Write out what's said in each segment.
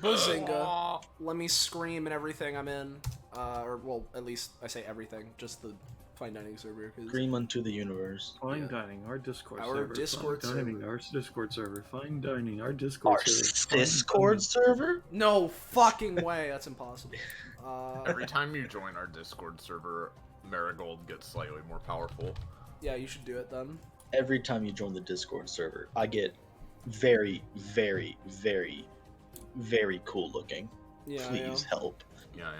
Bazinga. Let me scream and everything I'm in. Or, well, at least I say everything. Just the fine dining server. Scream unto the universe. Fine dining, our Discord Our server. Discord Fine dining, server. our Discord server. Fine dining, our Discord Our server. Fine Discord dining. server? No fucking way. That's impossible. Every time you join our Discord server, Marigold gets slightly more powerful. Yeah, you should do it then. Every time you join the Discord server, I get very, very, very, very cool looking. Yeah. Please help. Yeah.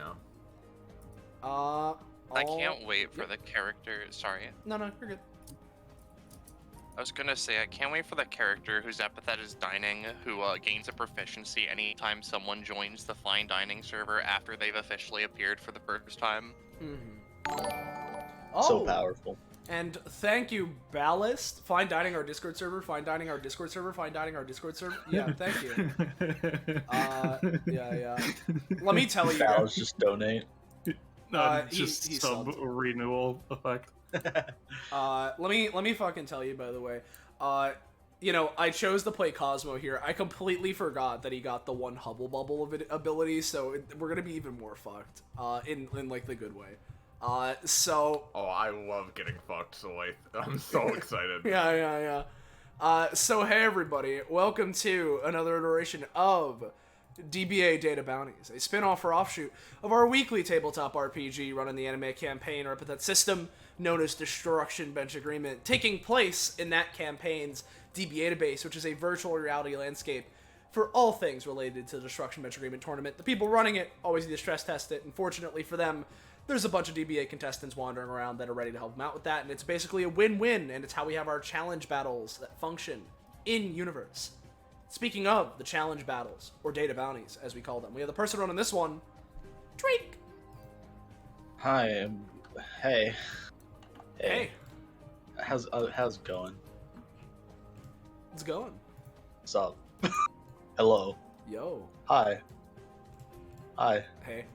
I can't wait for the character. Sorry. No, you're good. I was gonna say, I can't wait for the character whose epithet is dining, who gains a proficiency anytime someone joins the fine dining server after they've officially appeared for the first time. Oh, So powerful. And thank you, Ballast. Fine dining our Discord server. Fine dining our Discord server. Fine dining our Discord server. Yeah, thank you. Yeah. Let me tell you. Ballast just donate. Just he some subbed. renewal effect. Let me fucking tell you, by the way. I chose to play Cosmo here. I completely forgot that he got the one Hubble Bubble ability, so we're gonna be even more fucked. In like the good way. So. Oh, I love getting fucked, so I'm so excited. Yeah. So hey everybody, welcome to another iteration of DBA Data Bounties, a spin-off or offshoot of our weekly tabletop RPG run in the anime campaign or Epithet System, known as Destruction Bench Agreement, taking place in that campaign's DBA database, which is a virtual reality landscape for all things related to the Destruction Bench Agreement tournament. The people running it always need to stress test it, and fortunately for them, there's a bunch of DBA contestants wandering around that are ready to help them out with that, and it's basically a win-win, and it's how we have our challenge battles that function in-universe. Speaking of the challenge battles, or data bounties, as we call them, we have the person running this one, Drake. Hi. Hey. Hey. How's it going? It's going. What's up? Hello. Yo. Hi. Hey.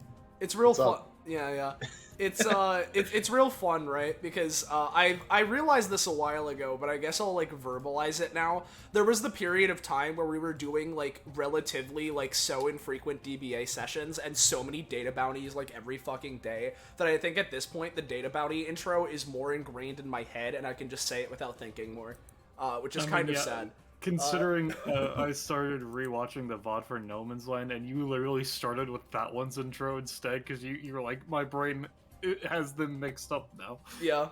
It's real What's fun. up? Yeah. It's real fun, right? Because I realized this a while ago, but I guess I'll verbalize it now. There was the period of time where we were doing relatively so infrequent DBA sessions and so many data bounties every fucking day that I think at this point the data bounty intro is more ingrained in my head and I can just say it without thinking more, which is kind of sad. Considering I started rewatching the VOD for No Man's Land, and you literally started with that one's intro instead, because you were like, my brain has them mixed up now. Yeah.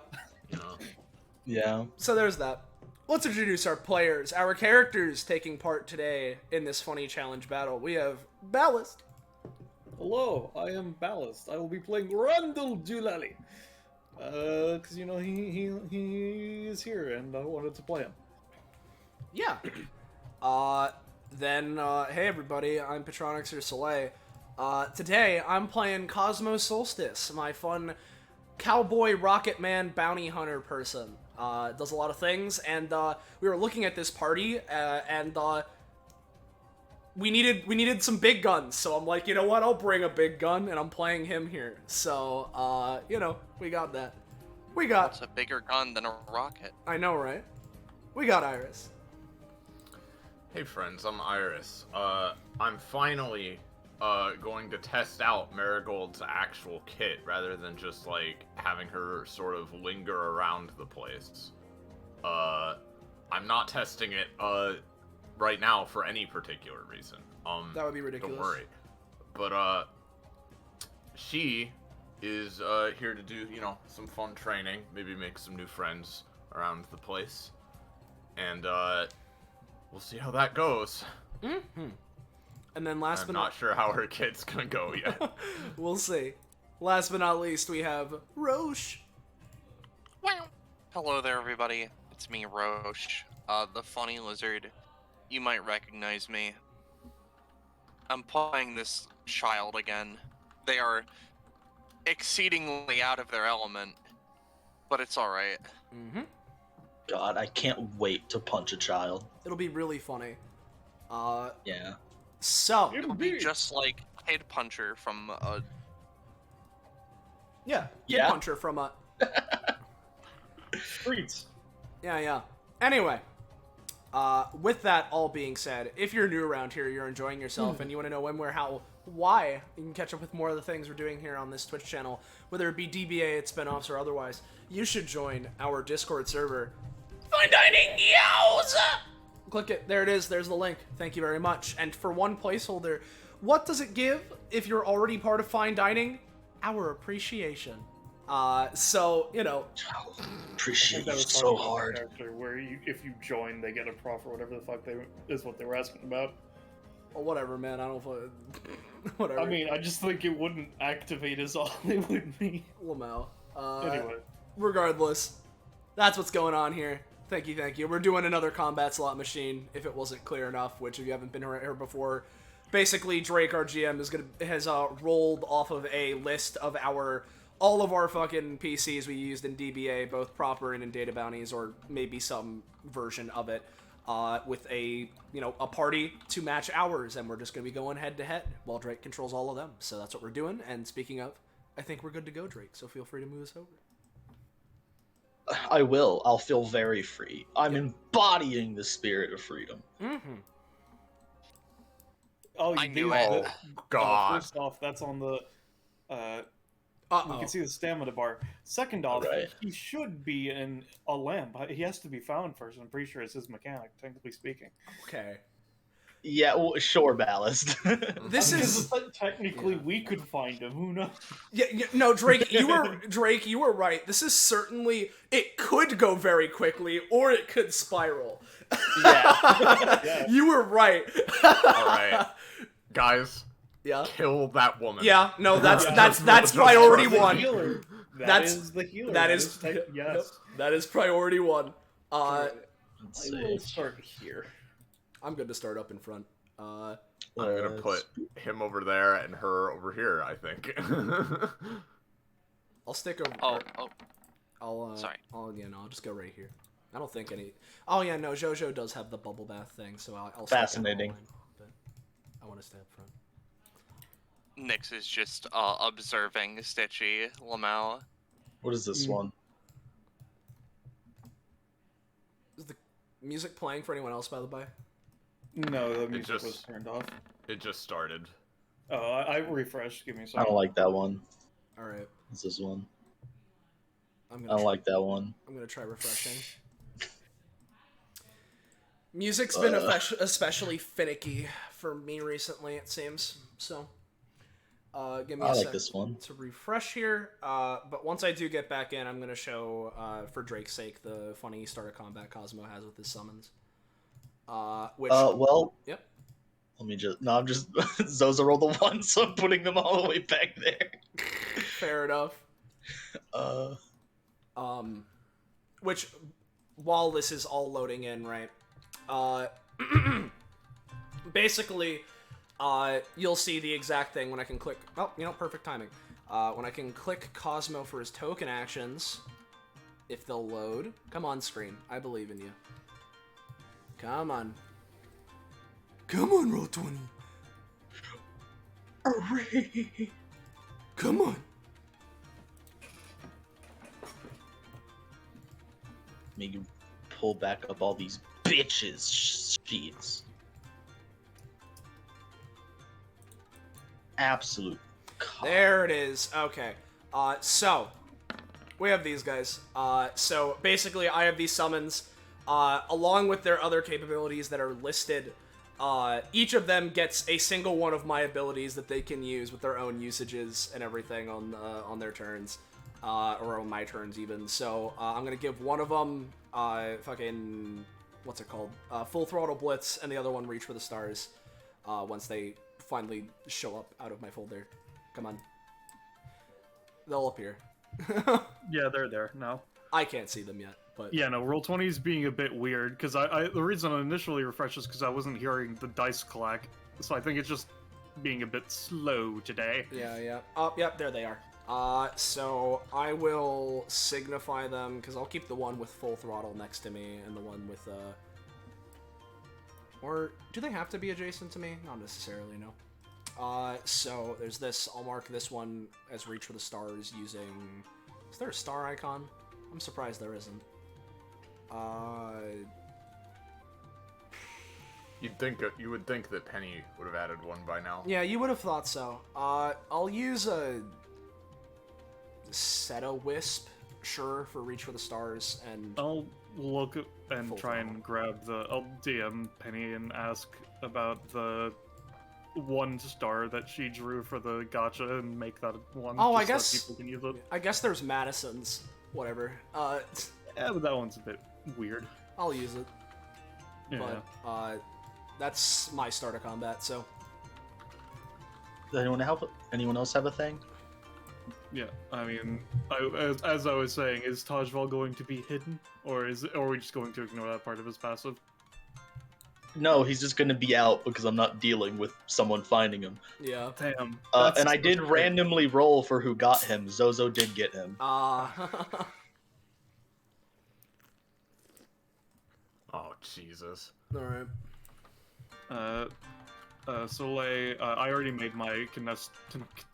Yeah. So there's that. Let's introduce our players, our characters taking part today in this funny challenge battle. We have Ballast. Hello, I am Ballast. I will be playing Randall Doolally. Because, he is here, and I wanted to play him. Yeah. Hey everybody, I'm Patronix or Soleil. Today, I'm playing Cosmo Solstice, my fun cowboy rocket man bounty hunter person. Does a lot of things, and we were looking at this party, and we needed some big guns, so I'm like, you know what, I'll bring a big gun, and I'm playing him here. So, we got that. What's a bigger gun than a rocket? I know, right? We got Iris. Hey friends, I'm Iris. I'm finally going to test out Marigold's actual kit rather than just having her sort of linger around the place. I'm not testing it right now for any particular reason. That would be ridiculous. Don't worry. But she is here to do, some fun training, maybe make some new friends around the place. And we'll see how that goes. Mm-hmm. And then last I'm not sure how her kit's gonna go yet. We'll see. Last but not least, we have Roche. Wow. Hello there, everybody. It's me, Roche. The funny lizard. You might recognize me. I'm playing this child again. They are exceedingly out of their element, but it's alright. Mm-hmm. God, I can't wait to punch a child. It'll be really funny. Yeah. So It'll be just like Kid Puncher from yeah, Yeah. Puncher from Streets. Yeah. Anyway, with that all being said, if you're new around here, you're enjoying yourself, and you want to know when, where, how, why, you can catch up with more of the things we're doing here on this Twitch channel, whether it be DBA, its spinoffs, or otherwise, you should join our Discord server. Fine dining, yowza! Click it. There it is. There's the link. Thank you very much. And for one placeholder, what does it give if you're already part of fine dining? Our appreciation. So, you know. Appreciate that you was so part of the hard. character where if you join, they get a prof or whatever the fuck is what they were asking about. Well, whatever, man. I don't. Whatever. I mean, I just think it wouldn't activate as all it would be. Lamau. Anyway. Regardless, that's what's going on here. Thank you, thank you. We're doing another combat slot machine, if it wasn't clear enough, which if you haven't been here before, basically Drake, our GM, has rolled off of a list of all of our fucking PCs we used in DBA, both proper and in Data Bounties, or maybe some version of it, with a party to match ours, and we're just gonna be going head to head while Drake controls all of them. So that's what we're doing. And speaking of, I think we're good to go, Drake. So feel free to move us over. I will. I'll feel very free. I'm embodying the spirit of freedom. Mm-hmm. Oh, I you knew do it. that. God. First off, that's on the. You Uh-oh. can see the stamina bar. Second off, Right. he should be in a lamp. He has to be found first. I'm pretty sure it's his mechanic, technically speaking. Okay. Yeah, well, sure, Ballast. This Because is technically we could find him. Who knows? yeah, no, Drake, you were right. This is certainly, it could go very quickly or it could spiral. Yeah. Yeah. You were right. Alright. Guys, Yeah. kill that woman. Yeah, no, that's Yeah. that's priority The one. healer. That's- Is the healer. that is- yes. That is priority one. Let's I see. will start here. I'm good to start up in front. I'm gonna put him over there and her over here, I think. I'll stick over. Oh, sorry. I'll just go right here. I don't think any. Oh yeah, no, Xoxo does have the bubble bath thing, so I'll stick out Fascinating. the line, but I want to stay up front. Nyx is just observing Stitchy, Lamau. What is this one? Is the music playing for anyone else, by the by? No, the music just- was turned off. It just started. Oh, I refreshed. Give me a I second. don't like that one. All right, What's this one? I'm I gonna. don't like that one. I'm gonna try refreshing. Music's been especially finicky for me recently, it seems. So, give me I a like sec this one. to refresh here. But once I do get back in, I'm gonna show, for Drake's sake, the funny start of combat Cosmo has with his summons. Which, Well, yep. let me just. No, I'm just. Those are all the ones, so I'm putting them all the way back there. Fair enough. Which, while this is all loading in, right? Basically, you'll see the exact thing when I can click. Oh, perfect timing. When I can click Cosmo for his token actions, if they'll load. Come on, screen. I believe in you. Come on. Come on, Roll20. Hooray! Come on. Make you pull back up all these bitches sheets. Absolute. There it is. Okay. So we have these guys. So basically, I have these summons, along with their other capabilities that are listed. Each of them gets a single one of my abilities that they can use with their own usages and everything on their turns, or on my turns even. So I'm gonna give one of them fucking what's it called? Full Throttle Blitz, and the other one Reach for the Stars. Once they finally show up out of my folder. Come on. They'll appear. Yeah, they're there now. I can't see them yet, but Yeah, no, Roll20 is being a bit weird, because the reason I initially refreshed is because I wasn't hearing the dice clack, so I think it's just being a bit slow today. yeah. Oh, yep, there they are. So I will signify them, because I'll keep the one with Full Throttle next to me, and the one with, or do they have to be adjacent to me? Not necessarily, no. So there's this. I'll mark this one as Reach for the Stars using... Is there a star icon? I'm surprised there isn't. You would think that Penny would have added one by now. Yeah, you would have thought so. I'll use a Seta Wisp, sure, for Reach for the Stars, and I'll look and Full try throttle. and grab I'll DM Penny and ask about the 1 star that she drew for the gacha and make that one. Oh, I just so guess- people can use it. I guess there's Madison's, whatever. Yeah, but that one's a bit weird. I'll use it, Yeah. but that's my start of combat, so. Does anyone else have a thing? Yeah, I mean, as I was saying, is Tajval going to be hidden, or are we just going to ignore that part of his passive? No, he's just gonna be out because I'm not dealing with someone finding him. Yeah. Damn. And I did randomly roll for who got him. Zozo did get him. Oh Jesus. Alright. Soleil, I already made my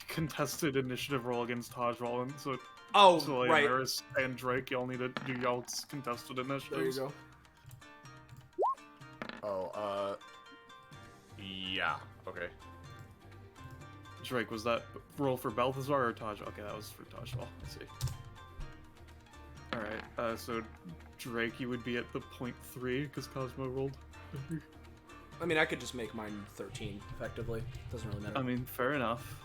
contested initiative roll against Tajval, and so Oh, Soleil, right. Maris, and Drake, y'all need to do y'all's contested There you initiatives. go. Oh, yeah. Okay. Drake, was that roll for Balthazar or Taj? Okay, that was for Tajval. Let's see. Alright, so Drake, you would be at the 0.3 because Cosmo rolled. I mean, I could just make mine 13, effectively. Doesn't really matter. I mean, fair enough.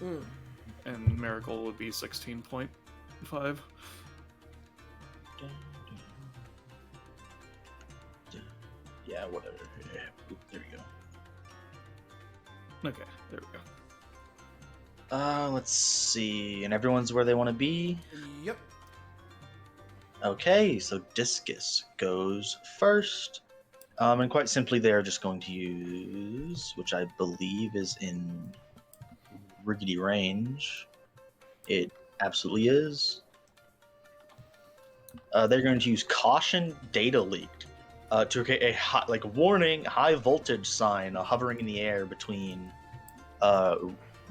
Mm. And Miracle would be 16.5. Yeah, whatever. Yeah. Oop, there we go. Okay, there we go. Let's see. And everyone's where they want to be. Yep. Okay, so Discus goes first. And quite simply, they're just going to use, which I believe is in riggedy range. It absolutely is. They're going to use Caution Data Leak to create a warning high voltage sign hovering in the air between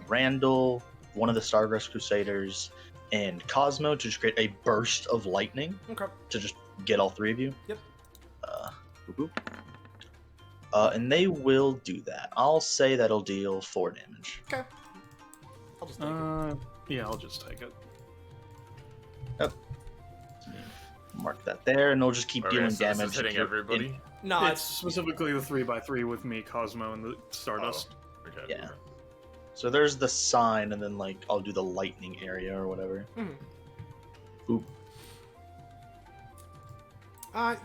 Randall, one of the Stargrass Crusaders, and Cosmo to just create a burst of lightning Okay. to just get all three of you. Yep. Whoop, whoop. And they will do that. I'll say that'll deal 4 damage. Okay. I'll just take it. Yeah, I'll just take it. Mark that there, and they'll just keep Okay, dealing so this is damage. hitting if you're everybody. No, It's specifically the 3x3 with me, Cosmo, and the Stardust. Okay. Yeah. okay. So there's the sign, and then I'll do the lightning area or whatever. Mhm. Oop.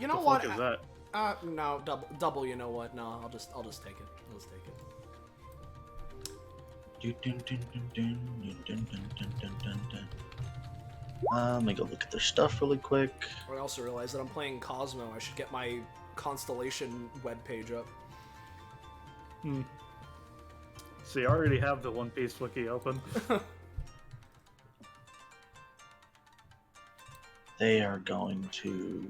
You know The what? fuck is that? No, double. You know what? No, I'll just take it. I'll just take it. Let me go look at their stuff really quick. I also realized that I'm playing Cosmo. I should get my Constellation webpage up. See, I already have the One Piece wiki open. They are going to.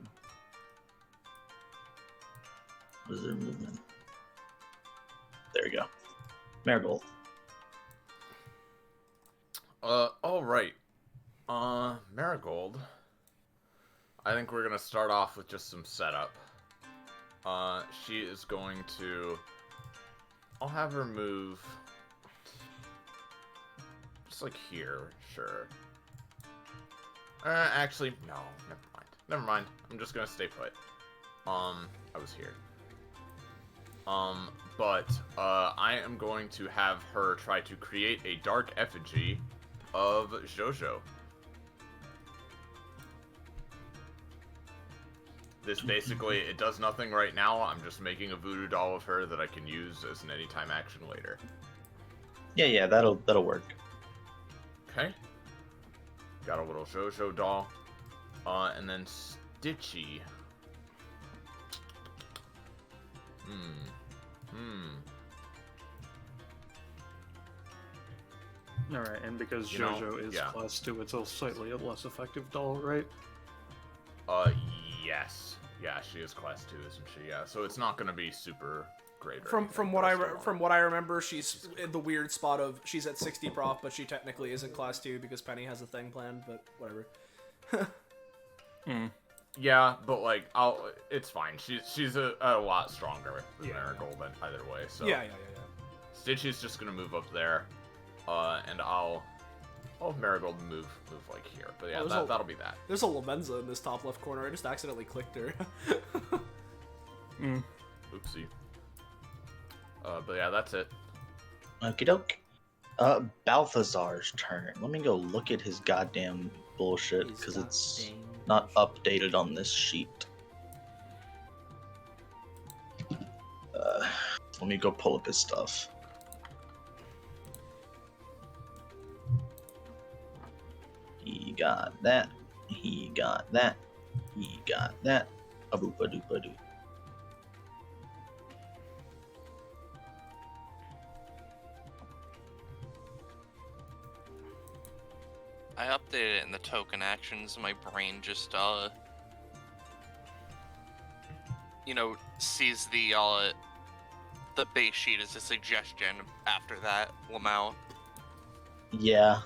What is their movement? There we go. Marigold. Alright. Marigold. I think we're gonna start off with just some setup. She is going to... I'll have her move... just like here, sure. Actually, no, never mind. Never mind. I'm just gonna stay put. I was here. But I am going to have her try to create a dark effigy of Xoxo. This basically, it does nothing right now. I'm just making a voodoo doll of her that I can use as an anytime action later. Yeah, that'll work. Okay. Got a little Xoxo doll. And then Stitchy. Alright, and because You know, JoJo is yeah. class 2, it's a slightly less effective doll, right? Yes. Yeah, she is class 2, isn't she? Yeah, so it's not gonna be super great. or From anything, what but I still want from what I remember, she's in the weird spot of she's at 60 prof, but she technically isn't class 2 because Penny has a thing planned. But whatever. Yeah, but like it's fine. She's a lot stronger than Marigold either way. So Yeah. Stitchy's just gonna move up there, and I'll have Marigold move like here. But yeah, that'll be that. There's a Lamenza in this top left corner. I just accidentally clicked her. Oopsie. But yeah, that's it. Okie doke. Balthazar's turn. Let me go look at his goddamn bullshit, because it's not updated on this sheet. Let me go pull up his stuff. He got that. He got that. He got that. A-boop-a-doop-a-doo. I updated it in the token actions. My brain just sees the base sheet as a suggestion after that. Lamau. Yeah.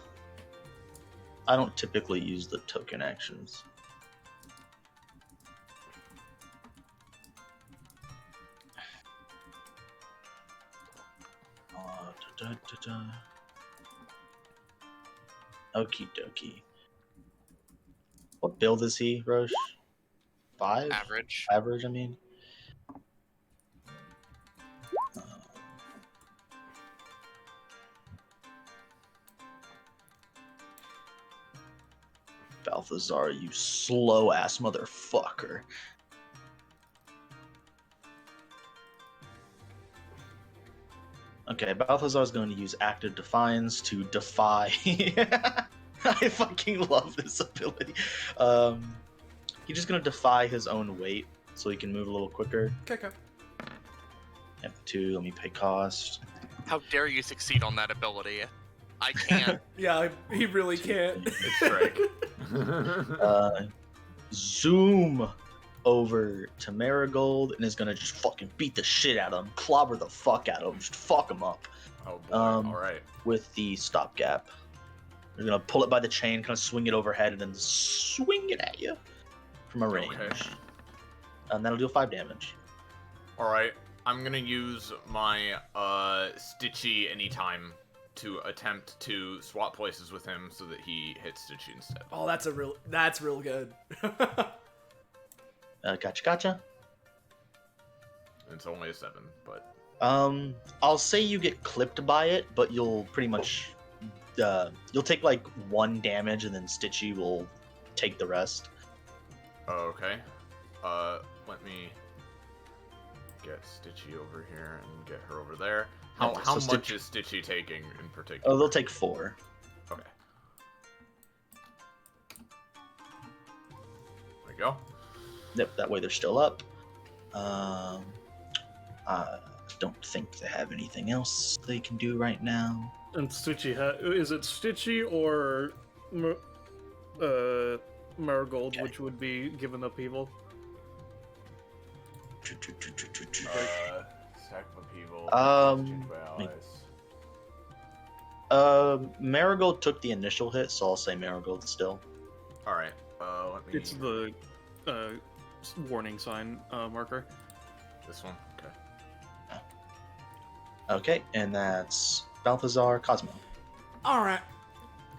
I don't typically use the token actions. Okie dokie. What build is he, Roche? 5? Average. Average, I mean. Balthazar, you slow ass motherfucker. Okay, Balthazar's going to use Active Defiance to defy. I fucking love this ability. He's just going to defy his own weight so he can move a little quicker. Okay. F2, let me pay cost. How dare you succeed on that ability? I can't. Yeah, he really can't. It's Drake. Zoom over to Marigold and is gonna just fucking beat the shit out of him, clobber the fuck out of him, just fuck him up. Oh boy, alright. With the stopgap. We're gonna pull it by the chain, kind of swing it overhead, and then swing it at you from a range. Okay. And that'll do 5 damage. Alright, I'm gonna use my Stitchy anytime to attempt to swap places with him so that he hits Stitchy instead. Oh, that's real good. Gotcha. It's only a 7, but I'll say you get clipped by it, but you'll pretty much you'll take like 1 damage, and then Stitchy will take the rest. okay. Let me get Stitchy over here and get her over there. How much is Stitchy taking in particular? Oh, they'll take 4. Okay. There we go. Yep, that way they're still up. I don't think they have anything else they can do right now. And Stitchy, is it Stitchy or Marigold, Okay. which would be given upheaval? Stack of upheaval. Marigold took the initial hit, so I'll say Marigold still. Alright, let me... It's the warning sign marker. This one? Okay. Okay, and that's Balthazar Cosmo. All right,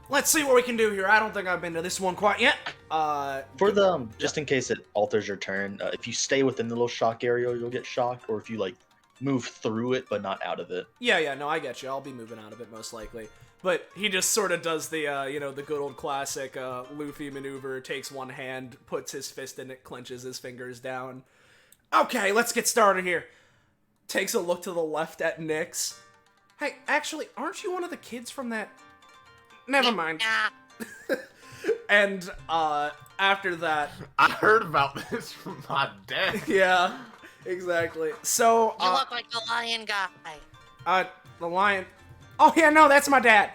let's see what we can do here. I don't think I've been to this one quite yet. For the just in case it alters your turn, if you stay within the little shock area, you'll get shocked, or if you like move through it but not out of it. Yeah, no, I get you. I'll be moving out of it most likely. But he just sort of does the, the good old classic Luffy maneuver, takes one hand, puts his fist in it, clenches his fingers down. Okay, let's get started here. Takes a look to the left at Nyx. Hey, actually, aren't you one of the kids from that? Never mind. And, after that... I heard about this from my dad. Yeah, exactly. So, You look like the lion guy. The lion... Oh, yeah, no, that's my dad.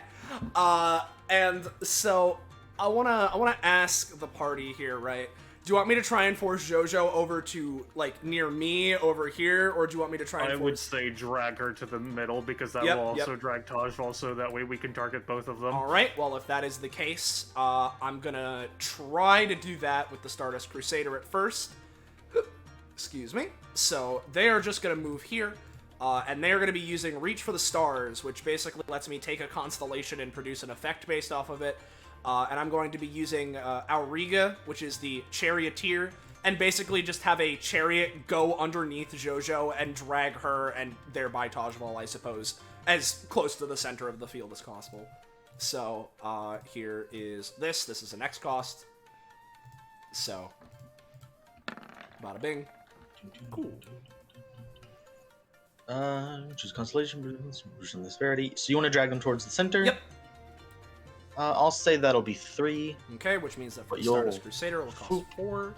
And so, I wanna ask the party here, right? Do you want me to try and force JoJo over to, like, near me, over here, or do you want me to try and I would say drag her to the middle, because that will also drag Tajval, so that way we can target both of them. Alright, well, if that is the case, I'm gonna try to do that with the Stardust Crusader at first. Excuse me. So, they are just gonna move here, and they are gonna be using Reach for the Stars, which basically lets me take a constellation and produce an effect based off of it. And I'm going to be using Auriga, which is the Charioteer, and basically just have a chariot go underneath JoJo and drag her, and thereby Tajval, I suppose, as close to the center of the field as possible. So, here is this. This is an X cost. So, bada bing. Cool. Choose constellation, version disparity. So you want to drag them towards the center? Yep. I'll say that'll be 3. Okay, which means that for the You'll- Stardust Crusader, it'll cost 4.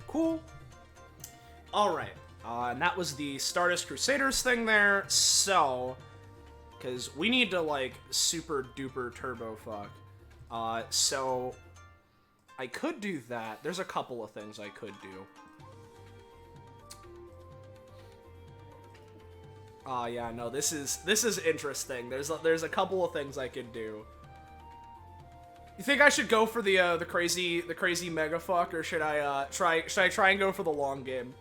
Cool. Alright, and that was the Stardust Crusaders thing there, so... Because we need to, like, super duper turbo fuck. So... I could do that. There's a couple of things I could do. Yeah, no, this is interesting. There's a couple of things I could do. You think I should go for the crazy mega fuck, or should I try and go for the long game?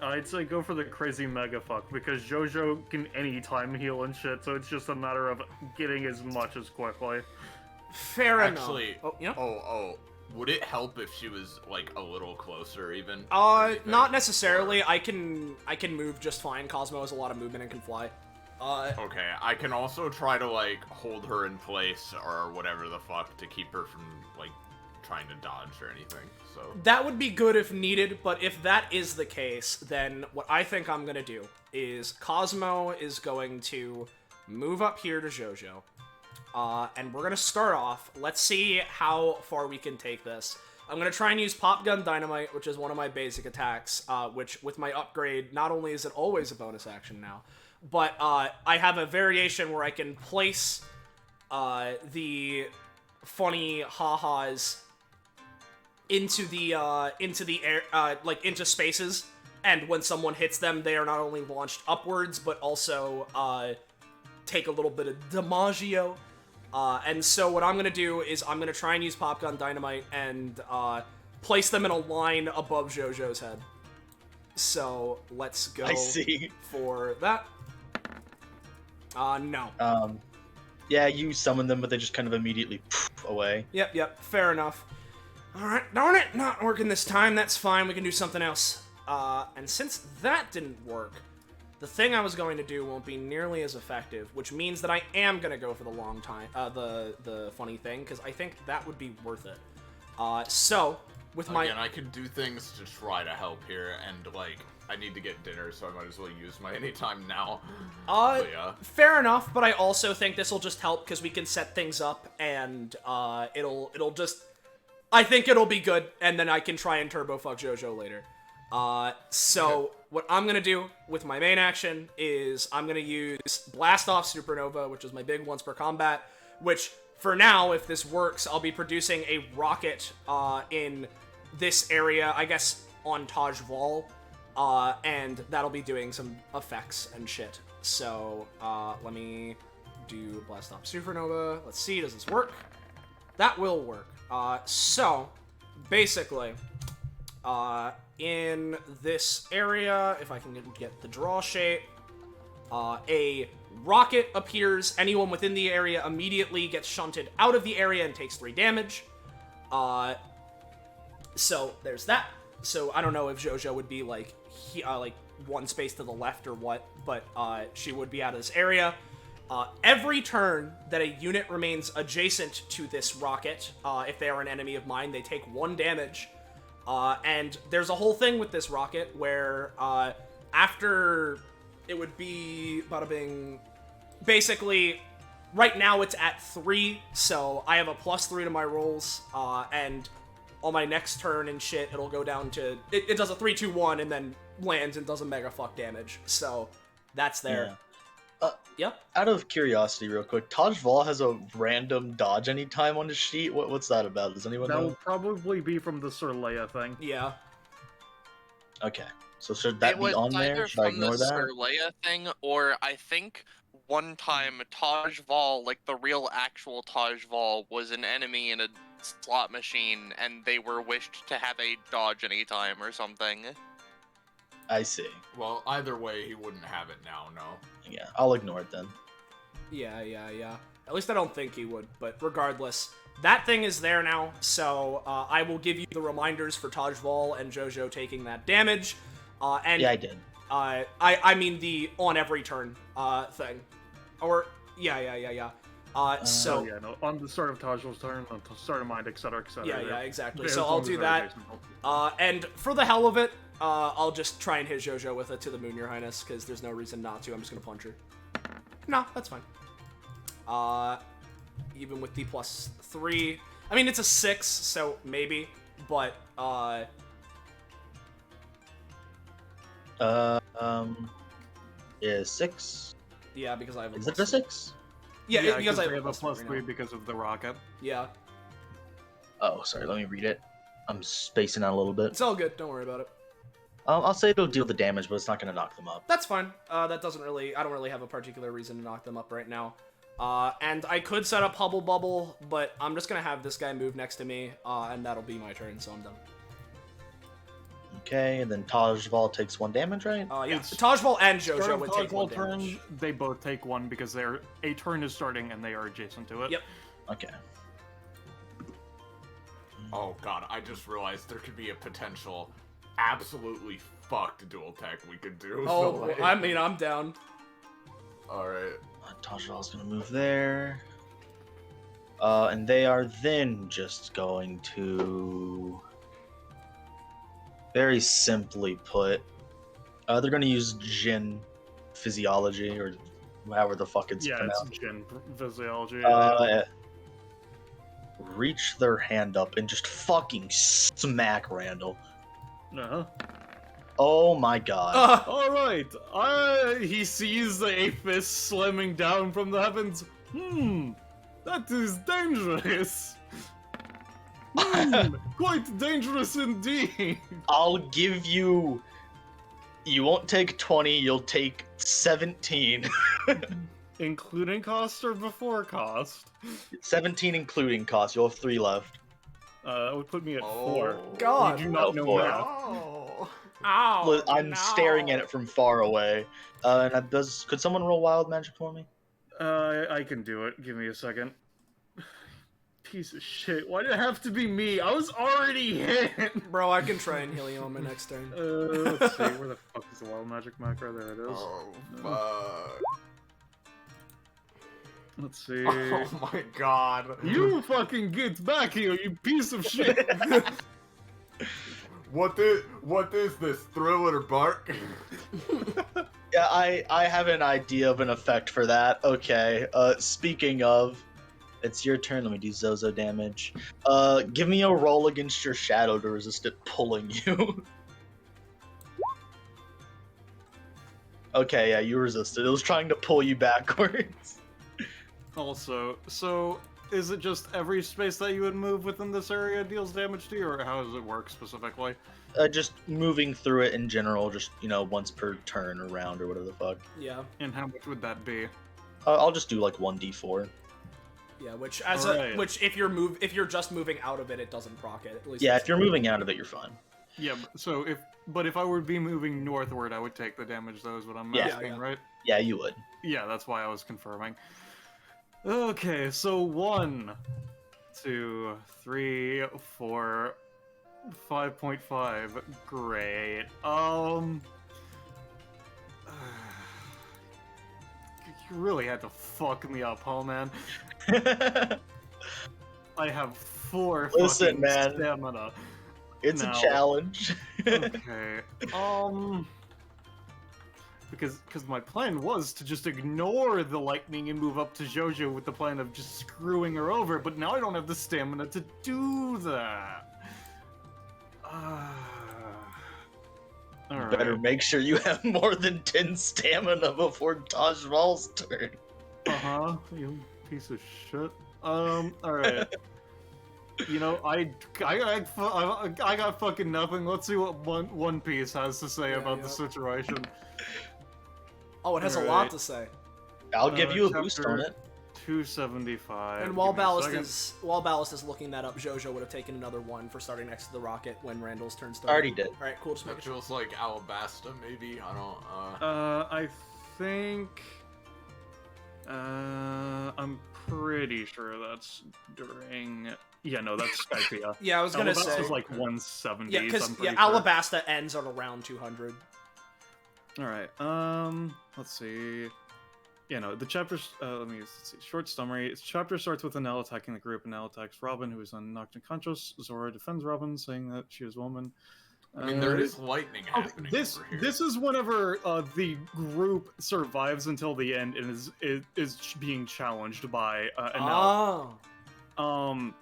I'd say go for the crazy mega fuck, because JoJo can anytime heal and shit, so it's just a matter of getting as much as quickly. Fair enough. Actually, oh, yeah. Would it help if she was like a little closer even? Not necessarily. I can move just fine. Cosmo has a lot of movement and can fly. Okay, I can also try to like hold her in place or whatever the fuck to keep her from like trying to dodge or anything. So that would be good if needed, but if that is the case, then what I think I'm gonna do is Cosmo is going to move up here to JoJo. And we're gonna start off. Let's see how far we can take this. I'm gonna try and use Pop Gun Dynamite, which is one of my basic attacks, which with my upgrade, not only is it always a bonus action now, but I have a variation where I can place the funny ha-has into the air, like into spaces, and when someone hits them, they are not only launched upwards, but also take a little bit of damaggio. And so what I'm gonna do is I'm gonna try and use Pop Gun Dynamite and place them in a line above JoJo's head. So let's go I see. for that. No. Yeah, you summon them, but they just kind of immediately away. Yep, fair enough. Alright, darn it, not working this time, that's fine, we can do something else. And since that didn't work, the thing I was going to do won't be nearly as effective, which means that I am gonna go for the long time, the funny thing, because I think that would be worth it. So, with my... Again, I can do things to try to help here, and, like, I need to get dinner, so I might as well use my anytime now. But, yeah. Fair enough, but I also think this will just help, because we can set things up, and, it'll just... I think it'll be good, and then I can try and turbo fuck JoJo later. So, what I'm gonna do with my main action is I'm gonna use Blast Off Supernova, which is my big once per combat, which, for now, if this works, I'll be producing a rocket, in this area, I guess, on Tajval, and that'll be doing some effects and shit. So, let me do Blast Off Supernova. Let's see, does this work? That will work. So, basically, in this area, if I can get the draw shape, a rocket appears. Anyone within the area immediately gets shunted out of the area and takes 3 damage. So there's that. So I don't know if JoJo would be like one space to the left or what, but she would be out of this area. Every turn that a unit remains adjacent to this rocket, if they are an enemy of mine, they take 1 damage. And there's a whole thing with this rocket where, after it would be, bada bing, basically, right now it's at 3, so I have a +3 to my rolls, and on my next turn and shit, it'll go down to, it does a 3-2-1 and then lands and does a mega fuck damage, so that's there. Yep. Out of curiosity, real quick, Taj Val has a random dodge anytime on his sheet. What's that about? Does anyone That know? will probably be from the Sir Leia thing. Yeah. Okay, so should that It be was on there? either Should I from ignore the that? Sir Leia thing, or I think one time Taj Val, like the real actual Taj Val, was an enemy in a slot machine, and they were wished to have a dodge anytime or something. I see. Well, either way, he wouldn't have it now, no. Yeah, I'll ignore it then. Yeah. At least I don't think he would, but regardless, that thing is there now, so I will give you the reminders for Taj Val and Jojo taking that damage. And Yeah, I did. I mean the on every turn thing. Or, yeah. So, Yeah, no, on the start of Taj Val's turn, on the start of mine, etc., etc. yeah, exactly. As So long I'll as do they're that. reasonable. And for the hell of it, I'll just try and hit Jojo with it to the moon, Your Highness, because there's no reason not to. I'm just gonna punch her. No, that's fine. Even with the +3, I mean it's a 6, so maybe, but Is 6? yeah, because I have a Is it plus- a 6? Yeah, because I they have a have a +3 +3 now. because of the rocket. Yeah, Oh, sorry. Let me read it. I'm spacing out a little bit. it's all good. Don't worry about it. I'll say it'll deal the damage, but it's not gonna knock them up. That's fine. That doesn't really. I don't really have a particular reason to knock them up right now. And I could set up Hubble Bubble, but I'm just gonna have this guy move next to me, and that'll be my turn. So I'm done. Okay, and then Taj Val takes 1 damage, right? Yeah, It's- Taj Val and Start Jojo of would Taj take Val 1 damage. they both take 1 because a turn is starting and they are adjacent to it. Yep. Okay. Oh god, I just realized there could be a potential absolutely fucked dual tech we could do. Oh, so, like, I mean, I'm down. Alright. Taj Val's gonna move there. And they are then just going to... Very simply put, they're gonna use Jin Physiology, or however the fuck it's Yeah, pronounced. it's Jin physiology. Reach their hand up and just fucking smack Randall. Uh-huh. Oh my god. All right. He sees the Aphis slamming down from the heavens. That is dangerous. Quite dangerous indeed. I'll give you... You won't take 20, you'll take 17. Including cost or before cost? 17 including cost, you'll have 3 left. That would put me at 4. God. You do not know four. math. Oh. Ow! I'm staring at it from far away. Could someone roll wild magic for me? I can do it. Give me a second. Piece of shit. Why did it have to be me? I was already hit! Bro, I can try and heal you on my next turn. Let's see. Where the fuck is the wild magic macro? There it is. Oh, fuck. Let's see. Oh my god. You fucking get back here, you piece of shit! What is this? Thriller bark? Yeah, I have an idea of an effect for that. Okay, speaking of, it's your turn. Let me do Zozo damage. Give me a roll against your shadow to resist it pulling you. Okay, yeah, you resisted. It was trying to pull you backwards. Also, so is it just every space that you would move within this area deals damage to you, or how does it work specifically? Just moving through it in general, just, once per turn or round or whatever the fuck. Yeah. And how much would that be? I'll just do like 1d4. Yeah, which Alright. if you're just moving out of it, it doesn't proc it. At least Yeah, that's- if you're moving out of it, you're fine. Yeah, so if I would be moving northward, I would take the damage. That is what I'm Yeah. asking, Yeah. right? Yeah, you would. Yeah, that's why I was confirming. Okay, so 1, 2, 3, 4, 5.5. Great. You really had to fuck me up, huh, man? I have 4 Listen, fucking man. stamina. It's No. a challenge. Okay. Because my plan was to just ignore the lightning and move up to Jojo with the plan of just screwing her over, but now I don't have the stamina to do that. All Better right. make sure you have more than 10 stamina before Taj Mahal's turn. You piece of shit. All right. You know, I got fucking nothing. Let's see what One Piece has to say about the situation. Oh, it has a lot to say. I'll give you a boost on it. 275. And while Ballast is looking that up, Xoxo would have taken another one for starting next to the rocket when Randall's turn started. Already did. All right, cool. Just That making sure. feels like Alabasta, maybe. I don't. I think. I'm pretty sure that's during. Yeah, no, that's Skypia. Yeah, I was gonna say. was like 170. Yeah, because sure. Alabasta ends at around 200. All right. Let's see. Yeah, no, the chapters. Let's see. Short summary. Chapter starts with Anel attacking the group. Anel attacks Robin, who is knocked unconscious. Zora defends Robin, saying that she is a woman. I mean, there is lightning happening over here. This is whenever the group survives until the end and is being challenged by Anel. Oh.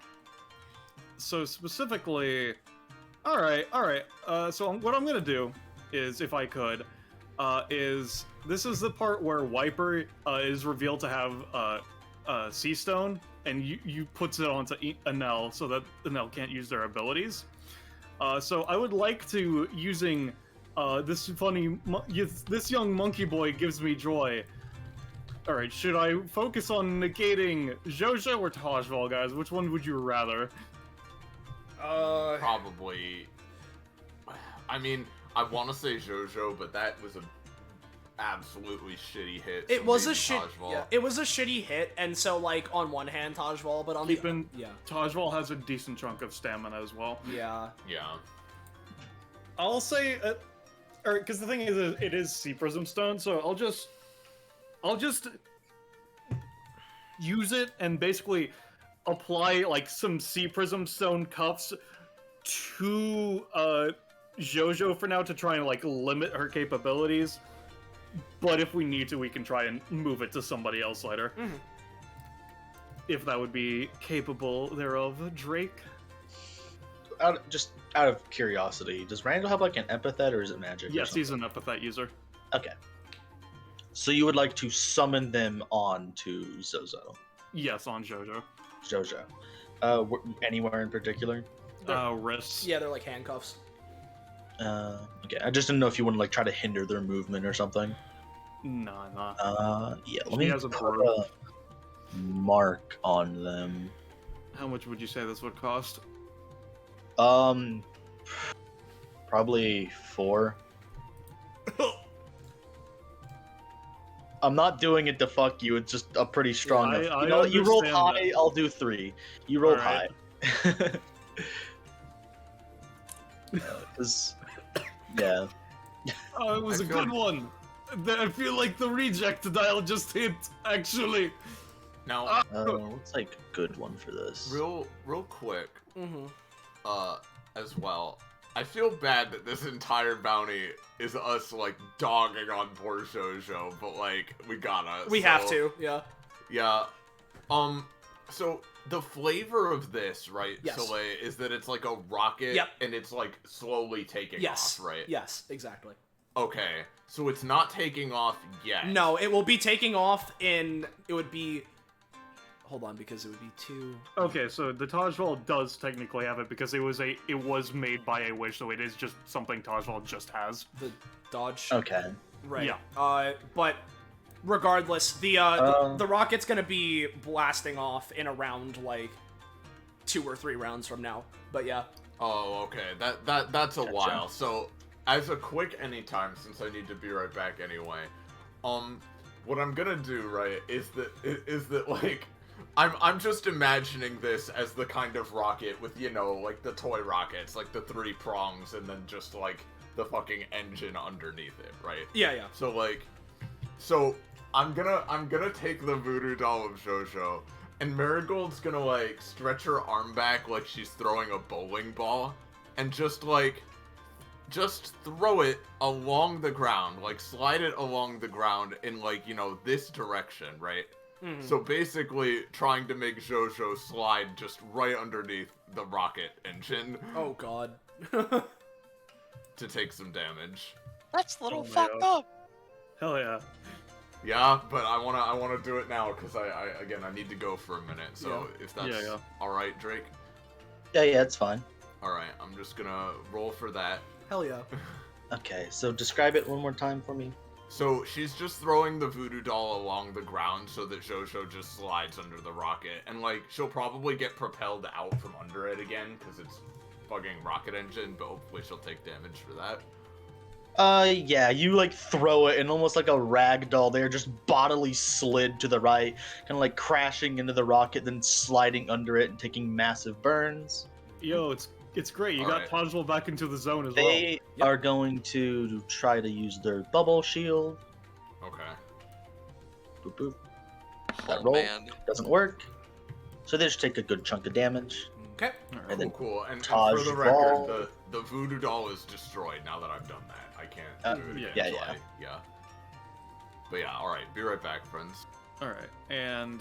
So specifically, all right. So what I'm gonna do is, if I could, is this is the part where Wiper is revealed to have Sea Stone, and you puts it onto Anel so that Anel can't use their abilities. So I would like to using this young monkey boy gives me joy. All right, should I focus on negating Xoxo or Taj Mahal, guys? Which one would you rather? Probably. I mean, I want to say Xoxo, but that was a absolutely shitty hit. It so was a maybe shit. Taj Mahal. Yeah, it was a shitty hit, and so like on one hand Taj Mahal, but on Taj Mahal has a decent chunk of stamina as well. Yeah. I'll say, because the thing is, it is Sea Prism Stone, so I'll just use it and basically apply like some Sea Prism Stone cuffs to Xoxo for now to try and like limit her capabilities. But if we need to, we can try and move it to somebody else later. Mm-hmm. If that would be capable thereof, Drake. Out of curiosity, does Randall have like an epithet or is it magic? Yes, he's an epithet user. Okay. So you would like to summon them on to Xoxo? Yes, on Xoxo. Anywhere in particular? Wrists. Yeah, they're like handcuffs. Okay. I just didn't know if you want to like try to hinder their movement or something. Nah. Yeah. Let me put a mark on them. How much would you say this would cost? Probably 4. I'm not doing it to fuck you. It's just a pretty strong. Yeah, you rolled high. That. I'll do 3. You rolled high. Yeah. Oh, it was a good one. I feel like the reject dial just hit. Actually. Now, what's like a good one for this? real quick. Mm-hmm. As well. I feel bad that this entire bounty is us, like, dogging on poor Xoxo, but, like, we gotta. We have to, yeah. Yeah. So, the flavor of this, right, Yes. Soleil, is that it's like a rocket, Yep. and it's, like, slowly taking off, right? Yes, exactly. Okay, so it's not taking off yet. No, it will be taking off in... It would be... Hold on, because it would be 2... Okay, so the Taj Mahal does technically have it because it was made by a wish, so it is just something Taj Mahal just has. The dodge. Okay. Right. Yeah. But regardless, the rocket's gonna be blasting off in around like 2 or 3 rounds from now. But yeah. Oh, okay. That's a while. So, as a quick anytime, since I need to be right back anyway, what I'm gonna do, right, is that like, I'm just imagining this as the kind of rocket with, you know, like the toy rockets, like the 3 prongs, and then just like the fucking engine underneath it, right? Yeah. So I'm gonna take the voodoo doll of Xoxo, and Marigold's gonna like stretch her arm back like she's throwing a bowling ball, and just throw it along the ground, like slide it along the ground in like, you know, this direction, right? Mm-hmm. So basically trying to make Xoxo slide just right underneath the rocket engine. Oh god. to take some damage. That's a little Oh my fucked God. up. Hell yeah. Yeah, but I wanna do it now because I need to go for a minute. So if that's Yeah. all right, Drake. Yeah, it's fine. All right, I'm just gonna roll for that. Hell yeah. Okay, so describe it one more time for me. So she's just throwing the voodoo doll along the ground so that Xoxo just slides under the rocket, and like she'll probably get propelled out from under it again because it's fucking rocket engine, but hopefully she'll take damage for that. Yeah, you like throw it and almost like a rag doll there, just bodily slid to the right, kind of like crashing into the rocket, then sliding under it and taking massive burns. Yo, it's great. You got Alright. Tajwal back into the zone as They are going to try to use their bubble shield. Okay. Boop boop. Oh That roll man. doesn't work. So they just take a good chunk of damage. Okay. well. And then Cool. And Taj for the Ball. record, the voodoo doll is destroyed now that I've done that. I can't do it yeah, again. yeah. so yeah. But yeah, alright, be right back, friends. All right, and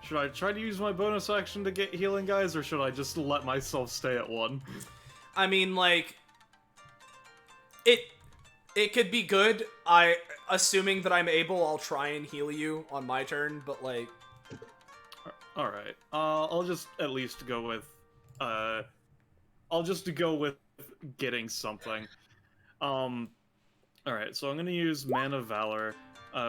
should I try to use my bonus action to get healing, guys, or should I just let myself stay at 1? I mean, like, it could be good. Assuming that I'm able, I'll try and heal you on my turn, but like... All right, I'll just at least go with, getting something. All right, so I'm gonna use Man of Valor,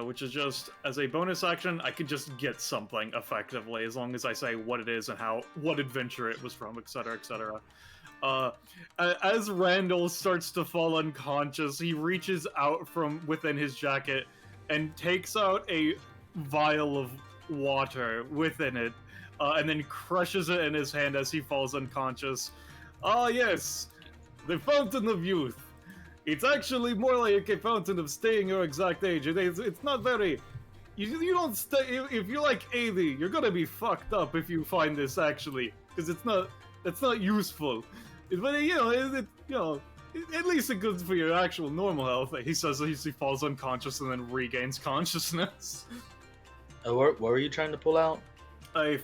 which is just, as a bonus action, I could just get something effectively, as long as I say what it is and what adventure it was from, etc., etc. As Randall starts to fall unconscious, he reaches out from within his jacket and takes out a vial of water within it, and then crushes it in his hand as he falls unconscious. Ah, yes, the Fountain of Youth. It's actually more like a fountain of staying your exact age. It's not very... You don't stay... If you're like 80, you're gonna be fucked up if you find this, actually. Because it's not useful. But, at least it's good for your actual normal health. He says as he falls unconscious and then regains consciousness. What were you trying to pull out? A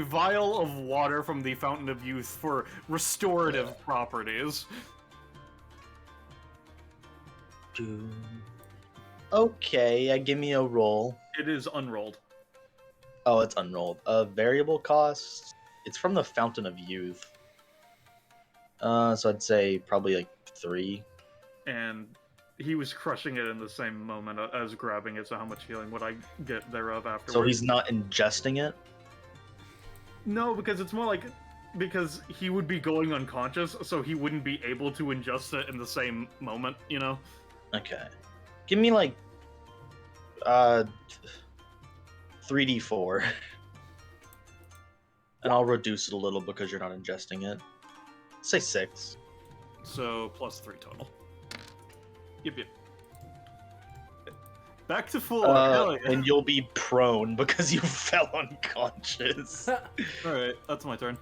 vial of water from the Fountain of Youth for restorative properties. Okay, give me a roll. It is unrolled. Oh, it's unrolled. Variable cost. It's from the Fountain of Youth. So I'd say probably like 3. And he was crushing it in the same moment as grabbing it, so how much healing would I get thereof afterwards? So he's not ingesting it? No, because it's more like... Because he would be going unconscious, so he wouldn't be able to ingest it in the same moment, you know? Okay. Give me like 3d4. And I'll reduce it a little because you're not ingesting it. Say 6. So, plus 3 total. Yep. Back to full. Hell yeah. And you'll be prone because you fell unconscious. Alright, that's my turn.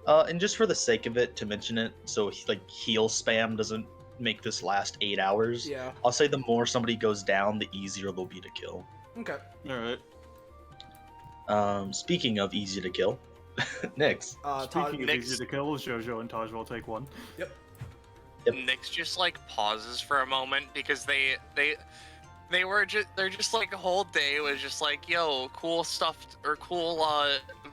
And just for the sake of it, to mention it, so like heal spam doesn't make this last 8 hours. Yeah. I'll say the more somebody goes down, the easier they'll be to kill. Okay. Alright. Speaking of easy to kill, Nyx. Speaking of Nick's- easy to kill, Xoxo and Taj will take 1. Yep. Nyx just like pauses for a moment because they're just like the whole day was just like, yo, cool stuff or cool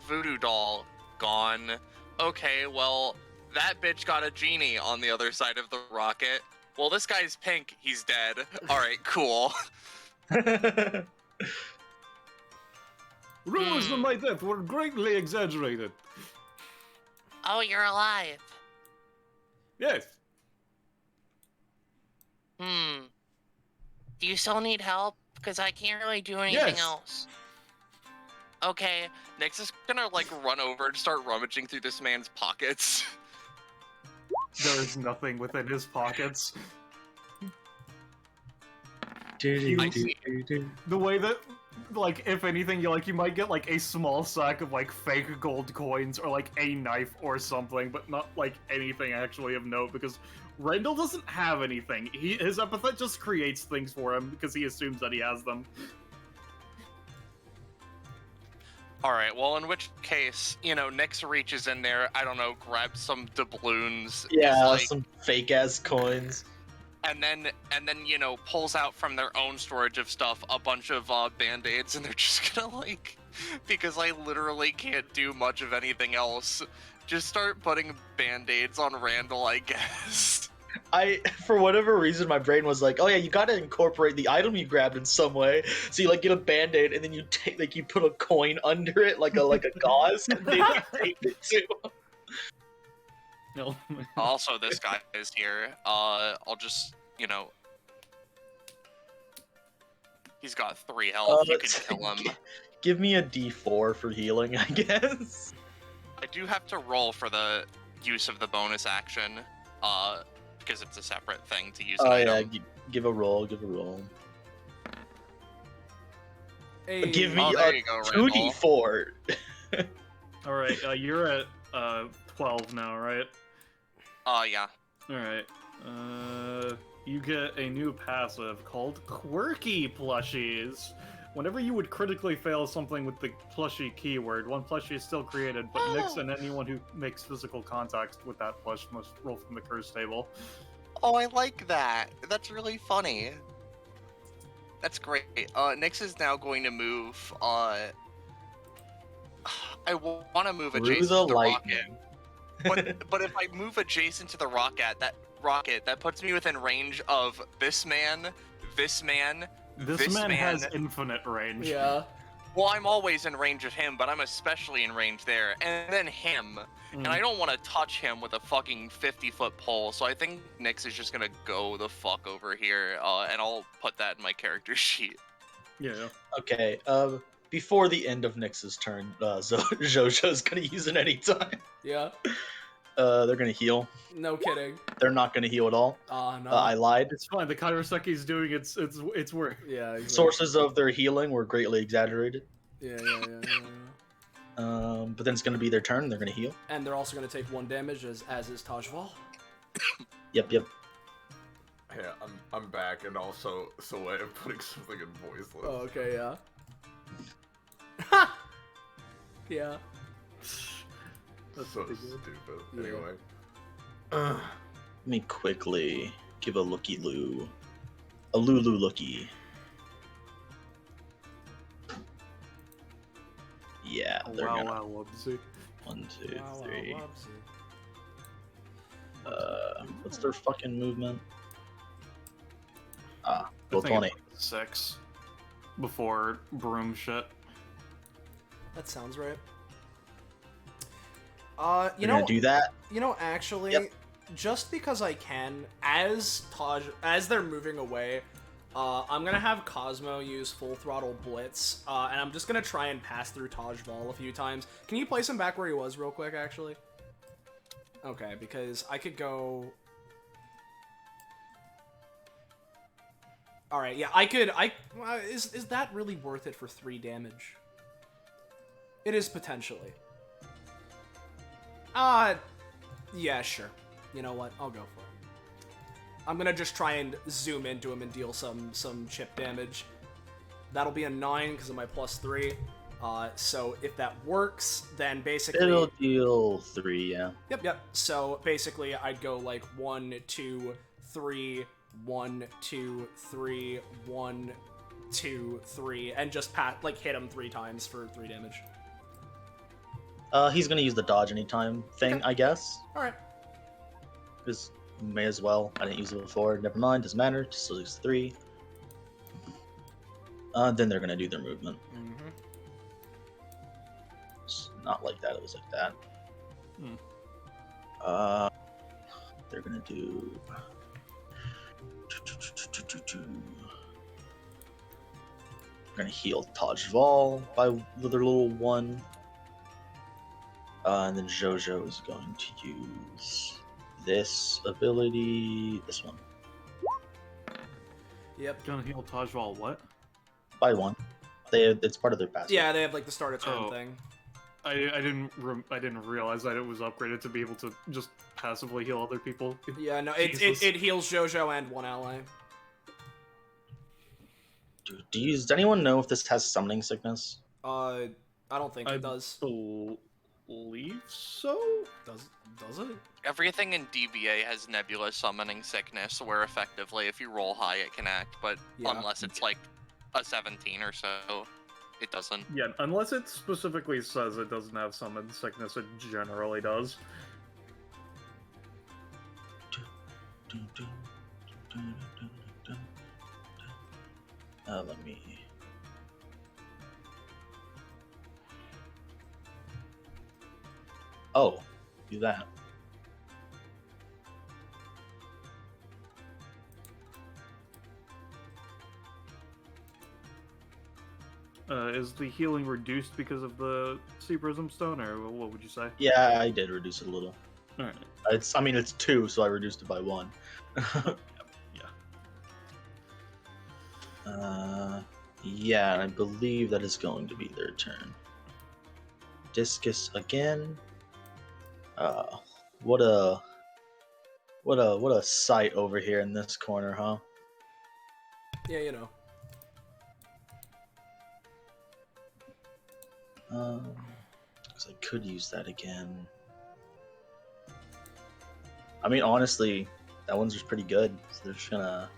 voodoo doll gone. Okay, well, that bitch got a genie on the other side of the rocket. Well, this guy's pink, he's dead. Alright, cool. Rumors of my death were greatly exaggerated. Oh, you're alive. Yes. Do you still need help? Because I can't really do anything Yes. else. Okay. Nyx is gonna like run over and start rummaging through this man's pockets. There is nothing within his pockets. I see. The way that, like, if anything, you might get like a small sack of like fake gold coins or like a knife or something, but not like anything actually of note because Randall doesn't have anything. His epithet just creates things for him because he assumes that he has them. Alright, well, in which case, Nyx reaches in there, I don't know, grabs some doubloons, Yeah, is some fake ass coins. and then, pulls out from their own storage of stuff a bunch of band-aids, and they're just gonna, because I literally can't do much of anything else, just start putting band-aids on Randall, I guess. For whatever reason, my brain was like, oh yeah, you gotta incorporate the item you grabbed in some way. So you get a band-aid and then you take you put a coin under it like a gauze and then you tape it too. No. Also, this guy is here. I'll just, he's got 3 health. You can kill him. Give me a D4 for healing, I guess. I do have to roll for the use of the bonus action, because it's a separate thing to use an item. Yeah, give a roll. Hey, Give me there a you go, 2D4. All right, you're at 12 now, right? Yeah. All right. You get a new passive called Quirky Plushies. Whenever you would critically fail something with the plushie keyword, one plushie is still created, but Nyx and anyone who makes physical contact with that plush must roll from the curse table. Oh, I like that. That's really funny. That's great. Nyx is now going to move. I want to move adjacent to the rocket. But if I move adjacent to the rocket, that puts me within range of this man. This man has infinite range. Yeah. Well, I'm always in range of him, but I'm especially in range there. And then him. And I don't want to touch him with a fucking 50-foot pole, so I think Nyx is just gonna go the fuck over here, and I'll put that in my character sheet. Yeah. Okay, before the end of Nyx's turn, Xoxo's gonna use it anytime. Yeah. They're gonna heal. No kidding. They're not gonna heal at all. No. I lied. It's fine. The Kairoseki's doing its work. Yeah. Exactly. Sources of their healing were greatly exaggerated. Yeah. But then it's gonna be their turn. They're gonna heal. And they're also gonna take 1 damage, as is Tajval. Yep. Yeah, I'm back, and also, so wait, I'm putting something in voiceless. Oh, okay, yeah. Yeah. That's so stupid. Yeah. Anyway. Let me quickly give a looky-loo. A Lulu looky. Yeah, they're gonna... Whoopsie. 1, 2, Wow, 3. whoopsie. What's their fucking movement? I Roll think 20. it's 6 before broom shit. That sounds right. You're gonna do that? Actually, Yep. just because I can, as they're moving away, I'm gonna have Cosmo use Full Throttle Blitz, and I'm just gonna try and pass through Tajval a few times. Can you place him back where he was real quick, actually? Okay, because I could go... Alright, yeah, I could... Is that really worth it for 3 damage? It is potentially. Yeah, sure. You know what? I'll go for it. I'm gonna just try and zoom into him and deal some chip damage. That'll be a 9 because of my +3. So if that works, then basically... It'll deal 3, yeah. Yep. So basically, I'd go like 1, 2, 3, 1, 2, 3, 1, 2, 3, and just hit him 3 times for 3 damage. He's gonna use the dodge anytime thing, Okay. I guess. Alright. Because may as well. I didn't use it before. Never mind. Doesn't matter. Just use 3. Then they're gonna do their movement. Mm-hmm. It's not like that. It was like that. They're gonna do. We're gonna heal Tajval with their little 1. And then Xoxo is going to use this ability, this one, Yep. Gonna heal Tajval what? by 1. It's part of their passive. Yeah, they have like the start of turn Oh. thing. I didn't realize that it was upgraded to be able to just passively heal other people. Yeah, no, Jesus. it heals Xoxo and 1 ally. Does anyone know if this has summoning sickness? I don't think it does. Believe so. Does it? Everything in DBA has nebula summoning sickness, where effectively if you roll high it can act, but Yeah. unless it's like a 17 or so, it doesn't. Yeah, unless it specifically says it doesn't have summon sickness, it generally does. Let me. Oh, do that. Is the healing reduced because of the Sea Prism Stone, or what would you say? Yeah, I did reduce it a little. Alright. I mean, it's 2, so I reduced it by 1. Yeah, I believe that is going to be their turn. Discus again. What a sight over here in this corner, huh? Yeah, you know. Because I could use that again. I mean, honestly, that one's just pretty good. So they're just gonna.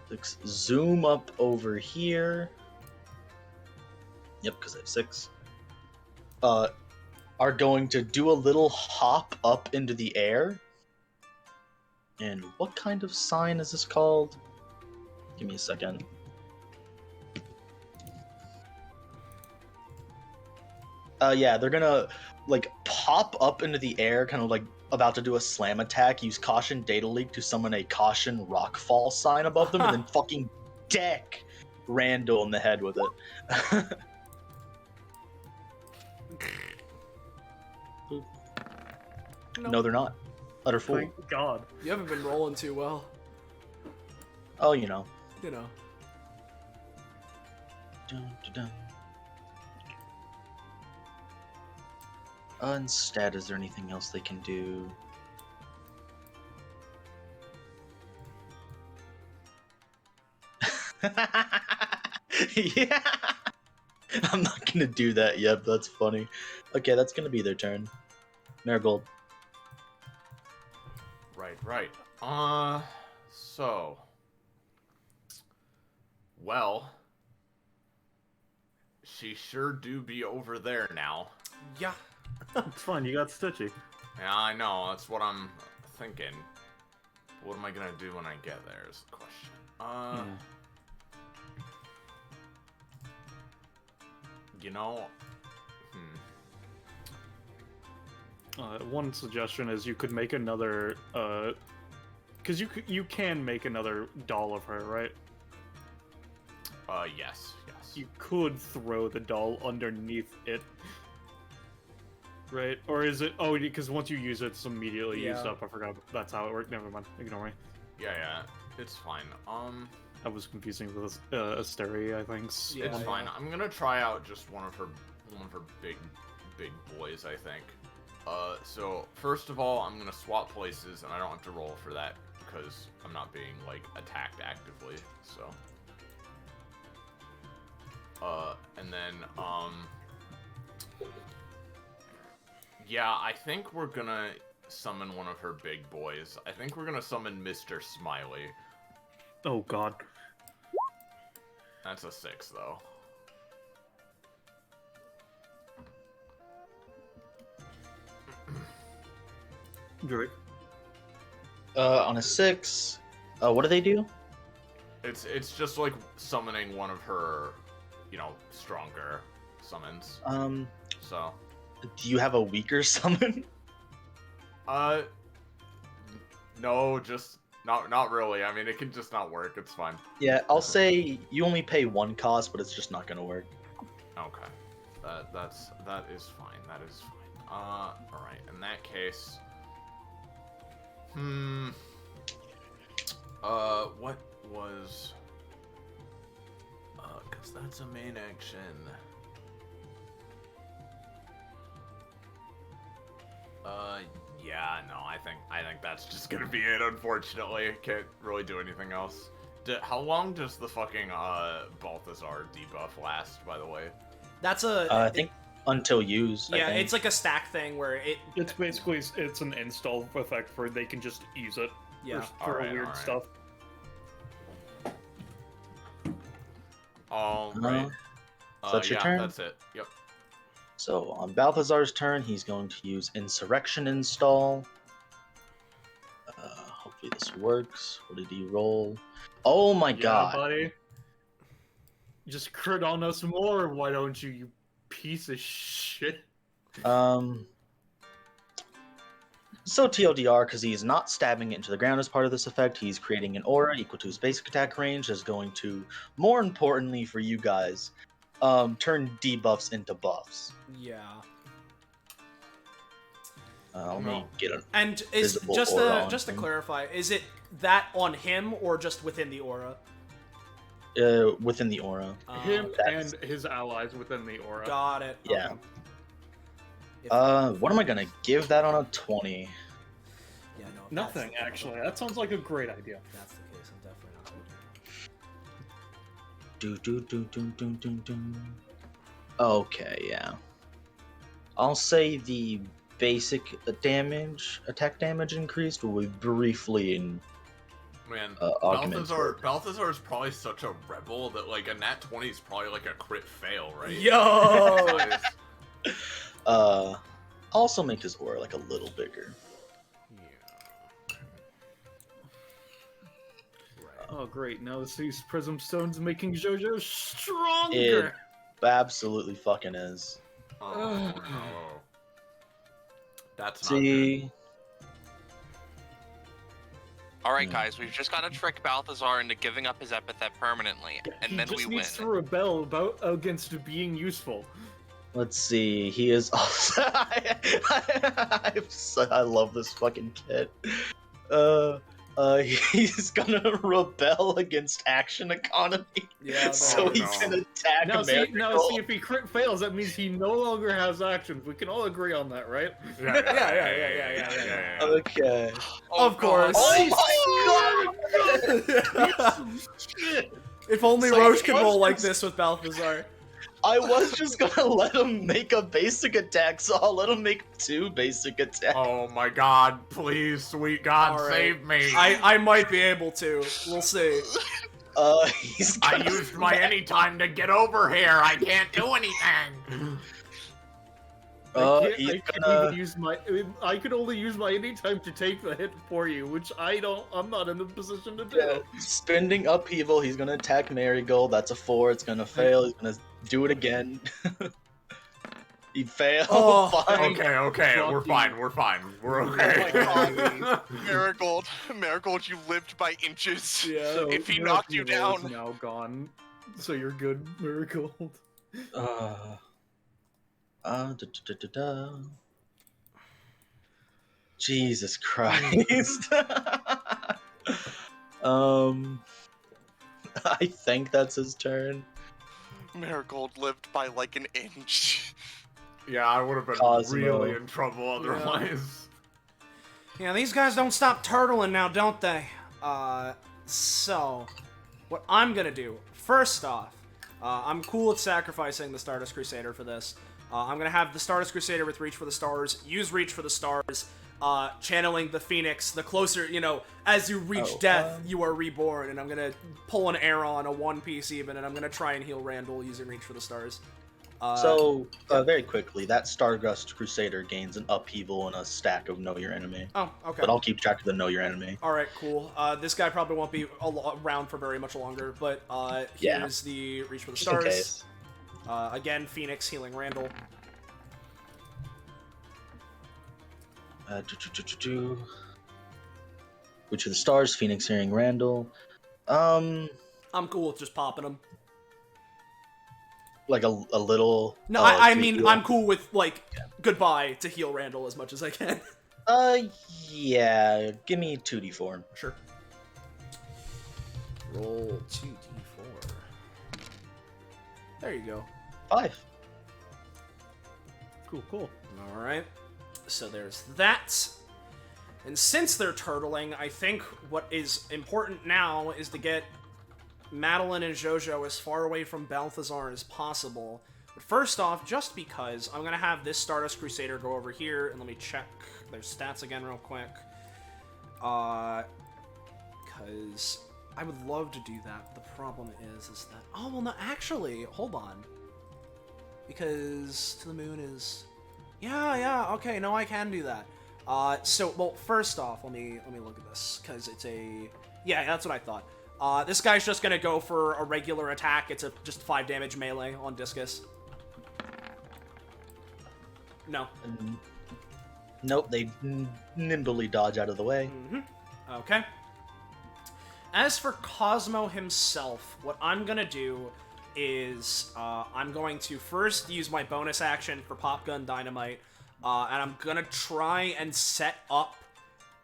Let's zoom up over here. Yep, because I have 6. Are going to do a little hop up into the air. And what kind of sign is this called? Give me a second. Yeah, they're gonna like pop up into the air, kind of like about to do a slam attack. Use Caution Data Leak to summon a Caution Rockfall sign above them, and then fucking deck Randall in the head with it. No, they're not. Utter fool. Thank God. You haven't been rolling too well. Oh, you know. You know. Dun, dun, dun. Instead, is there anything else they can do? Yeah. I'm not gonna do that yet, but that's funny. Okay, that's gonna be their turn. Marigold. Right. So. Well. She sure do be over there now. Yeah. It's fine, you got Stitchy. Yeah, I know, that's what I'm thinking. What am I gonna do when I get there is the question. You know, One suggestion is you could make another, because you can make another doll of her, right? yes. You could throw the doll underneath it, right? Or is it? Oh, because once you use it, it's immediately used Yeah. up. I forgot that's how it worked. Never mind. Ignore me. Yeah, it's fine. I was confusing with Asteri, I think. Yeah, It's fine. I'm gonna try out just one of her big boys, I think. So first of all, I'm gonna swap places, and I don't have to roll for that because I'm not being like attacked actively. So, and then yeah, I think we're gonna summon one of her big boys. I think we're gonna summon Mr. Smiley. Oh God. That's a 6, though. Drake. On a 6, what do they do? It's just like summoning one of her, stronger summons. So. Do you have a weaker summon? No, just not really. I mean, it can just not work. It's fine. Yeah, I'll say you only pay 1 cost, but it's just not gonna work. Okay, that is fine. That is fine. All right. In that case, what was? Cause that's a main action. Yeah, no, I think that's just gonna be it. Unfortunately, can't really do anything else. How long does the fucking Balthazar debuff last? By the way. That's a. I think until used. I Yeah, think. it's like a stack thing where it. It's basically it's an install effect where they can just use it Yeah. for Alright, weird alright. stuff. Right. So that's your yeah, turn? that's it. Yep. So on Balthazar's turn, he's going to use Insurrection install. Hopefully this works. What did he roll? Oh my Yeah, god! buddy. Just crit on us more, why don't you, you piece of shit? So TLDR, because he's not stabbing it into the ground as part of this effect, he's creating an aura equal to his basic attack range that's going to, more importantly for you guys, turn debuffs into buffs. Yeah. Let me get a And is visible just aura to on just to him. clarify, is it that on him or just within the aura? Within the aura. Him that's- and his allies within the aura. Got it. Yeah. Okay. If- What am I gonna give that on a 20? Yeah, no. if Nothing, that's- actually. That sounds like a great idea. If that's the case, I'm definitely not looking. Okay, yeah. I'll say the basic damage, attack damage increased will be briefly in Man, augmented. Balthazar is probably such a rebel that like a nat 20 is probably like a crit fail, right? Yo! Also make his aura like a little bigger. Oh, great. Now these Prism Stones making JoJo stronger! It absolutely fucking is. Oh no. That's not good. See, Alright, guys, we've just got to trick Balthazar into giving up his epithet permanently, and He then just we needs win. to rebel against being useful. let's see. He is also. I love this fucking kid. He's gonna rebel against action economy, Yeah, so he no. can attack Now see, America. if he crit fails, that means he no longer has actions. We can all agree on that, right? Yeah. Okay. Oh, Of course. Oh my god! Shit! If only So Roche could what's roll like this- this with Balthazar. I was just gonna let him make a basic attack, so I'll let him make 2 basic attacks. Oh my god, please, sweet god, All right. save me. I might be able to. We'll see. He's I gonna used my anytime to get over here. I can't do anything. he's I can't gonna. even use my. I could only use my anytime to take the hit for you, which I'm not in the position to do. Yeah, spending upheaval, he's gonna attack Marigold. That's a 4. It's gonna fail. He's gonna do it again. He failed. Oh, Fine. Okay, we're fine, we're okay. Oh Marigold, you lived by inches. Yeah. So If he your knocked you upheaval is down- now gone. So you're good, Miracle. Da, da, da, da, da. Jesus Christ. I think that's his turn. Marigold lived by like an inch. Yeah, I would have been Cosmo. really in trouble otherwise. Yeah, these guys don't stop turtling now, don't they? So, what I'm gonna do, first off, I'm cool with sacrificing the Stardust Crusader for this. I'm gonna have the Stardust Crusader with Reach for the Stars, use Reach for the Stars, channeling the Phoenix. The closer, as you reach death, you are reborn, and I'm gonna pull an Aeron, a 1-piece even, and I'm gonna try and heal Randall using Reach for the Stars. Very quickly, that Stardust Crusader gains an upheaval and a stack of Know Your Enemy. Oh, okay. But I'll keep track of the Know Your Enemy. Alright, cool. This guy probably won't be around for very much longer, but Yeah. here's the Reach for the Just in Stars. case. Again, Phoenix healing Randall. Reach for the Stars, Phoenix hearing Randall. I'm cool with just popping him. Like a little. No, like I to mean, heal. I'm cool with, goodbye to heal Randall as much as I can. Yeah. Give me 2d4. Sure. Roll 2d4. There you go. 5. Cool. Alright. So there's that. And since they're turtling, I think what is important now is to get Madeline and Xoxo as far away from Balthazar as possible. But first off, just because, I'm going to have this Stardust Crusader go over here, and let me check their stats again real quick. Because I would love to do that. The problem is that... Oh, well, no, actually, hold on. Because To the Moon is... Yeah, okay, no, I can do that. Well, first off, let me look at this, because it's a... Yeah, that's what I thought. This guy's just gonna go for a regular attack. It's just 5 damage melee on Discus. No. Nope, they nimbly dodge out of the way. Okay. As for Cosmo himself, what I'm gonna do is I'm going to first use my bonus action for Pop Gun Dynamite, and I'm gonna try and set up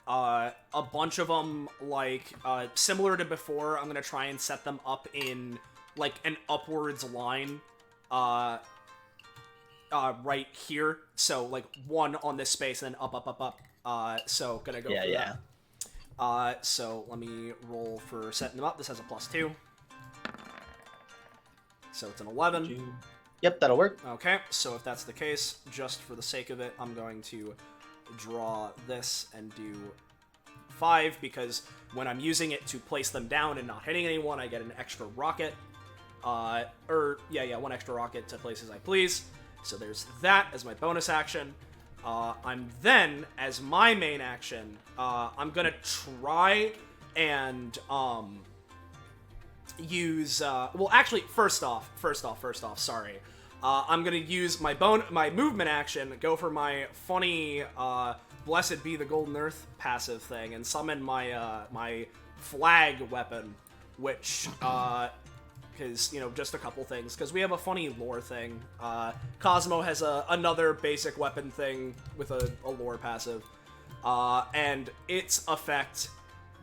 a bunch of them, like, similar to before. I'm gonna try and set them up in, like, an upwards line, right here. So, like, one on this space, and then up. So, gonna go for that. So, let me roll for setting them up. This has a +2. So, it's an 11. Yep, that'll work. Okay, so if that's the case, just for the sake of it, I'm going to draw this and do 5, because when I'm using it to place them down and not hitting anyone, I get an extra rocket. One extra rocket to place as I please. So there's that as my bonus action. I'm then, as my main action, I'm gonna try and, use, well, actually, first off, sorry. I'm gonna use my movement action, go for my funny, Blessed Be the Golden Earth passive thing, and summon my, my flag weapon, which, because, just a couple things, because we have a funny lore thing. Cosmo has another basic weapon thing with a lore passive, and its effect,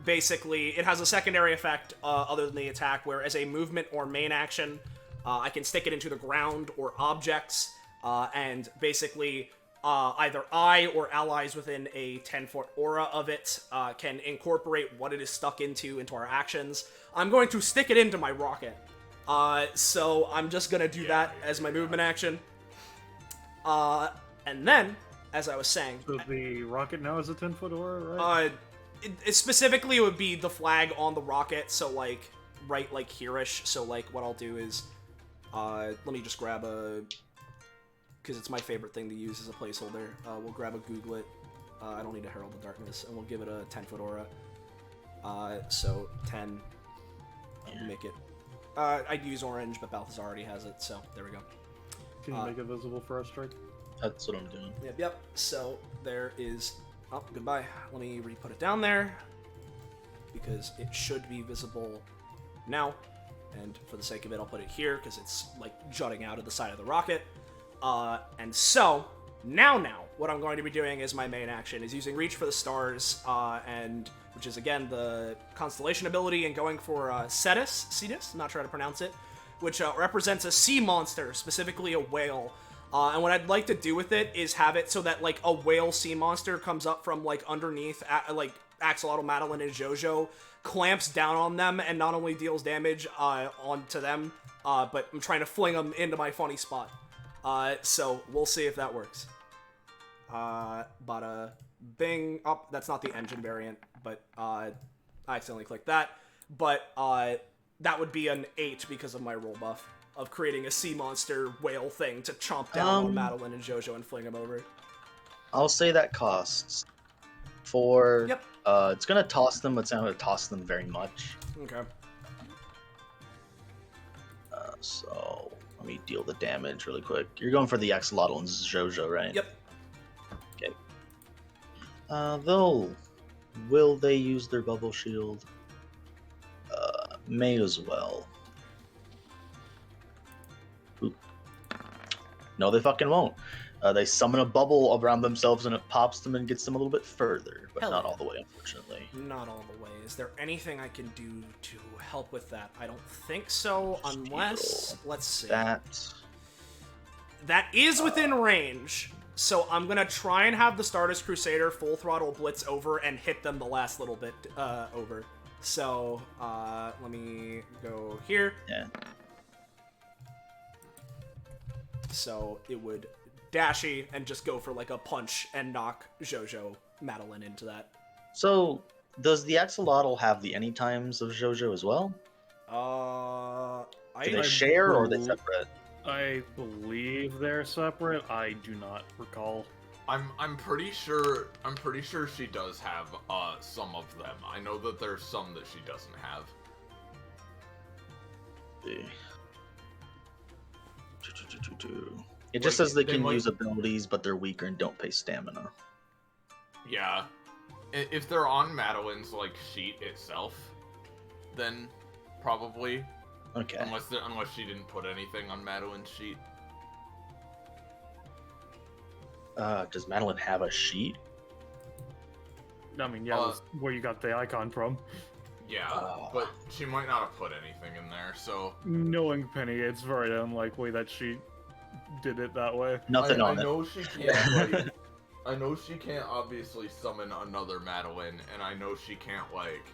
basically, it has a secondary effect other than the attack, where as a movement or main action, I can stick it into the ground or objects, and basically either I or allies within a 10-foot aura of it can incorporate what it is stuck into our actions. I'm going to stick it into my rocket. So I'm just going to do that as my movement action. And then, as I was saying... So the rocket now is a 10-foot aura, right? Specifically, it would be the flag on the rocket, so, like, right, like, here-ish. So, like, what I'll do is, let me just grab a... Because it's my favorite thing to use as a placeholder. We'll grab a Googlet. I don't need a Herald of Darkness, and we'll give it a 10-foot aura. So, 10. Make it... I'd use orange, but Balthazar already has it, so there we go. Can you make it visible for us, Strike? That's what I'm doing. Yep. So, there is... Oh, goodbye. Let me re-put it down there, because it should be visible now. And for the sake of it, I'll put it here, because it's, like, jutting out of the side of the rocket. And so, now, what I'm going to be doing as my main action is using Reach for the Stars, which is, again, the Constellation ability, and going for Cetus, not sure how to pronounce it, which represents a sea monster, specifically a whale. And what I'd like to do with it is have it so that, like, a whale sea monster comes up from, like, underneath, Axolotl, Madeline, and Xoxo, clamps down on them, and not only deals damage onto them, but I'm trying to fling them into my funny spot. So we'll see if that works. Bada bing. Oh, that's not the engine variant, but I accidentally clicked that. But that would be an 8 because of my roll buff of creating a sea monster whale thing to chomp down on Madeline and Xoxo and fling them over. I'll say that costs for... Yep. It's gonna toss them, but it's not gonna toss them very much. Okay. So, let me deal the damage really quick. You're going for the Axolotl and Xoxo, right? Yep. Okay. Will they use their bubble shield? May as well. Oop. No, they fucking won't. They summon a bubble around themselves and it pops them and gets them a little bit further, but not all the way, unfortunately. Not all the way. Is there anything I can do to help with that? I don't think so, unless... Let's see. That is within range, so I'm gonna try and have the Stardust Crusader full throttle blitz over and hit them the last little bit over. So, let me go here. Yeah. So it would dashy and just go for like a punch and knock Xoxo Madeline into that. So, does the axolotl have the anytimes of Xoxo as well? Do they I share or are they separate? I believe they're separate. I do not recall. I'm pretty sure she does have some of them. I know that there's some that she doesn't have. It just says they can might- use abilities, but they're weaker and don't pay stamina. Yeah. If they're on Madeline's like sheet itself, then probably. Okay. Unless she didn't put anything on Madeline's sheet. Does Madeline have a sheet? I mean, yeah, that's where you got the icon from. Yeah, but she might not have put anything in there, so... Knowing Penny, it's very unlikely that she did it that way. Nothing I on it. know she can't, like... I know she can't obviously summon another Madeline, and I know she can't, like,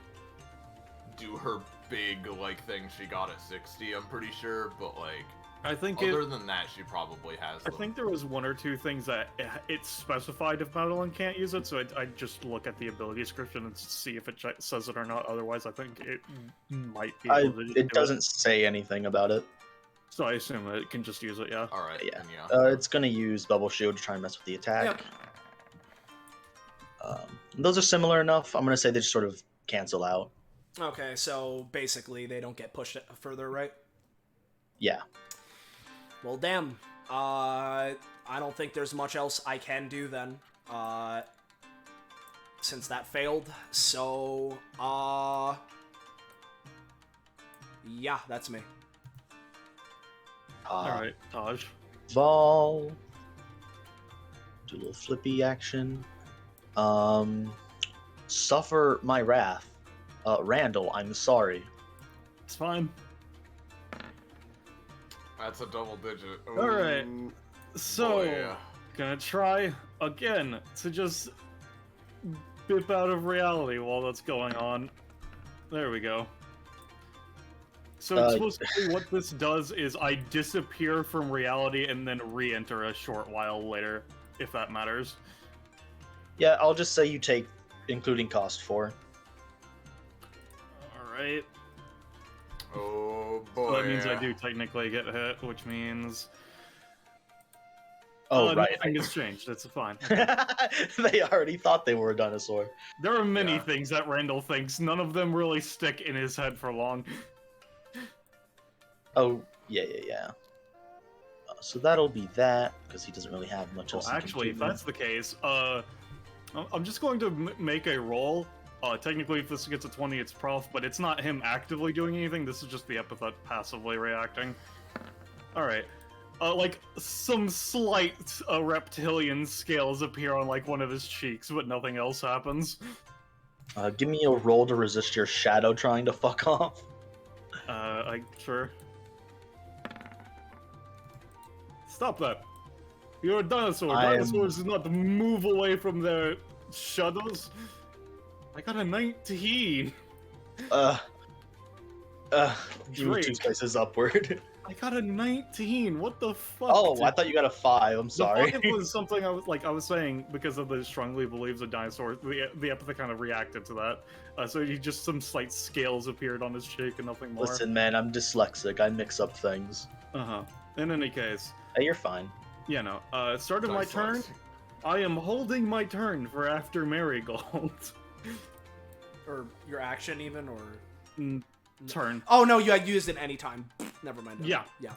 do her big, like, thing she got at 60, I'm pretty sure, but, like... I think other than that, she probably has I them. think there was one or two things that it specified if Madeline can't use it, so I'd just look at the ability description and see if it says it or not. Otherwise, I think it might be able to It doesn't say anything about it. So I assume that it can just use it, yeah. Alright, Yeah. then yeah. It's gonna use Bubble Shield to try and mess with the attack. Yep. Those are similar enough. I'm gonna say they just sort of cancel out. Okay, so basically they don't get pushed further, right? Yeah. Well, damn. I don't think there's much else I can do then. Since that failed. So, yeah, that's me. Alright, Taj. Ball. Do a little flippy action. Suffer my wrath. Randall, I'm sorry. It's fine. That's a double digit. Alright. Ooh, So, boy. gonna try again to just bip out of reality while that's going on. There we go. So supposedly what this does is I disappear from reality and then re-enter a short while later, if that matters. Yeah, I'll just say you take, including cost 4. Alright. Oh So boy. that means I do technically get hit, which means... Oh, right. Nothing has changed, it's fine. They already thought they were a dinosaur. There are many Yeah. things that Randall thinks, none of them really stick in his head for long. Oh, yeah. So that'll be that, because he doesn't really have much else. Well, actually, if that's the case, I'm just going to make a roll. Technically, if this gets a 20, it's prof, but it's not him actively doing anything. This is just the epithet passively reacting. Alright. Like, some slight reptilian scales appear on, like, one of his cheeks, but nothing else happens. Give me a roll to resist your shadow trying to fuck off. Sure. Stop that. You're a dinosaur. Dinosaurs do not move away from their shadows. I got a 19. You were 2 spaces upward. I got a 19. What the fuck? Oh, I thought you got a 5. I'm sorry. The 5 was something I was saying because of the strongly believes a dinosaur. The epithet kind of reacted to that. So he just some slight scales appeared on his cheek and nothing more. Listen, man, I'm dyslexic. I mix up things. In any case. Hey, you're fine. Yeah, no. Start of my turn. I am holding my turn for after Marigold. Or your action even, or... Turn. Oh, no, you had used it anytime. Never mind. Yeah. Yeah.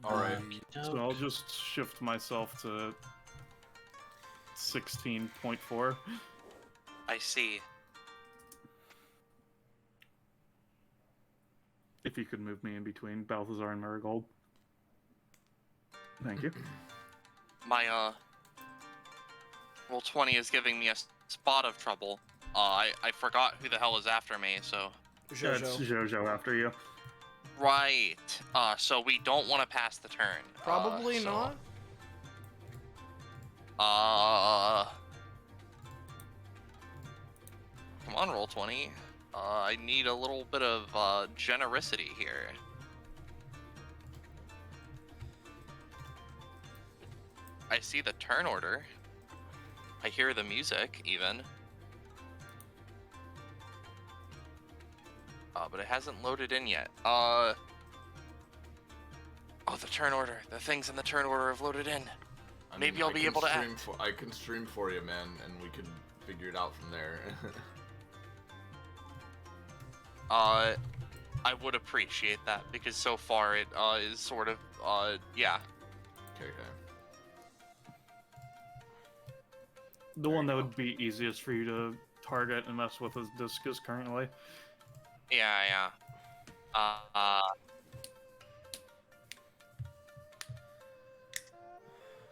Alright. So I'll just shift myself to 16.4. I see. If you could move me in between Balthazar and Marigold. Thank you. My, roll 20 is giving me a spot of trouble. I forgot who the hell is after me, so... Yeah, it's Xoxo after you. Right. So we don't want to pass the turn. Probably not. Come on, roll 20. I need a little bit of generosity here. I see the turn order. I hear the music, even. But it hasn't loaded in yet. Oh, the turn order. The things in the turn order have loaded in. I Maybe mean, I'll be able to act. I can stream for you, man, and we could figure it out from there. I would appreciate that, because so far it is sort of, yeah. Okay. The one that would be easiest for you to target and mess with is Discus currently. Yeah.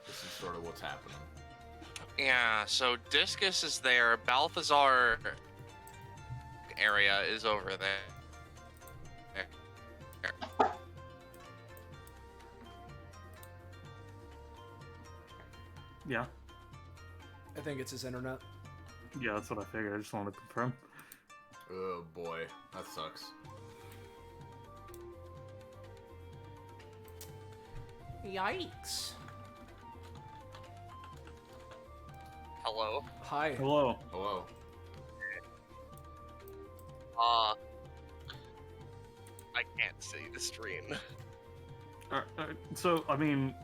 This is sort of what's happening. Yeah, so Discus is there, Balthazar area is over there. Yeah. I think it's his internet. Yeah, that's what I figured. I just wanted to confirm. Oh boy, that sucks. Yikes. Hello? Hi. Hello. Hello. I can't see the stream. So, I mean,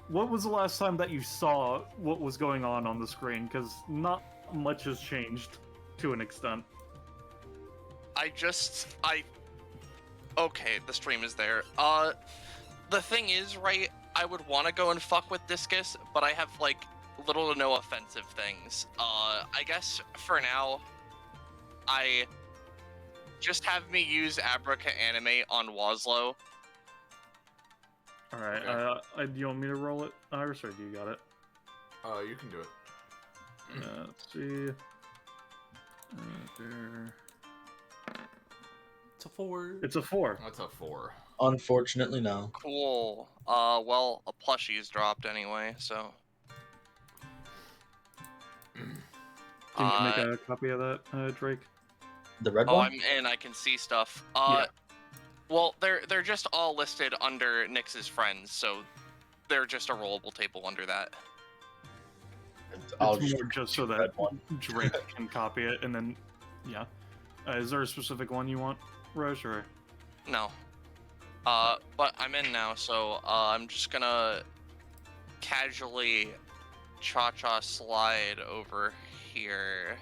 what was the last time that you saw what was going on the screen? Because not much has changed, to an extent. Okay, the stream is there. The thing is, right, I would want to go and fuck with Discus, but I have, like, little to no offensive things. I guess, for now, just have me use Abraca Animate on Waslow. Alright, Okay. do you want me to roll it, Iris, or do you got it? You can do it. Let's see. There. It's a 4. It's a 4. That's a 4. Unfortunately, no. Cool. Well, a plushie's dropped anyway, so... Can you make a copy of that, Drake? The red Oh, one? I'm in. I can see stuff. Yeah. Well, they're just all listed under Nyx's friends, so they're just a rollable table under that. I'll It's more just so red that one. Drake can copy it, and then, yeah. Is there a specific one you want, Roche, or? No. But I'm in now, so I'm just gonna casually cha-cha slide over here.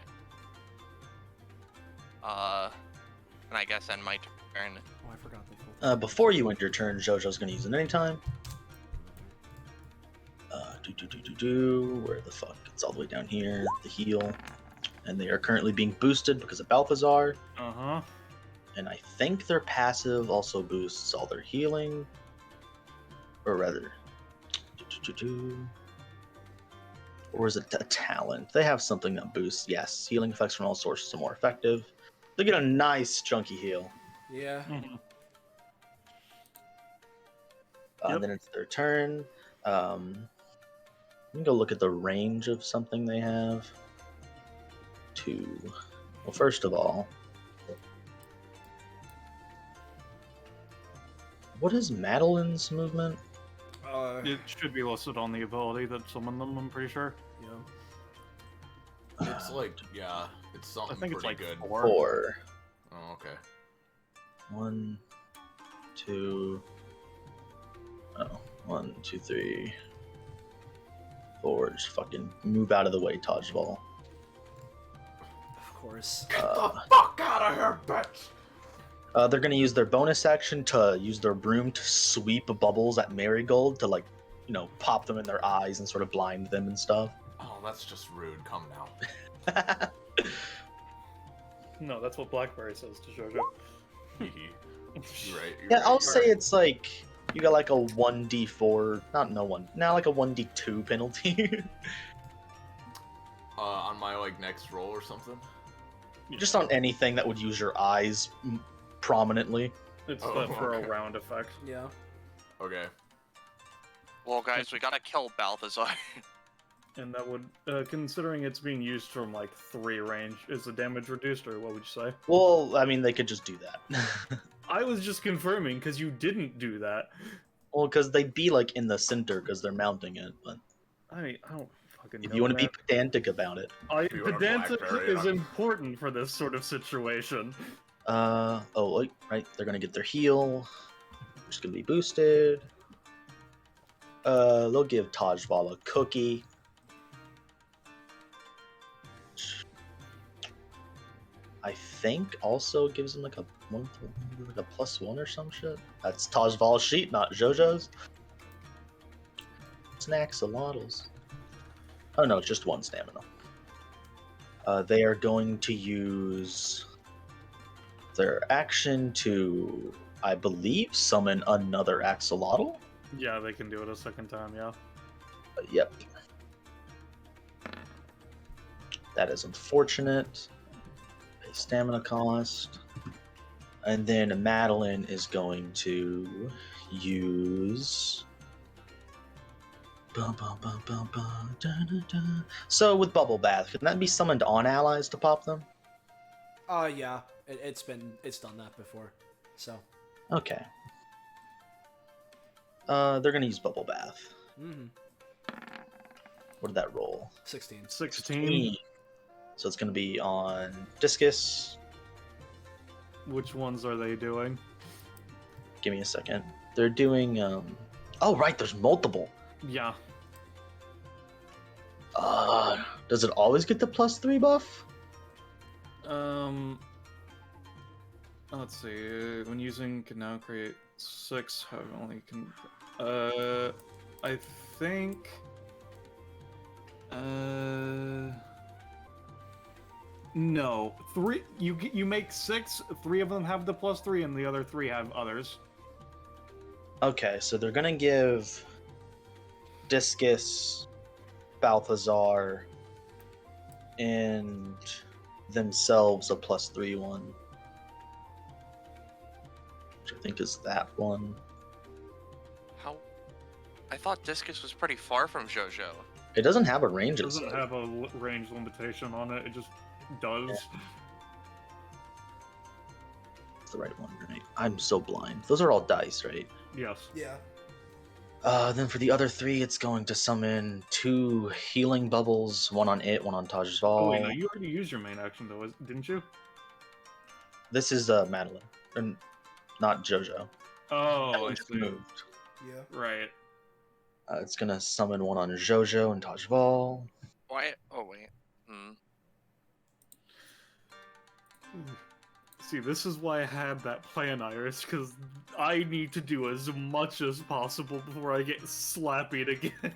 And I guess end my turn. Oh, I forgot the full. Before you end your turn, JoJo's gonna use it anytime. Where the fuck? It's all the way down here. The heal. And they are currently being boosted because of Balthazar. Uh-huh. And I think their passive also boosts all their healing. Or rather... Or is it a talent? They have something that boosts, yes. Healing effects from all sources are more effective. They get a nice chunky heal. Yeah. Mhm. And then it's their turn. Let me go look at the range of something they have. Well, first of all, what is Madeline's movement? It should be listed on the ability that summoned them, I'm pretty sure. Yeah. It's like, yeah, it's something I think pretty it's like good. 4. 4. Oh, okay. 1, 2. Oh, 1, 2, 3, 4. Just fucking move out of the way, Tajval. Of course. Get the fuck out of here, bitch! They're gonna use their bonus action to use their broom to sweep bubbles at Marigold to, like, pop them in their eyes and sort of blind them and stuff. Oh, that's just rude. Come now. No, that's what Blackberry says to JoJo. You're right. Yeah, I'll you're say right. it's like you got like a 1d4, like a 1d2 penalty. On my, like, next roll or something? Just on anything that would use your eyes prominently. It's Oh, for okay. a round effect. Yeah. Okay. Well, guys, we gotta kill Balthazar. And that would, considering it's being used from like 3 range, is the damage reduced, or what would you say? Well, I mean, they could just do that. I was just confirming because you didn't do that. Well, because they'd be like in the center because they're mounting it. But I mean, I don't fucking know. if you want to be man. pedantic about it, you want a Pedantic Blackberry, is I'm- important for this sort of situation. oh, wait, right, they're gonna get their heal. It's gonna be boosted. They'll give Tajval a cookie. I think also gives him like a +1 or some shit. That's Tajval's sheet, not JoJo's. Snacks, axolotls. Oh no, it's just 1 stamina. They are going to use their action to, I believe, summon another axolotl. Yeah, they can do it a second time, yeah. Yep. That is unfortunate. A stamina cost. And then Madeline is going to use... So with Bubble Bath, can that be summoned on allies to pop them? Yeah, it's done that before, so. Okay. They're gonna use Bubble Bath. Mm-hmm. What did that roll? 16. 16. So it's gonna be on Discus. Which ones are they doing? Give me a second. They're doing oh right, there's multiple. Yeah. Does it always get the +3 buff? Let's see. When using, can now create 6. How only can? I think. No. 3. You make 6. 3 of them have the +3, and the other 3 have others. Okay, so they're gonna give Discus, Balthazar, and themselves a +3 one. Which I think is that one. How? I thought Discus was pretty far from JoJo. It doesn't have a range. It doesn't have a range limitation on it. It just does. Yeah. It's the right one, right? I'm so blind. Those are all dice, right? Yes. Yeah. Then for the other 3, it's going to summon 2 healing bubbles, 1 on it, 1 on Tajval. Oh wait, no, you already used your main action though, didn't you? This is Madeline, or not JoJo. Oh, I Madeline's see. moved. Yeah. Right. It's gonna summon 1 on JoJo and Tajval. Why? Oh wait. See, this is why I had that plan, Iris, because I need to do as much as possible before I get slapped again.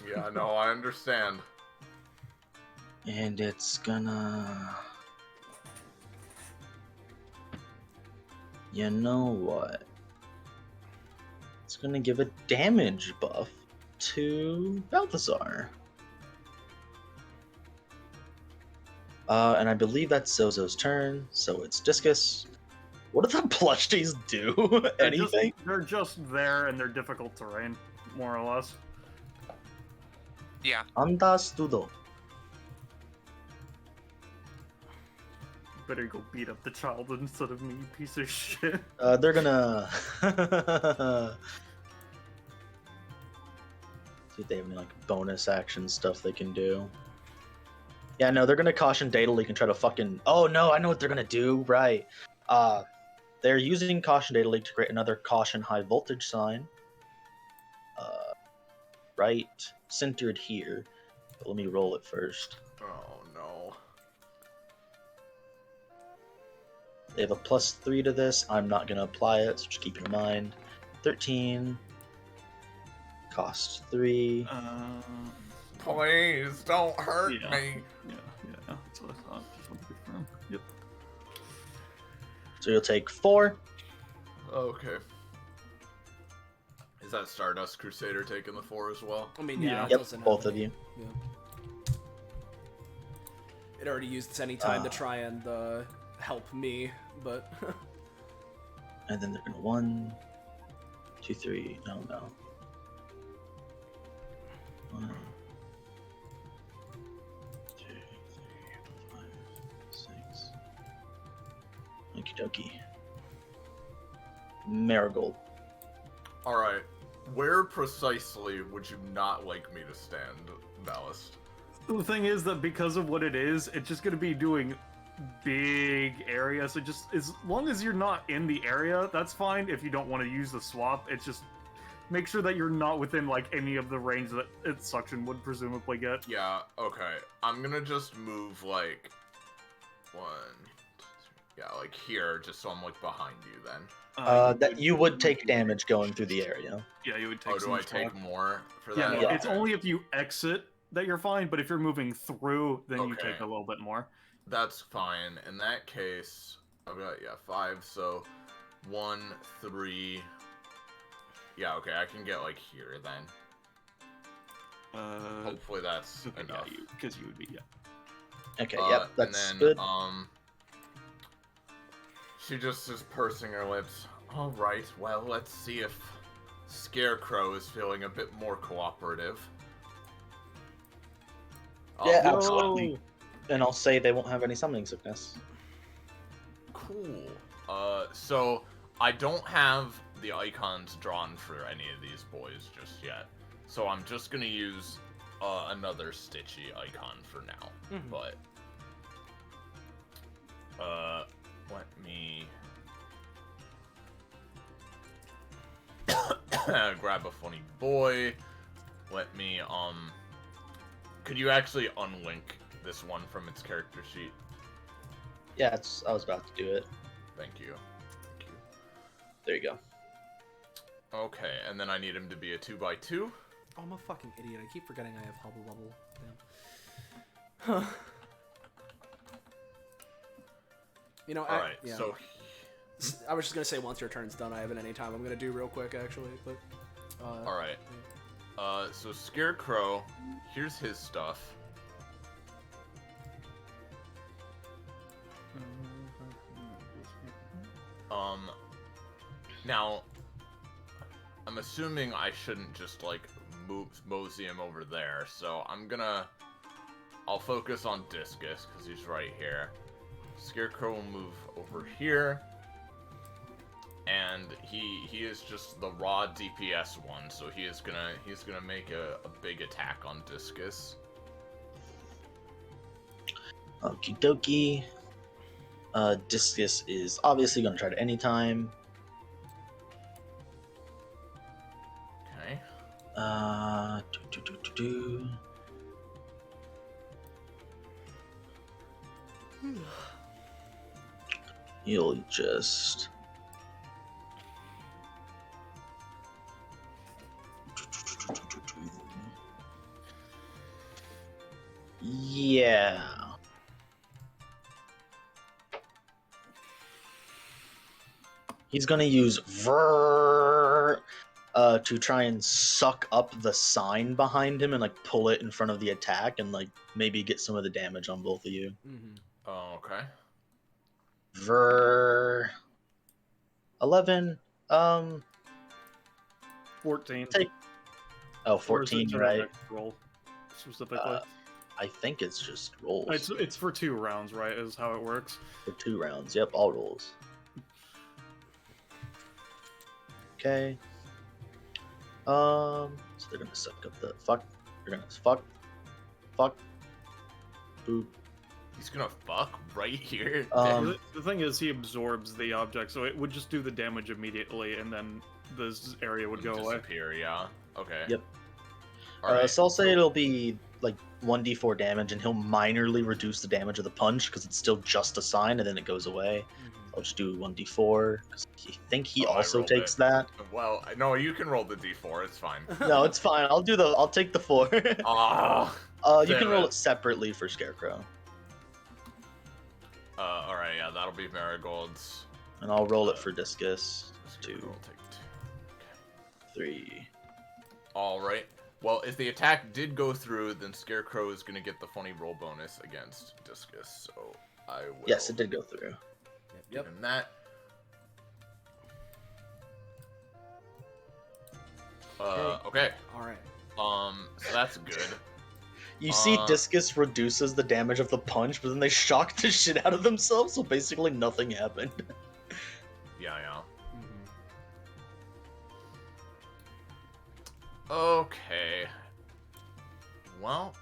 Yeah, no, I understand. And it's gonna... You know what? It's gonna give a damage buff to Balthazar. And I believe that's Zozo's turn, so it's Discus. What do the plushies do? Anything? They're just there, and they're difficult terrain, more or less. Yeah. Andas tudo. Better go beat up the child instead of me, you piece of shit. They're gonna... See if they have any like bonus action stuff they can do. Yeah, no, they're gonna caution data leak and try to fucking... Oh no, I know what they're gonna do, right. They're using caution data leak to create another caution high voltage sign. Right centered here. But let me roll it first. Oh no. They have a +3 to this. I'm not gonna apply it, so just keep it in mind. 13. Cost 3. Please don't hurt Yeah. me. Yeah, that's what I thought. Just want to confirm. Yep. So you'll take 4. Okay. Is that Stardust Crusader taking the 4 as well? I mean, Yeah. yeah. It Yep, doesn't have both of any- you. Yeah. It already used its any time to try and help me, but And then they're gonna 1, 2, 3. No. 1, Okie dokie. Marigold. All right. Where precisely would you not like me to stand, Ballast? The thing is that because of what it is, it's just going to be doing big area. So just as long as you're not in the area, that's fine. If you don't want to use the swap, it's just make sure that you're not within like any of the range that its suction would presumably get. Yeah, okay. I'm gonna just move like 1, 2, 3. Yeah, like here, just so I'm like behind you then. That you would take damage going through the area. Yeah, you would take. Oh, do some I take shock. more for Yeah, that? no, Yeah. it's only if you exit that you're fine. But if you're moving through, then you Okay. take a little bit more. That's fine. In that case, I've got, 5, so 1, 3. Yeah, okay, I can get like here then. Hopefully that's enough. Because you would be, yeah. Okay, yep, that's and then, good. She just is pursing her lips. Alright, well, let's see if Scarecrow is feeling a bit more cooperative. Yeah, no. absolutely. And I'll say they won't have any summoning sickness. Cool. So I don't have the icons drawn for any of these boys just yet. So I'm just gonna use another Stitchy icon for now. Mhm. But let me grab a funny boy. Let me could you actually unlink this one from its character sheet? Yeah, I was about to do it. Thank you. There you go. Okay, and then I need him to be a 2x2. Oh, I'm a fucking idiot. I keep forgetting I have Hubble Bubble. Damn. Huh. You know, Alright, yeah. so I was just gonna say once your turn's done, I have it any time. I'm gonna do real quick, actually, but... alright. So Scarecrow, here's his stuff. Now, I'm assuming I shouldn't just, like, mosey him over there, so I'll focus on Discus, because he's right here. Scarecrow will move over here, and he is just the raw DPS one, so he's gonna make a big attack on Discus. Okie dokie. Discus is obviously going to try to anytime. Okay. You'll just... Yeah. He's gonna use Vrrr to try and suck up the sign behind him and like pull it in front of the attack and like maybe get some of the damage on both of you. Mm-hmm. Oh, okay. Vrrr. 11. 14. Take. Oh, 14, right? Roll specifically. I think it's just rolls. It's for 2 rounds, right? Is how it works. For 2 rounds. Yep, all rolls. Okay. So they're gonna suck up the fuck. They're gonna fuck. Boop. He's gonna fuck right here. The thing is, he absorbs the object, so it would just do the damage immediately, and then this area would go away. Disappear, yeah. Okay. Yep. Alright. So I'll say it'll be like 1d4 damage, and he'll minorly reduce the damage of the punch because it's still just a sign, and then it goes away. I'll just do 1d4 because I think he Oh, I also rolled takes it. that. Well, no, you can roll the d4. It's fine. No, it's fine. I'll take the 4. Ah. You damn can roll it. it separately for Scarecrow, All right, yeah, that'll be Marigold's. and I'll roll it for Discus. Scarecrow 2, will take 2. 3. All right. Well, if the attack did go through, then Scarecrow is gonna get the funny roll bonus against Discus. So I will. Yes, it did go through. Give him that. Okay. Alright. So that's good. You see, Discus reduces the damage of the punch, but then they shock the shit out of themselves, so basically nothing happened. Yeah. Mhm. Okay. Well.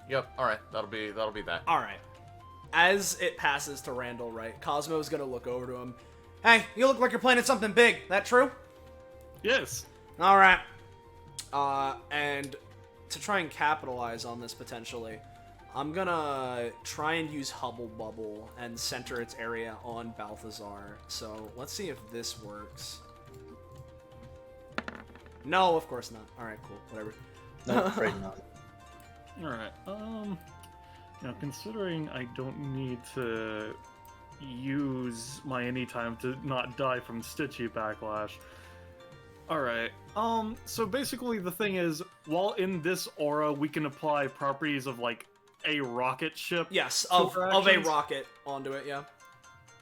Yep. All right. That'll be that. All right. As it passes to Randall, right, Cosmo's gonna look over to him. Hey, you look like you're planning something big. That true? Yes. All right. And to try and capitalize on this potentially, I'm gonna try and use Hubble Bubble and center its area on Balthazar. So let's see if this works. No, of course not. All right, cool, whatever. No, afraid not. Alright, now considering I don't need to use my anytime to not die from Stitchy Backlash. Alright, so basically the thing is, while in this aura, we can apply properties of, like, a rocket ship. Yes, to of our a actions. rocket onto it, yeah.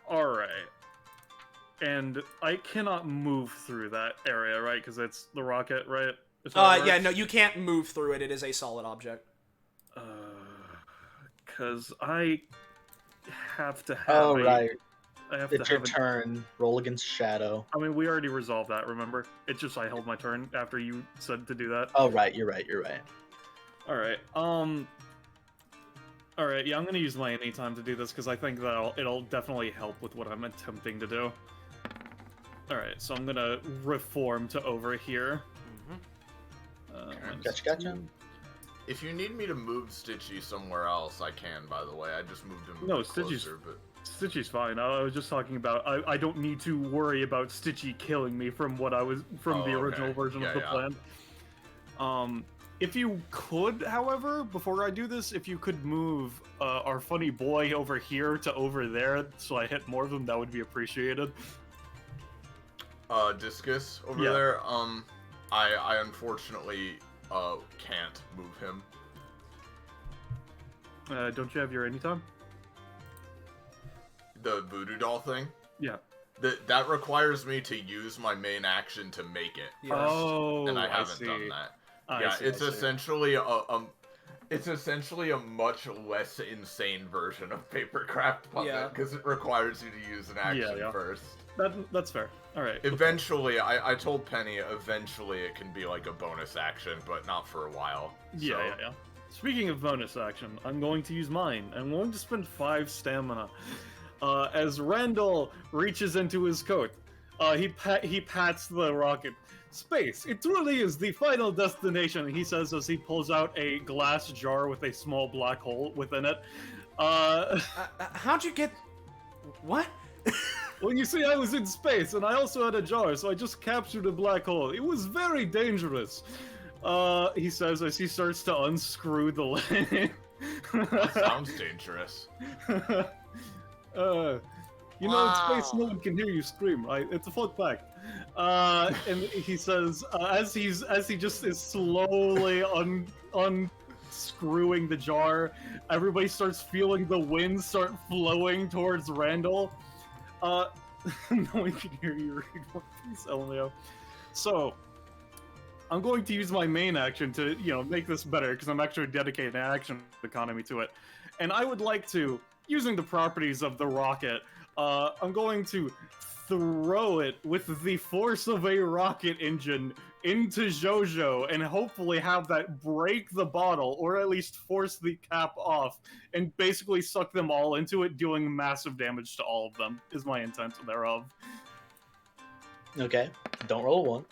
Alright. And I cannot move through that area, right? Because it's the rocket, right? Is how it Yeah, works? no, you can't move through it. It is a solid object. Because I have to have Oh, a... right. I have It's to your have a... turn. Roll against Shadow. I mean, we already resolved that, remember? It's just I held my turn after you said to do that. Oh, right. You're right. Alright, Alright, yeah, I'm gonna use my anytime to do this, because I think that it'll definitely help with what I'm attempting to do. Alright, so I'm gonna reform to over here. Gotcha. If you need me to move Stitchy somewhere else, I can. By the way, I just moved him. No, a bit Stitchy's- closer, but Stitchy's fine. I was just talking about I don't need to worry about Stitchy killing me from what I was from the Oh, original okay. version of the Yeah. plan. If you could, however, before I do this, if you could move our funny boy over here to over there, so I hit more of them, that would be appreciated. Discus over Yeah. there. I unfortunately can't move him. Don't you have your anytime? The voodoo doll thing. Yeah. That requires me to use my main action to make it. Yes. Oh, and I I haven't see. done that. I Yeah, see, it's I see. essentially a much less insane version of Papercraft Puppet Yeah. because it requires you to use an action Yeah. first. That's fair. All right. Eventually, I told Penny eventually it can be like a bonus action, but not for a while. Yeah, so. yeah. Speaking of bonus action, I'm going to use mine. I'm going to spend 5 stamina. As Randall reaches into his coat, he pats the rocket. Space, it truly is the final destination, he says as he pulls out a glass jar with a small black hole within it. How'd you get... What? Well, you see, I was in space, and I also had a jar, so I just captured a black hole. It was very dangerous. He says as he starts to unscrew the lid. That sounds dangerous. You know, in space, no one can hear you scream, right? It's a fun fact. And he says, as he just is slowly unscrewing the jar, everybody starts feeling the wind start flowing towards Randall. No one can hear you read One Piece, LMAO. So, I'm going to use my main action to, make this better, because I'm actually dedicating an action economy to it. And I would like to, using the properties of the rocket, I'm going to throw it with the force of a rocket engine into Xoxo and hopefully have that break the bottle, or at least force the cap off, and basically suck them all into it, doing massive damage to all of them, is my intent thereof. Okay. Don't roll a 1.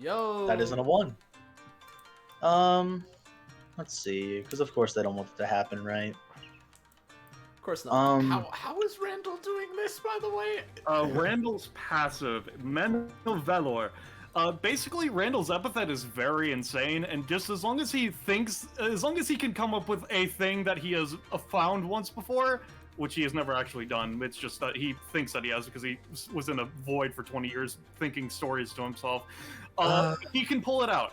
Yo. That isn't a 1. Let's see. Because of course they don't want it to happen, right? Of course not. How is Randall doing this, by the way? Randall's passive, Men of Valor. Basically, Randall's epithet is very insane, and just as long as he can come up with a thing that he has found once before, which he has never actually done, it's just that he thinks that he has because he was in a void for 20 years thinking stories to himself, he can pull it out.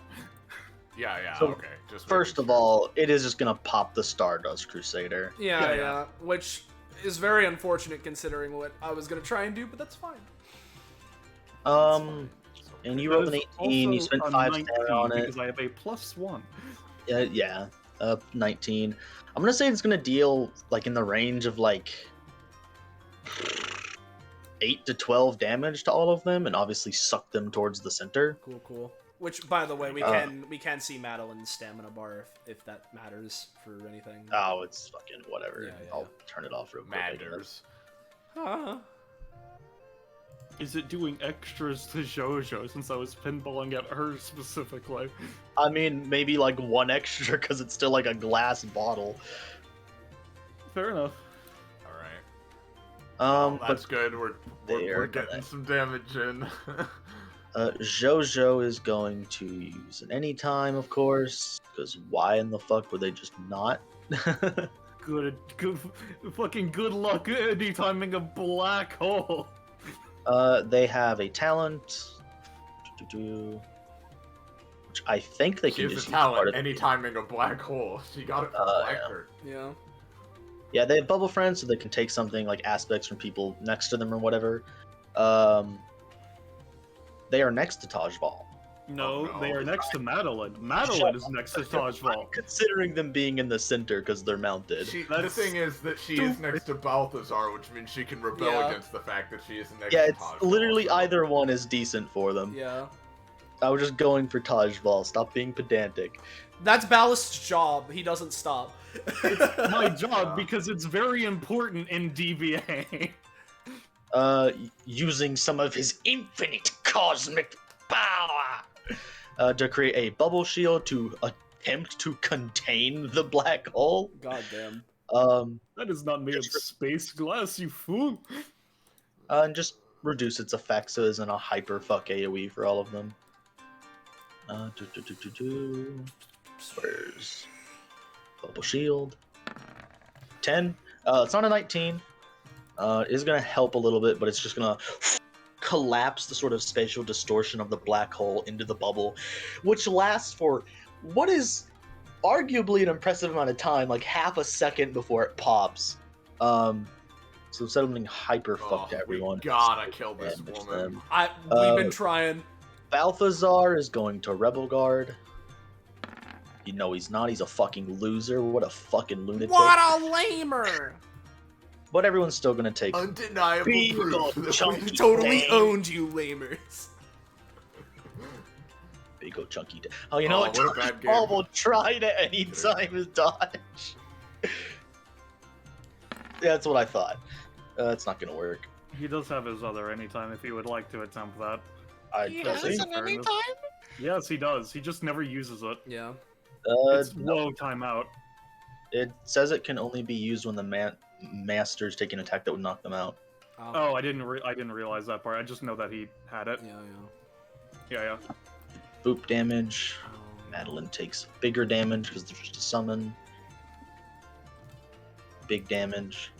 Yeah, So, okay. Just First of all, it is just gonna pop the Stardust Crusader. Yeah, which is very unfortunate considering what I was gonna try and do, but that's fine. And you rolled an 18, you spent 5 stamina on it. Because I have a +1. Yeah, 19. I'm gonna say it's gonna deal like in the range of like 8 to 12 damage to all of them, and obviously suck them towards the center. Cool. Which, by the way, we can see Madeline's stamina bar if that matters for anything. Oh, it's fucking whatever. Yeah. I'll turn it off real quick. Matters. Huh. Is it doing extras to JoJo since I was pinballing at her specifically? I mean, maybe like one extra because it's still like a glass bottle. Fair enough. All right. But That's good. We're they're getting gonna- some damage in. Xoxo is going to use an anytime, of course, because why in the fuck would they just not? Fucking good luck anytiming a black hole. They have a talent, which I think they She can has just a use part talent of the- anytime in a black hole. She got it from Blackbird. Yeah. Yeah, they have bubble friends, so they can take something like aspects from people next to them or whatever. They are next to Tajval. No, Oh, no. they are next to Madeline. Madeline is next to Tajval. Considering them being in the center because they're mounted. The That's thing is that she is next to Balthazar, which means she can rebel Yeah. against the fact that she is next Yeah, to it's Taj literally Mahal. either one is decent for them. Yeah. I was just going for Tajval. Stop being pedantic. That's Ballast's job. He doesn't stop. My job, because it's very important in DBA. Using some of his infinite cosmic power to create a bubble shield to attempt to contain the black hole. Goddamn. That is not made of space glass, you fool. And just reduce its effect so it isn't a hyper fuck AoE for all of them. Where's bubble shield? 10. It's not a 19. It is gonna help a little bit, but it's just gonna collapse the sort of spatial distortion of the black hole into the bubble, which lasts for what is arguably an impressive amount of time, like half a second before it pops. So instead of being hyper fucked everyone, We gotta kill this damage woman. them. We've been trying. Balthazar is going to Rebel Guard. You know he's not. He's a fucking loser. What a fucking lunatic. What a lamer! But everyone's still gonna take. Undeniable Big proof old that chunky we- Totally Dang. owned you, lamers. Big old chunky. Oh, you know what? what a bad game. Ball will try it at any time his dodge. Yeah, that's what I thought. That's not gonna work. He does have his other anytime if he would like to attempt that. He Does has he? an anytime? Yes, he does. He just never uses it. Yeah. It's No. low timeout. It says it can only be used when the master's take an attack that would knock them out. Oh, I didn't realize that part. I just know that he had it. Yeah. Yeah. Boop damage. Madeline takes bigger damage because they're just a summon. Big damage.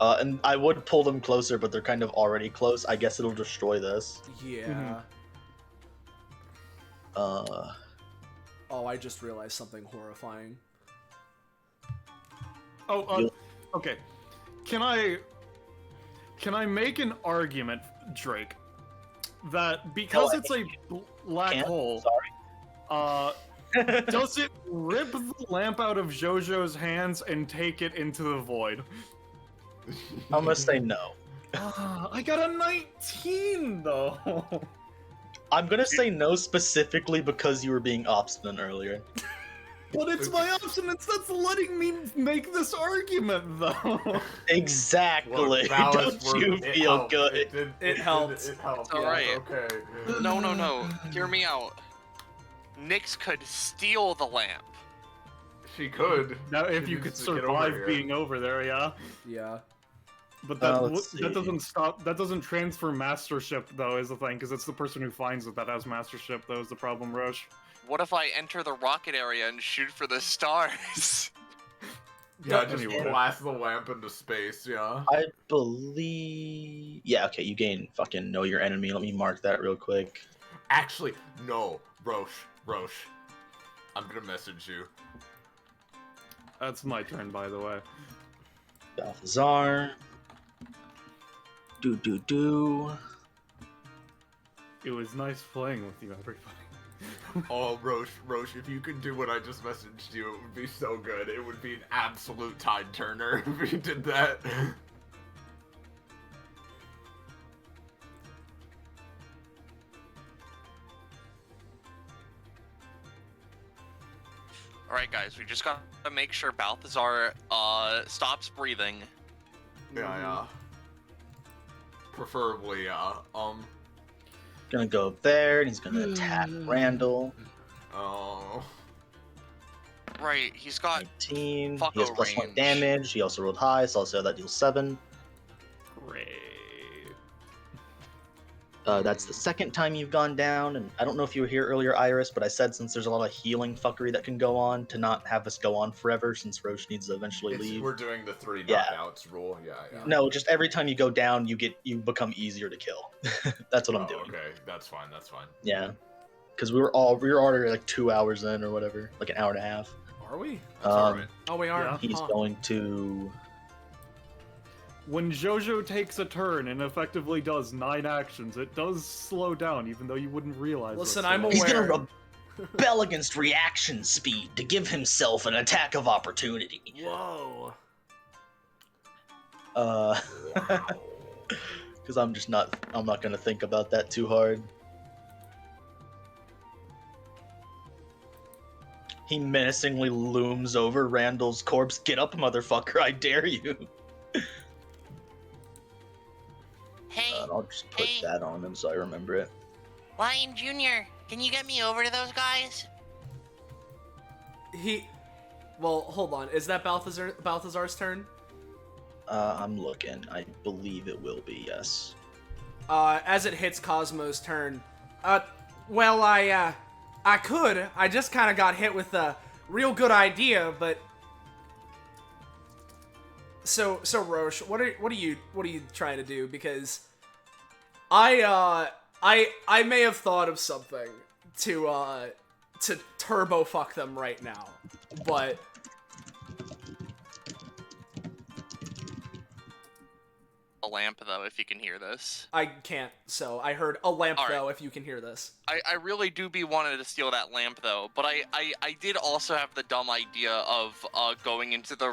And I would pull them closer, but they're kind of already close. I guess it'll destroy this. Yeah. Uh, Oh, I just realized something horrifying. Oh, okay. Can I make an argument, Drake, that because No, I it's a black can't. hole, Sorry. does it rip the lamp out of JoJo's hands and take it into the void? I'm gonna say no. I got a 19 though. I'm gonna say no specifically because you were being obstinate earlier. But it's my obstinance that's letting me make this argument though. Exactly. Look, Valis, Don't you it feel helped. good? It helped. It helped. It's all yeah, right. Okay. No. Hear me out. Nyx could steal the lamp. She could. Now, if She you could needs to get over survive here. being over there, yeah. Yeah. But that let's that see. doesn't stop. That doesn't transfer mastership though, is the thing, because it's the person who finds it that has mastership. Though is the problem, Roche. What if I enter the rocket area and shoot for the stars? Yeah, just Anyway. blast the lamp into space. Yeah. I believe. Yeah. Okay. You gain fucking know your enemy. Let me mark that real quick. Actually, no, Roche. I'm gonna message you. That's my turn, by the way. Balthazar. Do. It was nice playing with you, everybody. Oh, Roche, if you could do what I just messaged you, it would be so good. It would be an absolute tide turner if you did that. Alright, guys, we just gotta make sure Balthazar stops breathing. Yeah. Preferably, Gonna go up there, and he's gonna attack Randall. Oh. Right, he's got 19. fucko He has +1 range. damage. He also rolled high, so I'll say that deals 7. Great. That's the second time you've gone down, and I don't know if you were here earlier, Iris, but I said since there's a lot of healing fuckery that can go on, to not have us go on forever, since Roche needs to eventually leave. We're doing the 3 Yeah. knockouts rule. Yeah. No, just every time you go down, you become easier to kill. That's what I'm doing. Okay, that's fine. Yeah, because we were already like 2 hours in or whatever, like an hour and a half. Are we? That's alright. Oh, we are. Yeah. He's Huh. going to. When Jojo takes a turn and effectively does 9 actions, it does slow down, even though you wouldn't realize Listen, it. I'm He's aware. gonna rebel against reaction speed to give himself an attack of opportunity. Whoa. Because I'm not gonna think about that too hard. He menacingly looms over Randall's corpse. Get up, motherfucker! I dare you. Hey, I'll just put Hey. that on him so I remember it. Lion Jr., can you get me over to those guys? Well, hold on. Is that Balthazar's turn? I'm looking. I believe it will be, yes. As it hits Cosmo's turn, well, I could. I just kind of got hit with a real good idea, but so Roche, what are you trying to do? Because I may have thought of something to turbo fuck them right now, but A lamp, though, if you can hear this. I can't. So I heard a lamp All right. though. If you can hear this. I really do be wanted to steal that lamp, though, but I did also have the dumb idea of going into the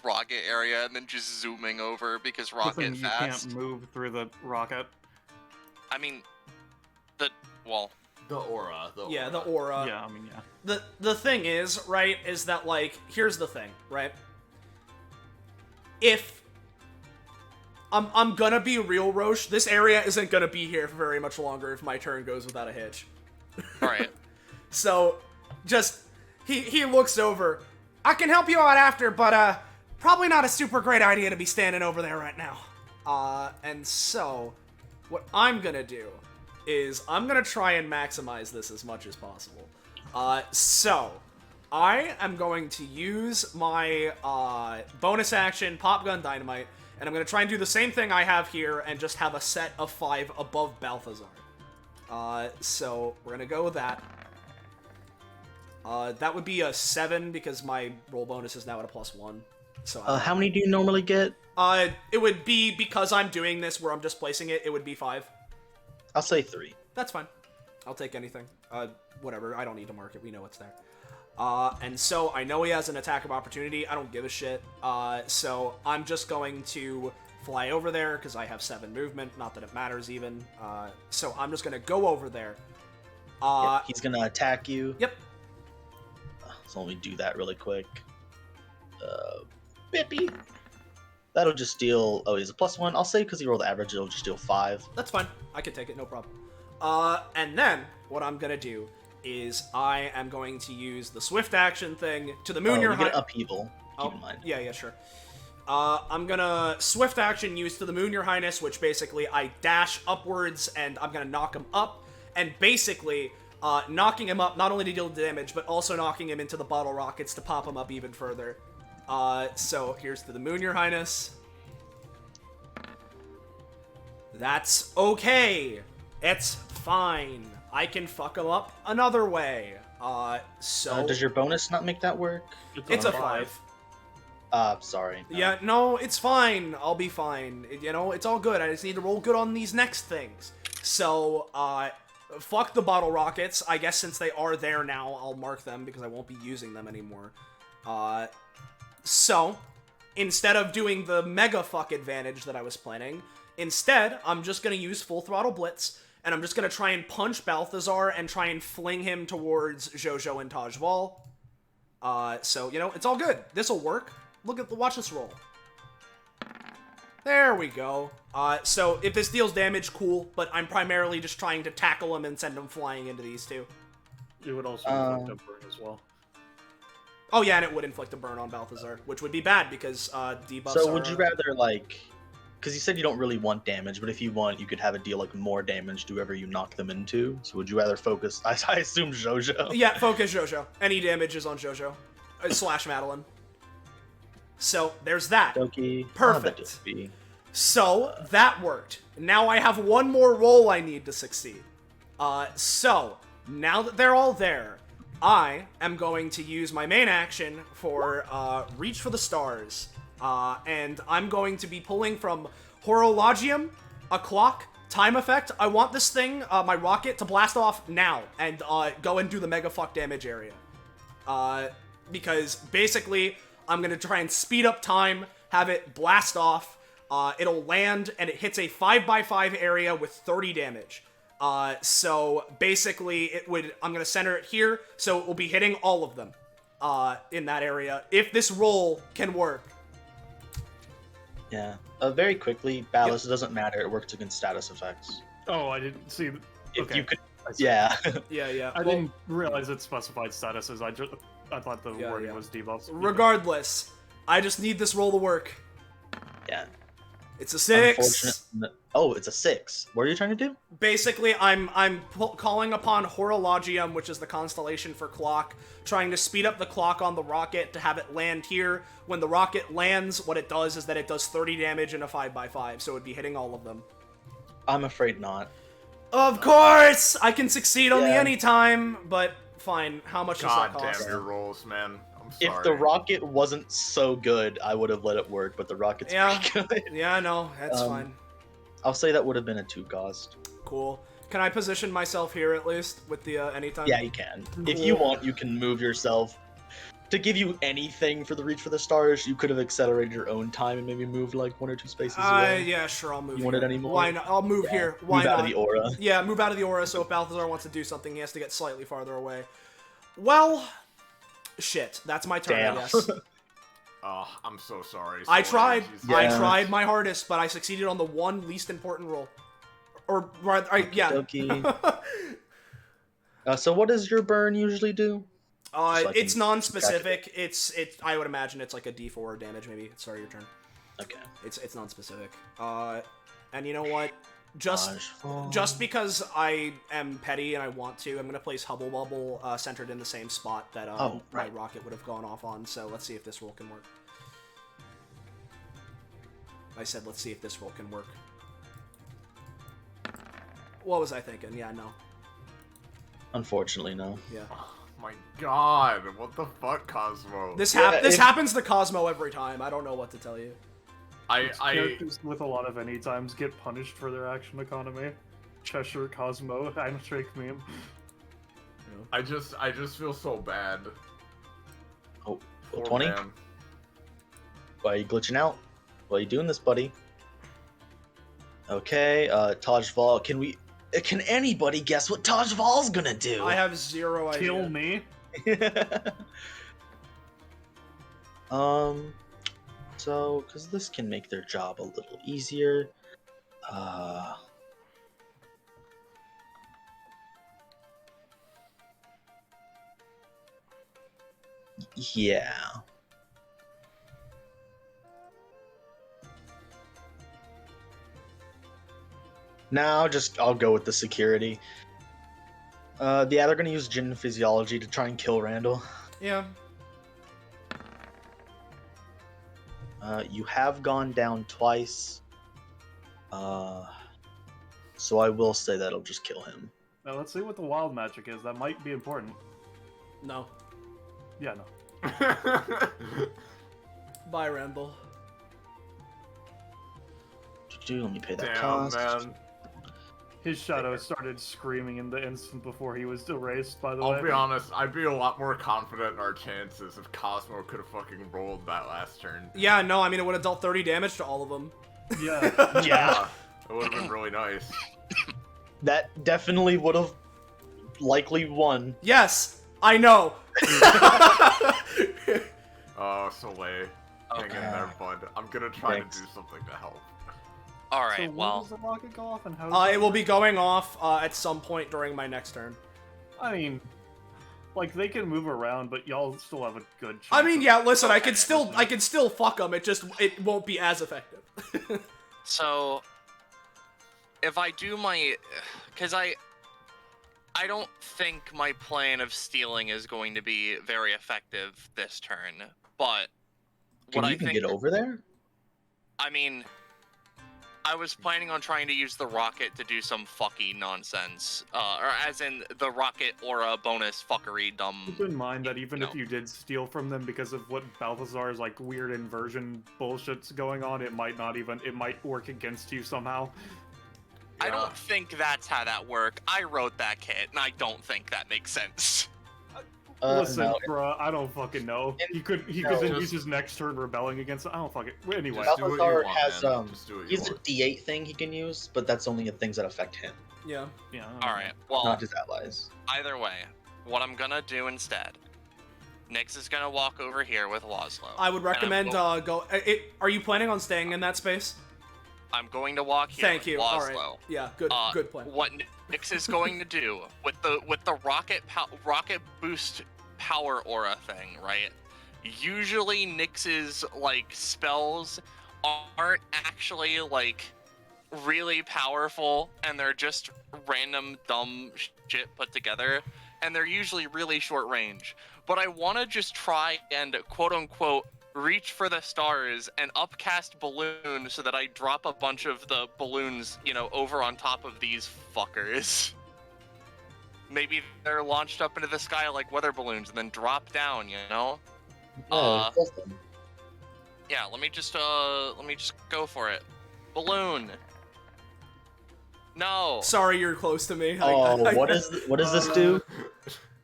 rocket area and then just zooming over, because The rocket thing, you fast. can't move through the rocket. I mean, The aura. Yeah, the aura. Yeah, I mean, yeah. The thing is, right, is that, like, here's the thing, right? If I'm gonna be real, Roche, this area isn't gonna be here for very much longer if my turn goes without a hitch. alright. So, just, he looks over. I can help you out after, but, probably not a super great idea to be standing over there right now. And so, what I'm gonna do is I'm gonna try and maximize this as much as possible. So, I am going to use my, bonus action, Pop Gun Dynamite, and I'm gonna try and do the same thing I have here and just have a set of 5 above Balthazar. So, we're gonna go with that. That would be a 7 because my roll bonus is now at a +1. So, How many do you normally get? it would be, because I'm doing this where I'm just placing it, it would be 5. I'll say 3. That's fine. I'll take anything. Whatever. I don't need to mark it. We know it's there. And so I know he has an attack of opportunity. I don't give a shit. So I'm just going to fly over there because I have 7 movement. Not that it matters even. So I'm just going to go over there. He's gonna attack you. Yep. So let me do that really quick. Bippy. That'll just deal. Oh, he's a +1. I'll say because he rolled average, it'll just deal 5. That's fine. I can take it. No problem. And then what I'm going to do is I am going to use the swift action thing to the moon. You Your get High- upheaval. Keep in mind. Yeah, sure. I'm gonna swift action use to the moon, Your Highness, which basically I dash upwards and I'm gonna knock him up. And basically, knocking him up not only to deal damage, but also knocking him into the bottle rockets to pop him up even further. So here's to the moon, Your Highness. That's okay. It's fine. I can fuck him up another way. So Does your bonus not make that work? it's on a 5. Sorry. No. Yeah, no, it's fine. I'll be fine. You know, it's all good. I just need to roll good on these next things. So, fuck the bottle rockets. I guess since they are there now, I'll mark them because I won't be using them anymore. So, instead of doing the mega fuck advantage that I was planning, instead, I'm just gonna use full throttle blitz, and I'm just gonna try and punch Balthazar and try and fling him towards Xoxo and Tajval. So, you know, it's all good. This'll work. Watch this roll. There we go. So if this deals damage, cool, but I'm primarily just trying to tackle him and send him flying into these two. It would also inflict a burn as well. Oh yeah, and it would inflict a burn on Balthazar, which would be bad because debuffs So are, would you rather, like... Because you said you don't really want damage, but if you want, you could have it deal, like, more damage to whoever you knock them into. So would you rather focus... I assume Xoxo. Yeah, focus Xoxo. Any damage is on Xoxo. / Madeline. So, there's that. Doki. Perfect. So, that worked. Now I have one more roll I need to succeed. So, now that they're all there, I am going to use my main action for Reach for the Stars. And I'm going to be pulling from Horologium, a clock, time effect. I want this thing, my rocket, to blast off now and go and do the mega fuck damage area. Because basically, I'm going to try and speed up time, have it blast off. It'll land, and it hits a 5x5 area with 30 damage. So basically, I'm going to center it here, so it will be hitting all of them in that area, if this roll can work. Yeah. Very quickly, Ballast, it doesn't matter. It works against status effects. Oh, I didn't see. If Okay. you could... I see. Yeah. Yeah. I didn't realize it specified statuses. I thought the Yeah, wording yeah. was debuffs. Regardless, I just need this roll to work. Yeah. It's a 6. Unfortunate... Oh, it's a 6. What are you trying to do? Basically, I'm calling upon Horologium, which is the constellation for clock, trying to speed up the clock on the rocket to have it land here. When the rocket lands, what it does is that it does 30 damage in a 5x5, so it'd be hitting all of them. I'm afraid not. Of course! I can succeed on the Yeah. anytime, but fine. How much does God that cost? damn your rolls, man. I'm sorry. If the rocket wasn't so good, I would have let it work, but the rocket's Yeah. pretty good. Yeah, no, that's fine. I'll say that would have been a 2 cost. Cool. Can I position myself here at least with the anytime? Yeah, you can. If you want, you can move yourself. To give you anything for the Reach for the Stars, you could have accelerated your own time and maybe moved like 1 or 2 spaces away. Yeah, sure, I'll move You here. want it anymore? Why not? I'll move here. Why Move not? out of the aura. Yeah, move out of the aura, so if Balthazar wants to do something, he has to get slightly farther away. Well, shit. That's my turn, Damn. I guess. Oh, I'm so sorry. I tried. Yeah. I tried my hardest, but I succeeded on the one least important roll. Or, yeah. Okie so what does your burn usually do? So I It's can non-specific. I would imagine it's like a D4 damage, maybe. Sorry, your turn. Okay. It's non-specific. And you know what? Tajval. Just because I am petty and I want to, I'm gonna place Hubble Bubble centered in the same spot that my right. rocket would have gone off on. So let's see if this roll can work. I said let's see if this roll can work. What was I thinking? Yeah, no. Unfortunately, no. Yeah. Oh my god, what the fuck, Cosmo? This Yeah, happens to Cosmo every time. I don't know what to tell you. I Characters with a lot of any times get punished for their action economy. Cheshire, Cosmo, Einstrake meme. I just feel so bad. Oh, Poor 20? man. Why are you glitching out? Why are you doing this, buddy? Okay, Tajval, can anybody guess what Tajval's gonna do? I have zero idea. Kill me. So, because this can make their job a little easier. Yeah. Now, I'll go with the security. Yeah, they're gonna use Jinn Physiology to try and kill Randall. Yeah. You have gone down twice. So I will say that'll just kill him. Now let's see what the wild magic is. That might be important. No. Yeah, no. Bye, Randall. Let me pay that Damn, cost. man. His shadow started screaming in the instant before he was erased, by the way. I'll be honest, I'd be a lot more confident in our chances if Cosmo could have fucking rolled that last turn. Yeah, no, I mean, it would have dealt 30 damage to all of them. Yeah. Yeah, It would have been really nice. that definitely would have likely won. Yes, I know. Oh, Soleil. Hang in Okay. there, bud. I'm gonna try Thanks. to do something to help. All So right. when Well, does the rocket go off and how? It will be going off at some point during my next turn. I mean, like they can move around, but y'all still have a good chance. I mean, of- yeah, listen, I can still fuck them. It won't be as effective. so if I do my, because I don't think my plan of stealing is going to be very effective this turn. But Can what you I even think, get over there? I mean, I was planning on trying to use the rocket to do some fucky nonsense, or as in the rocket aura bonus fuckery dumb. Keep in mind that even No. if you did steal from them because of what Balthazar's like weird inversion bullshit's going on, it might work against you somehow. I Yeah. don't think that's how that worked. I wrote that kit, and I don't think that makes sense. Listen, No, bruh, I don't fucking know. He could No. then use his next turn rebelling against it. I don't fucking. Anyway, Just do what you Balthazar want, has man. Just do what you he's a want. D8 thing he can use, but that's only the things that affect him, Yeah. yeah. All right. Well, not his allies. either way, what I'm gonna do instead, Nyx is gonna walk over here with Laszlo. I would and I'm recommend go- Are you planning on staying in that space? I'm going to walk here Thank with you. Laszlo. All right. Yeah. Good. Good plan. What Nyx is going to do with the rocket boost power aura thing, right? Usually Nyx's like spells aren't actually like really powerful, and they're just random dumb shit put together, and they're usually really short range. But I want to just try and quote unquote reach for the stars and upcast balloon so that I drop a bunch of the balloons, over on top of these fuckers. Maybe they're launched up into the sky like weather balloons and then drop down, Yeah, Uh, kill them. Yeah, let me just go for it. Balloon. No. Sorry, you're close to me. Oh, what does this do?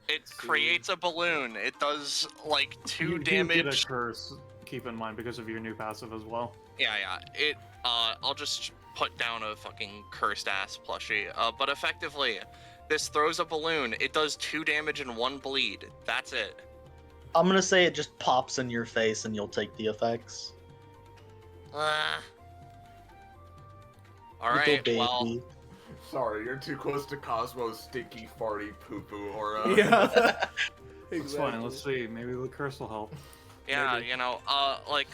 It creates a balloon. It does like 2 You do get a damage. curse. Keep in mind because of your new passive as well. Yeah. I'll just put down a fucking cursed ass plushie. But effectively, this throws a balloon. It does 2 damage and 1 bleed. That's it. I'm gonna say it just pops in your face and you'll take the effects. All Little right. baby. Well, Sorry, you're too close to Cosmo's stinky, farty, poo-poo aura. Yeah. It's fine. Let's see. Maybe the curse will help. yeah, Maybe.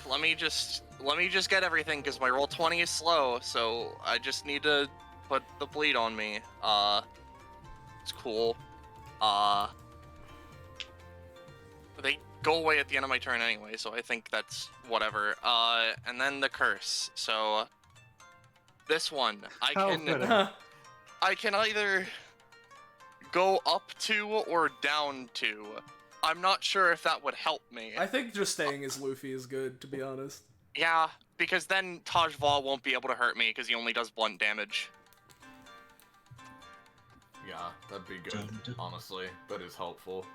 let me just get everything because my roll 20 is slow, so I just need to put the bleed on me. It's cool. They go away at the end of my turn anyway, so I think that's whatever. And then the curse. So this one, How fitting. I can either go up 2 or down 2. I'm not sure if that would help me. I think just staying as Luffy is good, to be honest. Yeah, because then Taj Val won't be able to hurt me because he only does blunt damage. Yeah, that'd be good, honestly. That is helpful.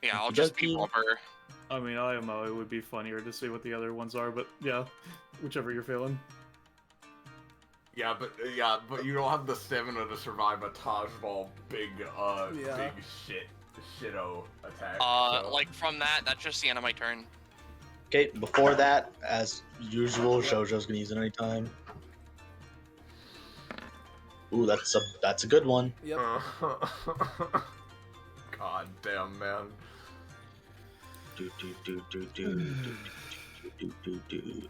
Yeah, I'll just be Okey-dokey. rubber. I mean, IMO, it would be funnier to see what the other ones are, but yeah, whichever you're feeling. Yeah, but you don't have the stamina to survive a Taj Ball big shitto attack. so- Like from that's just the end of my turn. Okay, before that, as usual, Shoujo's gonna use it anytime. Ooh, that's a good one. Yep. God damn, man.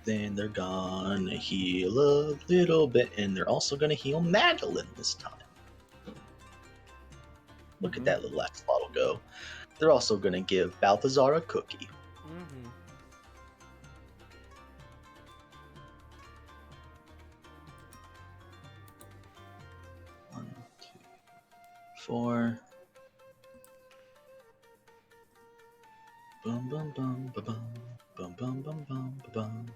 Then they're gonna heal a little bit, and they're also gonna heal Madeline this time. Look at that little axolotl go. They're also gonna give Balthazar a cookie. Mm-hmm. One, two, 4. Bum bum bum ba bum bum bum bum bum ba bum.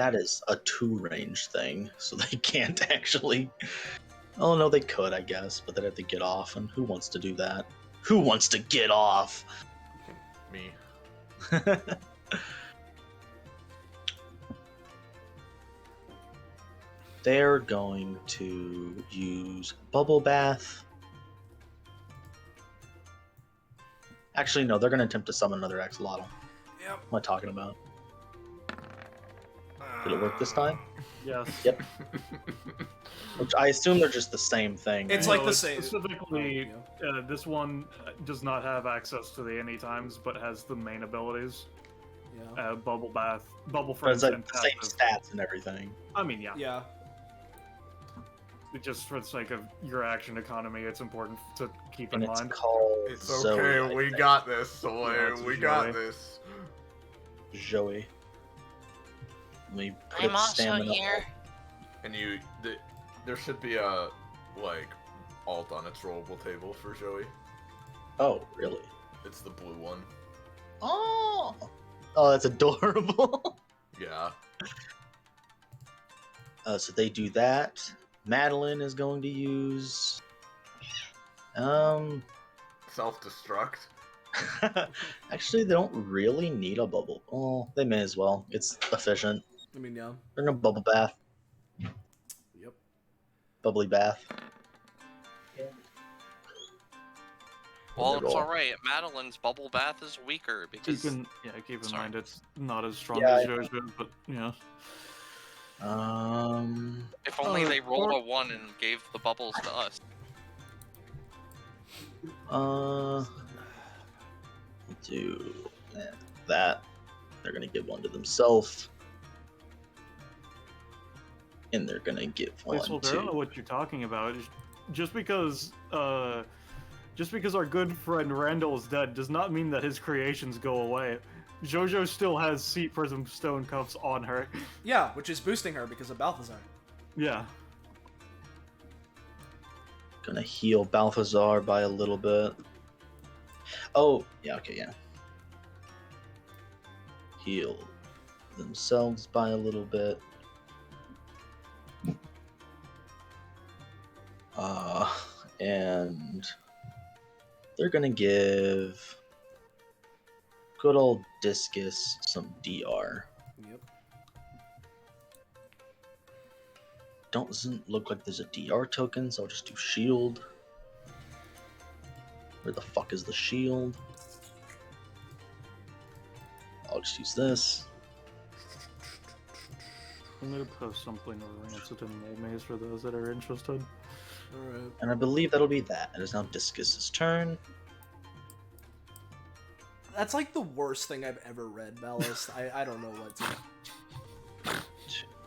That is a 2-range thing, so they can't actually. Oh no, they could, I guess, but they'd have to get off, and who wants to do that? Who wants to get off? Me. They're going to use Bubble Bath. Actually, no, they're going to attempt to summon another axolotl. Yep. What am I talking about? Did it work this time? Yes. Yep. Which I assume they're just the same thing. It's right? like the same. Specifically, this one does not have access to the anytimes, but has the main abilities. Yeah. Bubble Bath, Bubble But it's Friends, like and the same passive. stats and everything. I mean, yeah. Yeah. Just for the sake of your action economy, it's important to keep And in it's mind. called It's Zoe, okay, I we think. got this, Soy. Yeah, it's We Zoe. got this. Joey. Let me put I'm its also stamina here. And there should be a, like, alt on its rollable table for Joey. Oh, really? It's the blue one. Oh! Oh, that's adorable. Yeah. So they do that. Madeline is going to use... Self-destruct. Actually, they don't really need a bubble. Oh, they may as well. It's efficient. I mean, yeah. They're gonna bubble bath. Yep. Bubbly bath. Well, Good it's roll. alright. Madeline's bubble bath is weaker because Keep in Sorry. mind it's not as strong Yeah, as I know. JoJo, but yeah. if only they rolled a 1 and gave the bubbles to us. Do that. They're gonna give one to themselves. And they're gonna give one Placeholder, I don't know to... what you're talking about. Just because our good friend Randall is dead does not mean that his creations go away. JoJo still has Seat Prism Stone Cups on her. Yeah, which is boosting her because of Balthazar. Yeah. Gonna heal Balthazar by a little bit. Oh, yeah, okay, yeah. Heal themselves by a little bit. And they're gonna give good old Discus some DR. Yep. Doesn't look like there's a DR token, so I'll just do shield. Where the fuck is the shield? I'll just use this. I'm gonna post something over Rancid and Mole Maze for those that are interested. Alright. And I believe that'll be that. It is now Discus's turn. That's like the worst thing I've ever read, Ballast. I don't know what to... 2,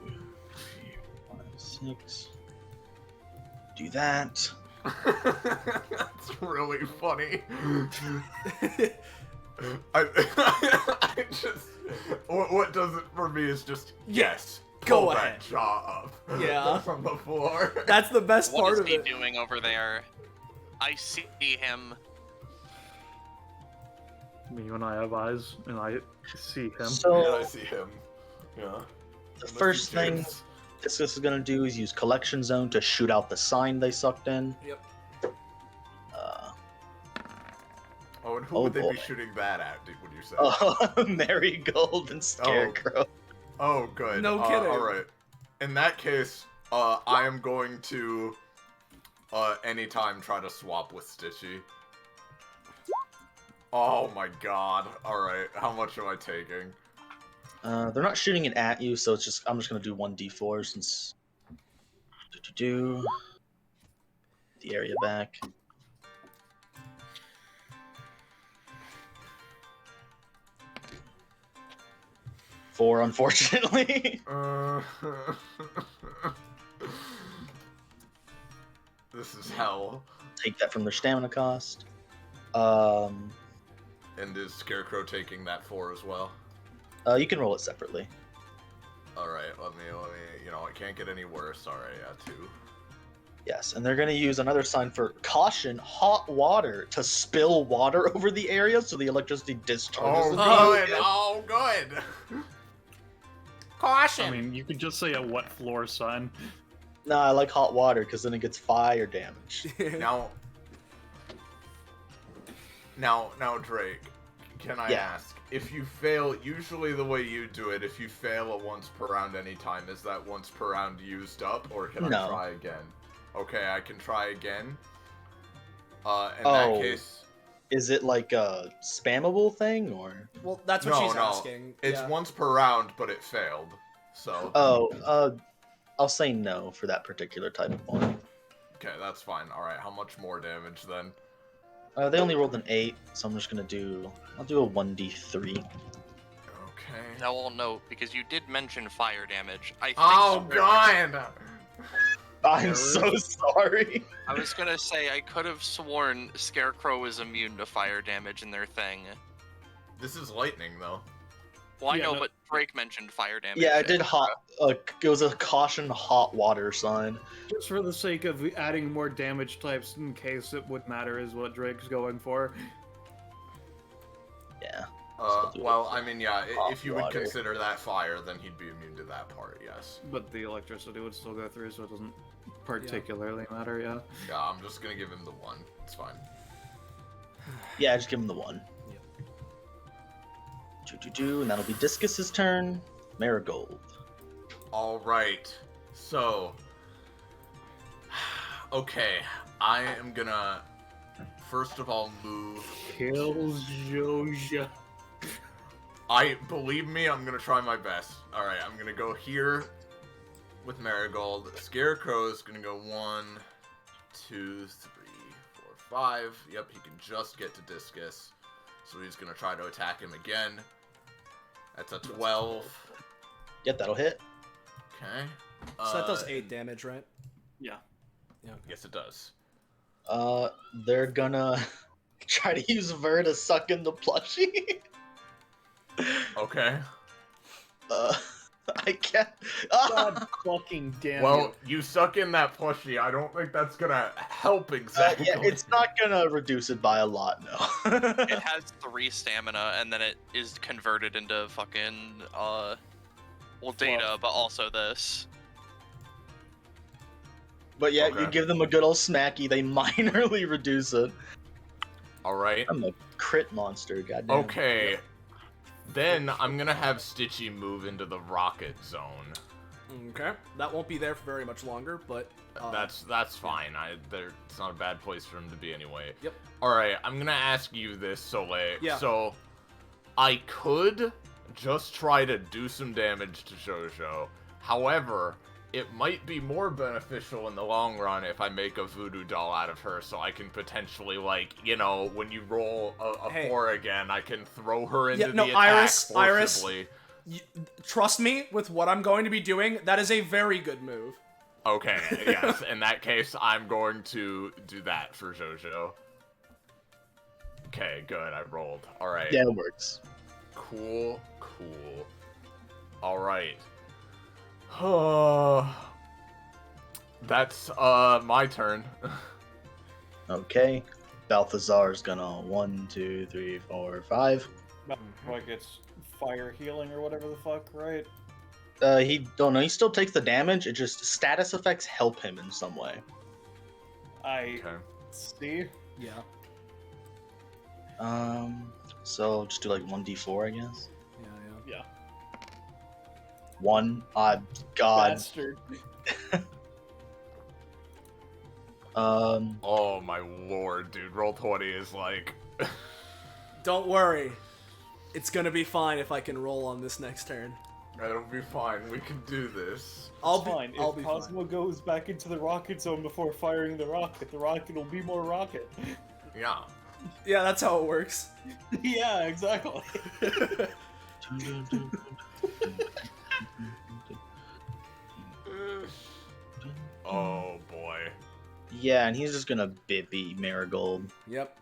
3, 4, 5, 6. Do that. That's really funny. I just what does it for me is just yes. Go pull ahead. that jaw up. Yeah. From the floor. That's the best What part is of he it. doing over there? I see him. Me and I have eyes, and I see him. So Yeah, I see him. Yeah. the first thing Discus is gonna do is use Collection Zone to shoot out the sign they sucked in. Yep. Oh, and who Oh, would they boy. be shooting that at? Would you say? Marigold and Scarecrow. Oh, good. No kidding. All right. In that case, I am going to anytime try to swap with Stitchy. Oh my god. All right. How much am I taking? They're not shooting it at you, so it's just I'm just gonna do 1d4 since the area back. Four, unfortunately. This is hell. Take that from their stamina cost. And is Scarecrow taking that 4 as well? You can roll it separately. Alright, let me, you know, it can't get any worse. Alright, yeah, 2. Yes, and they're going to use another sign for caution, hot water, to spill water over the area so the electricity discharges. Oh, immediately. good! Oh, good! Caution. I mean, you could just say a wet floor sign. Nah, I like hot water because then it gets fire damage. Now, Drake, can I Yeah. ask, if you fail, usually the way you do it, if you fail a once per round anytime, is that once per round used up, or can No. I try again? Okay, I can try again. In Oh. that case, Is it like a spammable thing or? Well, that's what she's asking. it's yeah. once per round, but it failed. So I'll say no for that particular type of one. okay, that's fine. All right, how much more damage then? They only rolled an 8, so I'm just gonna do. I'll do a 1d3. Okay. Now I'll note, because you did mention fire damage. I think Oh God! I'm so sorry. I was gonna say, I could have sworn Scarecrow is immune to fire damage in their thing. This is lightning, though. Well, I Yeah, know, no- but Drake mentioned fire damage. Yeah, I did and- hot. It was a caution hot water sign. Just for the sake of adding more damage types in case it would matter is what Drake's going for. Yeah. Well, I mean, yeah, Hot if you would water. consider that fire, then he'd be immune to that part, yes. But the electricity would still go through, so it doesn't particularly matter, yeah. Yeah, I'm just gonna give him the 1. It's fine. Yeah, just give him the 1. And that'll be Discus's turn. Marigold. Alright, so... Okay, I am gonna, first of all, move... Kills Joja. Believe me, I'm gonna try my best. Alright, I'm gonna go here with Marigold. Scarecrow's gonna go 1, 2, 3, 4, 5. Yep, he can just get to Discus. So he's gonna try to attack him again. That's a 12. Yep, that'll hit. Okay. So that does 8 damage, right? Yeah. Yeah. Okay. Yes, it does. They're gonna try to use Ver to suck in the plushie. Okay. I can't. God fucking damn Well, you suck in that plushie. I don't think that's gonna help exactly. Yeah, it's not gonna reduce it by a lot, no. It has 3 stamina, and then it is converted into fucking, data, but also this. But yeah, Okay. you give them a good old smacky, they minorly reduce it. Alright. I'm a crit monster, goddamn. Okay. Then I'm gonna have Stitchy move into the rocket zone. Okay. That won't be there for very much longer, but... That's fine. It's not a bad place for him to be anyway. Yep. Alright, I'm gonna ask you this, Soleil. Yeah. So, I could just try to do some damage to Xoxo. However, it might be more beneficial in the long run if I make a voodoo doll out of her, so I can potentially, like, you know, when you roll a Hey. 4 again, I can throw her into no, the attack Iris, forcibly. Trust me, with what I'm going to be doing, that is a very good move. Okay, yes. In that case, I'm going to do that for Xoxo. Okay, good. I rolled. All right. Yeah, it works. Cool. All right. That's my turn. Okay. Balthazar's gonna 1, 2, 3, 4, 5. Like it's fire healing or whatever the fuck, right? He don't know. He still takes the damage. It just status effects help him in some way. I Okay. see. Yeah. So just do like 1d4, I guess. Yeah. 1. God. Bastard. Oh my lord, dude. Roll 20 is like... Don't worry. It's gonna be fine if I can roll on this next turn. It'll be fine. We can do this. I'll It's be fine. I'll If be Cosmo fine. goes back into the rocket zone before firing the rocket will be more rocket. Yeah. Yeah, that's how it works. Yeah, exactly. Oh boy. Yeah, and he's just gonna beat Marigold. Yep.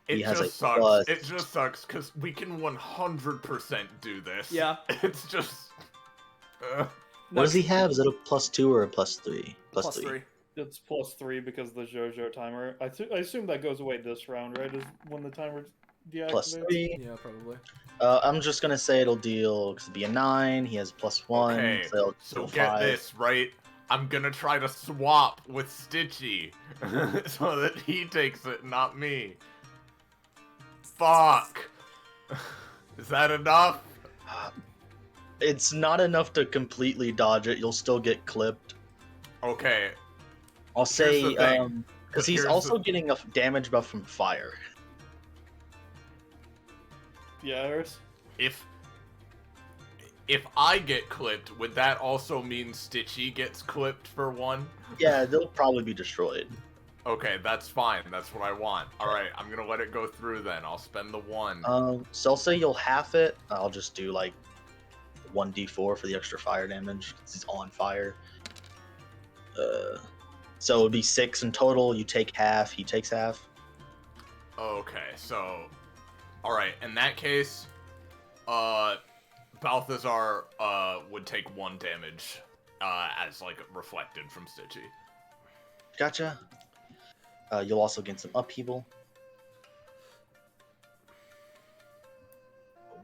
It He has just a sucks. plus. It just sucks because we can 100% do this. Yeah. It's just. What does he have? Is it a +2 or a +3? Plus 3. It's +3 because of the JoJo timer. I assume that goes away this round, right? Is when the timer plus deactivates? 3. Yeah, probably. I'm just gonna say it'll deal, because it'll be a 9, he has +1, Okay, so it'll so deal get 5. this, right? I'm gonna try to swap with Stitchy so that he takes it, not me. Fuck. Is that enough? It's not enough to completely dodge it, you'll still get clipped. Okay. I'll say, the thing. because he's Here's also the- getting a damage buff from fire. Yeah, Iris? If I get clipped, would that also mean Stitchy gets clipped for 1? Yeah, they'll probably be destroyed. Okay, that's fine. That's what I want. Alright, I'm gonna let it go through then. I'll spend the 1. So I'll say you'll half it. I'll just do like 1d4 for the extra fire damage, because he's on fire. So it would be 6 in total. You take half, he takes half. Okay, so... Alright, in that case, Balthazar, would take 1 damage, as, like, reflected from Stitchy. Gotcha. You'll also gain some upheaval.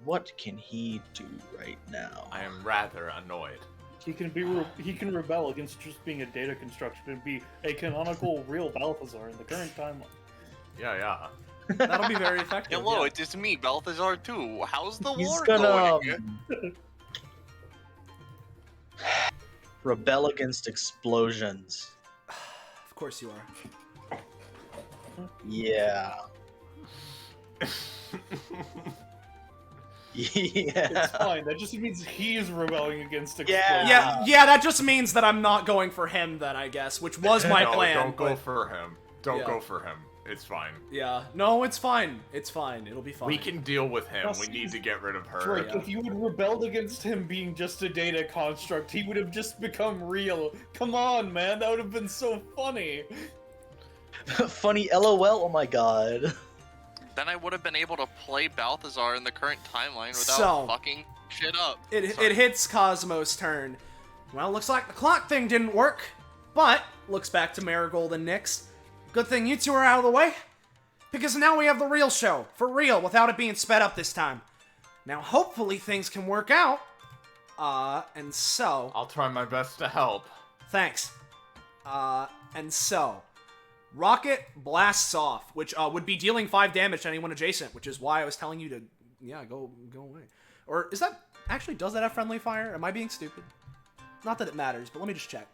What can he do right now? I am rather annoyed. He can rebel against just being a data construction and be a canonical real Balthazar in the current timeline. Yeah. That'll be very effective. Hello, yeah. it is me, Balthazar too. How's the He's war gonna going? rebel against explosions. Of course you are. Yeah. Yeah. It's fine. That just means he's rebelling against Yeah. explosions. Yeah, that just means that I'm not going for him then, I guess, which was my No, plan. don't go but- for him. Don't Yeah. go for him. It's fine. Yeah. No, it's fine. It's fine. It'll be fine. We can deal with him. Plus, We need to get rid of her. Drake, Yeah. if you had rebelled against him being just a data construct, he would have just become real. Come on, man, that would have been so funny. Funny LOL, oh my god. Then I would have been able to play Balthazar in the current timeline without So- fucking shit up. It hits Cosmo's turn. Well, looks like the clock thing didn't work, but looks back to Marigold and Nyx. Good thing you two are out of the way, because now we have the real show, for real, without it being sped up this time. Now, hopefully things can work out. And so... I'll try my best to help. Thanks. And so... Rocket blasts off, which would be dealing 5 damage to anyone adjacent, which is why I was telling you to, yeah, go away. Or is that, actually, does that have friendly fire? Am I being stupid? Not that it matters, but let me just check.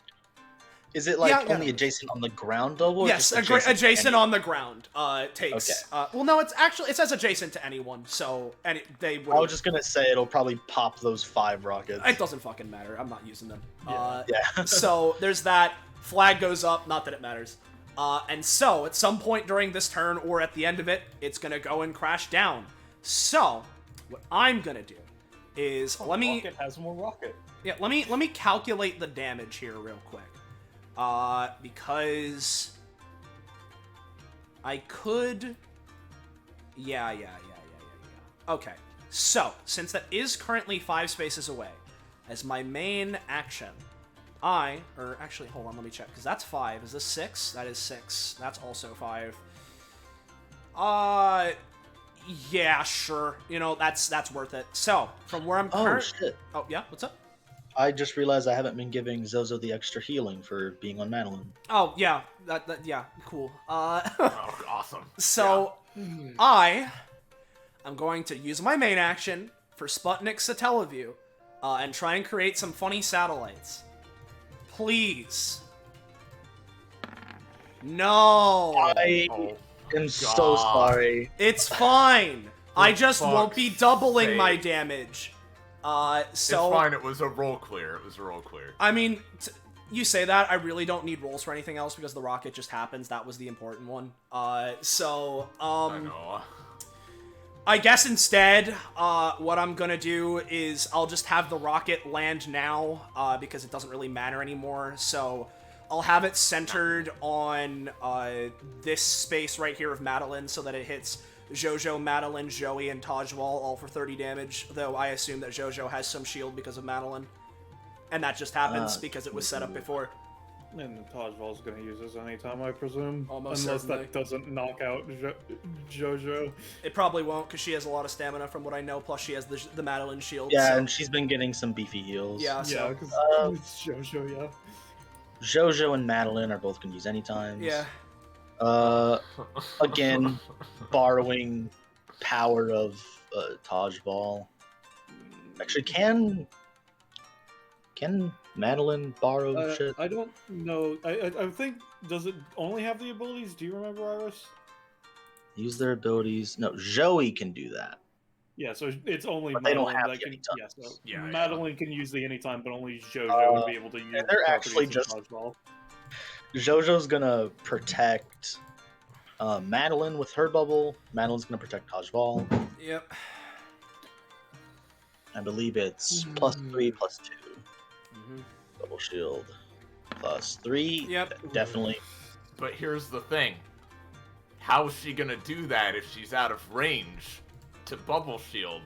Is it like Yeah, only adjacent on the ground though? Or Yes, just adjacent to on the ground takes. Okay. Well, no, it's actually, it says adjacent to anyone, so they would. I was just gonna say it'll probably pop those 5 rockets. It doesn't fucking matter. I'm not using them. Yeah. So there's that. Flag goes up. Not that it matters. And so at some point during this turn or at the end of it, it's gonna go and crash down. So what I'm gonna do is Rocket has more rocket. let me calculate the damage here real quick. Because I could. Yeah. Okay. So, since that is currently 5 spaces away, as my main action, actually, hold on, let me check, because that's 5. Is this 6? That is 6. That's also 5. Yeah, sure. You know, that's worth it. So, from where I'm Oh shit. Oh, yeah? What's up? I just realized I haven't been giving Xoxo the extra healing for being on Madeline. Oh, yeah. Yeah, cool. Oh, awesome. So, I'm going to use my main action for Sputnik Satellaview, and try and create some funny satellites. Please. No. I Oh, am so sorry. It's fine. I just fuck's won't be doubling my sake. damage. it's fine. It was a roll clear. It was a roll clear. I mean, you say that. I really don't need rolls for anything else because the rocket just happens. That was the important one. I know. I guess instead, what I'm gonna do is I'll just have the rocket land now, because it doesn't really matter anymore. So I'll have it centered on this space right here of Madeline so that it hits Jojo, Madeline, Joey, and Tajwal all for 30 damage, though I assume that Jojo has some shield because of Madeline. And that just happens because it was set up before. And Tajval's gonna use this anytime, I presume. Almost Unless certainly. that doesn't knock out Jojo. It probably won't, because she has a lot of stamina from what I know, plus she has the Madeline shield. Yeah, so. and she's been getting some beefy heals. Yeah, Yeah, so. because it's Jojo, yeah. Jojo and Madeline are both gonna use anytimes. Yeah. Again, borrowing power of Tajbal. Actually, can Madeline borrow shit? I don't know. I think, does it only have the abilities? Do you remember, Iris? Use their abilities. No, Zoe can do that. Yeah, so it's only But they don't Madeline have that the can. anytime. Yeah, so Yeah, yeah. Madeline can use the anytime, but only Jojo would be able to use. and they're actually properties of just- Tajbal. Jojo's gonna protect Madeline with her bubble. Madeline's gonna protect Tajbal. Yep. I believe it's +3, +2. Mm-hmm. Double shield. +3. Yep. Definitely. But here's the thing. How's she gonna do that if she's out of range to bubble shield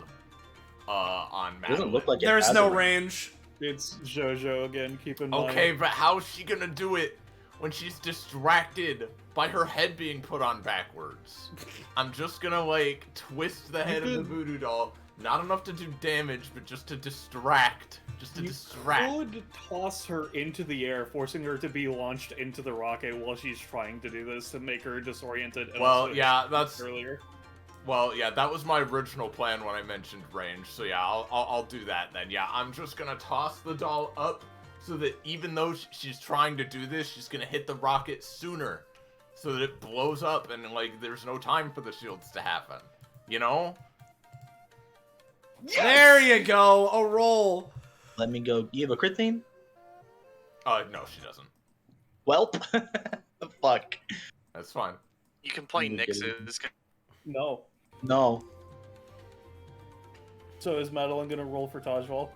on It Madeline? doesn't look like it There's has no a range. It's Jojo again. Keep in mind. Okay, but how's she gonna do it when she's distracted by her head being put on backwards? I'm just gonna, like, twist the head of the voodoo doll. Not enough to do damage, but just to distract. Just to distract. You could toss her into the air, forcing her to be launched into the rocket while she's trying to do this to make her disoriented. and Well, also yeah, that's... earlier. Well, yeah, that was my original plan when I mentioned range. So yeah, I'll do that then. Yeah, I'm just gonna toss the doll up so that even though she's trying to do this, she's gonna hit the rocket sooner, so that it blows up and like there's no time for the shields to happen. You know? Yes! There you go. A roll. Let me go. You have a crit theme? No, she doesn't. Welp. The fuck. That's fine. You can play You get it. Nix's. No. No. So is Madeline gonna roll for Tajval?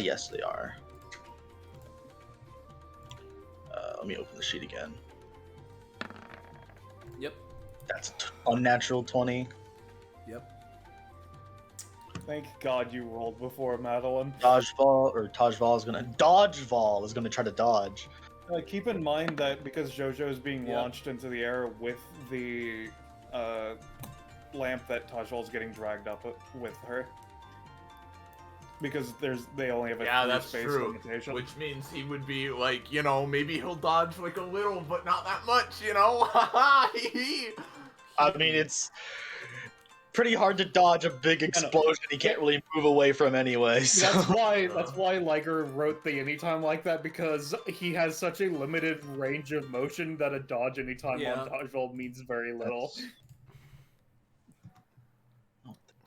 Yes, they are. Let me open the sheet again. Yep. That's unnatural 20. Yep. Thank God you rolled before Madeline. Tajval is gonna Dodgeball is gonna try to dodge. Keep in mind that because Jojo is being Yeah. launched into the air with the lamp, that Tajval's getting dragged up with her. Because they only have a Yeah, free that's space true. limitation. Which means he would be like, you know, maybe he'll dodge like a little, but not that much, you know? I mean, it's pretty hard to dodge a big explosion he can't really move away from anyway. So. That's why Liger wrote the anytime like that, because he has such a limited range of motion that a dodge anytime Yeah. on Dodgeball means very little.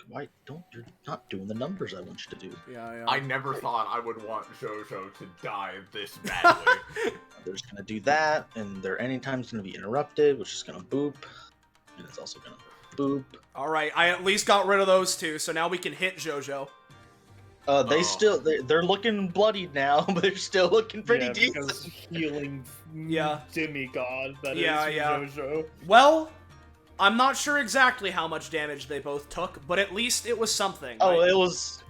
Why don't you're not doing the numbers I want you to do? Yeah. I never thought I would want Xoxo to die this badly. They're just gonna do that, and their anytime's gonna be interrupted, which is gonna boop, and it's also gonna boop. All right. I at least got rid of those two, so now we can hit Jojo. They're looking bloodied now, but they're still looking pretty decent. because healing Yeah. demigod that Yeah, is yeah. Jojo. Well, I'm not sure exactly how much damage they both took, but at least it was something. Oh, right? it was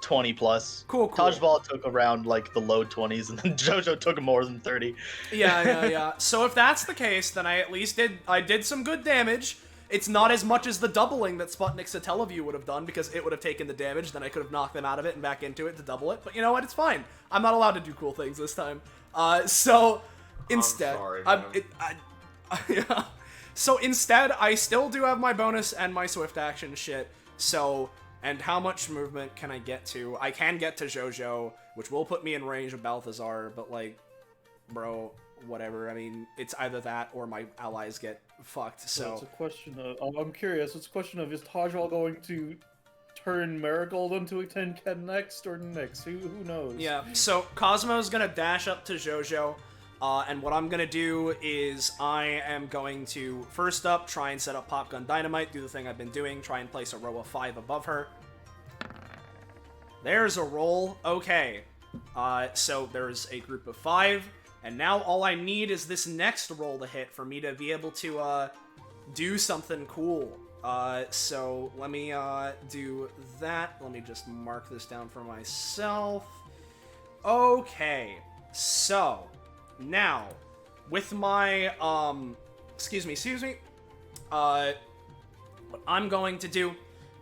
20 plus. Cool. Tajbal took around like the low 20s, and then Jojo took more than 30. Yeah. So if that's the case, then I at least did some good damage. It's not as much as the doubling that Sputnik's Satellaview would have done, because it would have taken the damage, then I could have knocked them out of it and back into it to double it. But you know what? It's fine. I'm not allowed to do cool things this time. So instead, I'm sorry, yeah. So instead, I still do have my bonus and my swift action shit. So, and how much movement can I get to? I can get to Jojo, which will put me in range of Balthazar, but like, bro, whatever. I mean, it's either that or my allies get fucked. So it's So a question of. I'm curious. It's a question of, is Tajval going to turn Marigold into a Tenken next or Nyx? Who knows? yeah. So Cosmo's gonna dash up to Jojo. And what I'm gonna do is I am going to, first up, try and set up Popgun Dynamite, do the thing I've been doing, try and place a row of 5 above her. There's a roll. Okay. So there's a group of 5, and now all I need is this next roll to hit for me to be able to do something cool. So let me do that. Let me just mark this down for myself. Okay, so now with my excuse me, what I'm going to do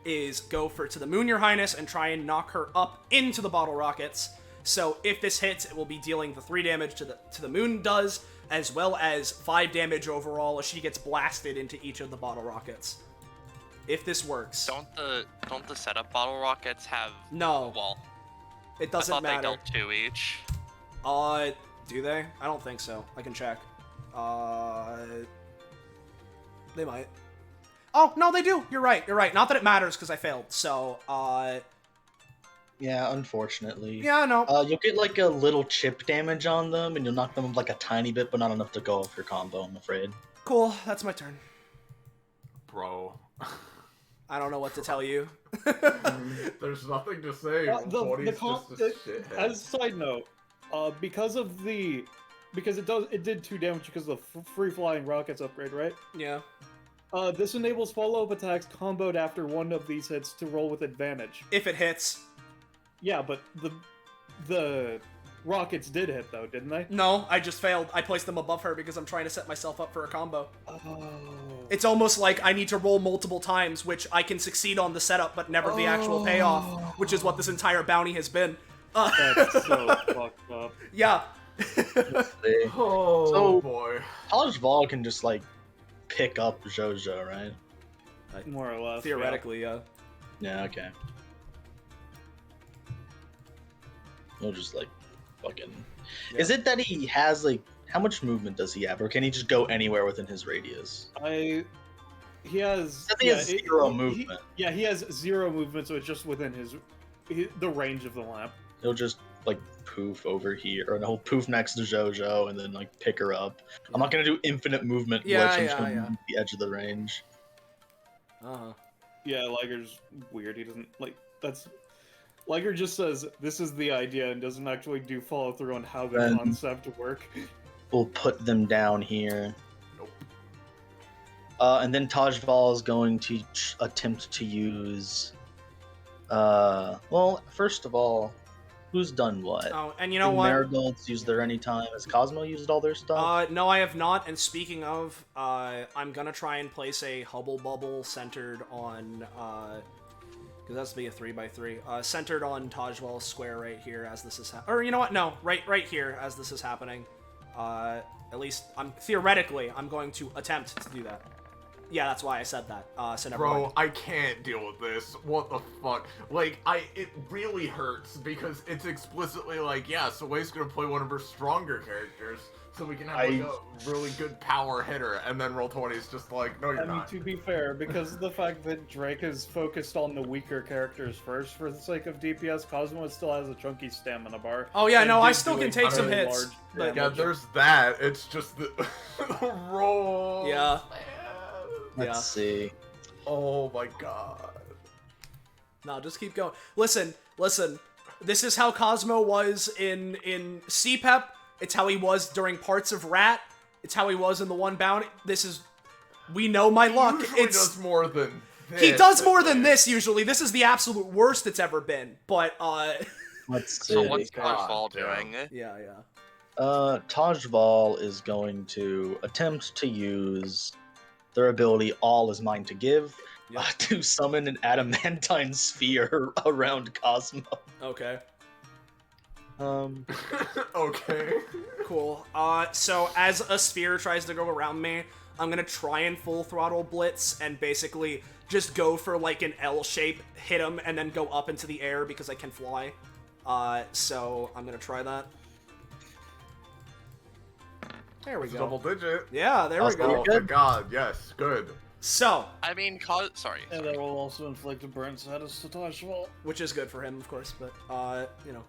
is go to the moon, your highness, and try and knock her up into the bottle rockets. So if this hits, it will be dealing the 3 damage to the moon does, as well as 5 damage overall as she gets blasted into each of the bottle rockets. If this works. Don't the setup bottle rockets have No. Well, It doesn't I thought matter. they dealt 2 each. Do they? I don't think so. I can check. They might. Oh, no, they do. You're right. Not that it matters because I failed. So, Yeah, unfortunately. yeah, no. You'll get like a little chip damage on them, and you'll knock them like a tiny bit, but not enough to go off your combo, I'm afraid. Cool. That's my turn. Bro. I don't know what to tell you. There's nothing to say. The comp, as a side note, because it did 2 damage because of the free flying rockets upgrade, right? Yeah. This enables follow-up attacks comboed after one of these hits to roll with advantage. If it hits. Yeah, but the rockets did hit though, didn't they? No, I just failed. I placed them above her because I'm trying to set myself up for a combo. Oh. It's almost like I need to roll multiple times, which I can succeed on the setup, but never the actual payoff, which is what this entire bounty has been. That's so fucked up. Yeah. Oh, So- boy. College Ball can just like pick up Xoxo, right? More or less. Theoretically, yeah. Yeah, okay. He'll just like fucking. Yeah. Is it that he has like how much movement does he have, or can he just go anywhere within his radius? He has. I think he has zero movement. He has 0 movement, so it's just within the range of the lamp. He'll just like poof over here, or he'll poof next to Xoxo and then like pick her up. I'm not gonna do infinite movement. Yeah, glitch. I'm yeah, just gonna yeah. move the edge of the range. Uh-huh. Yeah, Liger's weird. He doesn't like that's. Liger just says this is the idea and doesn't actually do follow through on how the Then- concept work. We'll put them down here. Nope. And then Tajval is going to attempt to use. Well, first of all, who's done what? Oh, and you know Did what? Marigolds use their anytime? Has Cosmo used all their stuff? No, I have not. And speaking of, I'm gonna try and place a Hubble Bubble centered on, because that's be a 3x3. Centered on Tajwal's square right here as this is or you know what? No, right here as this is happening. At least I'm going to attempt to do that. Yeah, that's why I said that. So never mind. Bro, I can't deal with this. What the fuck? Like, it really hurts because it's explicitly like, yeah, Solei's gonna play one of her stronger characters so we can have like, a really good power hitter, and then Roll20's just like, no, you're I mean, not. to be fair, because of the fact that Drake is focused on the weaker characters first for the sake of DPS, Cosmo still has a chunky stamina bar. Oh yeah, and no, I did still do can a take some very hits. large But Yeah, damage. there's that. It's just the, the roll. Yeah. Let's see. Oh my god. No, just keep going. Listen. This is how Cosmo was in CPEP. It's how he was during parts of Rat. It's how he was in the one bounty. We know my luck. Usually does more than this. He does more than this usually. This is the absolute worst it's ever been. But Let's see. So what's God, Tajval yeah. doing? yeah. Tajval is going to attempt to use their ability All Is Mine to Give Yep. to summon an adamantine sphere around Cosmo. Okay. Okay. Cool. So as a sphere tries to go around me, I'm gonna try and full throttle blitz and basically just go for like an L shape, hit him, and then go up into the air because I can fly. So I'm gonna try that. There we It's go. double digit. Yeah, there we Awesome. go. Oh my god, yes, good. So, I mean, sorry. And that will also inflict a burn status to Tajval. which is good for him, of course, but, you know.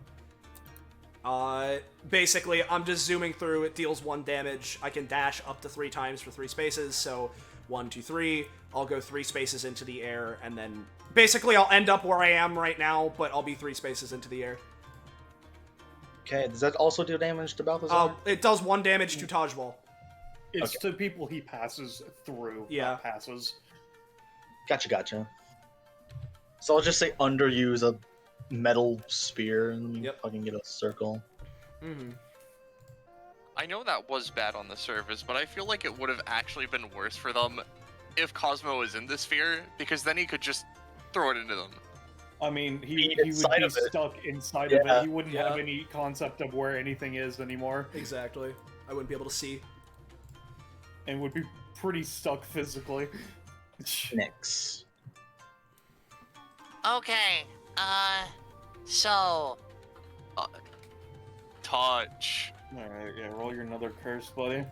Basically, I'm just zooming through. It deals 1 damage. I can dash up to 3 times for 3 spaces, so 1, 2, 3. I'll go 3 spaces into the air, and then basically I'll end up where I am right now, but I'll be 3 spaces into the air. Okay, does that also do damage to Balthazar? It does 1 damage to Tajwal. It's to people he passes through. Yeah. Not passes. Gotcha. So I'll just say underuse a metal spear and Yep. fucking get a circle. Mm-hmm. I know that was bad on the surface, but I feel like it would have actually been worse for them if Cosmo was in the sphere, because then he could just throw it into them. I mean, he would inside be of it. stuck inside of Yeah. it. He wouldn't Yeah. have any concept of where anything is anymore, Exactly. I wouldn't be able to see. and would be pretty stuck physically. Nyx. Okay. So. Touch. Alright, yeah, roll your another curse, buddy.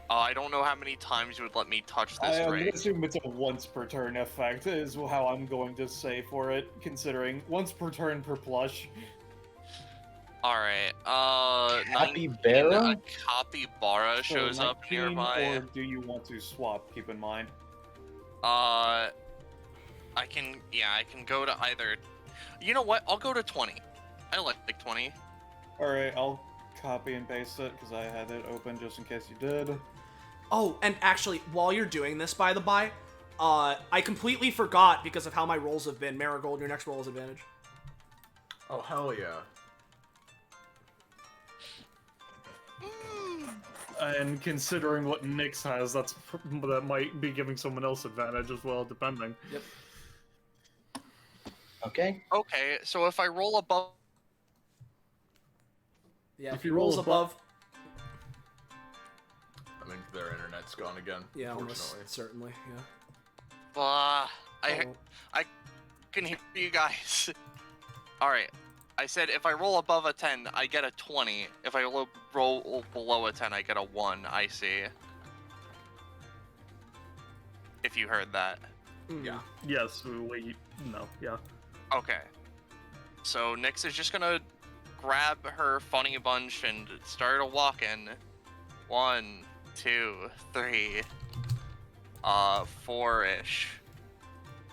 I don't know how many times you would let me touch this I'm gonna range. assume it's a once per turn effect, is how I'm going to say for it, considering once per turn per plush. Alright, 19, Capybara? a capybara shows So up 19, nearby. Or do you want to swap, keep in mind? I can go to either. You know what? I'll go to 20. I like 20. Alright, I'll copy and paste it, because I had it open just in case you did. Oh, and actually, while you're doing this, by the by, I completely forgot because of how my rolls have been. Marigold, your next roll is advantage. Oh, hell yeah. And considering what Nyx has, that might be giving someone else advantage as well, depending. Yep. Okay. Okay, so if I roll above. Yeah, If if he you roll rolls above. I think their internet's gone again. Yeah, unfortunately. almost certainly. Yeah. I Oh. can hear you guys. Alright. I said if I roll above a 10, I get a 20. If I roll below a 10, I get a 1. I see. If you heard that. Mm. Yeah. Yes, wait, no, yeah. Okay. So Nyx is just gonna grab her funny bunch and start a walking. 1, 2, 3. 4-ish.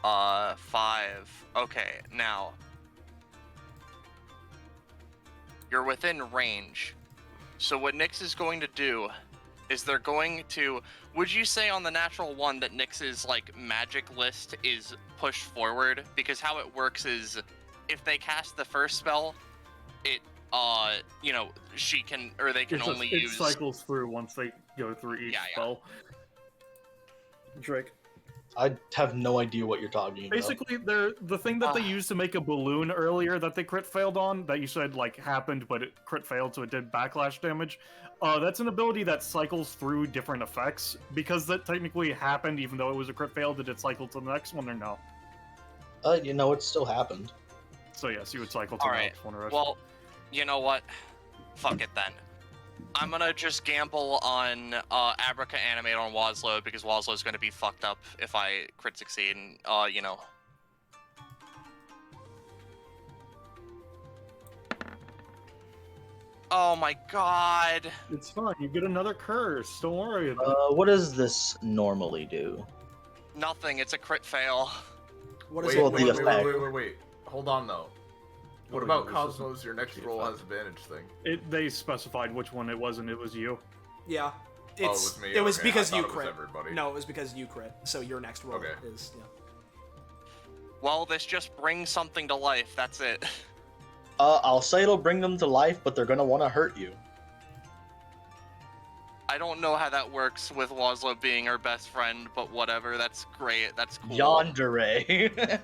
5. Okay, now. You're within range. So what Nyx is going to do is they're going to. Would you say on the natural one that Nyx's like magic list is pushed forward? Because how it works is if they cast the first spell, it she can or they can only It use cycles through once they go through each Yeah. spell. Drake. I have no idea what you're talking about. Basically, they're the thing that they used to make a balloon earlier that they crit failed on, that you said like happened, but it crit failed, so it did backlash damage. That's an ability that cycles through different effects. Because that technically happened, even though it was a crit fail, did it cycle to the next one or no? It still happened. So yes, you would cycle to the Alright, next one. Or well, you know what? Fuck it then. I'm gonna just gamble on Abraca Animate on Wazlow because Wazlow's gonna be fucked up if I crit succeed and Oh my god. it's fine. You get another curse. Don't worry about it. What does this normally do? Nothing, it's a crit fail. What is Wait, it? Well, the effect. wait. Hold on, though. What Oh, about yeah, this is- Cosmos? Your next the roll effect. has advantage thing. They specified which one it was, and it was you. Yeah. Oh, it was me? It was Okay, I because thought you it was crit. everybody. No, it was because you crit. So your next roll Okay. is Well, this just brings something to life, that's it. I'll say it'll bring them to life, but they're gonna want to hurt you. I don't know how that works with Wazlow being our best friend, but whatever, that's great, that's cool. Yandere.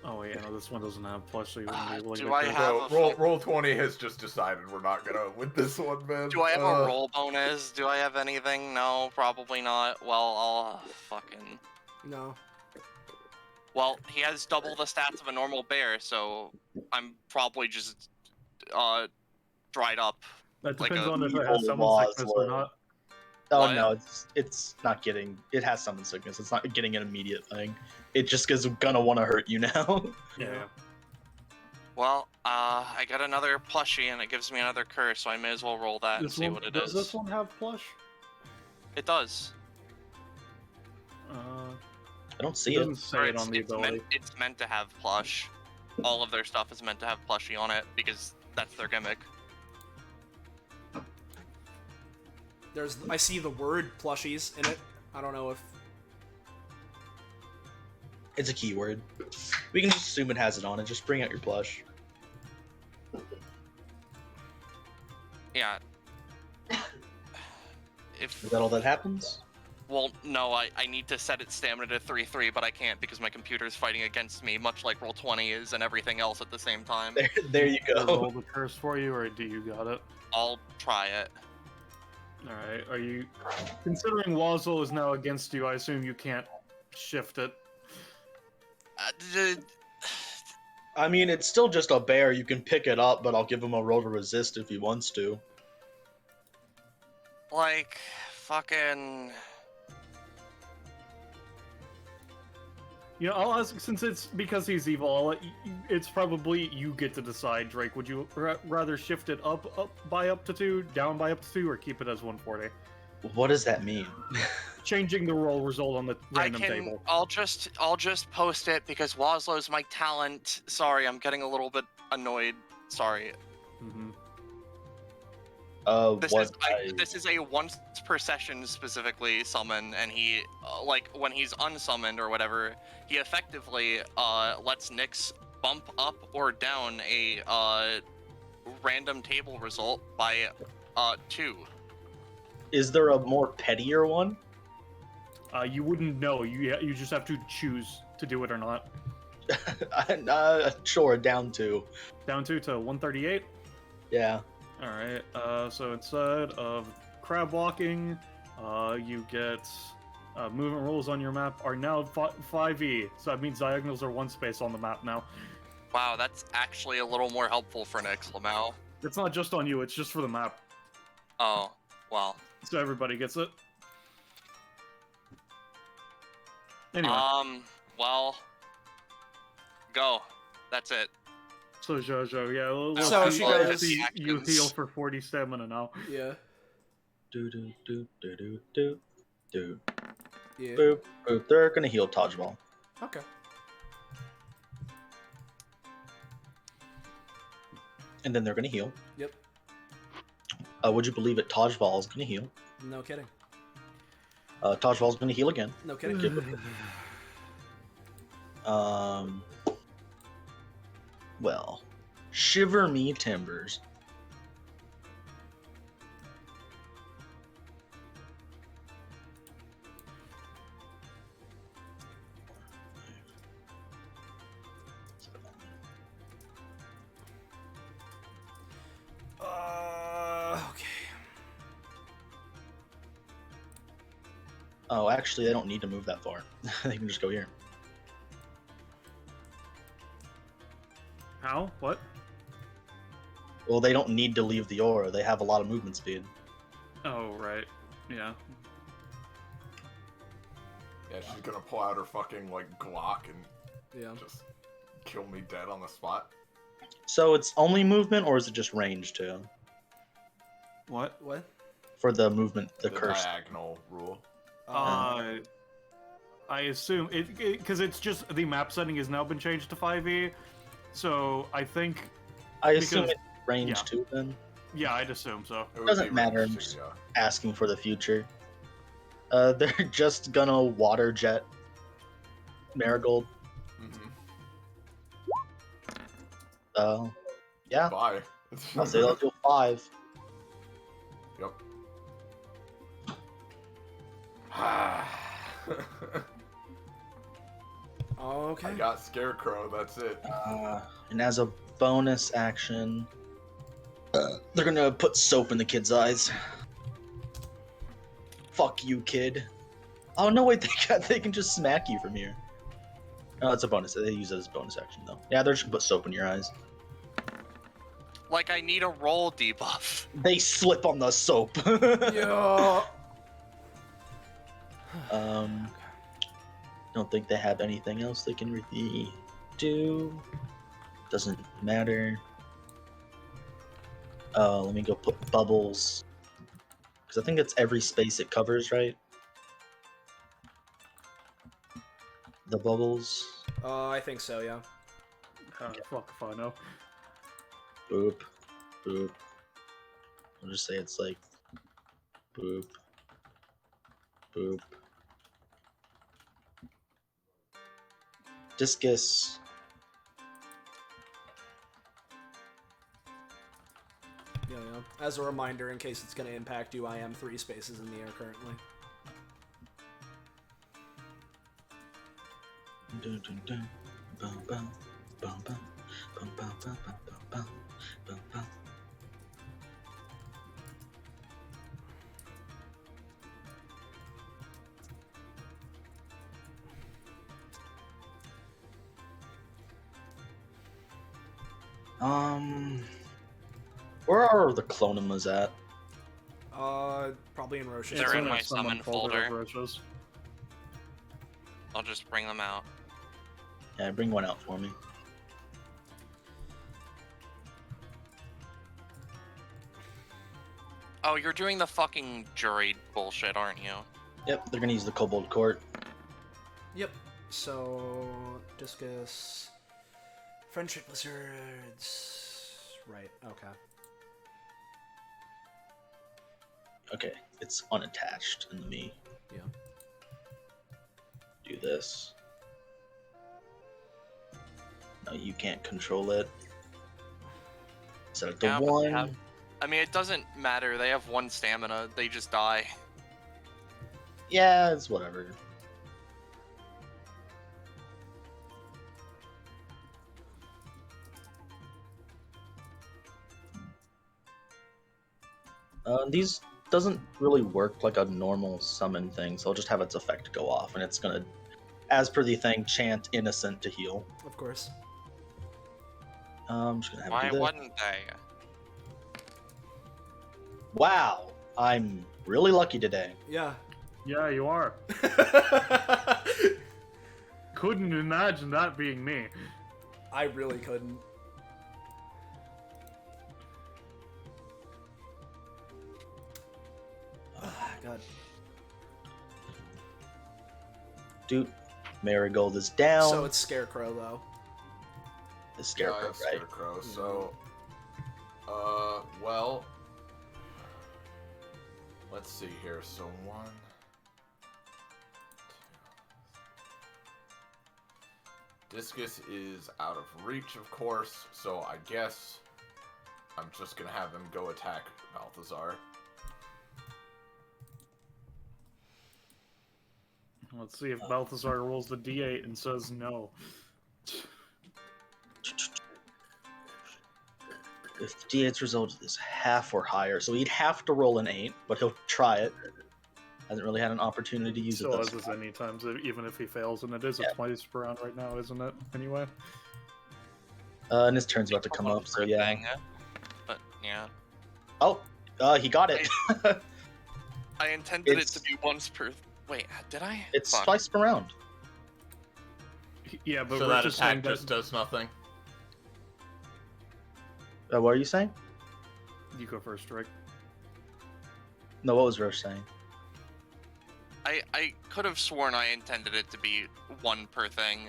Oh yeah, no, this one doesn't have plush, so you wouldn't be able to do get I curse. have Bro, a roll 20 has just decided we're not gonna win this one, man. Do I have a roll bonus? Do I have anything? No, probably not. Well, I'll fucking... no. Well, he has double the stats of a normal bear, so I'm probably just dried up. That like depends a on if it evil has summon sickness or Wazlow. not. Oh What? no, it's not getting. It has summon sickness. It's not getting an immediate thing. It just is gonna want to hurt you now. Yeah. Well, I got another plushie and it gives me another curse, so I may as well roll that and This see one, what it does is. this one have plush? It does. I don't see It it. doesn't say Or it on the ability. it's meant to have plush. All of their stuff is meant to have plushie on it because that's their gimmick. I see the word plushies in it. I don't know if It's a keyword. We can just assume it has it on and just bring out your plush. Yeah. If Is that all that happens? Well, no, I need to set its stamina to 3-3, but I can't because my computer's fighting against me, much like Roll20 is and everything else at the same time. There you Did I go. roll the curse for you, or do you got it? I'll try it. Alright, are you... Considering Wazzle is now against you, I assume you can't shift it. I mean, it's still just a bear. You can pick it up, but I'll give him a roll to resist if he wants to. Like, fucking... You know, I'll ask, since it's because he's evil, I'll let it's probably you get to decide, Drake. Would you rather shift it up by up to 2, down by up to 2, or keep it as 140? What does that mean? Changing the roll result on the random table. I'll just post it because Waslow's my talent. Sorry, I'm getting a little bit annoyed. Sorry. Mm-hmm. This is a once per session specifically summon, and he like when he's unsummoned or whatever, he effectively lets Nyx bump up or down a random table result by 2. Is there a more pettier one? You wouldn't know. You just have to choose to do it or not. Sure, down 2. Down 2 to 138. Yeah. Alright, so instead of crab walking, you get movement rules on your map are now 5e, so that means diagonals are 1 space on the map now. Wow, that's actually a little more helpful for Nyx, Lamau. It's not just on you, it's just for the map. Oh, well. So everybody gets it. Anyway. Well, go. That's it. So Jojo, yeah, So she goes- you heal for 40 stamina now. Yeah. Do do do do do do do. Yeah. Boop boop. They're gonna heal Tajbal. Okay. And then they're gonna heal. Yep. Would you believe it? Tajbal is gonna heal. No kidding. Tajbal's gonna heal again. No kidding. Well, shiver me timbers. Okay. Oh, actually, they don't need to move that far. They can just go here. How? What? Well, they don't need to leave the aura. They have a lot of movement speed. Oh, right. Yeah. Yeah, she's gonna pull out her fucking, like, Glock and Yeah. just kill me dead on the spot. So it's only movement, or is it just range too? What? What? For the movement, the The curse. diagonal rule. I assume because it's just the map setting has now been changed to 5e, so I think I assume because- it's range yeah. too then. yeah, I'd assume so. It would Doesn't be matter, range I'm too, just- yeah. Asking for the future. They're just gonna water jet Marigold. Mm-hmm. Yeah. Bye. I'll say they'll do 5. Yep. Okay. I got Scarecrow, that's it. And as a bonus action, they're gonna put soap in the kid's eyes. Fuck you, kid. Oh no, wait, they can just smack you from here. Oh, it's a bonus. They use it as a bonus action though. Yeah, they're just gonna put soap in your eyes. Like, I need a roll debuff. They slip on the soap. Yeah. Don't think they have anything else they can really do. Doesn't matter. Let me go put bubbles. Because I think it's every space it covers, right? The bubbles. I think so, yeah. Fuck if I know. Boop. Boop. I'll just say it's like boop. Boop. Discus. Yeah, yeah. As a reminder, in case it's going to impact you, I am 3 spaces in the air currently. Dun, dun, dun. Bum, bum, bum, bum, bum, bum, bum, bum, bum, bum, bum. Where are the clonimas at? Probably in Roche's. They're in a my summon folder. of Roche's. I'll just bring them out. Yeah, bring one out for me. Oh, you're doing the fucking jury bullshit, aren't you? Yep, they're gonna use the Kobold Court. Yep. So, Discus, Friendship Lizards. Right. Okay. Okay, it's unattached, and let me Yeah. do this. No, you can't control it. Set it to Yeah, but they 1. have- I mean, it doesn't matter. They have 1 stamina. They just die. Yeah, it's whatever. These doesn't really work like a normal summon thing, so I'll just have its effect go off, and it's gonna, as per the thing, chant innocent to heal. Of course. I'm just gonna have Why to do this. wouldn't they? Wow, I'm really lucky today. Yeah. Yeah, you are. Couldn't imagine that being me. I really couldn't. Oh, God. Dude, Marigold is down. So it's Scarecrow, though. The Yeah, I Scarecrow, have right? Scarecrow, so... well... Let's see here, so 1... 2... Discus is out of reach, of course, so I guess I'm just gonna have him go attack Balthazar. Let's see if Balthazar rolls the D8 and says no. If the D8's result is half or higher, so he'd have to roll an 8, but he'll try it. Hasn't really had an opportunity to use Still it has thus this far. any times, even if he fails, and it is Yeah. a twice per round right now, isn't it? Anyway. And his turn's about to come up, so yeah. Thing, but yeah. Oh, he got it. I intended it It's- to be once per. Wait, did I? It's Fuck. twice per round. Yeah, but So we're that just attack saying just that does nothing? What are you saying? you go first, Rick. No, what was Roche saying? I could have sworn I intended it to be 1 per thing.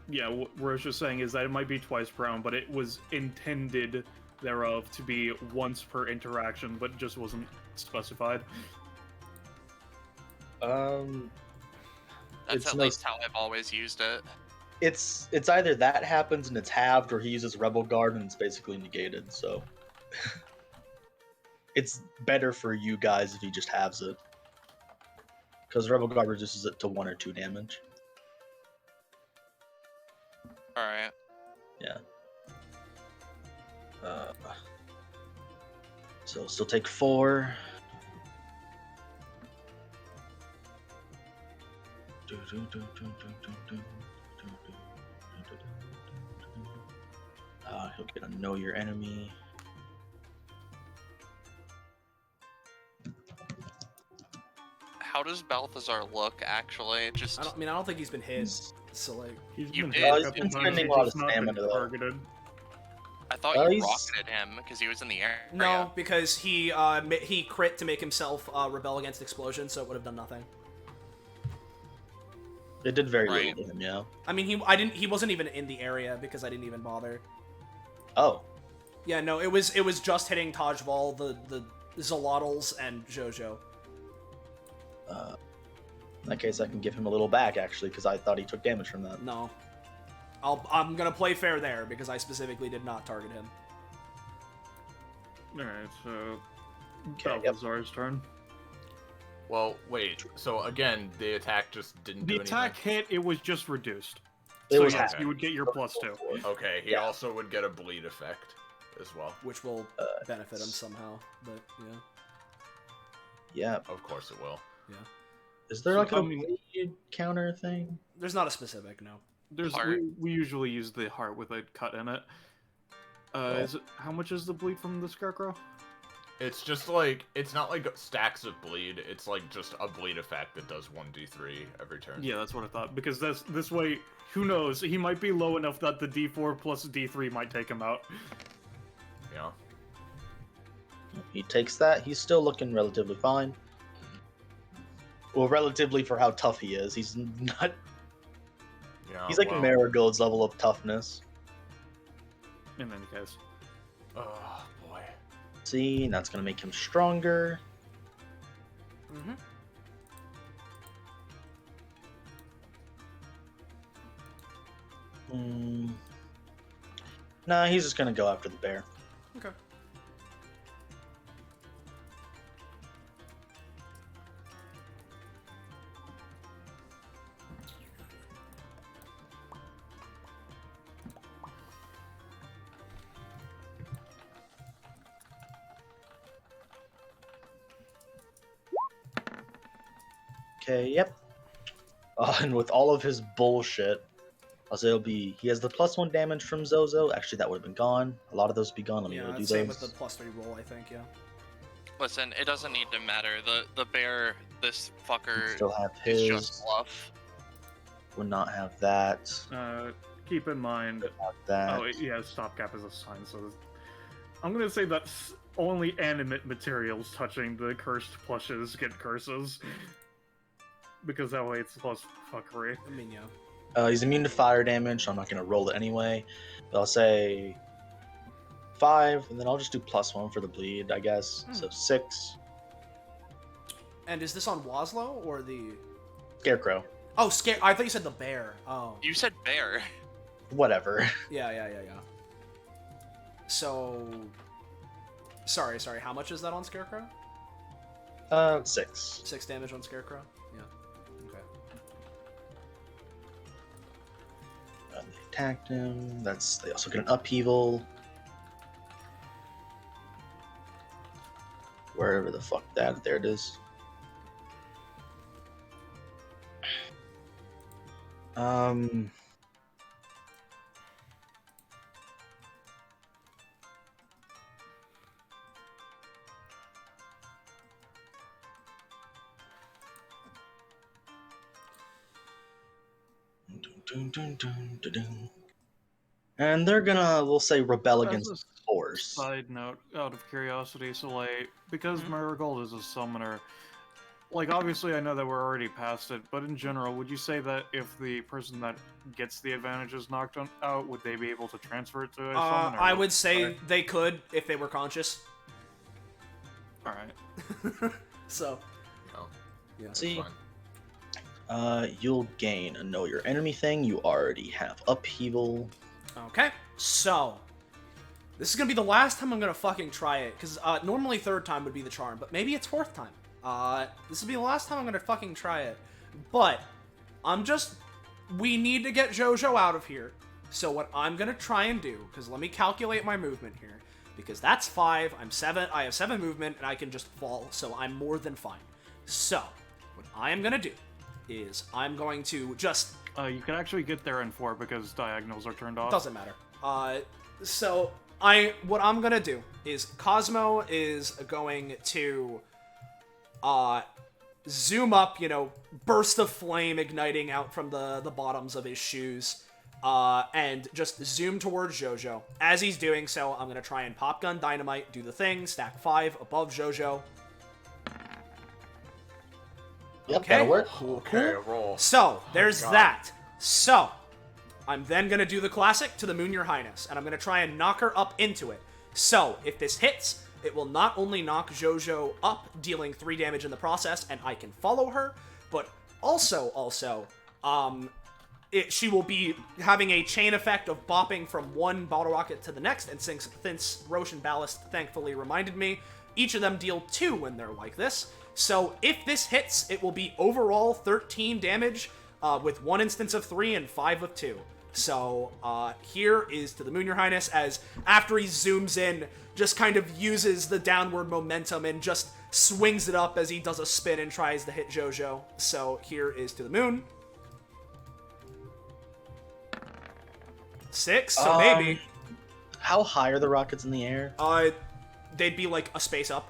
Yeah, what Roche is saying is that it might be twice per round, but it was intended thereof to be once per interaction, but just wasn't specified. That's It's at no- least how I've always used it. It's either that happens and it's halved, or he uses Rebel Guard and it's basically negated. So it's better for you guys if he just halves it, because Rebel Guard reduces it to 1 or 2 damage. Alright. Yeah. So still take 4. He'll get a know your enemy. How does Balthazar look, actually? Just. I don't think he's been hit. So, like... He's You been did. hit a He's couple been times, spending he's a lot just of not been stamina, though. targeted. I thought Well, you he's- rocketed him because he was in the air. No, because he crit to make himself rebel against explosion, so it would have done nothing. It did very Right. little to him, yeah. I mean, he wasn't even in the area because I didn't even bother. Oh, Yeah, no, it was just hitting Tajval, the Zolotls, and Jojo. in that case, I can give him a little back, actually, because I thought he took damage from that. No. I'm gonna play fair there, because I specifically did not target him. Alright, so Okay, yep. Balthazar's turn. Well, wait. So again, the attack just didn't The do attack anything. hit, it was just reduced. It So was yes, half. you would get your +2. Okay, he Yeah. also would get a bleed effect as well. Which will benefit him somehow, but yeah. Yeah. Of course it will. Yeah. Is there So, like a I mean- bleed counter thing? There's not a specific, no. Heart. We usually use the heart with a cut in it. Is it, how much is the bleed from the scarecrow? It's just like, it's not like stacks of bleed, it's like just a bleed effect that does 1d3 every turn. Yeah, that's what I thought. Because this way, who knows? He might be low enough that the D4 plus D3 might take him out. Yeah. He takes that. He's still looking relatively fine. Well, relatively for how tough he is. He's not. Yeah. He's like well, Marigold's level of toughness. In any case. Oh, boy. See, that's gonna make him stronger. Mm-hmm. Nah, he's just gonna go after the bear. Okay. Okay, yep. And with all of his bullshit, I'll say he has the +1 damage from Xoxo. Actually, that would have been gone. A lot of those would be gone. Let me Yeah, go do same those. with the +3 roll, I think, yeah. Listen, it doesn't need to matter. The bear, this fucker, Still have is his. just bluff. Would not have that. Keep in mind. Have that. Oh, yeah, stopgap is a sign, so I'm gonna say that only animate materials touching the cursed plushes get curses. Because that way it's plus fuckery. I mean, yeah. He's immune to fire damage, so I'm not going to roll it anyway. But I'll say 5, and then I'll just do +1 for the bleed, I guess. So 6. And is this on Waslow or the... Scarecrow. Oh, I thought you said the bear. Oh. You said bear. Whatever. Yeah. So... Sorry, how much is that on Scarecrow? 6. 6 damage on Scarecrow? Yeah. Okay. They attacked him. They also get an upheaval. Wherever the fuck that, there it is. And they're gonna, we'll say, rebel against force. Side note, out of curiosity, so like, because Marigold is a summoner, like obviously I know that we're already past it, but in general, would you say that if the person that gets the advantage is knocked out, would they be able to transfer it to a summoner? I would say they could if they were conscious. Alright. So, Oh, yeah. See, fine. you'll gain a know your enemy thing. You already have upheaval. Okay, so this is gonna be the last time I'm gonna fucking try it, because normally third time would be the charm, but maybe it's fourth time. This will be the last time I'm gonna fucking try it, but we need to get Xoxo out of here. So what I'm gonna try and do, because let me calculate my movement here, because that's 5, I'm 7, I have 7 movement, and I can just fall, so I'm more than fine. So what I am gonna do is I'm going to just... You can actually get there in 4 because diagonals are turned off. Doesn't matter. So what I'm gonna do is Cosmo is going to zoom up, burst of flame igniting out from the bottoms of his shoes, and just zoom towards Xoxo. As he's doing so, I'm gonna try and pop gun dynamite, do the thing, stack 5 above Xoxo. Yep, Okay. that'll work. Okay, roll. So, there's God. that. So, I'm then going to do the classic to the Moon Your Highness, and I'm going to try and knock her up into it. So, if this hits, it will not only knock Xoxo up, dealing 3 damage in the process, and I can follow her, but also, she will be having a chain effect of bopping from one bottle rocket to the next, and since Roche and Ballast thankfully reminded me, each of them deal 2 when they're like this. So if this hits, it will be overall 13 damage, with 1 instance of 3 and 5 of 2. So, here is to the moon, your highness, as after he zooms in, just kind of uses the downward momentum and just swings it up as he does a spin and tries to hit Jojo. So, here is to the moon. 6, so maybe. How high are the rockets in the air? They'd be like a space up.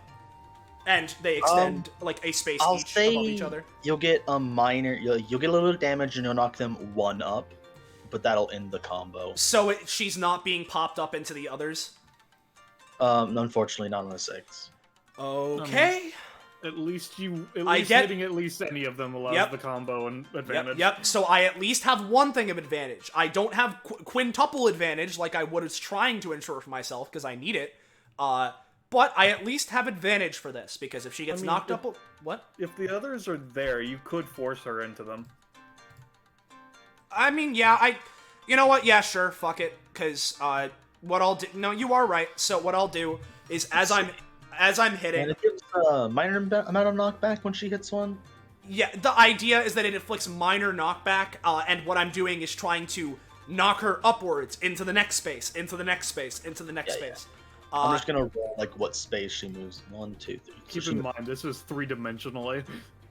And they extend like a space I'll each say above each other. You'll get a minor, you'll get a little bit of damage and you'll knock them 1 up, but that'll end the combo. So she's not being popped up into the others? Unfortunately not on a 6. Okay. At least I get- hitting at least any of them allows Yep. the combo and advantage. Yep. So I at least have one thing of advantage. I don't have quintuple advantage like I was trying to ensure for myself because I need it. But I at least have advantage for this because if she gets knocked up, what? If the others are there, you could force her into them. I mean, yeah, you know what? Yeah, sure, fuck it. Because what I'll do? No, you are right. So what I'll do is as I'm hitting. And it gives a minor amount of knockback when she hits one. Yeah, the idea is that it inflicts minor knockback, and what I'm doing is trying to knock her upwards into the next space, into the next space, into the next space. I'm just gonna roll like what space she moves. 1, 2, 3. Keep in mind, this is 3-dimensionally.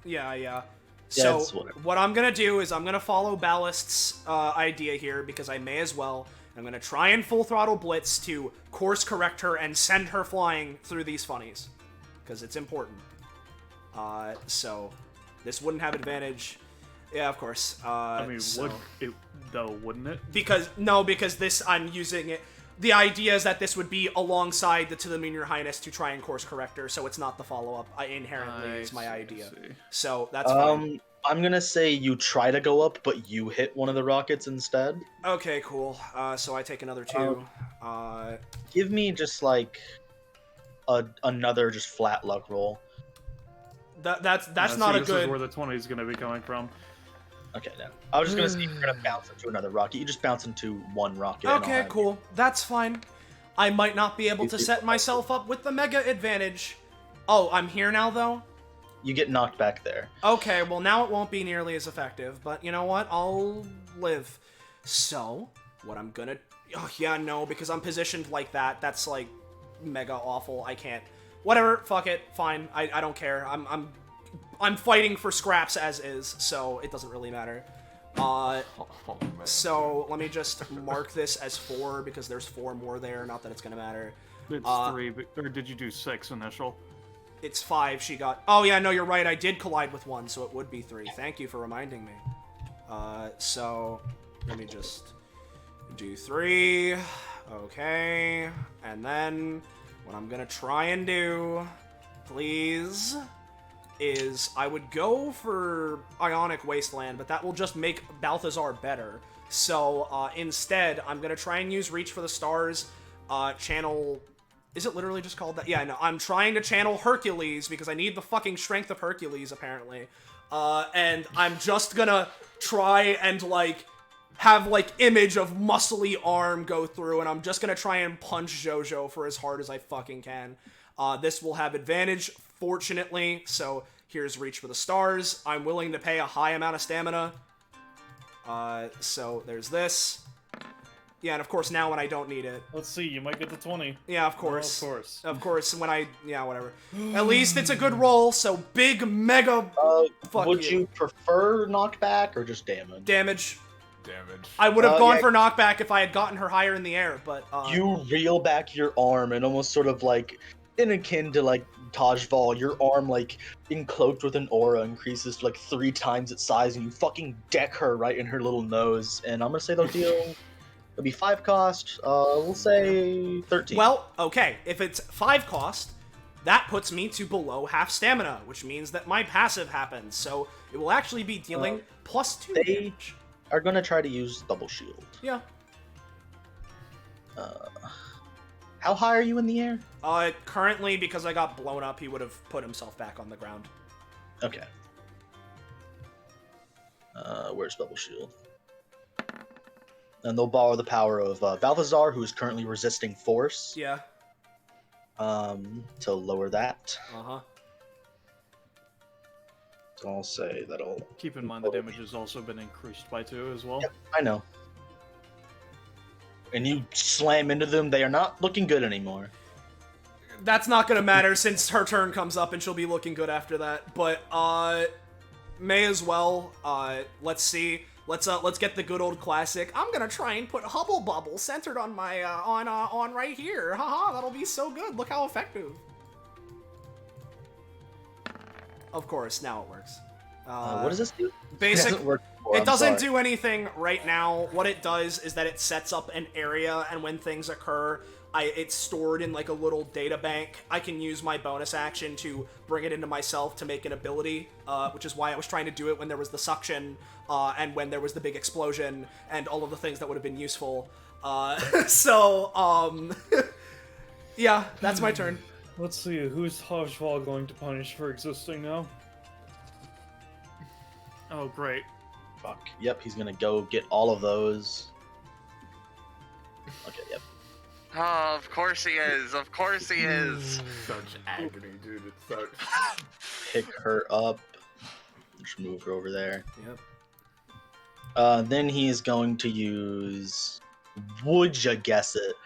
Yeah. Yeah, So what I'm gonna do is I'm gonna follow Ballast's idea here because I may as well. I'm gonna try and full throttle blitz to course correct her and send her flying through these funnies because it's important. So this wouldn't have advantage. Yeah, of course. I mean, would it though? Wouldn't it? Because this I'm using it. The idea is that this would be alongside the To the Moon, Your Highness to try and course correct her, so it's not the follow-up inherently is my idea. So that's fine. I'm gonna say you try to go up, but you hit one of the rockets instead. Okay, cool. So I take another 2. Give me just like another just flat luck roll. That's See, not a this good. is where the 20 is going to be coming from. Okay, no. I was just gonna see if you're gonna bounce into another rocket. You just bounce into one rocket. and I'll Okay, have cool. That's fine. I might not be able to You- set myself up with the mega advantage. Oh, I'm here now though? You get knocked back there. Okay, well now it won't be nearly as effective, but you know what? I'll live. So, what I'm gonna... Oh, yeah, no, because I'm positioned like that. That's, like, mega awful. I can't... Whatever, fuck it, fine. I don't care. I'm fighting for scraps as is, so it doesn't really matter. So, let me just mark this as 4, because there's 4 more there, not that it's gonna matter. It's 3, but, or did you do 6 initial? It's 5 she got. Oh yeah, no, you're right. I did collide with 1, so it would be 3. Thank you for reminding me. So let me just do 3. Okay, and then what I'm gonna try and do, please, is I would go for Ionic Wasteland, but that will just make Balthazar better. So instead, I'm gonna try and use Reach for the Stars, channel. Is it literally just called that? Yeah, no, I'm trying to channel Hercules because I need the fucking strength of Hercules, apparently. And I'm just gonna try and, like, have, like, image of muscly arm go through, and I'm just gonna try and punch Jojo for as hard as I fucking can. This will have advantage, fortunately, so here's Reach for the Stars. I'm willing to pay a high amount of stamina. So there's this. Yeah, and of course now when I don't need it. Let's see, you might get the 20. Yeah, of course. Oh, of course. Of course, when I... Yeah, whatever. At least it's a good roll, so big, mega... fuck Would you prefer knockback or just damage? Damage. Damage. I would have gone yeah. for knockback if I had gotten her higher in the air, but... You reel back your arm and almost sort of like, in akin to like Tajval, your arm like encloaked with an aura increases to like 3 times its size and you fucking deck her right in her little nose. And I'm gonna say they'll deal... It'll be 5 cost, we'll say 13. Well, okay, if it's 5 cost, that puts me to below half stamina, which means that my passive happens, so it will actually be dealing plus 2 they damage. are gonna try to use double shield. Yeah. How high are you in the air? Currently, because I got blown up, he would have put himself back on the ground. Okay. Where's double shield? And they'll borrow the power of Balthazar, who is currently resisting force, Yeah. to lower that. Uh-huh. So I'll say that'll... Keep in mind the damage has also been increased by 2 as well. Yep, I know. And you slam into them, they are not looking good anymore. That's not gonna matter since her turn comes up and she'll be looking good after that. But may as well. Let's see. Let's get the good old classic. I'm gonna try and put Hubble Bubble centered on my on right here. Haha, that'll be so good. Look how effective. Of course, now it works. What does this do? Basic. It hasn't worked before, It I'm doesn't sorry. do anything right now. What it does is that it sets up an area, and when things occur, it's stored in like a little data bank. I can use my bonus action to bring it into myself to make an ability, which is why I was trying to do it when there was the suction, and when there was the big explosion, and all of the things that would have been useful. Yeah, that's my turn. Let's see, who's Hodgewall going to punish for existing now? Oh, great. Fuck. Yep, he's gonna go get all of those. Okay, yep. Oh, of course he is. Of course he is. Such agony, dude. It sucks. Pick her up. Just move her over there. Yep. Then he's going to use... Would ya guess it?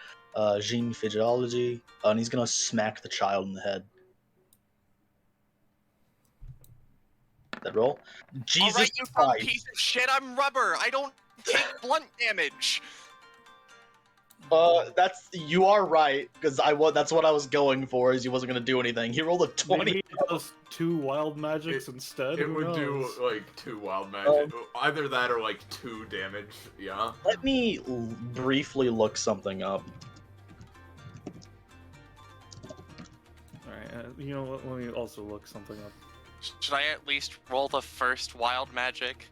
Gene Physiology. And he's gonna smack the child in the head. That roll? Jesus Alright, you dumb Christ. piece of shit, I'm rubber. I don't take blunt damage. You are right, because that's what I was going for, is he wasn't gonna do anything. He rolled a 20. Maybe it does 2 wild magics instead. It Who would do knows? like 2 wild magic. Either that or like 2 damage. Yeah. Let me briefly look something up. Alright, you know what? Let me also look something up. Should I at least roll the first wild magic?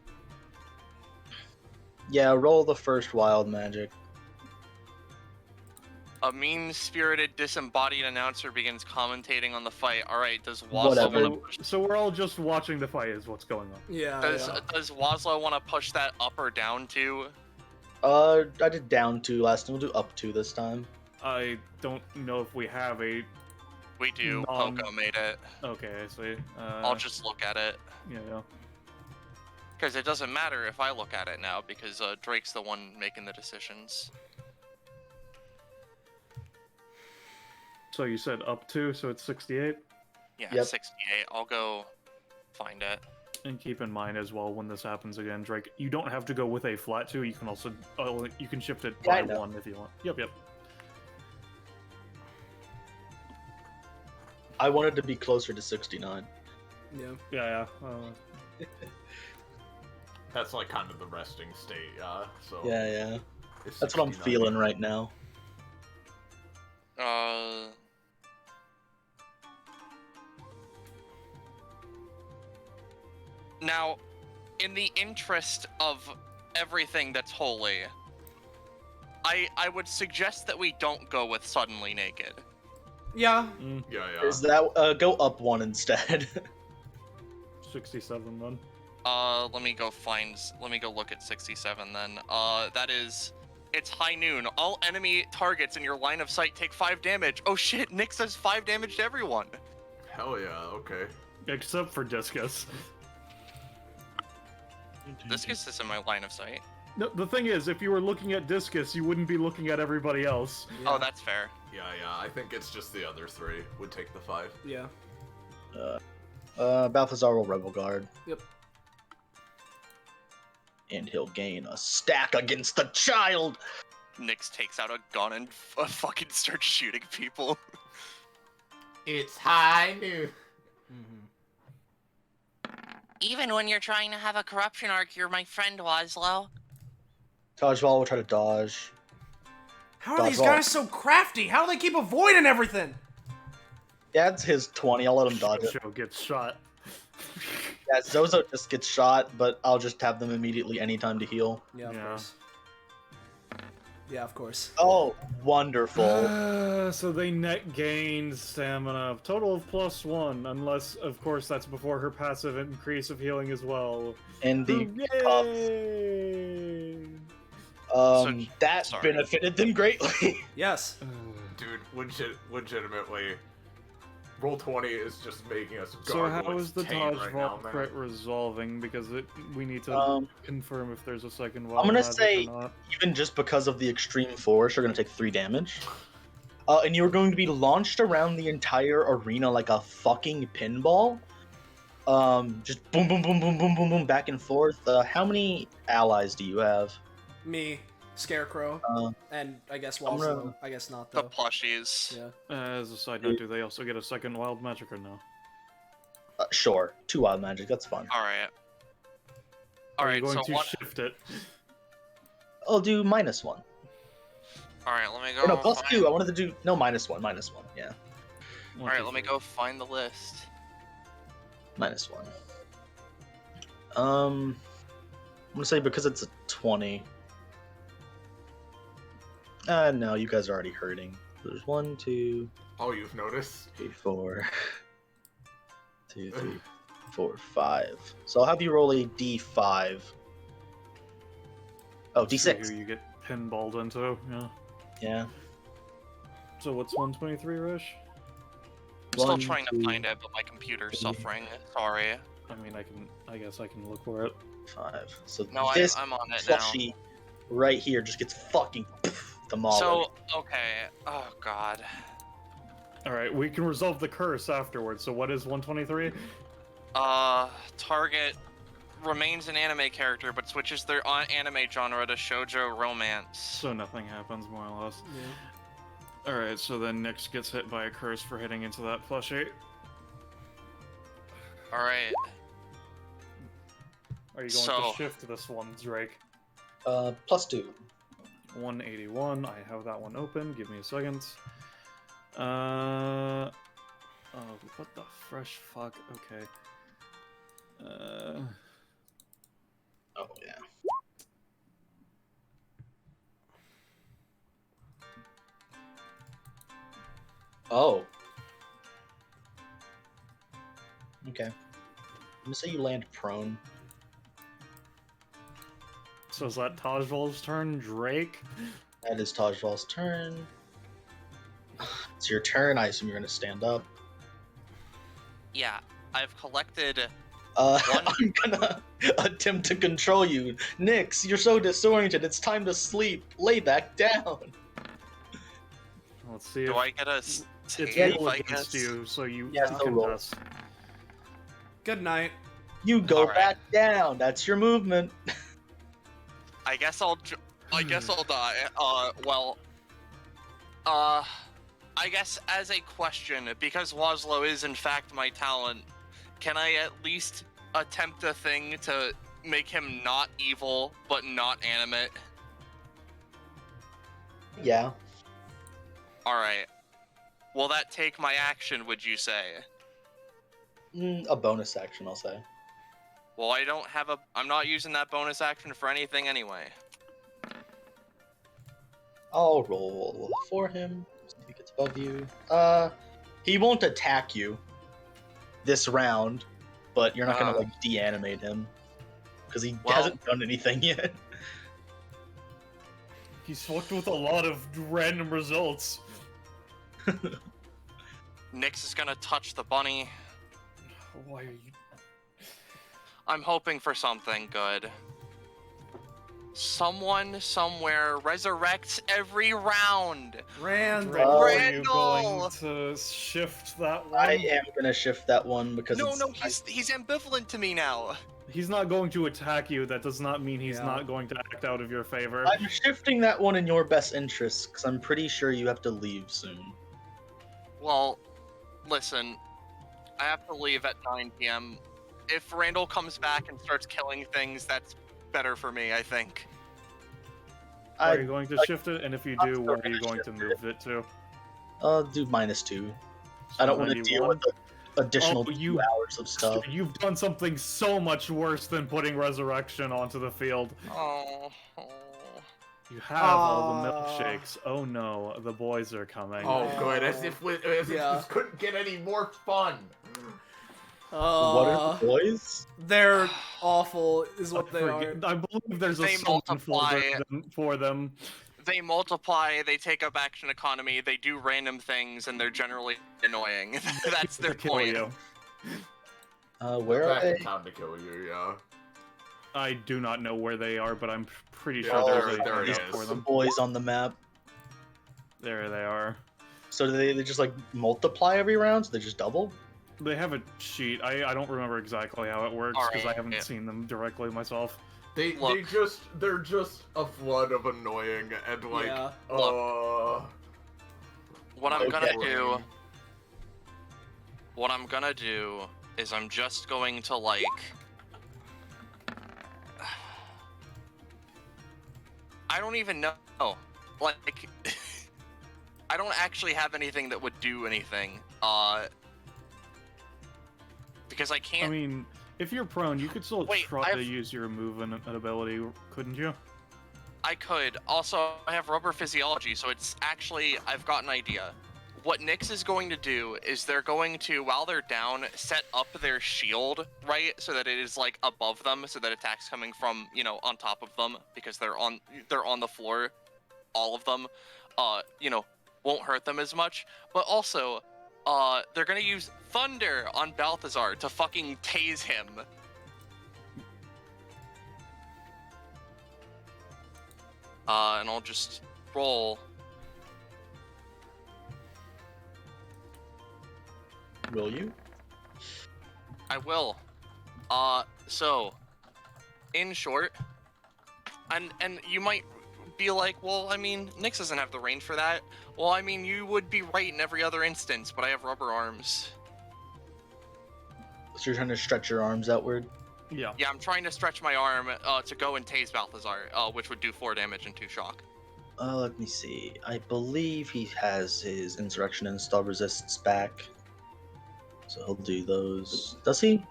Yeah, roll the first wild magic. A mean-spirited, disembodied announcer begins commentating on the fight. Alright, does Whatever. Wazlo want So we're all just watching the fight is what's going on. Yeah. to does Wazlo want to push that up or down to? I did down 2 last time, we'll do up 2 this time. I don't know if we have a... We do. Non- Poco made it. Okay, I see. I'll just look at it. Yeah. Because it doesn't matter if I look at it now, because Drake's the one making the decisions. So you said up 2, so it's 68? Yeah, Yep. 68. I'll go find it. And keep in mind as well, when this happens again, Drake, you don't have to go with a flat 2, you can also... you can shift it Yeah, I by know. 1 if you want. Yep. I wanted to be closer to 69. Yeah. Yeah. That's like kind of the resting state, so Yeah. it's That's what I'm 69. feeling right now. Now, in the interest of everything that's holy, I would suggest that we don't go with suddenly naked. Yeah. Yeah. Is that go up 1 instead? 67 then. Let me go look at 67 then. It's high noon. All enemy targets in your line of sight take 5 damage. Oh shit, Nick does 5 damage to everyone. Hell yeah. Okay. Except for Discus. Discus is in my line of sight. No, the thing is, if you were looking at Discus, you wouldn't be looking at everybody else. Oh, that's fair. Yeah. I think it's just the other 3 would take the 5. Yeah. Balthazar will Rebel Guard. Yep. And he'll gain a stack against the child! Nyx takes out a gun and fucking starts shooting people. It's high noon. Even when you're trying to have a corruption arc, you're my friend, Wazlo. Tajval will try to dodge. How are these That's all. guys so crafty? How do they keep avoiding everything? Yeah, it's his 20, I'll let him dodge it. Show gets shot. Yeah, Xoxo just gets shot, but I'll just have them immediately anytime to heal. Yeah, of Yeah. course. Yeah, of course. Oh, wonderful. So they net gain stamina. Total of +1, unless, of course, that's before her passive increase of healing as well. And the Yay! That sorry. benefited them greatly. Yes. Dude, legitimately, roll 20 is just making us So gargle how its is the taint Taj right Vault now, crit man. resolving? Because we need to Um, confirm if there's a second I'm wild gonna magic say, or not. even just because of the extreme force, you're gonna take 3 damage. And you're going to be launched around the entire arena like a fucking pinball. Just boom, boom, boom, boom, boom, boom, boom, back and forth. How many allies do you have? Me, Scarecrow, Uh, and I guess I'm Walslow. gonna- I guess not The though. plushies. Yeah. As a side note, do they also get a second wild magic or no? Sure, 2 wild magic. That's fine. Alright. Are you Alright, going so to what? shift it? I'll do -1. Alright, let me go. Or no, +2. find- I wanted to do -1. -1. Yeah, Alright, let me go find the list. -1. I'm gonna say because it's a 20. No, you guys are already hurting. There's 1, 2, Oh, you've noticed? 3, 4, 2, 3, 4, 5. So I'll have you roll a d5. Oh, See d6. who you get pinballed into, yeah. Yeah. So what's 123, Rish? I'm still 1, trying to 2, find it, but my computer's 3. suffering. Sorry. I guess I can look for it. 5. So No, this I'm on it now. plushie right here just gets fucking demolished. So, okay. Oh, God. Alright, we can resolve the curse afterwards. So what is 123? Target remains an anime character, but switches their anime genre to shoujo romance. So nothing happens, more or less. Alright, so then Nyx gets hit by a curse for hitting into that plushie. Alright. Are you going So- to shift this one, Drake? +2. 181, I have that one open, give me a second. Oh, what the fresh fuck? Okay. Oh yeah. Oh. Okay. I'm gonna say you land prone. So is that Tajval's turn, Drake? That is Tajval's turn. It's your turn. I assume you're gonna stand up. Yeah, I've collected. One. One. I'm gonna attempt to control you. Nyx, you're so disoriented. It's time to sleep. Lay back down. Let's see Do if I get a it's save, roll I against guess? you, so you Yeah, can so roll. contest. Good night. You go Alright. back down. That's your movement. I guess I'll die. I guess as a question, because Waslow is in fact my talent, can I at least attempt a thing to make him not evil, but not animate? Yeah. Alright. Will that take my action, would you say? A bonus action, I'll say. Well, I'm not using that bonus action for anything anyway. I'll roll for him. See if he gets above you. He won't attack you this round, but you're not gonna like deanimate him because he Well- hasn't done anything yet. He's fucked with a lot of random results. Nyx is gonna touch the bunny. Why are you... I'm hoping for something good. Someone somewhere resurrects every round. Randall. Drake, are you Randall! going to shift that one? I am gonna shift that one because No, it's, he's ambivalent to me now. He's not going to attack you. That does not mean he's Yeah. not going to act out of your favor. I'm shifting that one in your best interest because I'm pretty sure you have to leave soon. Well, listen, I have to leave at 9 p.m. If Randall comes back and starts killing things, that's better for me, I think. Are you I going to shift it? And if you I'm do, still where are you gonna going to shift move it to? I'll do -2. I don't want to deal with the additional Oh, 2 hours of stuff. You've done something so much worse than putting resurrection onto the field. Oh. You have all the milkshakes. Oh no, the boys are coming. Oh, good. As if Yeah. this couldn't get any more fun. What are the boys? They're awful, is what they are. I believe there's a They summon multiply. folder for them. They multiply, they take up action economy, they do random things, and they're generally annoying. That's their To kill point. you. Where are Back they? in town to kill you, yeah. I do not know where they are, but I'm pretty Yeah, sure Oh, there's a there it hangout is. for The them. boys on the map. There they are. So do they just like multiply every round? So they just double? They have a sheet. I don't remember exactly how it works because I Alright, haven't yeah. seen them directly myself. They're just a flood of annoying and like Yeah. What I'm gonna Okay. do. What I'm gonna do is I'm just going to like. I don't even know. Like, I don't actually have anything that would do anything. Because I can't. I mean, if you're prone, you could still Wait, try to I've- use your move and ability, couldn't you? I could. Also, I have rubber physiology, so it's actually, I've got an idea. What Nyx is going to do is they're going to, while they're down, set up their shield, right? So that it is like above them, so that attacks coming from, you know, on top of them, because they're on the floor, all of them, you know, won't hurt them as much. But also, they're gonna use Thunder on Balthazar to fucking tase him. And I'll just roll. Will you? I will. So, in short, and you might be like, well, I mean, Nyx doesn't have the range for that. Well, I mean, you would be right in every other instance, but I have rubber arms. So you're trying to stretch your arms outward? Yeah. Yeah, I'm trying to stretch my arm to go and tase Balthazar, which would do 4 damage and 2 shock. Let me see. I believe he has his Insurrection and Star Resists back. So he'll do those. Does he?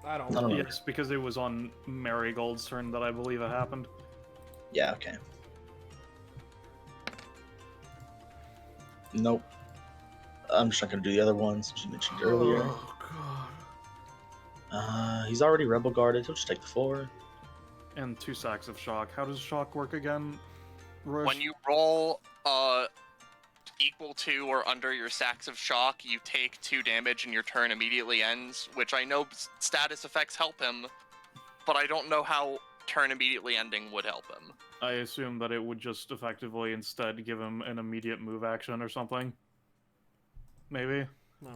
I don't I know. don't know. Yes, because it was on Marigold's turn that I believe it happened. Yeah, okay. Nope. I'm just not gonna do the other ones you mentioned earlier. Oh, God. He's already Rebel Guarded. He'll just take the 4. And 2 sacks of shock. How does shock work again, Roche? When you roll equal to or under your sacks of shock, you take 2 damage and your turn immediately ends, which I know status effects help him, but I don't know how turn immediately ending would help him. I assume that it would just effectively instead give him an immediate move action or something. Maybe? I don't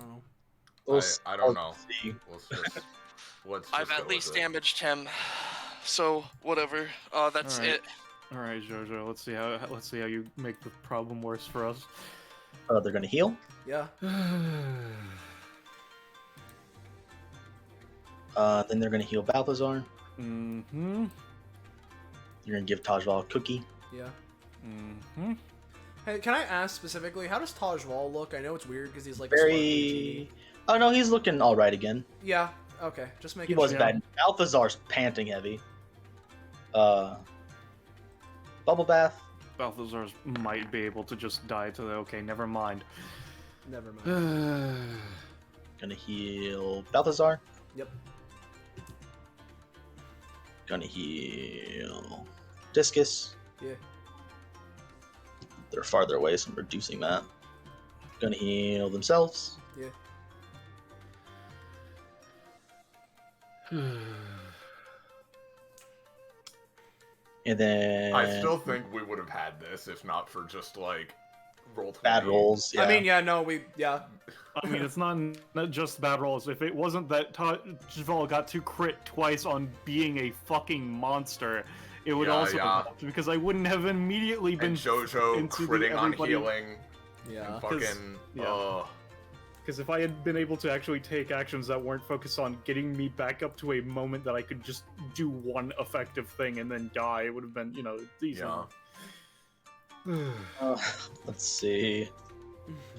know. I don't know. See. Let's I've just at go least with it. damaged him, so whatever. That's Alright. it. All right, Jojo. Let's see how you make the problem worse for us. They're gonna heal. Yeah. Then they're gonna heal Balthazar. Mm-hmm. You're gonna give Tajval a cookie. Yeah. Mm-hmm. Hey, can I ask specifically, how does Tajval look? I know it's weird because he's like Very. Oh no, he's looking all right again. Yeah. Okay. Just making He wasn't Yeah. bad. Balthazar's panting heavy. Bubble bath. Balthazar might be able to just die to the. Okay, never mind. Never mind. Gonna heal Balthazar. Yep. Gonna heal Discus. Yeah. They're farther away, so I'm reducing that. Gonna heal themselves. Yeah. And then I still think we would have had this if not for just like roll 20. bad rolls. Yeah. I mean, yeah, no, yeah. I mean, it's not just bad rolls. If it wasn't that Tajval got to crit twice on being a fucking monster, it would Yeah, also yeah. have helped because I wouldn't have immediately been And Jojo into critting on everybody- healing. Yeah. And fucking. yeah. Because if I had been able to actually take actions that weren't focused on getting me back up to a moment that I could just do one effective thing and then die, it would have been, decent. Yeah. Let's see.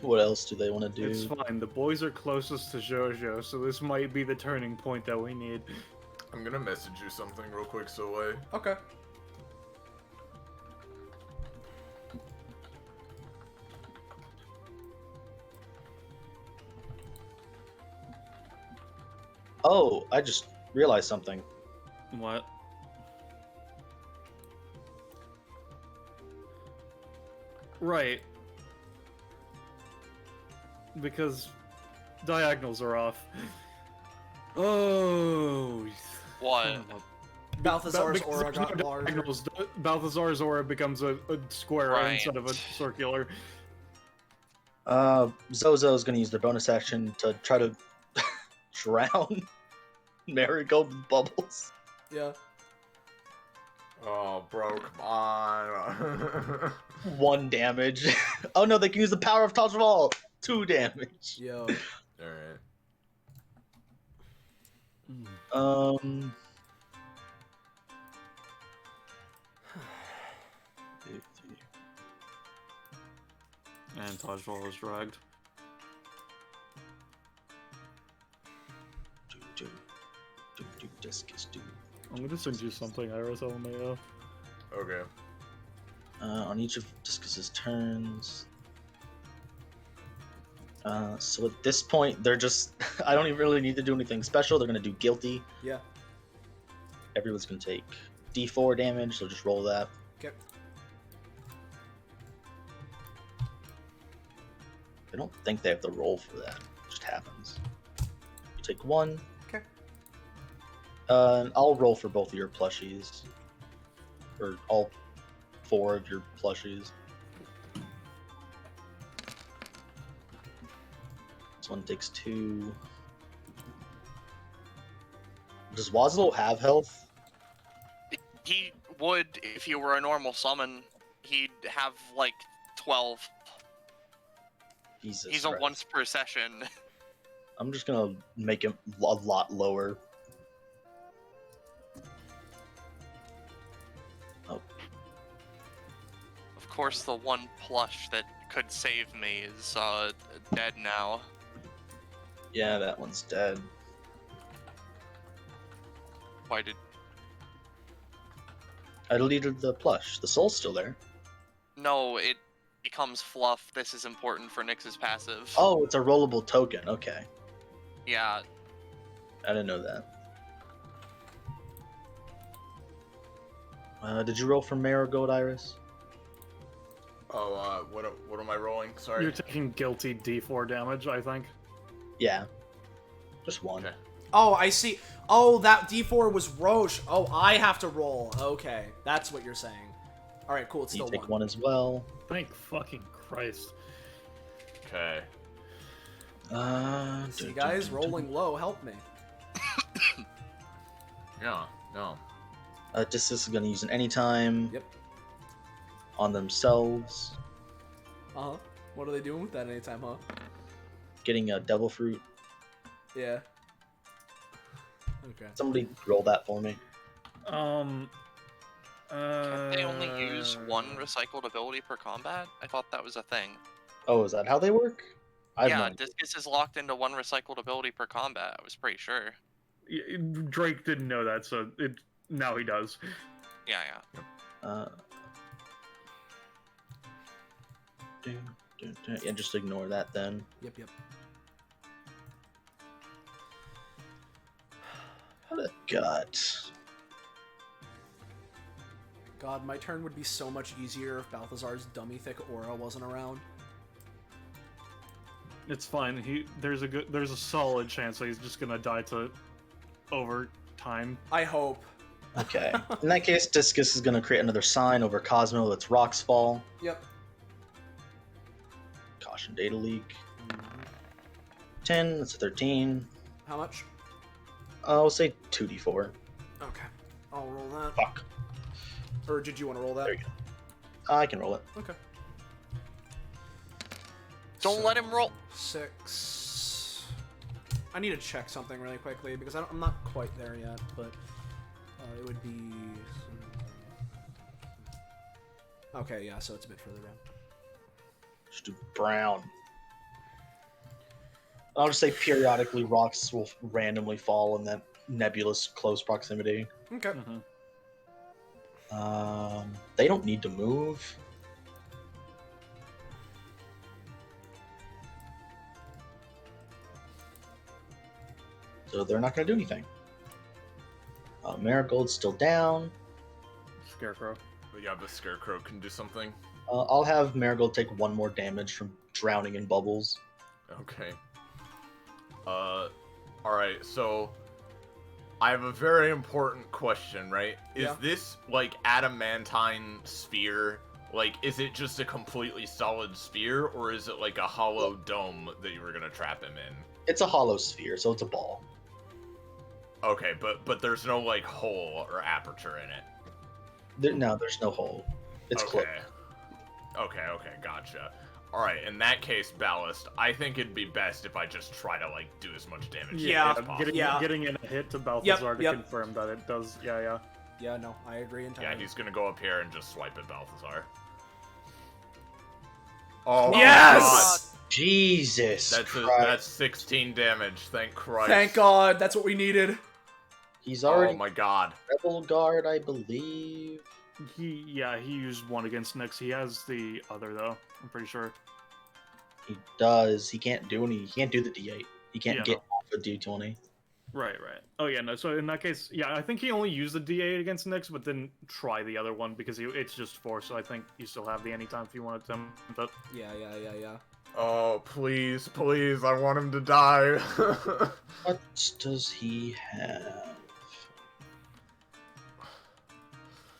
What else do they want to do? It's fine. The boys are closest to Jojo, so this might be the turning point that we need. I'm gonna message you something real quick, Soleil. Okay. Oh, I just realized something. What? Right. Because diagonals are off. Oh. What? son of a- Balthazar's because aura there's no got larger. diagonals, Balthazar's aura becomes a square Right. instead of a circular. Zozo is going to use their bonus action to try to drown Marigold with bubbles. Yeah. Oh, bro, come on. 1 damage. Oh no, they can use the power of Touch of All. 2 damage. Yo. Alright. And Tajwal is dragged. Discus, do. I'm gonna send you something, Iris LMAO. Okay. On each of Discus's turns. So at this point, they're just. I don't even really need to do anything special. They're going to do Guilty. Yeah. Everyone's going to take D4 damage, so just roll that. Okay. I don't think they have to roll for that. It just happens. You take 1. Okay. And I'll roll for both of your plushies. Or all 4 of your plushies. This one takes 2. Does Wazlo have health? He would if he were a normal summon. He'd have like 12. Jesus He's a Christ. once per session. I'm just gonna make him a lot lower. Oh, Of course, the one plush that could save me is dead now. yeah, that one's dead. Why did? I deleted the plush. The soul's still there. No, it becomes fluff. This is important for Nyx's passive. Oh, it's a rollable token. Okay. Yeah, I didn't know that. Did you roll for Marigold, Iris? Oh, what am I rolling? Sorry. You're taking guilty D4 damage, I think. Yeah. Just 1. Okay. Oh, I see. Oh, that D4 was Roche. Oh, I have to roll. Okay, that's what you're saying. All right, cool. It's You still take 1. 1 as well. Thank fucking Christ. Okay. See, guys, rolling low helped me. Yeah. No. Discus is going to use an anytime Yep. on themselves. Uh-huh. What are they doing with that anytime, huh? Getting a devil fruit. Yeah. Okay. Somebody roll that for me. can't they only use one recycled ability per combat? I thought that was a thing. Oh, is that how they work? I have no Yeah, idea. Discus is locked into one recycled ability per combat. I was pretty sure. Drake didn't know that, so now he does. Yeah. Yeah, just ignore that then. Yep. What a gut. God, my turn would be so much easier if Balthazar's dummy thick aura wasn't around. It's fine. There's a solid chance that he's just gonna die to over time. I hope. Okay. In that case, Discus is going to create another sign over Cosmo that's Rock's Fall. Yep. Caution data leak. 10, that's a 13. How much? I'll say 2d4. Okay. I'll roll that. Fuck. Or did you want to roll that? There you go. I can roll it. Okay. Don't let him roll. 6. I need to check something really quickly because I'm not quite there yet, but it would be. Okay, yeah, so it's a bit further down. Just do brown. I'll just say periodically rocks will randomly fall in that nebulous close proximity. Okay. They don't need to move. So they're not going to do anything. Marigold's still down. Scarecrow. But yeah, the Scarecrow can do something. I'll have Marigold take 1 more damage from drowning in bubbles. Okay. Alright, so I have a very important question, right? Is Yeah. this, like, adamantine sphere, like, is it just a completely solid sphere, or is it like a hollow dome that you were gonna trap him in? It's a hollow sphere, so it's a ball. Okay, but there's no, like, hole or aperture in it. No, there's no hole. It's okay. closed. Okay, gotcha. Alright, in that case, Ballast, I think it'd be best if I just try to, like, do as much damage Yeah, as possible. Getting in a hit to Balthazar to yep. confirm that it does. Yeah. Yeah, no, I agree entirely. Yeah, he's gonna go up here and just swipe at Balthazar. Oh my Yes! Jesus God. Christ. That's 16 damage, thank Christ. Thank God, that's what we needed. He's already Oh my God. Rebel Guard, I believe. He used one against Nyx. He has the other though. I'm pretty sure. He does. He can't do the D8. He can't Yeah, get no. off a D20. Right. Oh yeah, no. So in that case, yeah, I think he only used the D8 against Nyx, but didn't try the other one because it's just 4. So I think you still have the anytime if you wanted to. But Yeah. Oh, please, I want him to die. What does he have?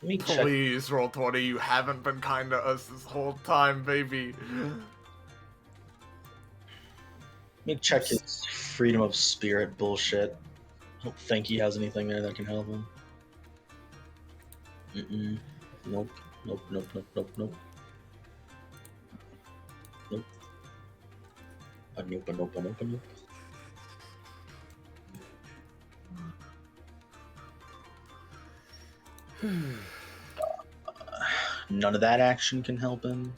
Let me check. Please, Roll20, you haven't been kind to us this whole time, baby. Let me check his freedom of spirit bullshit. I don't think he has anything there that can help him. Nope. Nope. Nope. None of that action can help him.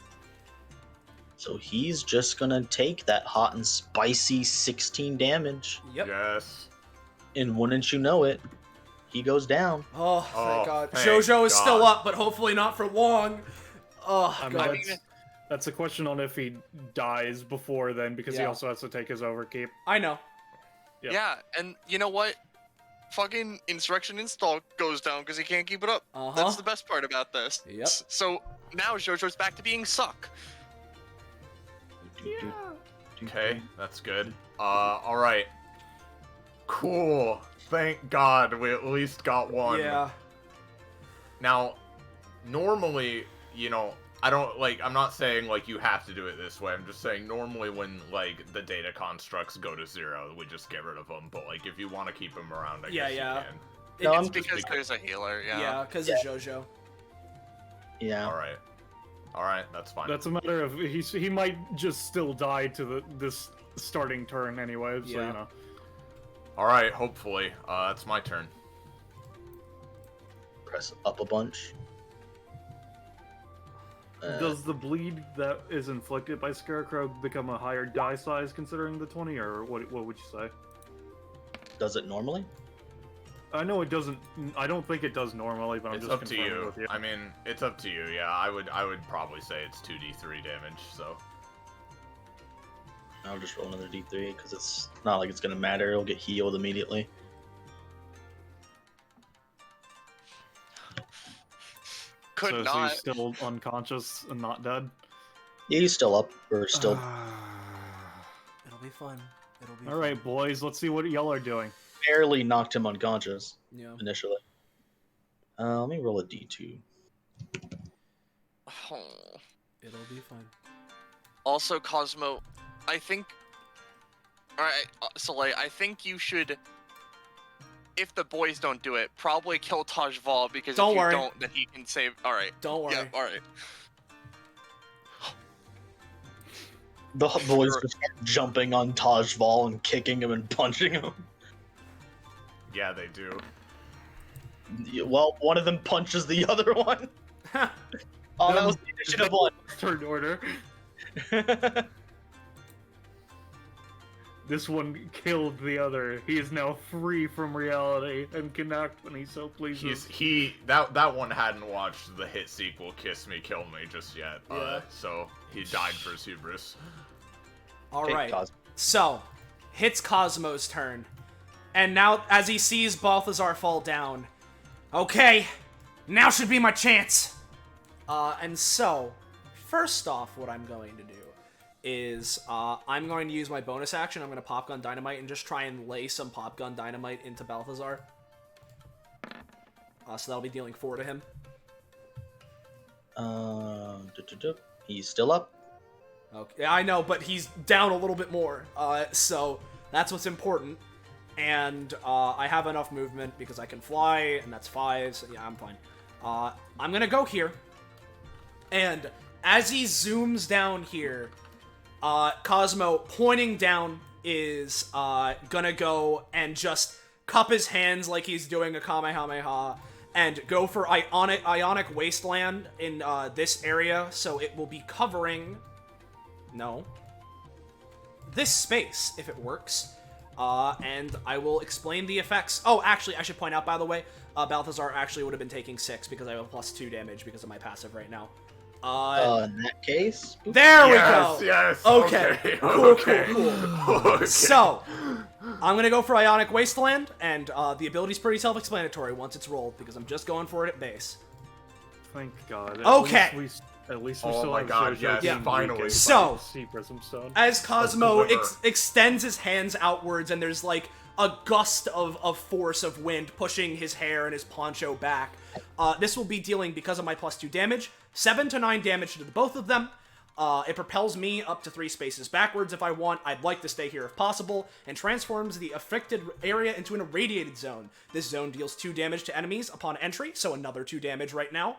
So he's just gonna take that hot and spicy 16 damage. Yep. Yes. And wouldn't you know it, he goes down. Oh, thank Oh, God. thank Jojo is still God. up, but hopefully not for long. Oh, I God. mean, that's a question on if he dies before then, because he Yeah. also has to take his overkeep. I know. Yep. Yeah, and you know what? Fucking insurrection install goes down because he can't keep it up. Uh-huh. That's the best part about this. Yep. So now JoJo's back to being suck. Okay, that's good. Alright. Cool. Thank God we at least got one. Yeah. Now, normally, you know, I'm not saying, like, you have to do it this way. I'm just saying normally when, like, the data constructs go to 0, we just get rid of them. But, like, if you want to keep them around, I guess you can. No, It's I'm just because there's a healer, yeah. Yeah, because of JoJo. Yeah. Alright, that's fine. That's a matter of he might just still die to this starting turn anyway. So Yeah. you know. Alright, hopefully. That's my turn. Press up a bunch. Does the bleed that is inflicted by Scarecrow become a higher die size considering the 20, or what would you say? Does it normally? I know it doesn't. I don't think it does normally, but I'm It's just up to confirming you. with you. I mean, it's up to you. Yeah, I would probably say it's 2d3 damage. So I'll just roll another D3 because it's not like it's gonna matter. It'll get healed immediately. Could so not. he's still unconscious and not dead. Yeah, he's still up, or still. It'll be fun. It'll be All right, boys. Let's see what y'all are doing. Barely knocked him unconscious Yeah. initially. Let me roll a D2. Oh. It'll be fun. Also, Cosmo, I think. Alright, Soleil, I think you should. If the boys don't do it, probably kill Taj Val because Don't if you worry. don't, then he can save. Alright. Don't worry. Yeah, alright. The boys just start jumping on Taj Val and kicking him and punching him. yeah, they do. Well, one of them punches the other one. Oh, that was the initiative one. Third order. This one killed the other. He is now free from reality and can act when he so pleases. That one hadn't watched the hit sequel Kiss Me Kill Me just yet. Yeah. So he died for his hubris. All Okay, right. Cos- So, hits Cosmo's turn. And now, as he sees Balthazar fall down, okay, now should be my chance. And so, first off, what I'm going to do is I'm going to use my bonus action. I'm going to Pop Gun Dynamite and just try and lay some Pop Gun Dynamite into Balthazar. So that'll be dealing 4 to him. He's still up. Okay, I know, but he's down a little bit more. So that's what's important. And I have enough movement because I can fly, and that's 5. So yeah, I'm fine. I'm gonna go here, and as he zooms down here, Cosmo, pointing down, is gonna go and just cup his hands like he's doing a Kamehameha and go for Ionic Wasteland in this area, so it will be covering... No. This space, if it works. And I will explain the effects. Oh, actually, I should point out, by the way, Balthazar actually would have been taking 6 because I have a +2 damage because of my passive right now. In that case... There we go! Yes, Okay. Cool. Okay. So, I'm gonna go for Ionic Wasteland, and the ability's pretty self-explanatory once it's rolled, because I'm just going for it at base. Thank God. Okay. At least we Oh still my have God, Xoxo yes, being finally. weakened So, by Sea Prism Stone. As Cosmo Let's deliver. extends his hands outwards, and there's like a gust of force of wind pushing his hair and his poncho back, this will be dealing, because of my +2 damage, 7 to 9 damage to the both of them. It propels me up to 3 spaces backwards if I want. I'd like to stay here if possible, and transforms the affected area into an irradiated zone. This zone deals 2 damage to enemies upon entry, so another 2 damage right now.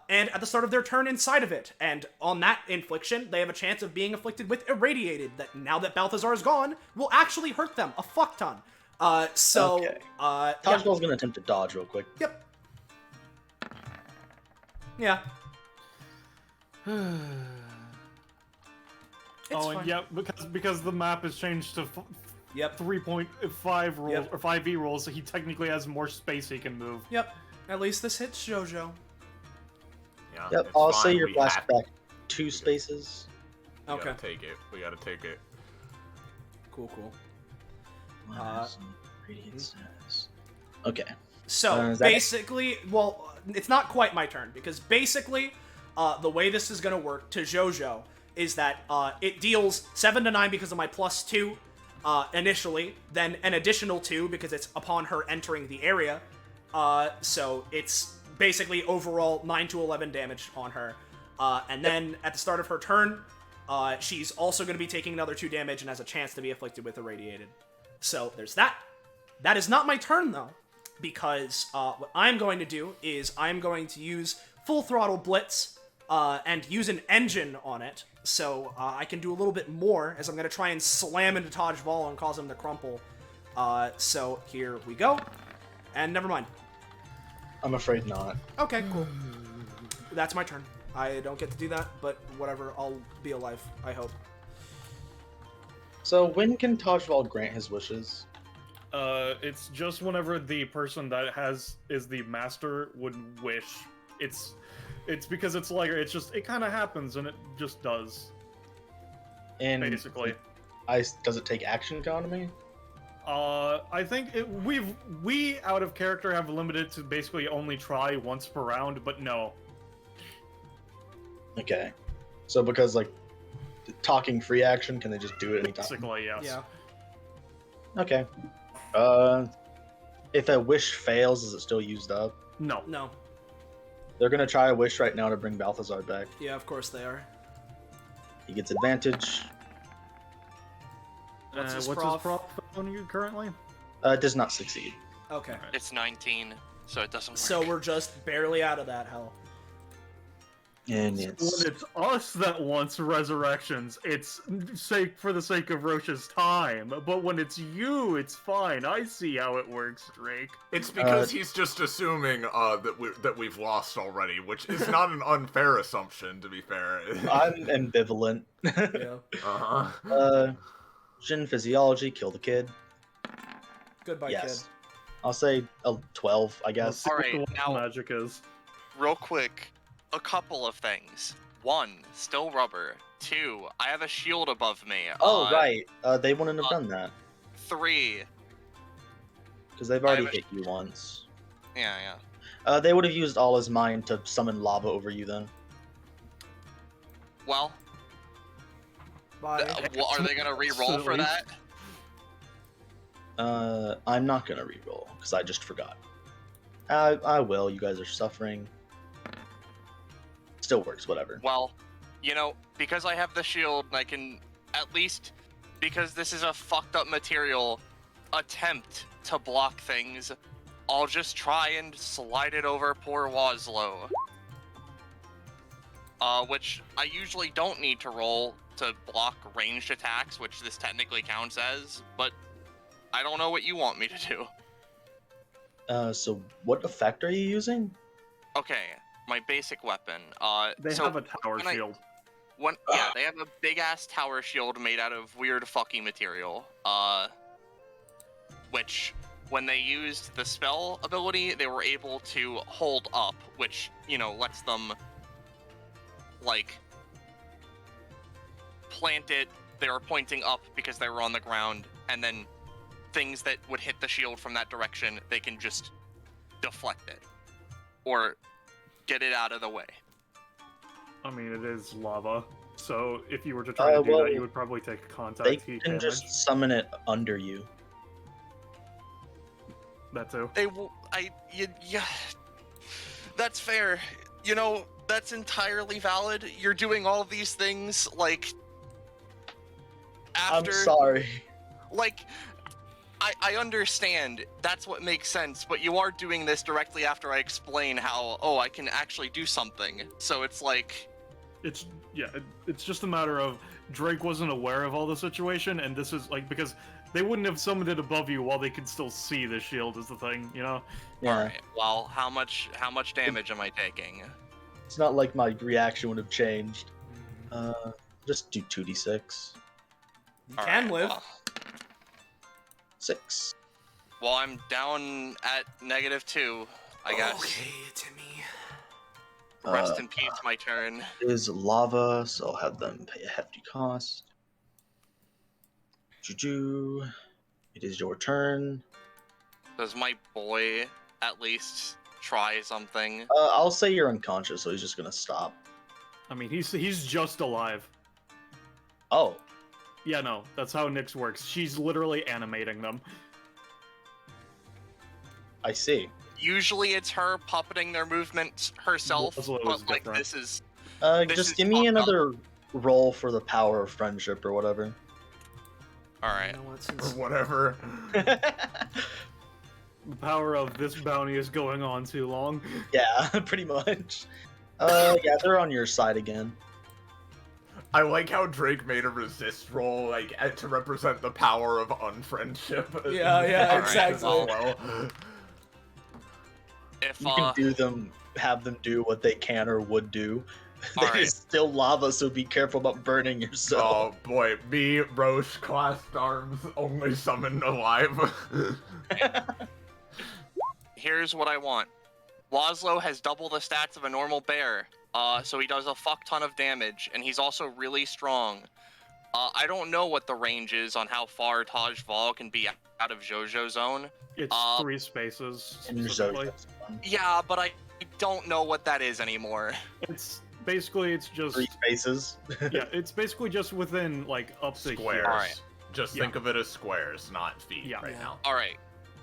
And at the start of their turn inside of it. And on that infliction, they have a chance of being afflicted with irradiated, that now that Balthazar is gone, will actually hurt them a fuck ton. Okay. Yeah. Tajbal's gonna attempt to dodge real quick. Yep. Yeah. It's and fine. yeah, because the map has changed to Yep. 3.5 rules, Yep. or 5e rules, so he technically has more space he can move. Yep. At least this hits JoJo. Yeah, Yep, it's I'll fine. say your We blast have- back 2 spaces. We Okay. gotta take it. We gotta take it. Cool. Some radiant status. Okay. So, Is that it? basically, well, it's not quite my turn, because basically, the way this is going to work to JoJo is that it deals 7 to 9 because of my +2 initially, then an additional 2 because it's upon her entering the area. So it's basically overall 9 to 11 damage on her. And then at the start of her turn, she's also going to be taking another 2 damage and has a chance to be afflicted with irradiated. So there's that. That is not my turn, though, because what I'm going to do is I'm going to use Full Throttle Blitz and use an engine on it, so I can do a little bit more, as I'm going to try and slam into Taj Val and cause him to crumple. So here we go. And never mind. I'm afraid not. Okay, cool. That's my turn. I don't get to do that, but whatever. I'll be alive, I hope. So when can Tajval grant his wishes? It's just whenever the person that is the master would wish. It's because it's like it kind of happens and it just does. And Basically. does it take action economy? I think we out of character have limited to basically only try once per round, but no. Okay. So because like talking free action, can they just do it anytime? Basically, yes. Yeah. Okay. If a wish fails, is it still used up? No. No. They're gonna try a wish right now to bring Balthazar back. Yeah, of course they are. He gets advantage. What's his what's prof? his prof on you currently? Does not succeed. Okay. It's 19, so it doesn't work. So we're just barely out of that hell. And When it's it's us that wants resurrections, it's for the sake of Roche's time. But when it's you, it's fine. I see how it works, Drake. It's because he's just assuming that we've lost already, which is not an unfair assumption, to be fair. I'm ambivalent. Yeah. Jin physiology, kill the kid. Goodbye, Yes. I'll say a 12, I guess. All right, What now- magic is. Real quick, a couple of things. 1, still rubber. 2, I have a shield above me. Oh, right. They wouldn't have done that. 3, because they've already have a- hit you once. Yeah, yeah. They would have used all his mind to summon lava over you then. Well, Bye. are they gonna re-roll At for least. that? I'm not gonna reroll because I just forgot. I will. You guys are suffering. Still works. Whatever. Well, you know, because I have the shield, I can at least, because this is a fucked up material, attempt to block things. I'll just try and slide it over poor Wazlow. Which I usually don't need to roll to block ranged attacks, which this technically counts as, but I don't know what you want me to do. So what effect are you using? Okay, my basic weapon. They so have a tower when I- shield. Yeah, they have a big ass tower shield made out of weird fucking material. Which when they used the spell ability, they were able to hold up, which, you know, lets them like plant it. They were pointing up because they were on the ground, and then things that would hit the shield from that direction, they can just deflect it or get it out of the way. I mean, it is lava, so if you were to try to do well, that, you would probably take contact They heat can damage. just summon it under you. That too. Yeah, that's fair. You know, that's entirely valid. You're doing all these things, like, after... I'm sorry. Like, I understand. That's what makes sense, but you are doing this directly after I explain how, oh, I can actually do something. So it's like... It's it's just a matter of Drake wasn't aware of all the situation, and this is like because they wouldn't have summoned it above you while they could still see the shield is the thing, you know? Yeah. Alright, well, how much damage am I taking? It's not like my reaction would have changed. Just do 2d6. You can Alright, live. Well, 6. well, I'm down at -2, I guess. Okay, Timmy. Rest in peace, my turn. Is lava, so I'll have them pay a hefty cost. Juju. It is your turn. Does my boy at least try something? I'll say you're unconscious, so he's just gonna stop. I mean, he's just alive. Oh, Yeah, no, that's how Nyx works. She's literally animating them. I see. Usually it's her puppeting their movements herself, Wazlow is but like different. this is... This Just is give me fucked up. another roll for the power of friendship or whatever. Alright. You know what, Or since whatever. The power of this bounty is going on too long. Yeah, pretty much. Yeah, they're on your side again. I like how Drake made a resist roll, like, to represent the power of unfriendship. Yeah, yeah, Alright, exactly. well. If, You can do them, have them do what they can or would do. There Alright. is still lava, so be careful about burning yourself. Oh boy, me, Roche, clasped arms, only summoned alive. here's what I want. Wazlow has double the stats of a normal bear, so he does a fuck ton of damage, and he's also really strong. I don't know what the range is on how far Taj Val can be out of Xoxo zone. It's 3 spaces, In specifically. Xoxo's one. Yeah, but I don't know what that is anymore. It's basically, it's just... 3 spaces. Yeah, it's basically just within, like, up to Squares. here. Alright. Just Yeah. think of it as squares, not feet Yeah. right Yeah. now. Alright,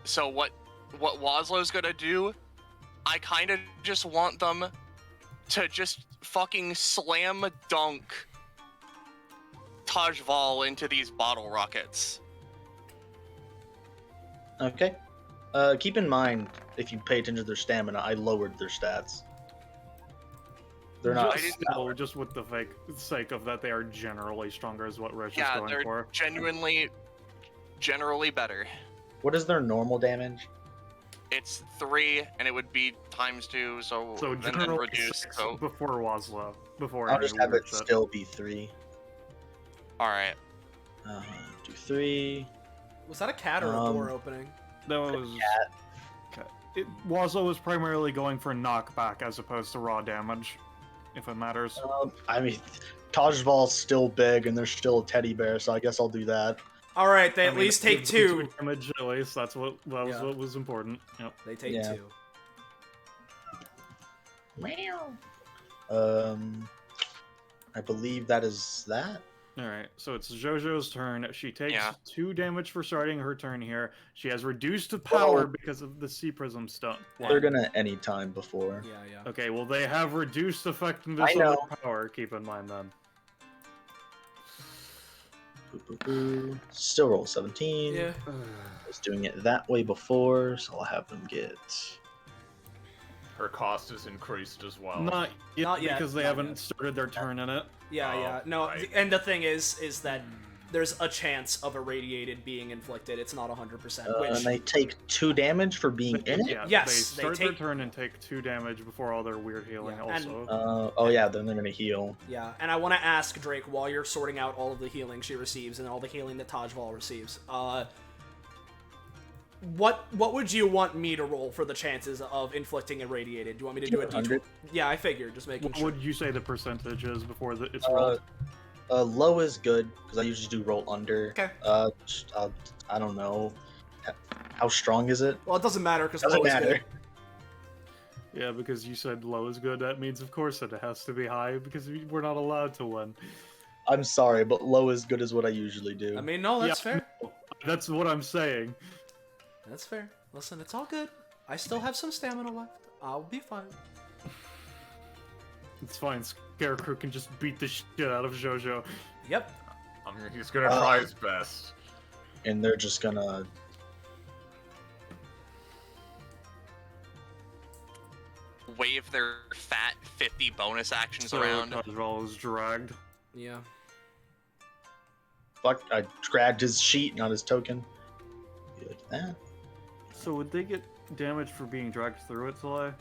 so what Wazlow's gonna do, I kind of just want them to just fucking slam dunk Taj Val into these bottle rockets. Okay. Keep in mind, if you pay attention to their stamina, I lowered their stats. They're not. I didn't Still, just with the sake of that, they are generally stronger, is what Rich is Yeah, going they're for. generally better. What is their normal damage? It's 3, and it would be ×2, so and then generally reduce. 6 So before Wazlow. Before I'll any just have weird it shit. still be 3. all right. Do 3. was that a cat or a door opening? That was... Wazlow was primarily going for knockback as opposed to raw damage, if it matters. I mean, Taj Val's still big, and there's still a teddy bear, so I guess I'll do that. All right, they I at mean, least take give them 2. damage. At least that was Yeah. what was important. Yep. They take Yeah. 2. I believe that is that. All right, so it's JoJo's turn. She takes Yeah. 2 damage for starting her turn here. She has reduced to power Oh. because of the Sea Prism stun. They're gonna any time before. Yeah, yeah. Okay, well they have reduced effectiveness I of know. their power. Keep in mind then. Still roll 17. Yeah. I was doing it that way before, so I'll have them get. Her cost is increased as well. Not yet, Not yet, because they not haven't yet. started their turn in it. Yeah, Oh, yeah. No, right. and the thing is that there's a chance of irradiated being inflicted. It's not 100%. And Which they take 2 damage for being in it. Yeah, Yes, they they start their take- turn and take 2 damage before all their weird healing. Yeah, and- Also, Oh yeah, then they're gonna heal. yeah, and I want to ask Drake while you're sorting out all of the healing she receives and all the healing that Tajval receives. What would you want me to roll for the chances of inflicting irradiated? Do you want me to do a D20? 100. Yeah, I figured. Just making what sure. would you say the percentage is before it's rolled? Low is good because I usually do roll under. Okay. I don't know. How strong is it? Well, it doesn't matter because Doesn't matter. Yeah, because you said low is good. That means, of course, that it has to be high because we're not allowed to win. I'm sorry, but low is good is what I usually do. I mean, no, that's Yeah. fair. That's what I'm saying. That's fair. Listen, it's all good. I still have some stamina left. I'll be fine. It's fine. Scarecrow can just beat the shit out of JoJo. Yep. I mean, he's gonna try his best. And they're just gonna. Wave their fat 50 bonus actions So around. Tajval is dragged. Yeah. Fuck! I grabbed his sheet, not his token. Be like that. So would they get damage for being dragged through it, Soleil?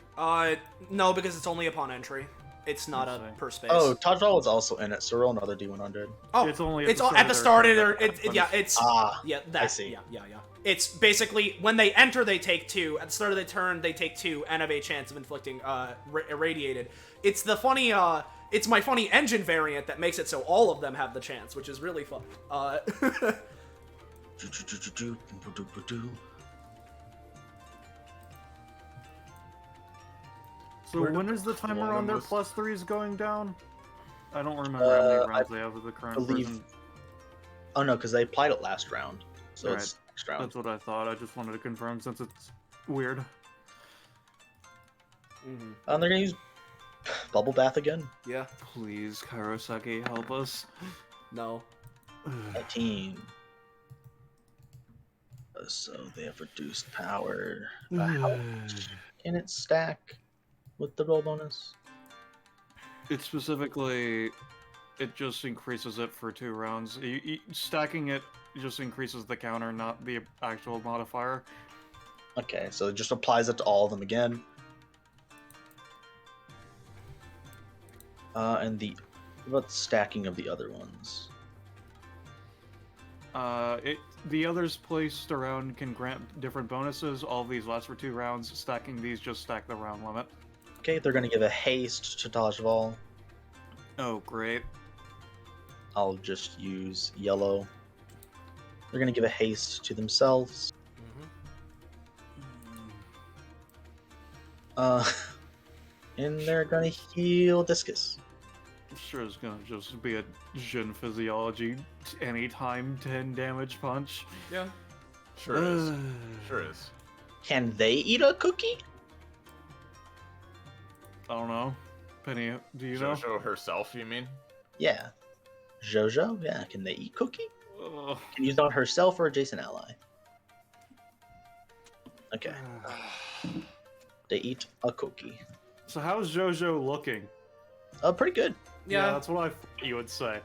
No, because it's only upon entry. It's not a Okay. per space. Oh, Tajval is also in it, so roll another D100. Oh, It's only it's at the at the start start of of their their. turn. Yeah, it's Ah, yeah. That, I see. Yeah. It's basically when they enter, they take 2. At the start of the turn, they take 2 and have a chance of inflicting irradiated. It's the funny. It's my funny engine variant that makes it so all of them have the chance, which is really fun. So Where when did is the timer one of on their them was- +3s going down? I don't remember how many I rounds they have with the current believe- version. Oh no, because they applied it last round, so Right. it's next round. That's what I thought. I just wanted to confirm since it's weird. Mhm. And they're gonna use bubble bath again. Yeah. Please, Kairosaki, help us. No. 19. So they have reduced power. How much can it stack with the roll bonus? It specifically, it just increases it for 2 rounds. Stacking it just increases the counter, not the actual modifier. Okay, so it just applies it to all of them again. And what about stacking of the other ones? The others placed around can grant different bonuses. All of these last for 2 rounds. Stacking these just stack the round limit. Okay, they're gonna give a haste to Tajval. Oh, great. I'll just use yellow. They're gonna give a haste to themselves. And they're gonna heal Discus. Sure, it's gonna just be a Jin Physiology anytime 10 damage punch. Yeah. Sure is. Sure is. Can they eat a cookie? I don't know. Penny, do you know? JoJo herself, you mean? Yeah. Jojo? Yeah, can they eat cookie? Ugh. Can use it on herself or adjacent ally? Okay. They eat a cookie. So how's JoJo looking? Pretty good. Yeah. That's what I thought you would say.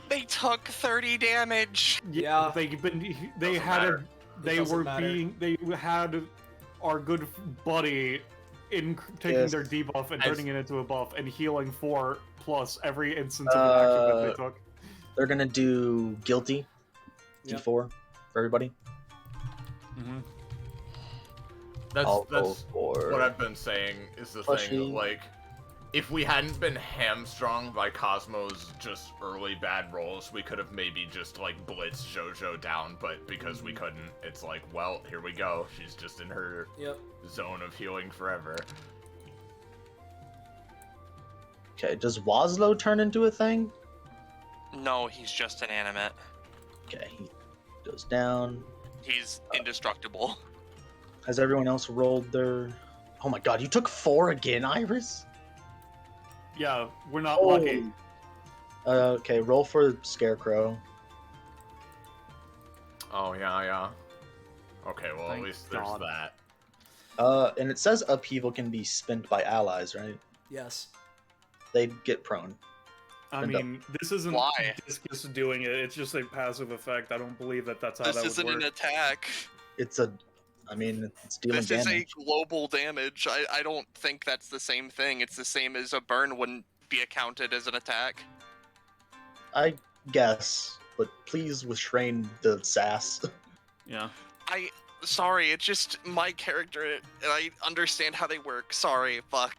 They took 30 damage. Yeah. They Doesn't had matter. they doesn't were matter. they had our good buddy in taking Yes. their debuff and As- turning it into a buff and healing 4 plus every instance of an action that they took. They're gonna do guilty. Yep. D4 for everybody. Mm-hmm. I'll That's go for what I've been saying is the Plushie. thing. Like, if we hadn't been hamstrung by Cosmo's just early bad rolls, we could have maybe just, like, blitzed Xoxo down, but because we couldn't, it's like, well, here we go. She's just in her zone of healing forever. Okay, does Wazlo turn into a thing? No, he's just an animate. Okay, he goes down. He's indestructible. Has everyone else rolled their... Oh my god, you took 4 again, Iris? Yeah, we're not lucky. Okay, roll for Scarecrow. Oh, yeah. Okay, well, Thank at least there's God. that. And it says upheaval can be spent by allies, right? Yes. They get prone. I mean, this isn't Why? Discus doing it. It's just a passive effect. I don't believe that that's how This that isn't would an work. attack. It's a... I mean, it's dealing This damage. is a global damage. I don't think that's the same thing. It's the same as a burn wouldn't be accounted as an attack. I guess, but please restrain the sass. Yeah. Sorry, it's just my character, and I understand how they work. Sorry, fuck.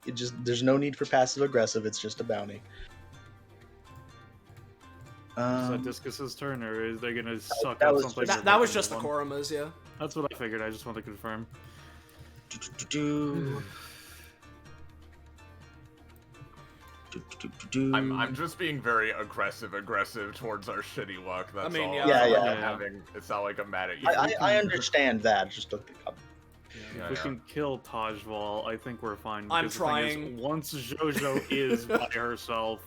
It just... There's no need for passive aggressive, it's just a bounty. Is that Discus's turn, or is they gonna suck that up was something? just- That was just the one? Korumas, yeah. That's what I figured. I just want to confirm. I'm just being very aggressive towards our shitty luck. That's mean, all. yeah. It's not Yeah, like yeah. It's not like I'm mad at you. I understand that, just look up. Yeah, If we yeah. can kill Tajval, I think we're fine. I'm because the thing is, trying. once Xoxo is by herself,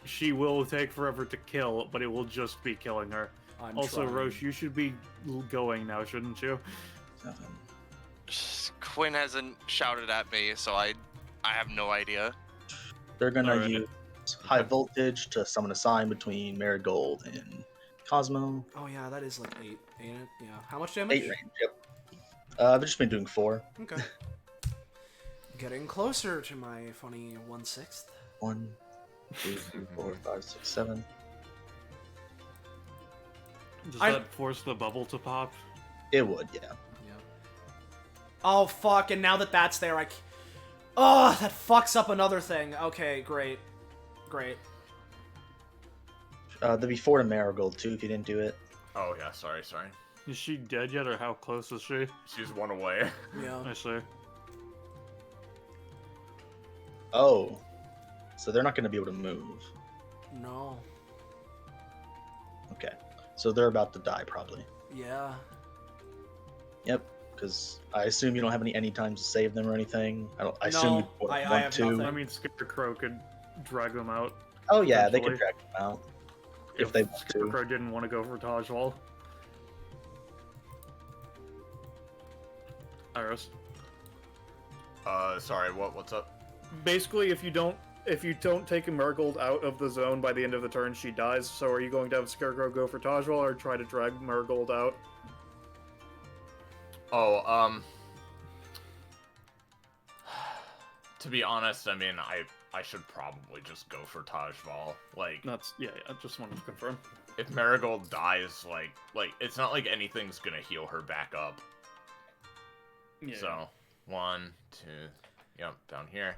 she will take forever to kill, but it will just be killing her. I'm Also, trying. Roche, you should be going now, shouldn't you? Quinn hasn't shouted at me, so I have no idea. They're gonna Alright. use high voltage to summon a sign between Marigold and Cosmo. Oh yeah, that is like 8, ain't it? Yeah. How much damage? 8 range, yep. I've just been doing 4. Okay. Getting closer to my funny 1/6. 1, 2, 3, 4, 5, 6, 7. Does I- that force the bubble to pop? It would, yeah. Yeah. Oh fuck! And now that that's there, oh, that fucks up another thing. Okay, great. There'd be 4 to Marigold too if you didn't do it. Oh yeah, sorry. Is she dead yet, or how close is she? She's one away. Yeah. I see. Oh. So they're not gonna be able to move. No. Okay. So they're about to die probably. Yeah. Yep. Because I assume you don't have any times to save them or anything. I assume No, you want I have to. nothing. I mean, Scarecrow could drag them out. Oh yeah, they could Eventually. drag them out if they want to. Scarecrow didn't want to go for Tajwal. Iris. Sorry. What's up? Basically, if you don't take a Marigold out of the zone by the end of the turn, she dies. So are you going to have Scarecrow go for Tajwal or try to drag Marigold out? Oh, to be honest, I mean, I should probably just go for Tajval. Like, Yeah, I just wanted to confirm. if Marigold dies, like it's not like anything's gonna heal her back up. Yeah. So, 1, 2, yep, down here.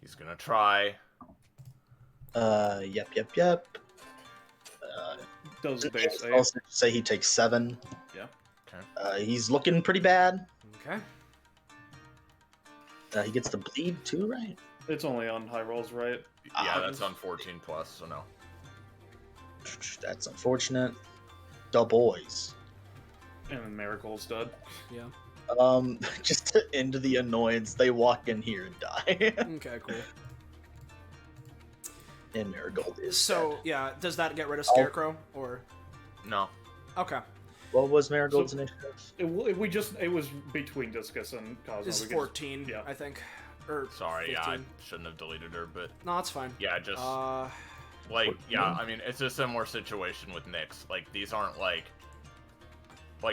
He's gonna try. Yep. Does the base I'll also say he takes 7. Yeah. Okay. He's looking pretty bad. Okay. He gets the bleed too, right? It's only on high rolls, right? Yeah, that's on 14 plus, so no. That's unfortunate. Da boys. And then Marigold's dead. Yeah. Just to end the annoyance, they walk in here and die. Okay, cool. And Marigold is So, dead. yeah, does that get rid of Scarecrow, or... No. Okay. What was Marigold's So- initiative? It was between Discus and Cosmo. It's because- 14, yeah. I think. Or Sorry, 15. yeah, I shouldn't have deleted her, but No, it's fine. yeah, just like, yeah, I mean, it's a similar situation with Nyx. Like, these aren't like,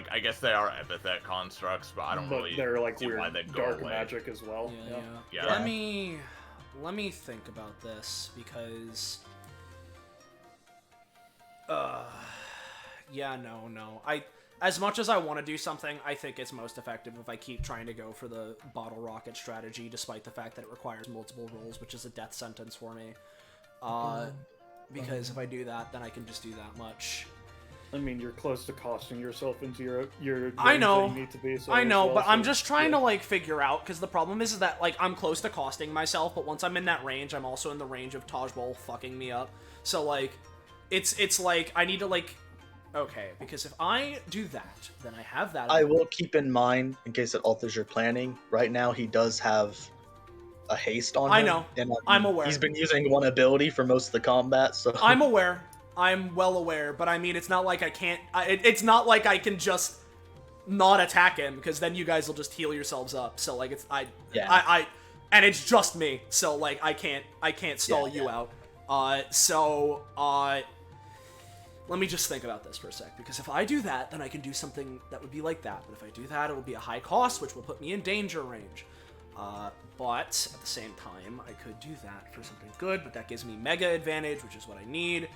I guess they are epithet constructs, but I don't But really they're like see why weird they'd go dark away. magic as well. Yeah. Yeah. Let me think about this, because... yeah, no. as much as I want to do something, I think it's most effective if I keep trying to go for the bottle rocket strategy, despite the fact that it requires multiple rolls, which is a death sentence for me. Because if I do that, then I can just do that much. I mean, you're close to costing yourself into your I know, range that you need to be, so I know, well, but so, I'm just trying yeah. to, like, figure out, because the problem is that, like, I'm close to costing myself, but once I'm in that range, I'm also in the range of Tajbol fucking me up. So, like, it's like, I need to, like, okay, because if I do that, then I have that. I will keep in mind, in case it alters your planning, right now he does have a haste on him. I know. And I'm aware. He's been using one ability for most of the combat, so... I'm aware. I'm well aware, but I mean, it's not like I can't... it's not like I can just not attack him, because then you guys will just heal yourselves up. So, like, it's... and it's just me, so, like, I can't stall you out. Let me just think about this for a sec, because if I do that, then I can do something that would be like that. But if I do that, it will be a high cost, which will put me in danger range. But at the same time, I could do that for something good, but that gives me mega advantage, which is what I need.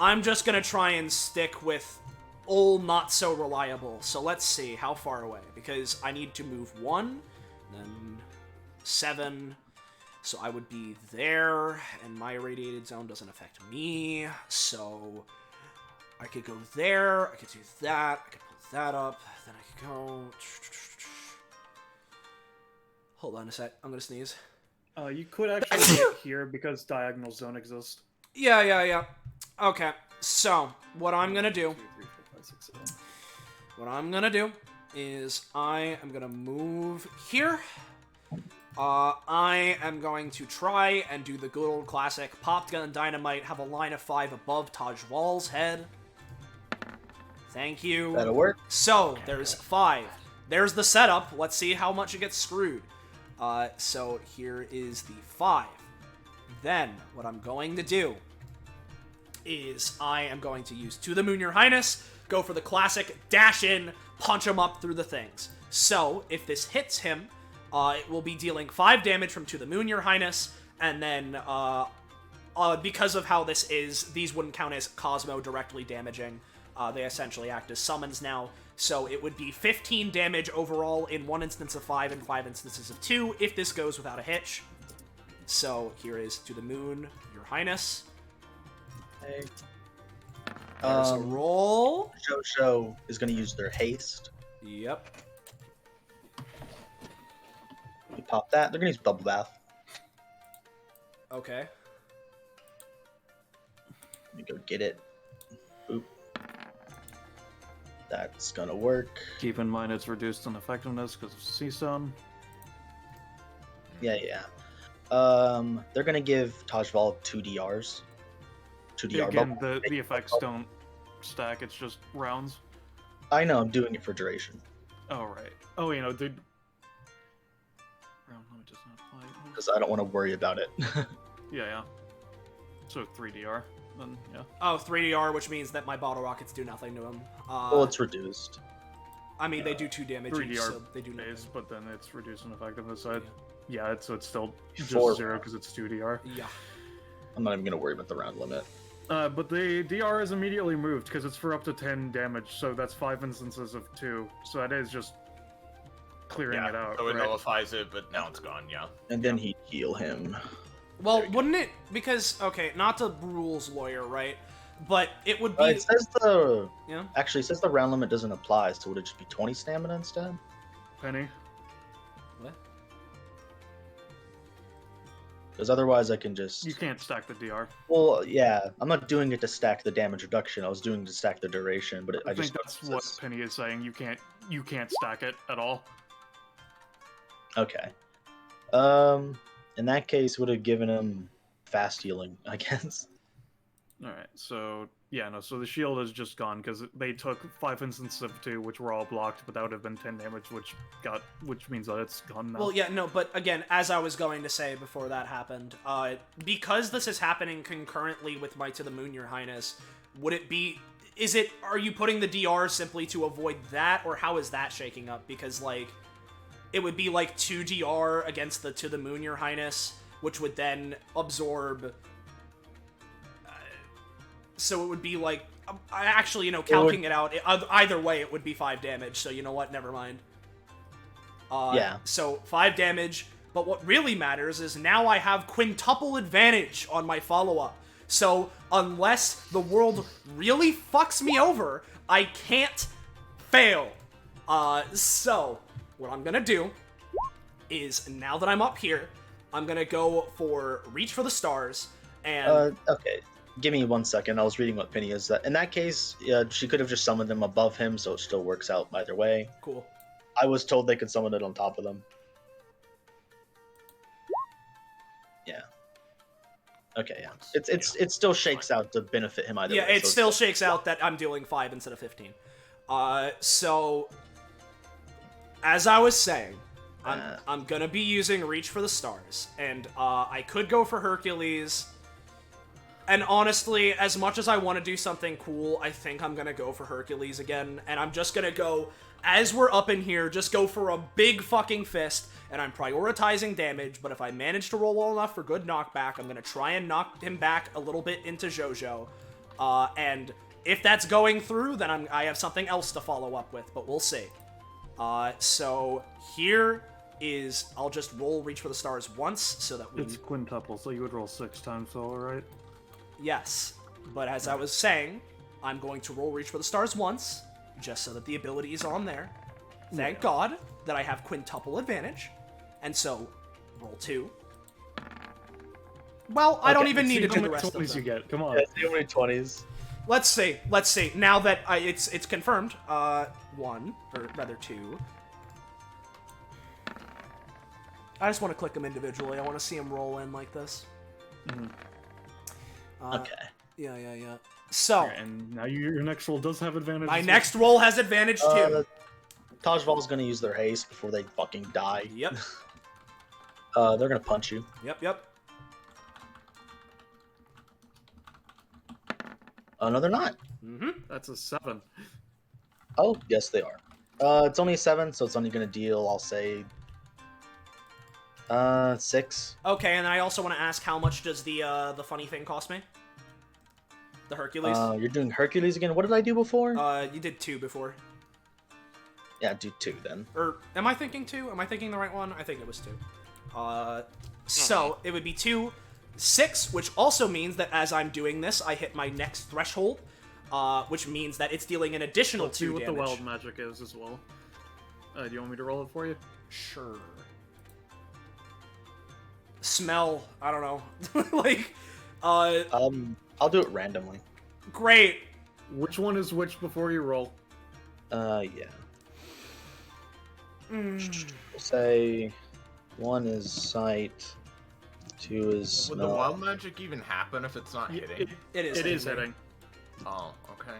I'm just gonna try and stick with all not so reliable. So let's see, how far away? Because I need to move 1, then 7... So I would be there, and my irradiated zone doesn't affect me, so I could go there, I could do that, I could pull that up, then I could go... Hold on a sec, I'm gonna sneeze. You could actually get here because diagonals don't exist. Yeah. Okay, so, what I'm gonna do... 2, 3, 4, 5, 6, 7. What I'm gonna do is I am gonna move here. I am going to try and do the good old classic Popped Gun Dynamite, have a line of 5 above Tajwal's head. Thank you. That'll work. So, there's 5. There's the setup. Let's see how much it gets screwed. So, here is the 5. Then, what I'm going to do is I am going to use To the Moon Your Highness, go for the classic dash in, punch him up through the things. So, if this hits him, it will be dealing 5 damage from To the Moon Your Highness, and then, because of how this is, these wouldn't count as Cosmo directly damaging. They essentially act as summons now, so it would be 15 damage overall in 1 instance of 5 and 5 instances of 2, if this goes without a hitch. So, here is To the Moon Your Highness. Hey. There's a roll. Xoxo is going to use their haste. Yep. You pop that. They're going to use Bubble Bath. Okay. Let me go get it. Boop. That's going to work. Keep in mind it's reduced in effectiveness because of Seastone. Yeah. They're going to give Tajval 2 DRs. 2 DR Again, bubble. the effects don't stack, it's just rounds. I know, I'm doing it for duration. Oh, right. Oh, you know, dude. Round limit does not apply. Because I don't want to worry about it. Yeah. So 3DR, then, yeah. Oh, 3DR, which means that my bottle rockets do nothing to him. Well, it's reduced. I mean, they do 2 damage each, 3DR so they do nothing. base, but then it's reduced in effectiveness. So it's still just 4 0 because it's 2DR. Yeah. I'm not even going to worry about the round limit. But the DR is immediately moved because it's for up to 10 damage, so that's 5 instances of 2. So that is just clearing it out. So it right? nullifies it, but now it's gone, yeah. And then he'd heal him. Well, wouldn't it? Because, okay, not the rules lawyer, right? But it would be. It says the. Yeah? Actually, it says the round limit doesn't apply, so would it just be 20 stamina instead? Penny. What? Because otherwise I can just... You can't stack the DR. Well, yeah. I'm not doing it to stack the damage reduction. I was doing it to stack the duration, but I I think just... that's what Penny is saying. You can't stack it at all. Okay. In that case, would have given him fast healing, I guess. Alright, so... Yeah, no, so the shield is just gone, because they took 5 instances of 2, which were all blocked, but that would have been 10 damage, which means that it's gone now. Well, yeah, no, but again, as I was going to say before that happened, because this is happening concurrently with my To the Moon Your Highness, would it be... Are you putting the DR simply to avoid that, or how is that shaking up? Because, like, it would be, like, 2 DR against the To the Moon Your Highness, which would then absorb... So it would be like actually, calculating it out, either way, it would be 5 damage, so you know what? Never mind. Yeah. So, 5 damage, but what really matters is now I have quintuple advantage on my follow-up. So, unless the world really fucks me over, I can't fail. So, what I'm gonna do is, now that I'm up here, I'm gonna go for Reach for the Stars, and... Okay. Give me 1 second. I was reading what Penny is. In that case, she could have just summoned them above him, so it still works out either way. Cool. I was told they could summon it on top of them. Yeah. Okay, yeah. It still shakes out to benefit him either way. Yeah, it still shakes out that I'm dealing 5 instead of 15. So... As I was saying, I'm gonna be using Reach for the Stars, and I could go for Hercules... And honestly, as much as I want to do something cool, I think I'm gonna go for Hercules again, and I'm just gonna go, as we're up in here, just go for a big fucking fist, and I'm prioritizing damage, but if I manage to roll well enough for good knockback, I'm gonna try and knock him back a little bit into Xoxo, and if that's going through, then I have something else to follow up with, but we'll see. So here is, I'll just roll Reach for the Stars once, so that we... It's quintuple, so you would roll 6 times total, right? Yes, but as I was saying, I'm going to roll Reach for the Stars once, just so that the ability is on there. Thank God that I have quintuple advantage, and so, roll 2. Well, I don't even need to do the rest of them. How many 20s you get? Come on. Yeah, see how many 20s. Let's see. Now that it's confirmed, 1, or rather 2. I just want to click them individually. I want to see them roll in like this. Mm-hmm. Okay. Yeah. So, And now your next roll does have advantage. my next roll has advantage too. Tajval's gonna use their haste before they fucking die. Yep. They're gonna punch you. Yep. No, they're not. Mm-hmm. That's a 7. Oh, yes, they are. It's only a 7, so it's only gonna deal, I'll say, 6. Okay, and I also want to ask, how much does the funny thing cost me? The Hercules? You're doing Hercules again? What did I do before? You did 2 before. Yeah, do 2 then. Or, am I thinking 2? Am I thinking the right one? I think it was 2. So, it would be 2, 6, which also means that as I'm doing this, I hit my next threshold, which means that it's dealing an additional Let's 2 see what damage. the wild magic is as well. Do you want me to roll it for you? Sure. Smell, I don't know. Like, I'll do it randomly. Great. Which one is which before you roll? Yeah. We'll say 1 is sight, 2 is Would smell. the wild magic even happen if it's not hitting? It is. It is hitting. Oh, okay.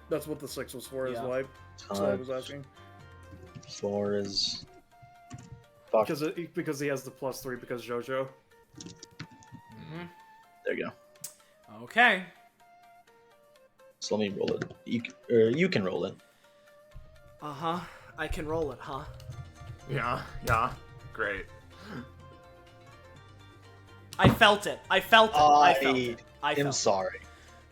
That's what the 6 was for, is Yeah. why. So I was asking. 4 is... Fuck. Because he has the +3 because Xoxo. There you go. Okay. So let me roll it. You can roll it. Uh-huh. I can roll it, huh? Yeah, great. I felt it. I felt it. I'm sorry.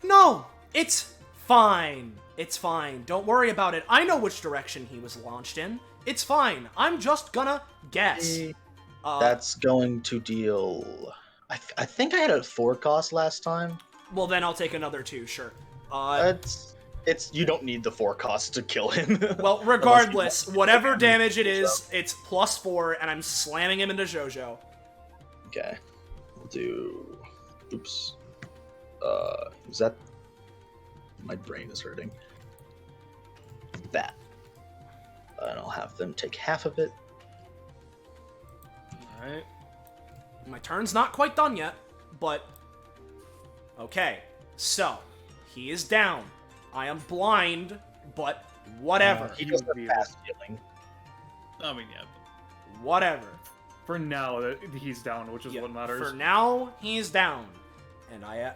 No! It's fine. It's fine. Don't worry about it. I know which direction he was launched in. It's fine. I'm just gonna guess. That's going to deal... I think I had a 4 cost last time. Well, then I'll take another 2, sure. It's you don't need the 4 cost to kill him. Well, regardless, whatever damage it is, it's +4, and I'm slamming him into Xoxo. Okay. We'll do... Oops. Is that... My brain is hurting. That. And I'll have them take half of it. Alright. My turn's not quite done yet, but... Okay, so, he is down. I am blind, but whatever. He doesn't have fast healing. I mean, yeah. Whatever. For now, he's down, which is Yeah, what matters. For now, he's down.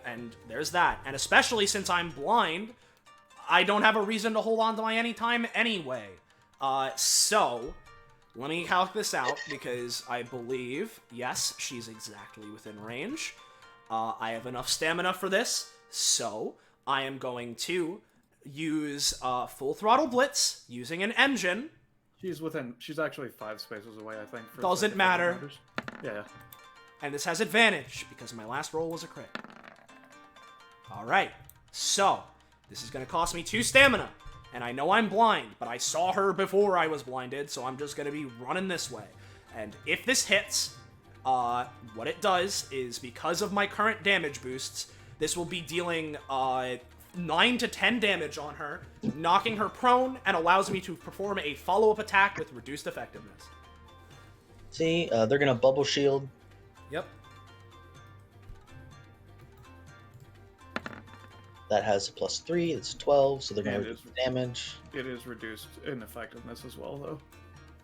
And there's that. And especially since I'm blind, I don't have a reason to hold on to my anytime anyway. So, let me calc this out, because I believe, yes, she's exactly within range. I have enough stamina for this, so I am going to use full throttle blitz using an engine. She's actually 5 spaces away, I think. Doesn't matter. Yeah. And this has advantage because my last roll was a crit. Alright, so this is going to cost me 2 stamina. And I know I'm blind, but I saw her before I was blinded, so I'm just going to be running this way. And if this hits, what it does is, because of my current damage boosts, this will be dealing 9 to 10 damage on her, knocking her prone, and allows me to perform a follow-up attack with reduced effectiveness. See, they're gonna bubble shield. Yep. That has a +3. It's 12, so they're gonna And reduce damage. It is reduced in effectiveness as well, though.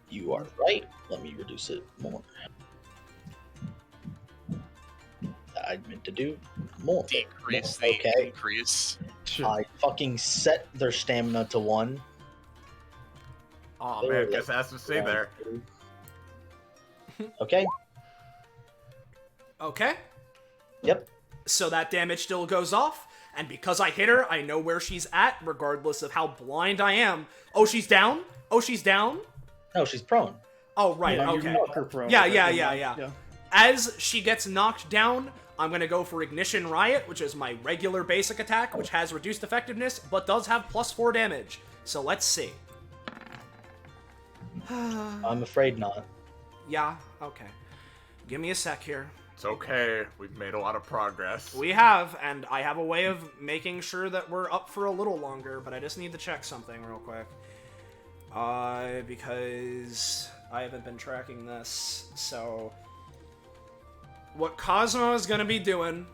You are right. Let me reduce it more. I meant to do more. Decrease No, the okay. increase. I fucking set their stamina to 1. Oh man, guess it has to stay there. Okay. Okay. Yep. So that damage still goes off, and because I hit her, I know where she's at, regardless of how blind I am. Oh, she's down? Oh, she's down? No, she's prone. Oh, right, You okay. knock her prone. Yeah. As she gets knocked down, I'm going to go for Ignition Riot, which is my regular basic attack, which has reduced effectiveness, but does have +4 damage. So let's see. I'm afraid not. Yeah, okay. Give me a sec here. It's okay. We've made a lot of progress. We have, and I have a way of making sure that we're up for a little longer, but I just need to check something real quick. Because I haven't been tracking this, so... What Cosmo is gonna be doing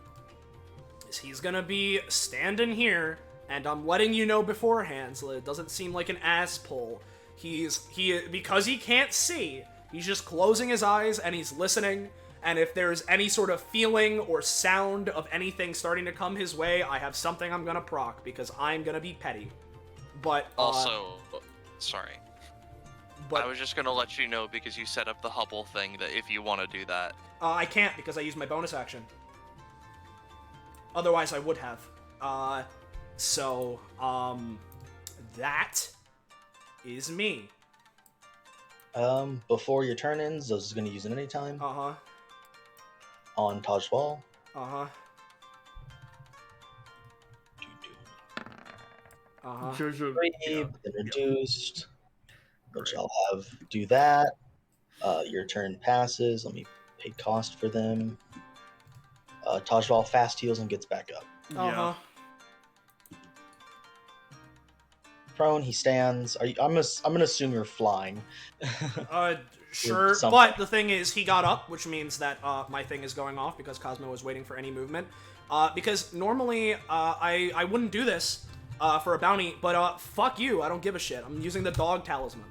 is he's gonna be standing here, and I'm letting you know beforehand so that it doesn't seem like an ass pull. Because he can't see, he's just closing his eyes and he's listening, and if there's any sort of feeling or sound of anything starting to come his way, I have something I'm gonna proc, because I'm gonna be petty. But, Also, sorry. but I was just gonna let you know because you set up the Hubble thing that if you want to do that. I can't because I used my bonus action. Otherwise, I would have. That is me. Before your turn ends, those is gonna use it anytime. Uh-huh. On Tajwal. Uh-huh. Uh-huh. Jojo. 3, then reduced. Which I'll have do that. Your turn passes. Let me pay cost for them. Tajwal fast heals and gets back up. Uh-huh. Prone, he stands. I'm gonna assume you're flying. Sure, something. but the thing is, he got up, which means that my thing is going off because Cosmo was waiting for any movement. Because normally, I wouldn't do this for a bounty, but fuck you, I don't give a shit. I'm using the dog talisman.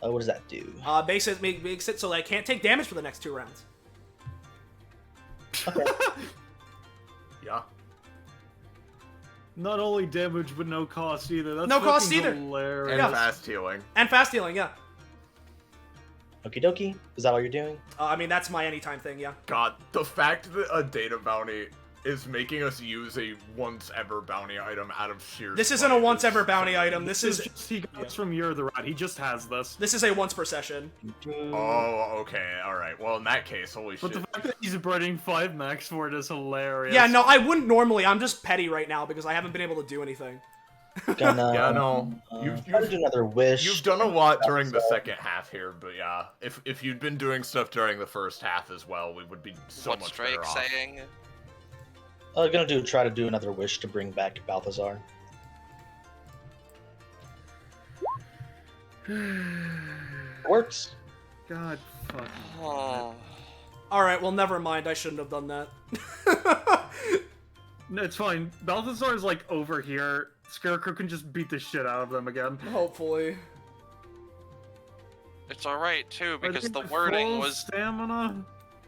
What does that do? Makes it so that I can't take damage for the next 2 rounds. Okay. Yeah. Not only damage, but no cost either. That's No cost fucking either. Hilarious. And Yeah. fast healing. And fast healing, yeah. Okie dokie. Is that all you're doing? I mean, that's my anytime thing, yeah. God, the fact that a data bounty is making us use a once-ever bounty item out of sheer This isn't a spite once is ever bounty so item. This is He got this from Year of the Rat. He just has this. this is a once per session. Oh, okay, alright. Well, in that case, holy But shit. the fact that he's burning 5 max for it is hilarious. Yeah, no, I wouldn't normally. I'm just petty right now because I haven't been able to do anything. Gonna, Yeah, no. try to do another wish. You've done a lot during the second half here, but yeah, if you'd been doing stuff during the first half as well, we would be so What's much better Drake off. saying? Try to do another wish to bring back Balthazar. Works. God fucking. Oh. Alright, well, never mind. I shouldn't have done that. No, it's fine. Balthazar's like over here. Scarecrow can just beat the shit out of them again. Hopefully. It's alright too, Are because they the at wording full was stamina.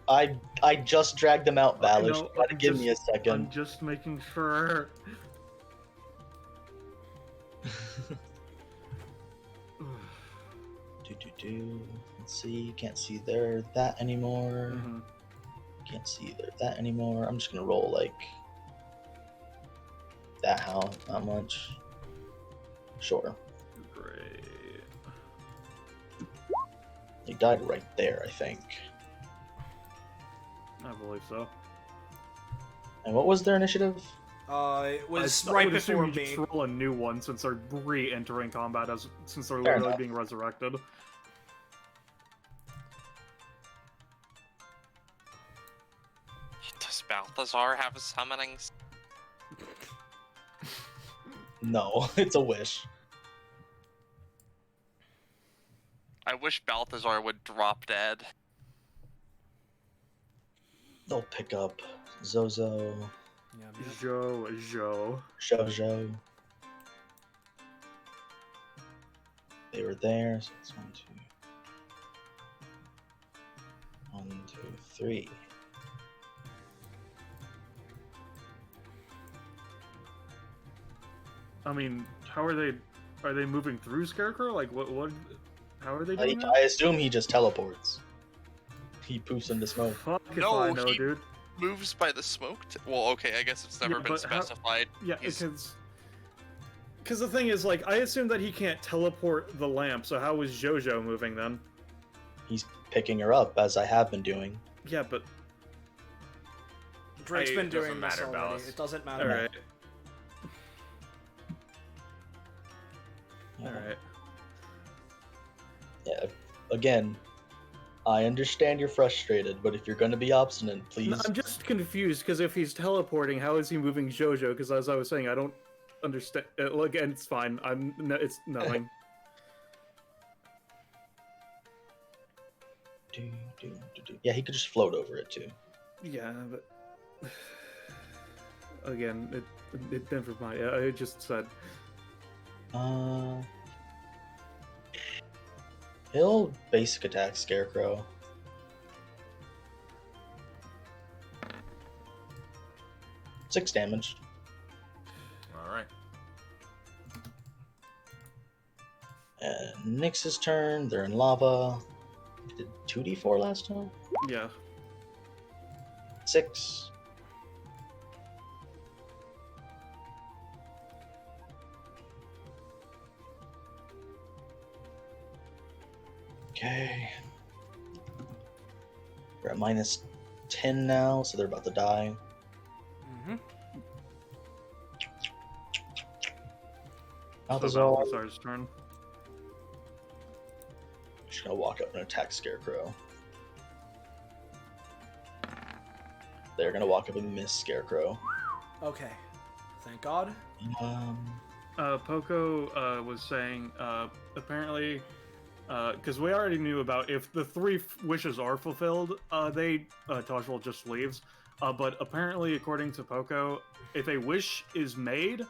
I just dragged them out, I Valor. know, Gotta I'm give me a just- I'm second. just making sure. Let's see. Can't see there that anymore. Mhm. Can't see there that anymore. I'm just gonna roll like how much? Sure. Great. He died right there, I think. I believe so. And what was their initiative? It was I right would assume before you me. just roll a new one since they're re-entering combat since they're Fair literally enough. being resurrected. Does Balthazar have a summoning? No, it's a wish. I wish Balthazar would drop dead. They'll pick up Xoxo, Yeah, Joe. Jojo. They were there, so it's 1, 2, 3. I mean, how are they? Are they moving through Scarecrow? Like, what? How are they doing I assume he just teleports. He poofs into smoke. Fuck if No, I know, he- dude. Moves by the smoke. Well, okay, I guess it's never Yeah, been but how- specified. Yeah, He's- because the thing is, like, I assume that he can't teleport the lamp. So how is Jojo moving then? He's picking her up, as I have been doing. Yeah, but Drake's been It doesn't doing this matter, already. Ballas. It doesn't all matter. right, Yeah. all right. Yeah. Again, I understand you're frustrated, but if you're going to be obstinate, please. No, I'm just confused because if he's teleporting, how is he moving Jojo? Because as I was saying, I don't understand. Again, it's fine. It's nothing. Yeah, he could just float over it too. Yeah, but again, it never mind. I just said He'll basic attack Scarecrow. Six damage. All right. And Nyx's turn. They're in lava. Did 2d4 last time? yeah. 6. Okay. We're at minus 10 now, so they're about to die. Mm-hmm. Balthazar. So Balthazar's turn. Just gonna walk up and attack Scarecrow. They're gonna walk up and miss Scarecrow. Okay. Thank God. Poco was saying apparently because we already knew about if the three wishes are fulfilled, Tajwal just leaves. But apparently, according to Poco, if a wish is made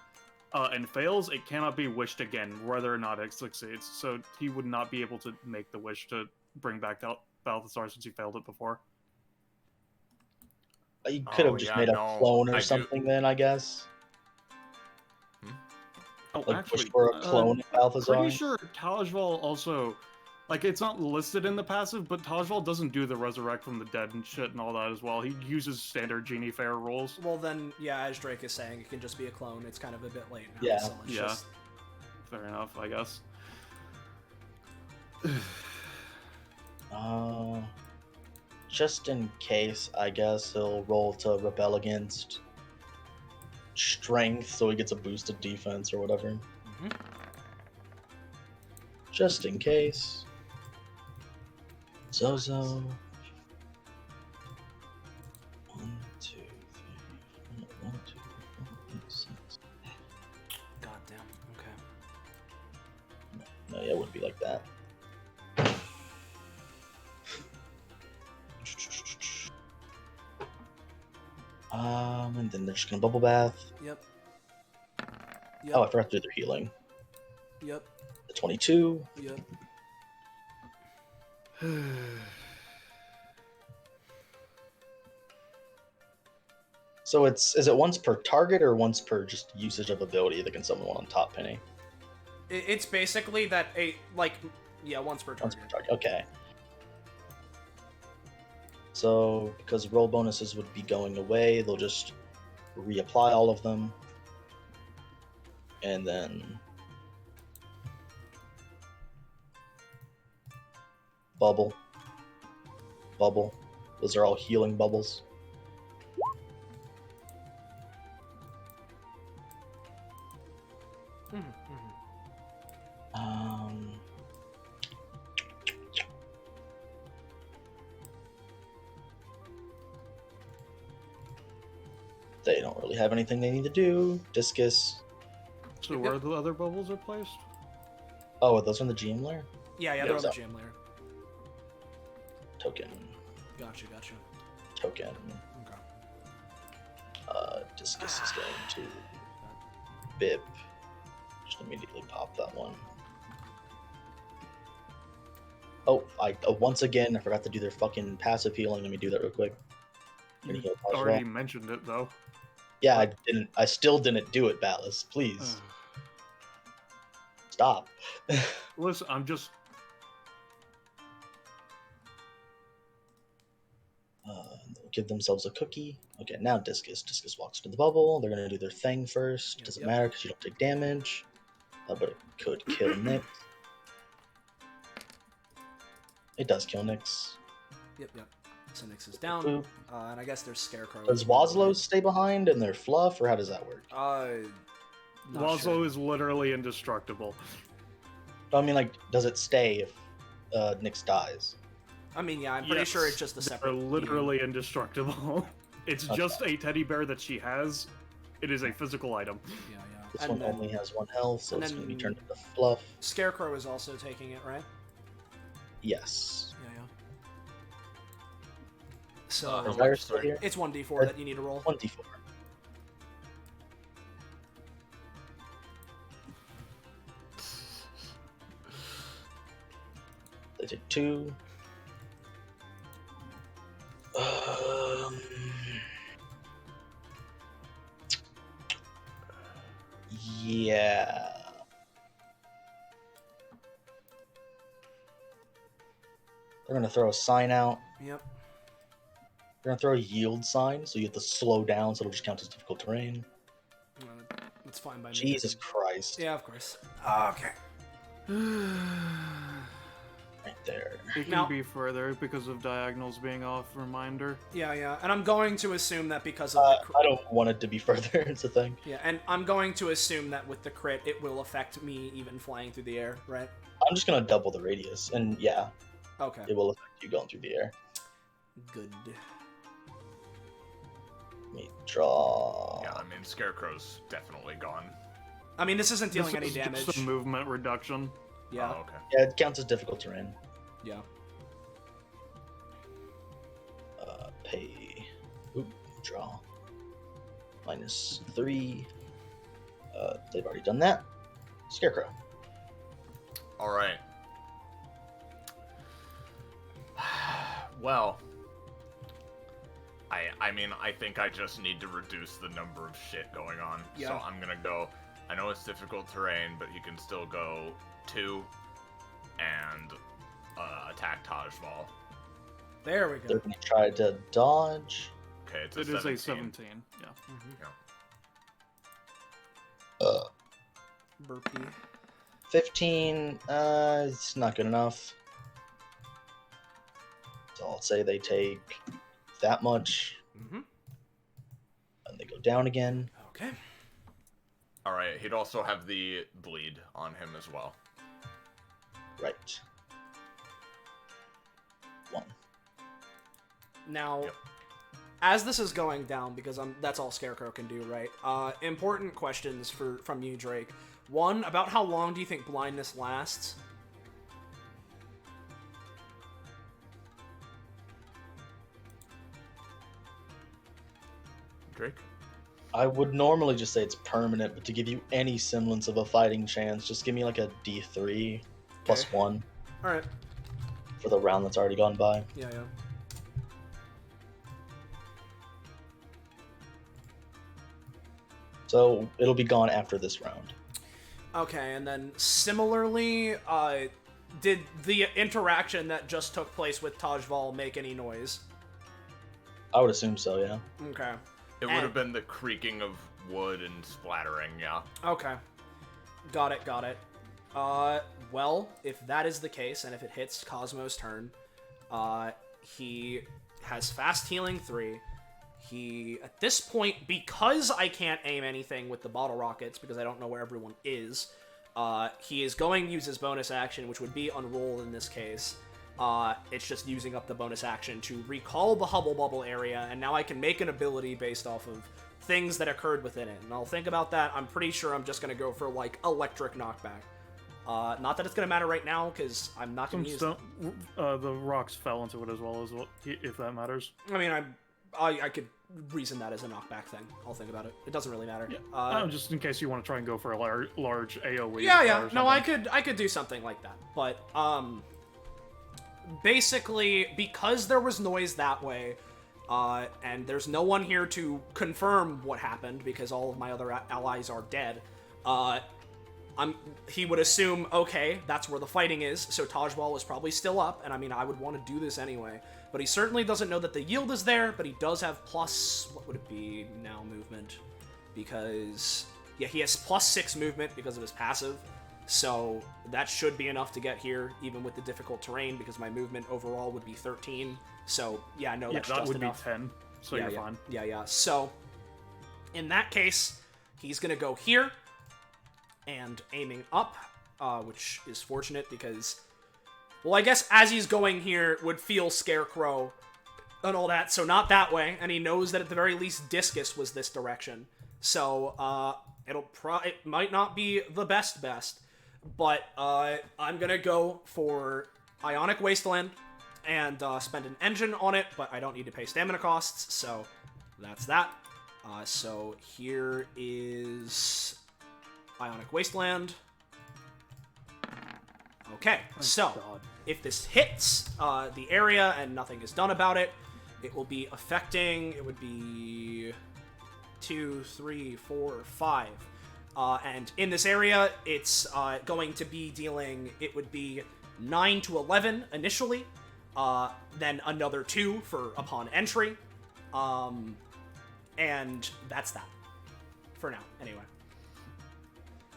and fails, it cannot be wished again, whether or not it succeeds. So he would not be able to make the wish to bring back Balthazar since he failed it before. You could have Oh, just yeah, made a no, clone or I do- something then, I guess. Oh, Like actually, push for a clone of Balthazar. pretty sure Tajwal also, like, it's not listed in the passive, but Tajwal doesn't do the resurrect from the dead and shit and all that as well. He uses standard Genie Fair rules. Well, then, yeah, as Drake is saying, it can just be a clone. It's kind of a bit late now. Yeah. So let's Yeah. just... Fair enough, I guess. Just in case, I guess he'll roll to rebel against strength, so he gets a boosted defense or whatever. Mhm. Just in case. Xoxo. 1, 2, 3, 4, 1, 2, 4, 5, 6. God damn. Okay. No, yeah, it wouldn't be like that. And then they're just gonna bubble bath. Yep. Oh, I forgot to do their healing. Yep. The 22. Yep. So is it once per target or once per just usage of ability that can summon one on top, Penny? It's basically that once per Once target. per target. Okay. So because roll bonuses would be going away, they'll just reapply all of them. And then bubble. Bubble. Those are all healing bubbles. They don't really have anything they need to do. Discus. So where the other bubbles are placed? Oh, are those on the GM layer? Yeah, they're on the GM layer. Token. Gotcha. Token. Okay. Discus is going to Bip. Just immediately pop that one. Oh, once again, I forgot to do their fucking passive healing. Let me do that real quick. You already mentioned it, though. Yeah, I didn't. I still didn't do it, Batless. Please. Stop. Listen, I'm just... Give themselves a cookie. Okay, now Discus. Discus walks into the bubble. They're going to do their thing first. Doesn't matter because you don't take damage. But it could kill Nyx. It does kill Nyx. Yep. So Nyx is down. And I guess there's Scarecrow. Does Wazlow stay behind in their fluff, or how does that work? Wazlow is literally indestructible. I mean, like, does it stay if Nyx dies? I mean, yeah, I'm pretty sure it's just a separate... They're literally indestructible. It's just a teddy bear that she has. It is a physical item. Yeah. This one only has 1 health, so it's going to be turned into fluff. Scarecrow is also taking it, right? Yes. Yeah. So it's 1d4 that you need to roll. 1d4. They take 2. Yeah. They're gonna throw a sign out. Yep. They're gonna throw a yield sign, so you have to slow down, so it'll just count as difficult terrain. That's fine by me. Jesus Christ. Yeah, of course. Okay. Right there. It can be further because of diagonals being off. Reminder. Yeah. And I'm going to assume that because of I don't want it to be further. It's a thing. Yeah, and I'm going to assume that with the crit, it will affect me even flying through the air, right? I'm just gonna double the radius, and yeah. Okay. It will affect you going through the air. Good. Let me draw. Yeah, I mean, Scarecrow's definitely gone. I mean, this isn't dealing any damage. Just a movement reduction. Yeah. Oh, okay. Yeah, it counts as difficult terrain. Yeah. Pay. Oop, draw. -3. They've already done that. Scarecrow. All right. Well, I mean, I think I just need to reduce the number of shit going on. Yeah. So I'm gonna go. I know it's difficult terrain, but you can still go 2 and attack Tajval. There we go. They're gonna try to dodge. Okay, it's It a is 17. a 17. Yeah. Burpee. 15. It's not good enough. So I'll say they take that much. And they go down again. Okay. All right, he'd also have the bleed on him as well. Right. 1. Now, as this is going down, because that's all Scarecrow can do, right? Important questions from you, Drake. 1, about how long do you think blindness lasts? Drake? I would normally just say it's permanent, but to give you any semblance of a fighting chance, just give me like a D3 plus 1. Alright. For the round that's already gone by. Yeah. So it'll be gone after this round. Okay, and then similarly, did the interaction that just took place with Tajval make any noise? I would assume so, yeah. Okay. It would have been the creaking of wood and splattering, yeah. Okay. Got it. Well, if that is the case, and if it hits Cosmo's turn, he has fast healing 3. He, at this point, because I can't aim anything with the bottle rockets, because I don't know where everyone is, he is going to use his bonus action, which would be unroll in this case. It's just using up the bonus action to recall the Hubble Bubble area, and now I can make an ability based off of things that occurred within it. And I'll think about that. I'm pretty sure I'm just going to go for, like, electric knockback. Not that it's going to matter right now, because I'm not going to use it. The rocks fell into it as well, if that matters. I mean, I could reason that as a knockback thing. I'll think about it. It doesn't really matter. Yeah. Just in case you want to try and go for a large AoE. Yeah. No, I could do something like that. But, basically, because there was noise that way, and there's no one here to confirm what happened, because all of my other allies are dead, he would assume, okay, that's where the fighting is, so Tajwal is probably still up, and I mean, I would want to do this anyway. But he certainly doesn't know that the yield is there, but he does have plus, what would it be now, movement? Because, yeah, he has plus 6 movement because of his passive, so that should be enough to get here, even with the difficult terrain, because my movement overall would be 13. So, yeah, no, that's just enough. That would be 10, so you're fine. Yeah. So, in that case, he's going to go here, and aiming up, which is fortunate because, well, I guess as he's going here, would feel Scarecrow and all that, so not that way, and he knows that at the very least Discus was this direction. So, it might not be the best, but I'm gonna go for Ionic Wasteland and spend an engine on it, but I don't need to pay stamina costs, so that's that. So here is Ionic Wasteland. Okay, so if this hits the area and nothing is done about it, it will be affecting, it would be 2, 3, 4, 5. And in this area, it's going to be dealing, it would be 9 to 11 initially, then another 2 for upon entry, and that's that. For now, anyway.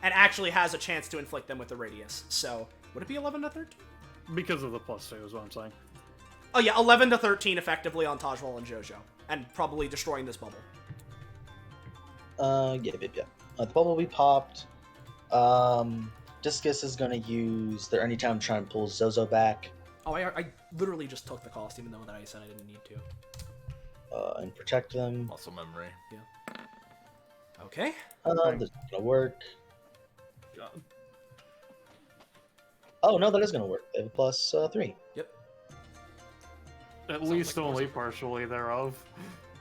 And actually has a chance to inflict them with the radius. So, would it be 11 to 13? Because of the plus 2 is what I'm saying. Oh yeah, 11 to 13 effectively on Tajwal and Xoxo. And probably destroying this bubble. Yeah. The bubble will be popped. Discus is going to use their anytime to try and pull Xoxo back. Oh, I literally just took the cost, even though that I said I didn't need to. And protect them. Muscle memory. Yeah. Okay. This is going to work. God. Oh, no, that is going to work. They have a plus 3. Yep. At least only partially thereof.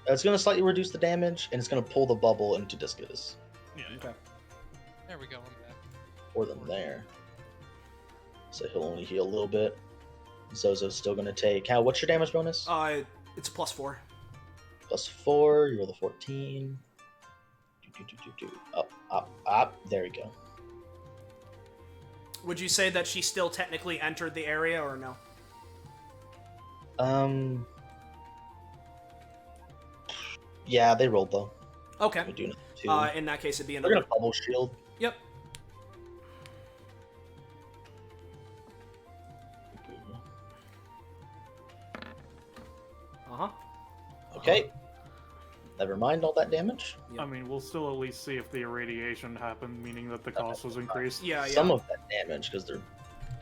It's going to slightly reduce the damage, and it's going to pull the bubble into Discus. Yeah. Okay. There we go. I'm back. Or them there. So he'll only heal a little bit. Zozo's still going to take... what's your damage bonus? It's a plus 4. Plus 4, you roll the 14. Up. There we go. Would you say that she still technically entered the area, or no? Yeah, they rolled though. Okay. We do nothing too. In that case, it'd be They're another... gonna bubble shield. Yep. Uh-huh. Okay. Never mind all that damage. Yep. I mean, we'll still at least see if the irradiation happened, meaning that the cost was increased. Yeah. Some of that damage, because their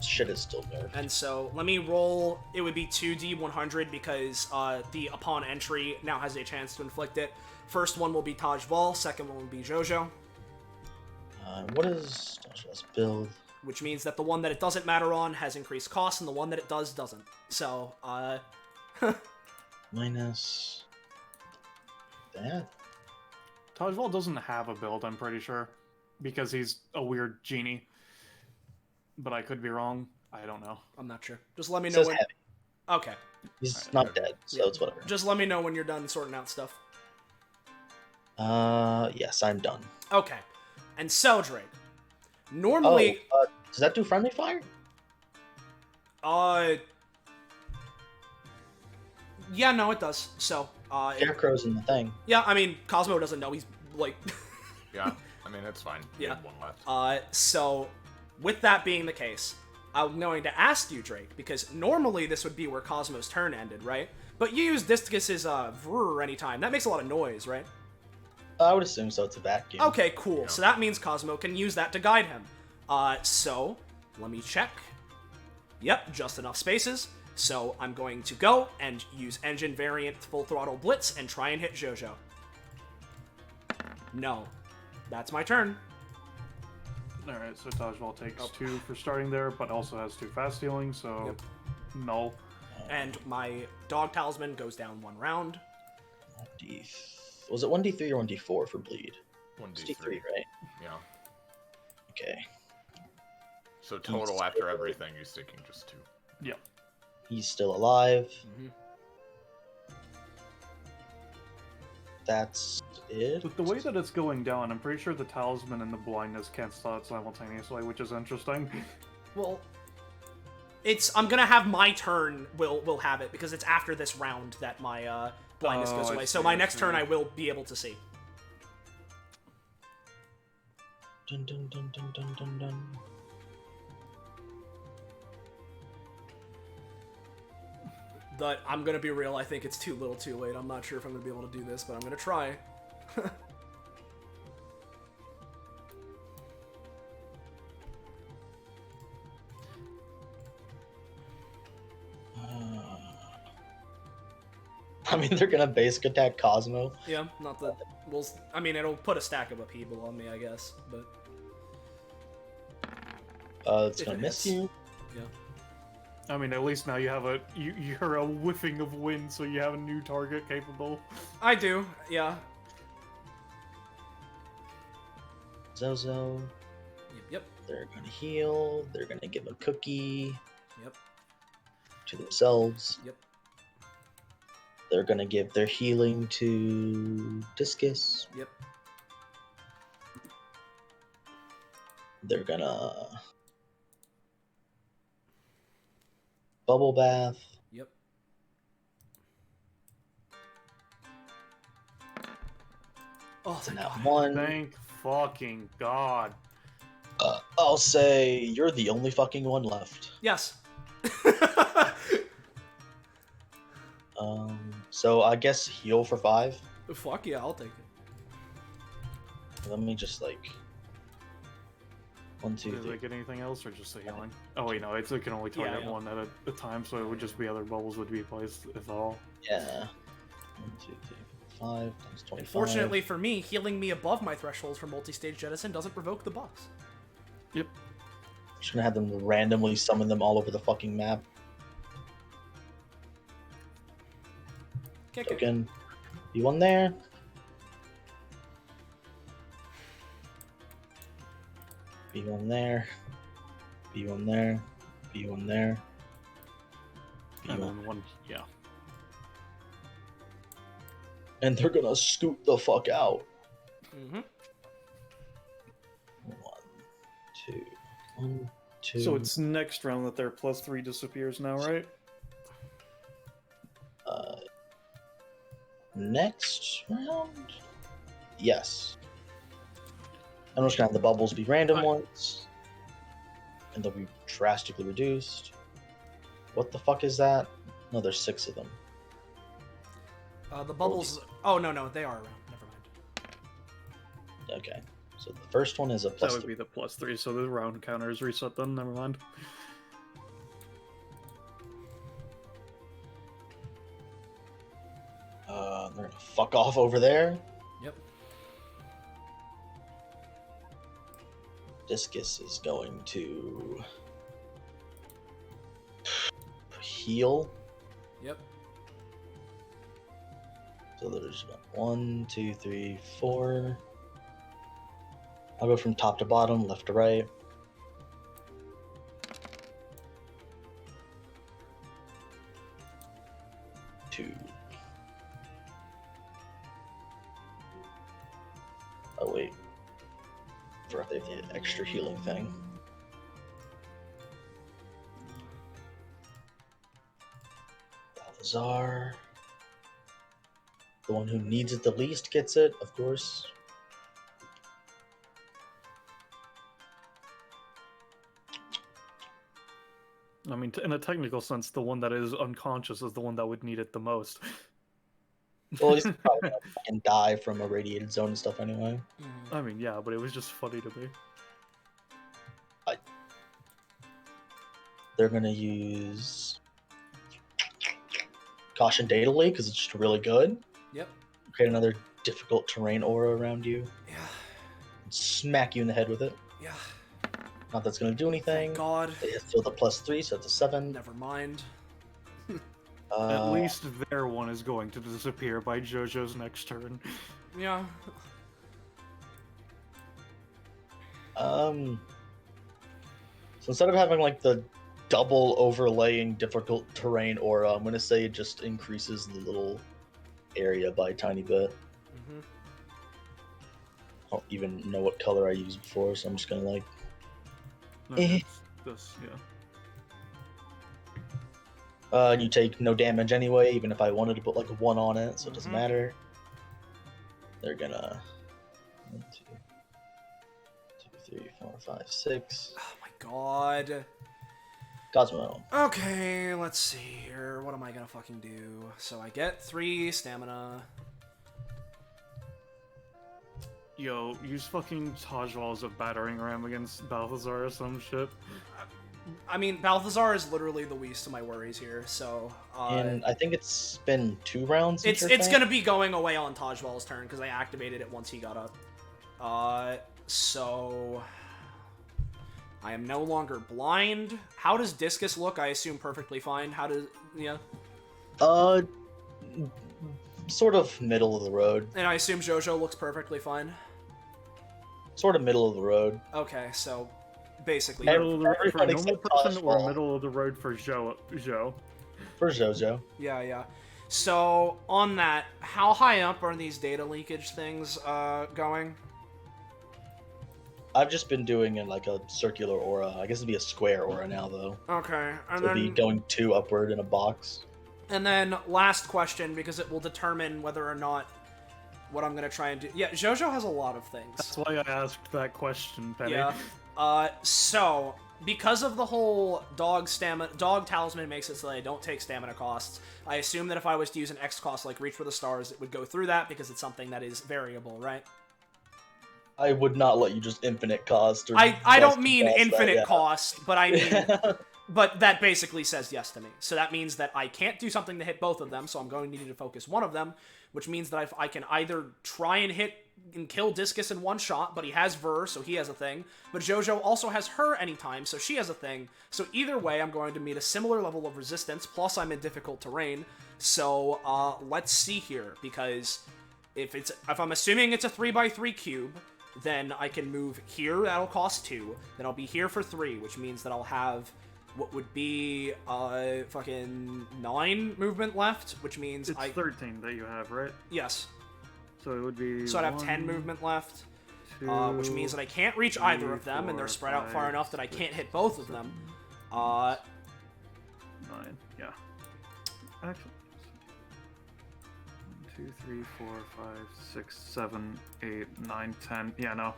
shit is still nerfed. And so, let me roll, it would be 2d100 because the upon entry now has a chance to inflict it. First one will be Tajwal, second one will be Xoxo. What is Tajwal's build? Which means that the one that it doesn't matter on has increased cost, and the one that it does doesn't. So, Minus... that? Tajwal doesn't have a build, I'm pretty sure. Because he's a weird genie. But I could be wrong. I don't know. I'm not sure. Just let me know Says when... heavy. Okay. He's not dead, so it's whatever. Just let me know when you're done sorting out stuff. Yes, I'm done. Okay. And Seldrake. Normally... Does that do friendly fire? Yeah, no, it does. So, Scarecrow's in the thing. yeah, I mean, Cosmo doesn't know. He's, like... Yeah. I mean, it's fine. Yeah. You have one left. So, with that being the case, I'm going to ask you, Drake, because normally this would be where Cosmo's turn ended, right? But you use Discus's Vrr anytime. That makes a lot of noise, right? I would assume so. It's a vacuum. Okay, cool. Yeah. So that means Cosmo can use that to guide him. So, let me check. Yep, just enough spaces. So I'm going to go and use Engine Variant Full Throttle Blitz and try and hit JoJo. No. That's my turn. Alright, so Tajwal takes 2 for starting there, but also has 2 fast healing, so Yep. null. And my Dog Talisman goes down 1 round. Was it 1d3 or 1d4 for bleed? 1d3. 1d3, right? Yeah. Okay. So total after everything, he's taking just 2. Yep. He's still alive. Mm-hmm. That's it. With the way that it's going down, I'm pretty sure the talisman and the blindness cancel out simultaneously, which is interesting. Well, I'm gonna have my turn will have it because it's after this round that my blindness goes I away. see, So my I next see. turn I will be able to see. Dun, dun, dun, dun, dun, dun, dun. But I'm gonna be real, I think it's too little too late. I'm not sure if I'm gonna be able to do this, but I'm gonna try. I mean, they're gonna basic attack Cosmo. Yeah, not that. Well, I mean, it'll put a stack of upheaval on me, I guess. But It's If gonna it miss hits. you. yeah, I mean, at least now you have you're a whiffing of wind, so you have a new target capable. I do. Yeah. Zozo. Yep. They're gonna heal. They're gonna give a cookie Yep. to themselves. Yep. They're gonna give their healing to Discus. Yep. They're gonna bubble bath. Yep. Oh, thank Now God. one. Thank fucking God. I'll say you're the only fucking one left. Yes. So I guess heal for 5. Fuck yeah, I'll take it. Let me just like 1, 2, Did 3. they get anything else, or just the healing? Oh wait, no, it can only target Yeah. one at a time, so it would just be other bubbles would be placed, if all. Yeah. 1, 2, 3, 5 times 25. Unfortunately for me, healing me above my thresholds for multi-stage jettison doesn't provoke the buffs. Yep. Just gonna have them randomly summon them all over the fucking map. Kick it. Token. Be one there. Be one there. Be one there. Be one there. Be And one. then one, yeah. And they're gonna scoot the fuck out. Mm-hmm. 1, 2. 1, 2. So it's next round that their +3 disappears now, right? Next round? Yes. I'm just gonna have the bubbles be random ones. And they'll be drastically reduced. What the fuck is that? No, there's 6 of them. The bubbles. Oh no, they are around. Never mind. Okay. So the first one is a That plus would be the +3, so the round counter is reset then, never mind. They're gonna fuck off over there. Yep. Discus is going to heal. Yep. So there's 1, 2, 3, 4. I'll go from top to bottom, left to right. Two. Oh wait. Forgot they have the extra healing thing. Balthazar. The one who needs it the least gets it, of course. I mean, in a technical sense, the one that is unconscious is the one that would need it the most. Well, he's probably gonna fucking die from a radiated zone and stuff anyway. I mean, yeah, but it was just funny to me. They're gonna use Caution Data Leak because it's just really good. Yep. Create another difficult terrain aura around you. Yeah. Smack you in the head with it. Yeah. Not that's gonna do anything. Thank God. They have filled up +3, so it's a 7. Never mind. At least their one is going to disappear by JoJo's next turn. Yeah. So instead of having like the double overlaying difficult terrain aura, I'm gonna say it just increases the little area by a tiny bit. Mm-hmm. I don't even know what color I used before, so I'm just gonna like. No, Eh. this, yeah. You take no damage anyway, even if I wanted to put like a 1 on it, so it doesn't matter. They're gonna 1, 2, 3, 4, 5, 6. Oh my God. Cosmo. Okay, let's see here. What am I gonna fucking do? So I get 3 stamina. Yo, use fucking Tajwal as a battering ram against Balthazar or some shit. I mean, Balthazar is literally the least of my worries here, so... And I think it's been 2 rounds since your It's thing? gonna be going away on Tajwal's turn, because I activated it once he got up. So... I am no longer blind. How does Discus look? I assume perfectly fine. How does... yeah? Sort of middle of the road. And I assume Xoxo looks perfectly fine? Sort of middle of the road. Okay, so... basically... Middle of the road for a Everybody normal except person or Tajwal. middle of the road for Joe? For Xoxo. Yeah. So, on that, how high up are these data leakage things going? I've just been doing in like a circular aura. I guess it'd be a square aura now, though. Okay, and So it'd be going 2 upward in a box. And then, last question, because it will determine whether or not what I'm going to try and do... Yeah, Xoxo has a lot of things. That's why I asked that question, Penny. Yeah. So, because of the whole dog talisman makes it so that I don't take stamina costs, I assume that if I was to use an X cost like Reach for the Stars, it would go through that because it's something that is variable, right? I would not let you just infinite cost. Or I don't mean cost that, infinite yeah. cost, but I mean... But that basically says yes to me. So that means that I can't do something to hit both of them, so I'm going to need to focus one of them, which means that I can either try and hit and kill Discus in one shot, but he has Ver, so he has a thing. But Xoxo also has her anytime, so she has a thing. So either way, I'm going to meet a similar level of resistance, plus I'm in difficult terrain. So let's see here, because if I'm assuming it's a 3x3 cube, then I can move here, that'll cost 2. Then I'll be here for 3, which means that I'll have what would be fucking 9 movement left, which means It's 13 that you have, right? Yes. So it would be. So I'd have 10 movement left, 2, which means that I can't reach 3, either of them, and they're 4, spread out far 5, enough that I 6, can't hit both of them. 9, yeah. Actually. 1, 2, 3, 4, 5, 6, 7, 8, 9, 10. Yeah, no.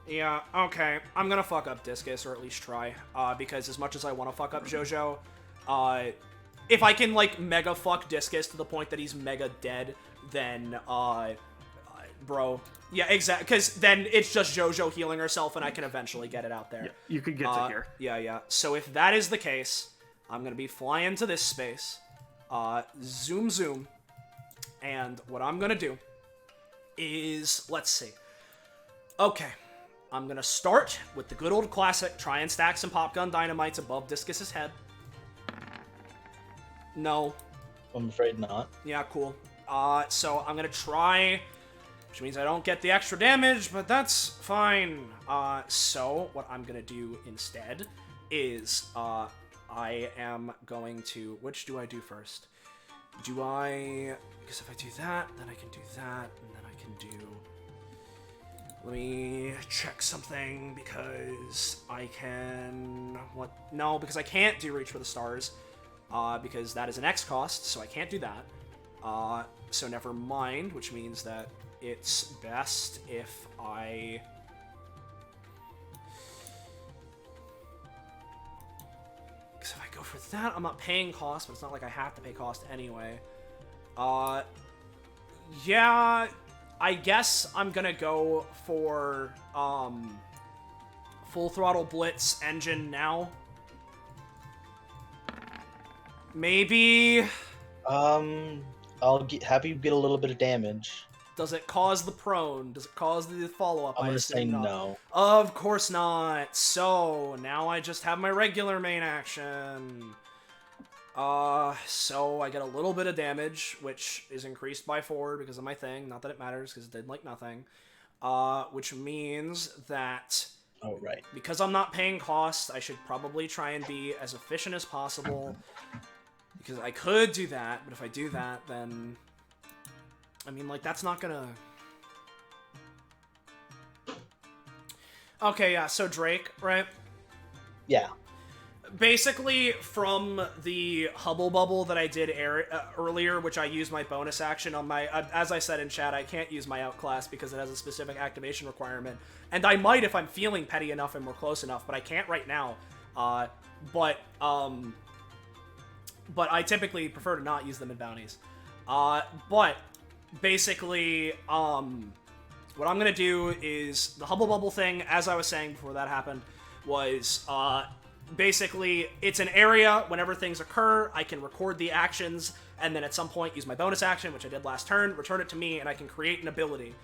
Yeah, okay. I'm gonna fuck up Discus, or at least try, because as much as I want to fuck up Xoxo, if I can, like, mega fuck Discus to the point that he's mega dead, then, bro. Yeah, exactly, because then it's just Xoxo healing herself, and I can eventually get it out there. Yeah, you could get to here. Yeah. So if that is the case, I'm gonna be flying to this space, zoom, and what I'm gonna do is, let's see. Okay. I'm gonna start with the good old classic, try and stack some popgun dynamites above Discus's head. No. I'm afraid not. Yeah, cool. So I'm gonna try, which means I don't get the extra damage, but that's fine. So what I'm gonna do instead is, I am going to, which do I do first? Because if I do that, then I can do that, and then I can do... Let me check something, because I can... What? No, because I can't do Reach for the Stars, because that is an X cost, so I can't do that. So never mind, which means that it's best if I... for that, I'm not paying cost, but it's not like I have to pay cost anyway. Yeah, I guess I'm gonna go for, Full Throttle Blitz engine now. Maybe... I'll have you get a little bit of damage. Does it cause the prone? Does it cause the follow-up? I'm I gonna assume say not. no. Of course not. So, now I just have my regular main action. So I get a little bit of damage, which is increased by 4 because of my thing. Not that it matters, because it did, like, nothing. Which means that... Oh, right. Because I'm not paying cost, I should probably try and be as efficient as possible. Because I could do that, but if I do that, then... I mean, like, that's not gonna... Okay, yeah, so Drake, right? Yeah. Basically, from the Hubble Bubble that I did earlier, which I used my bonus action on my... as I said in chat, I can't use my outclass because it has a specific activation requirement. And I might if I'm feeling petty enough and we're close enough, but I can't right now. But I typically prefer to not use them in bounties. But basically, what I'm gonna do is the Hubble Bubble thing, as I was saying before that happened, was, basically, it's an area. Whenever things occur, I can record the actions, and then at some point use my bonus action, which I did last turn, return it to me, and I can create an ability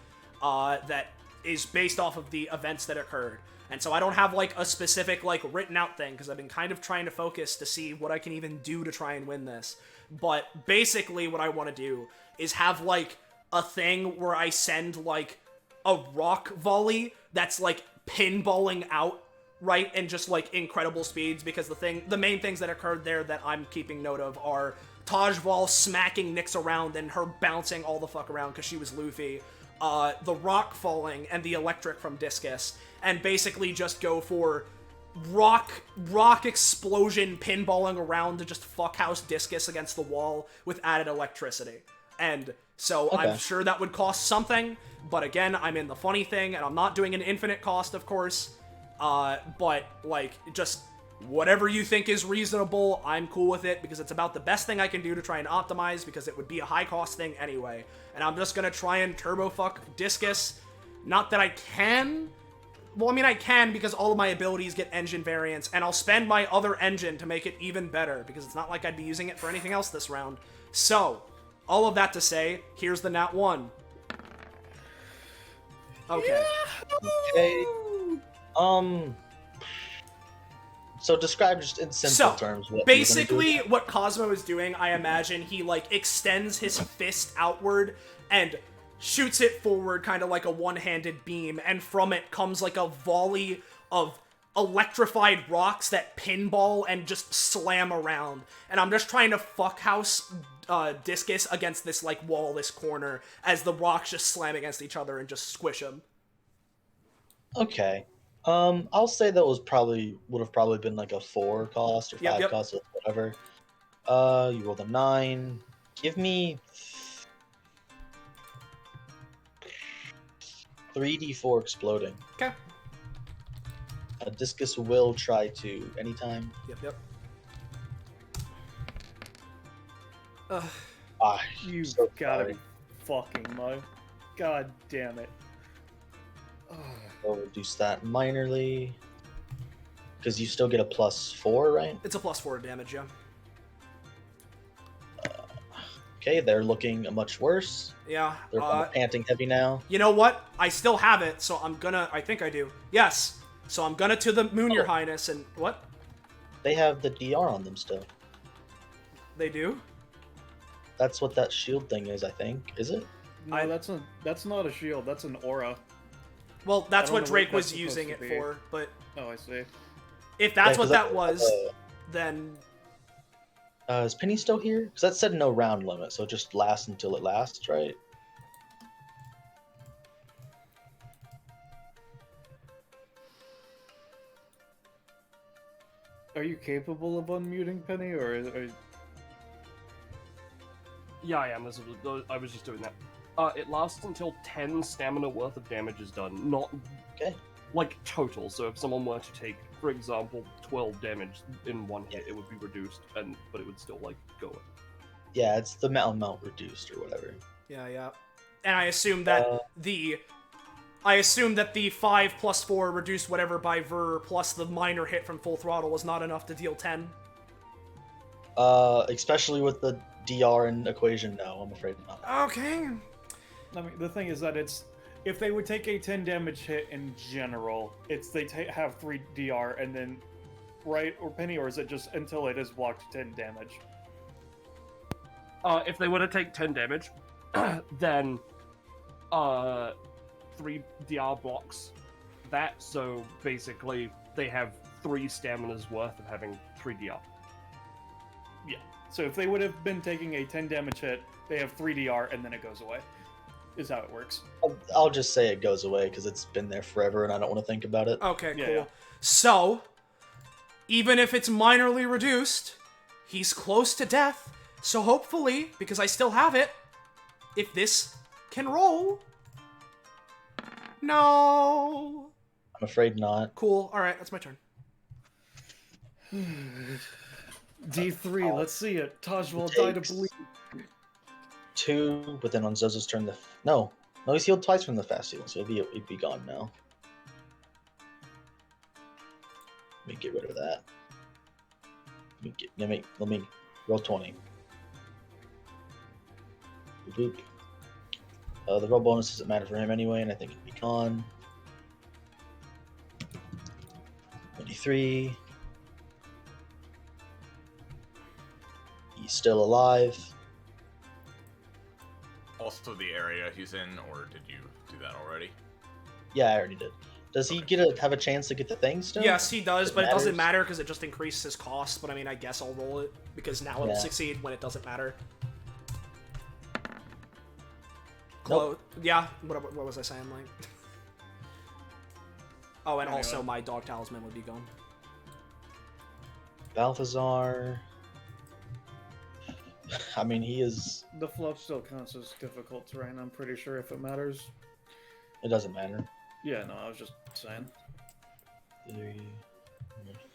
that is based off of the events that occurred. And so I don't have, like, a specific, like, written out thing, because I've been kind of trying to focus to see what I can even do to try and win this. But basically what I want to do is have, like, a thing where I send, like, a rock volley that's, like, pinballing out, right, and just, like, incredible speeds, because the main things that occurred there that I'm keeping note of are Tajval smacking Nyx around and her bouncing all the fuck around because she was Luffy, the rock falling, and the electric from Discus, and basically just go for rock explosion pinballing around to just fuckhouse Discus against the wall with added electricity. And so Okay. I'm sure that would cost something, but again, I'm in the funny thing, and I'm not doing an infinite cost, of course. But, like, just whatever you think is reasonable, I'm cool with it, because it's about the best thing I can do to try and optimize, because it would be a high-cost thing anyway. And I'm just gonna try and turbo-fuck Discus. Not that I can. Well, I mean, I can, because all of my abilities get engine variants, and I'll spend my other engine to make it even better, because it's not like I'd be using it for anything else this round. So, all of that to say, here's the nat 1. Okay. Okay. So describe just in simple terms what basically what Cosmo is doing, I imagine he, like, extends his fist outward and shoots it forward, kind of like a one-handed beam, and from it comes, like, a volley of electrified rocks that pinball and just slam around. And I'm just trying to fuckhouse Discus against this, like, wall, this corner, as the rocks just slam against each other and just squish him. Okay. I'll say that would have probably been like a 4 cost or 5 Yep. cost or whatever. You rolled a 9. Give me 3d4 exploding. Okay. A Discus will try to anytime. Yep. You so gotta sorry. be fucking Mo. God damn it. I'll reduce that minorly. Because you still get a +4, right? It's a +4 damage, yeah. Okay, they're looking much worse. Yeah. They're kind of panting heavy now. You know what? I still have it, so I'm gonna... I think I do. Yes. So I'm gonna to the moon, Your Highness, and... What? They have the DR on them still. They do? That's what that shield thing is, I think. Is it? No, that's not a shield. That's an aura. Well, that's I don't what know Drake what was that's using supposed it to be. for, but Oh, I see. if that's Yeah, what 'cause that was, uh, then... Is Penny still here? Because that said no round limit, so it just lasts until it lasts, right? Are you capable of unmuting Penny, or Yeah, I am. I was just doing that. It lasts until 10 stamina worth of damage is done. Not. Okay. like total. So if someone were to take, for example, 12 damage in one hit, it would be reduced, but it would still like go away. Yeah, it's the amount reduced or whatever. Yeah. And I assume that the 5 plus 4 reduced whatever by Ver plus the minor hit from Full Throttle was not enough to deal 10. Especially with the DR and equation, no, I'm afraid not. Okay. I mean, the thing is that if they would take a 10 damage hit in general, they have 3 DR and then, right, or Penny, or is it just until it is blocked 10 damage? If they were to take 10 damage, then 3 DR blocks that, so basically they have 3 stamina's worth of having 3 DR. Yeah. So if they would have been taking a 10 damage hit, they have 3 DR and then it goes away. Is how it works. I'll just say it goes away because it's been there forever and I don't want to think about it. Okay, cool. Yeah. So, even if it's minorly reduced, he's close to death. So hopefully, because I still have it, if this can roll... No! I'm afraid not. Cool. Alright, that's my turn. D3, let's see it. Taj will die to bleed. 2, but then on Zozo's turn, no, he's healed twice from the fast heal, so it'd be gone now. Let me get rid of that. Let me roll 20. Boop. The roll bonus doesn't matter for him anyway, and I think it'd be gone. 23. He's still alive. Also the area he's in, or did you do that already? Yeah, I already did. Does he have a chance to get the thing still? Yes, he does, but it doesn't matters? matter because it just increases his cost. But I mean, I guess I'll roll it because now it'll succeed when it doesn't matter. Nope. Yeah, what was I saying, like? Oh, and Anyway. also my dog talisman would be gone. Balthazar. I mean, he is... The fluff still counts as difficult terrain, I'm pretty sure, if it matters. It doesn't matter. Yeah, no, I was just saying. 3,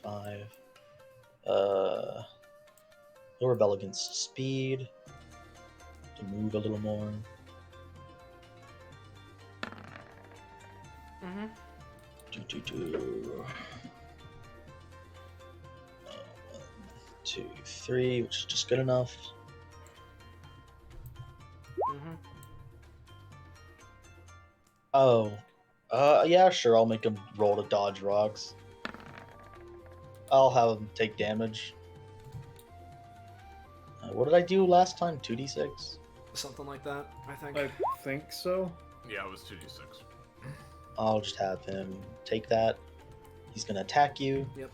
5. He'll rebel against speed. To move a little more. Mm-hmm. 2. 2, 3, which is just good enough. Mm-hmm. Oh. Yeah, sure, I'll make him roll to dodge rocks. I'll have him take damage. What did I do last time? 2d6? Something like that, I think. I think so. Yeah, it was 2d6. I'll just have him take that. He's gonna attack you. Yep.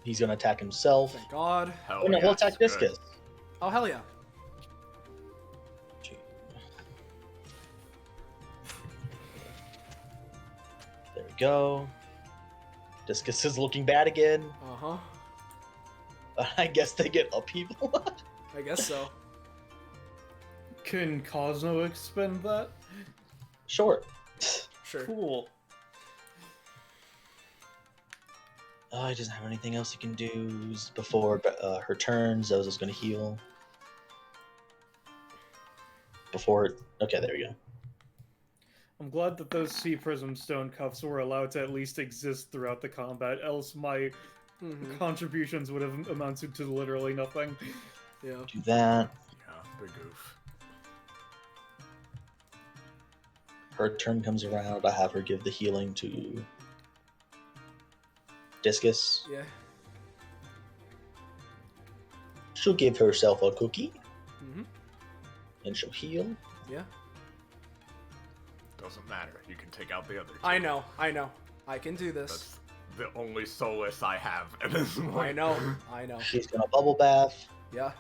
He's gonna attack himself. Thank God. Hell Oh no, he'll yes, attack good. Discus. Oh, hell yeah. There we go. Discus is looking bad again. Uh-huh. I guess they get upheaval. I guess so. Can Cosmo expend that? Sure. Sure. Cool. He doesn't have anything else he can do before her turn. Zozo's gonna heal. Okay, there we go. I'm glad that those Sea Prism Stone Cuffs were allowed to at least exist throughout the combat, else my contributions would have amounted to literally nothing. Yeah. Do that. Yeah, big oof. Her turn comes around. I have her give the healing to Discus. Yeah. She'll give herself a cookie. Mm-hmm. And she'll heal. Yeah. Doesn't matter. You can take out the other two. I know. I can do this. That's the only solace I have at this point. I know. She's gonna bubble bath. Yeah.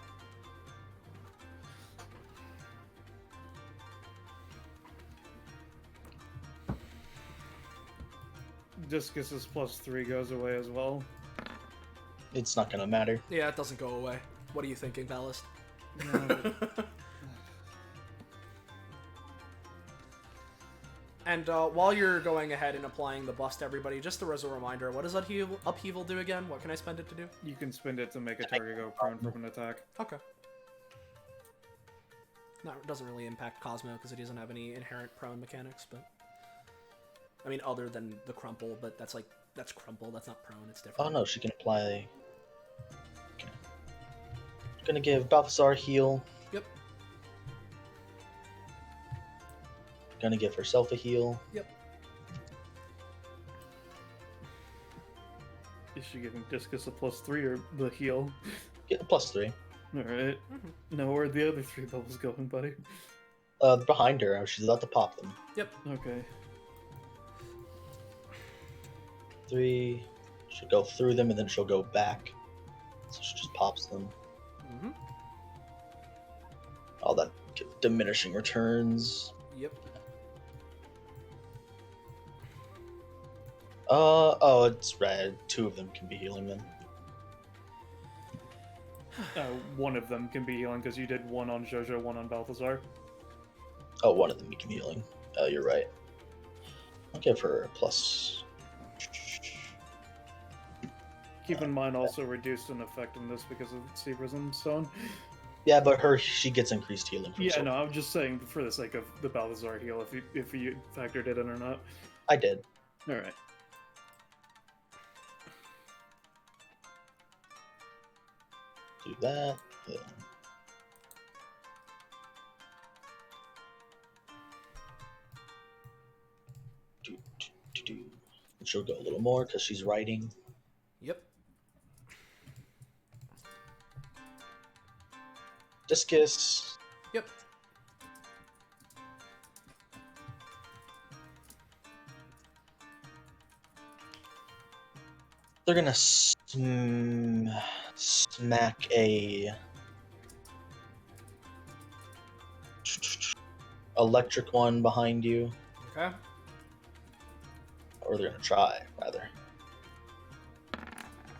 Discus's +3 goes away as well. It's not gonna matter. Yeah, it doesn't go away. What are you thinking, Ballast? and while you're going ahead and applying the bust to everybody, just as a reminder, what does upheaval do again? What can I spend it to do? You can spend it to make a target go prone from an attack. Okay. That doesn't really impact Cosmo because it doesn't have any inherent prone mechanics, but I mean, other than the crumple, but that's crumple. That's not prone. It's different. Oh no, she can apply. Okay. Gonna give Balthazar heal. Yep. Gonna give herself a heal. Yep. Is she giving Discus a +3 or the heal? Get a +3. Alright. Now where are the other 3 bubbles going, buddy? Behind her. She's about to pop them. Yep. Okay. 3. She'll go through them and then she'll go back. So she just pops them. Mm-hmm. All that diminishing returns. Yep. Oh, it's red. 2 of them can be healing them. One of them can be healing because you did one on Jojo, one on Balthazar. Oh, one of them can be healing. Oh, you're right. I'll give her a plus. Keep in mind also reduced in effectiveness because of Seabrism Stone. Yeah, but she gets increased healing. From Yeah, soul. no, I'm just saying for the sake of the Balthazar heal, if you factored it in or not. I did. Alright. Do that. Yeah. Do. She'll go a little more because she's writing. Yep. Discus. Yep. They're gonna smack a electric one behind you. Okay. Or they're gonna try, rather.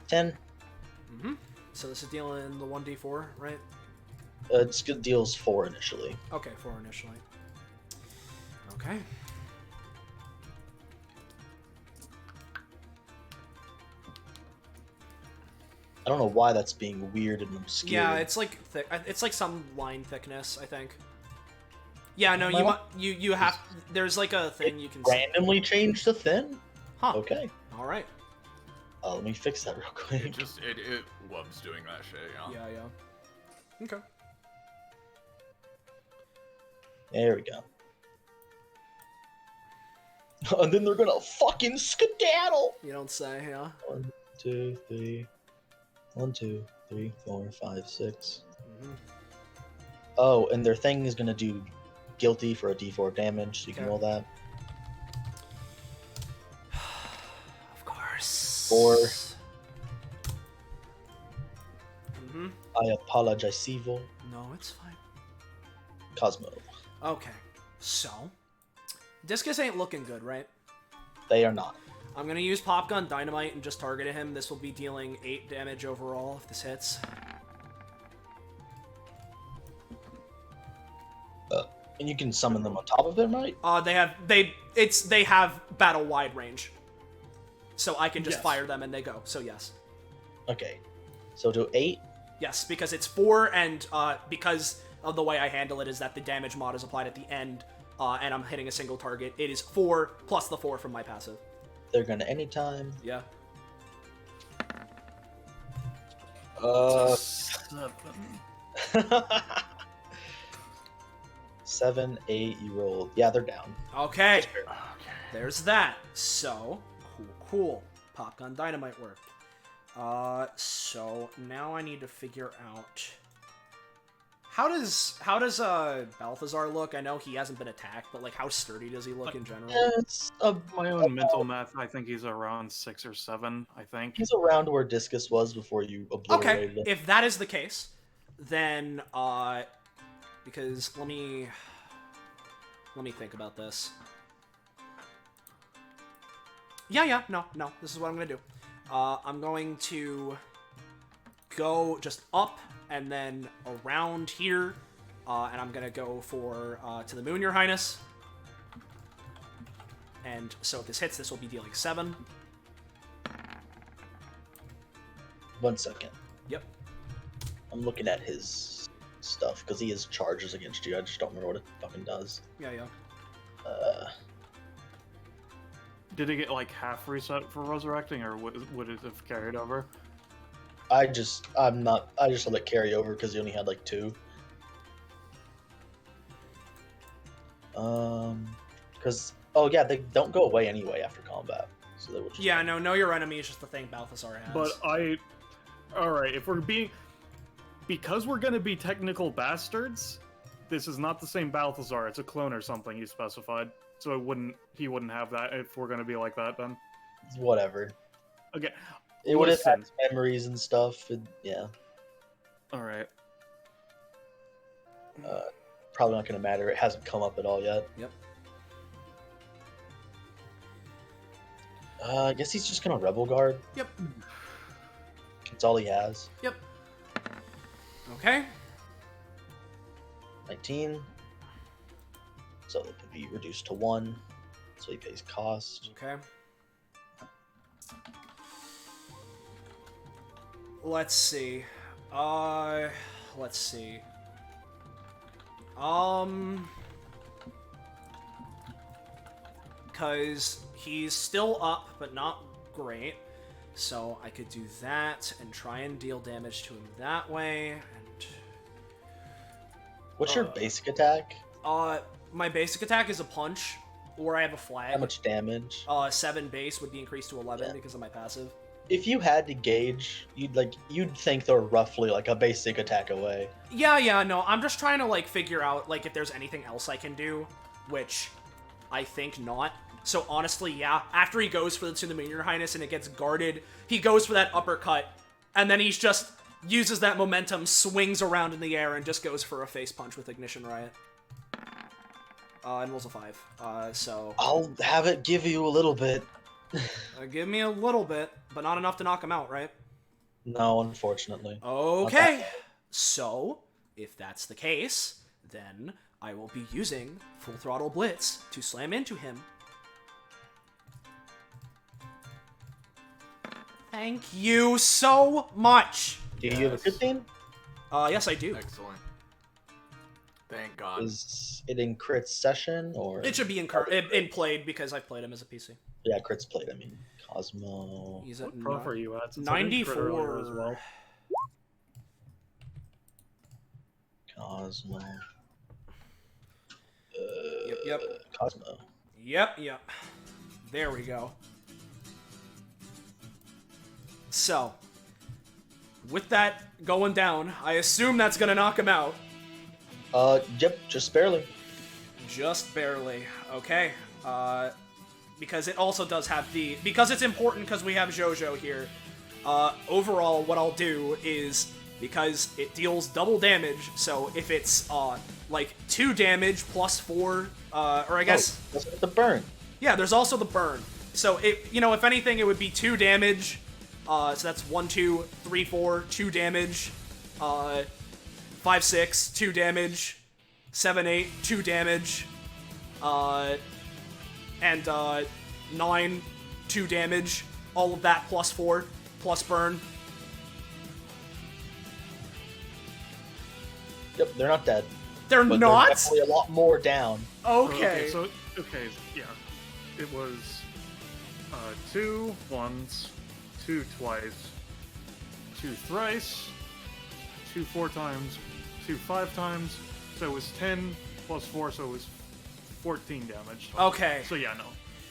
10. Mm-hmm. So this is dealing the 1d4, right? It's good deals 4 initially. Okay, 4 initially. Okay. I don't know why that's being weird and obscure. Yeah, it's like thick. It's like some line thickness, I think. Yeah, no, you have. There's like a thing you can randomly change the thin. Huh. Okay. All right. Let me fix that real quick. It loves doing that shit. Yeah. Yeah. Okay. There we go. And then they're gonna fucking skedaddle. You don't say, yeah. 1, 2, 3. 1, 2, 3, 4, 5, 6. Mm-hmm. Oh, and their thing is gonna do guilty for a D4 damage, so you can Okay. roll that. Of course. 4. Mm-hmm. I apologize, evil. No, it's fine. Cosmo. Okay. So, Discus ain't looking good, right? They are not. I'm gonna use Pop Gun Dynamite and just target him. This will be dealing 8 damage overall if this hits. And you can summon them on top of them, right? They have battle wide range. So I can just Yes. fire them and they go. So yes. Okay. So do 8. Yes, because it's 4 and because of the way I handle it is that the damage mod is applied at the end and I'm hitting a single target. It is 4 plus the 4 from my passive. They're gonna anytime. Yeah. 7. 7, 8, you rolled. Yeah, they're down. Okay. There's that. So, cool. Pop Gun Dynamite worked. So now I need to figure out how does Balthazar look? I know he hasn't been attacked, but like how sturdy does he look in general? It's My own mental math, I think he's around 6 or 7, I think. he's around where Discus was before you Okay, obliterated him. if that is the case, then because let me think about this. No, this is what I'm gonna do. I'm going to go just up and then around here, and I'm gonna go for to the moon, Your Highness. and so if this hits, this will be dealing 7. 1 second. Yep. I'm looking at his stuff because he has charges against you. I just don't remember what it fucking does. Yeah. Did it get like half reset for resurrecting, or would it have carried over? I just let it carry over because he only had like 2. Because they don't go away anyway after combat, so they will just... Yeah, no, know your enemy is just the thing Balthazar has. But alright, if we're being... Because we're gonna be technical bastards, this is not the same Balthazar, it's a clone or something you specified. So he wouldn't have that if we're gonna be like that then. Whatever. Okay. It would have had memories and stuff, yeah. Alright. Probably not gonna matter, it hasn't come up at all yet. Yep. I guess he's just gonna Rebel Guard. Yep. That's all he has. Yep. Okay. 19. So it could be reduced to 1. So he pays cost. Okay. Let's see. Let's see. Because he's still up, but not great. So I could do that and try and deal damage to him that way. And what's your basic attack? My basic attack is a punch, or I have a flag. How much damage? 7 base would be increased to 11 because of my passive. If you had to gauge, you'd think they're roughly like a basic attack away. Yeah, no, I'm just trying to figure out if there's anything else I can do, which I think not. So honestly, yeah, after he goes for the To the Moon, Your Highness, and it gets guarded, he goes for that uppercut, and then he's just uses that momentum, swings around in the air, and just goes for a face punch with Ignition Riot. And rolls a 5. So I'll have it give you a little bit. Give me a little bit, but not enough to knock him out, right? No, unfortunately. Okay. So, if that's the case, then I will be using Full Throttle Blitz to slam into him. Thank you so much! Do you have a 15? Yes, I do. Excellent. Thank God. Is it in crit session, or...? It should be in played, because I've played him as a PC. Yeah, crit's played, I mean. Cosmo... He's at What prof are you at? Since 94 as well. Cosmo... Yep. Cosmo. Yep. There we go. So, with that going down, I assume that's gonna knock him out. Yep, just barely. Just barely. Okay. Because it also does have the... Because it's important because we have Xoxo here, overall what I'll do is, because it deals double damage, so if it's, 2 damage plus 4, or I guess... Oh, that's the burn. Yeah, there's also the burn. So, if anything, it would be 2 damage, so that's 1, 2, 3, 4, 2 damage, 5, 6, 2 damage, 7, 8, 2 damage, and 9, 2 damage, all of that plus 4, plus burn. Yep, they're not dead. They're but not? They're definitely a lot more down. Okay. Yeah. It was 2 once, 2 twice, 2 thrice, 2 4 times, 2 5 times, so it was 10 plus 4, so it was 14 damage. Okay. So yeah, no.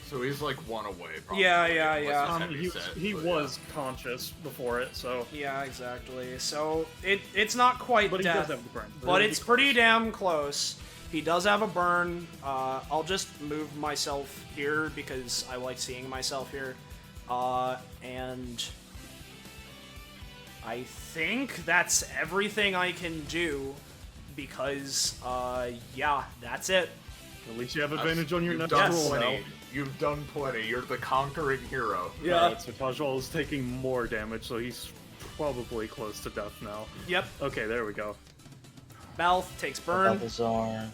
So he's 1 away, probably. Yeah. He was conscious before it, so... Yeah, exactly. So, it's not quite But he death, does have the burn. but it's pretty damn close. He does have a burn. I'll just move myself here because I like seeing myself here. And I think that's everything I can do because, yeah, that's it. At least you have advantage on your You've next done roll now. plenty. You've done plenty. You're the conquering hero. Yeah. Alright, so Tajal is taking more damage, so he's probably close to death now. Yep. Okay, there we go. Balth takes burn. Balthazar.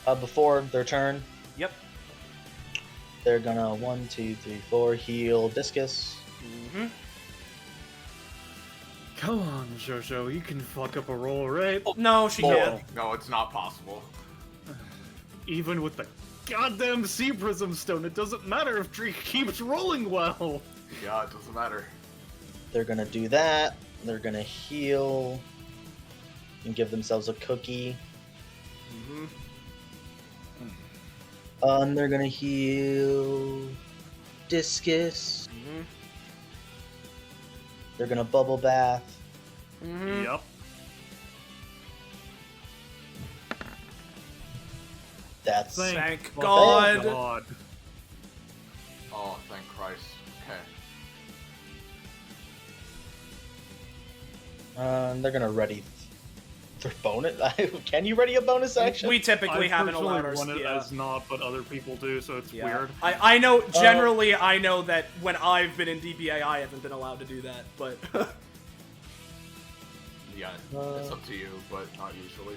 Before their turn, Yep. they're gonna 1, 2, 3, 4 heal discus. Mm-hmm. Come on, Xoxo, you can fuck up a roll, right? No, she can't. No, it's not possible. Even with the goddamn Sea Prism Stone, it doesn't matter if Tree keeps rolling well. Yeah, it doesn't matter. They're gonna do that. They're gonna heal and give themselves a cookie. Mm-hmm. And they're gonna heal discus. Mm-hmm. They're gonna bubble bath. Mm-hmm. Yep. That's Thank fucking God. Oh, thank Christ. Okay. they're gonna ready their bonus. Can you ready a bonus action? We typically I haven't allowed personally our run it as not, but other people do, so it's yeah. weird. I know, generally, I know that when I've been in DBA, I haven't been allowed to do that, but... Yeah, it's up to you, but not usually.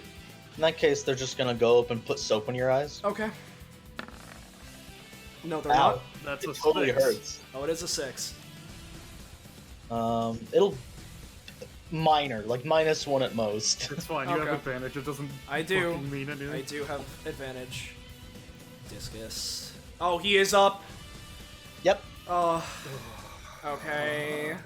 In that case, they're just gonna go up and put soap in your eyes. Okay. No, they're Ow. not. That's It a totally 6. hurts. Oh, it is a 6. It'll minor, like -1 at most. It's fine, you Okay. have advantage, it doesn't I do. fucking mean anything. I do have advantage. Discus. Oh, he is up. Yep. Oh. Okay.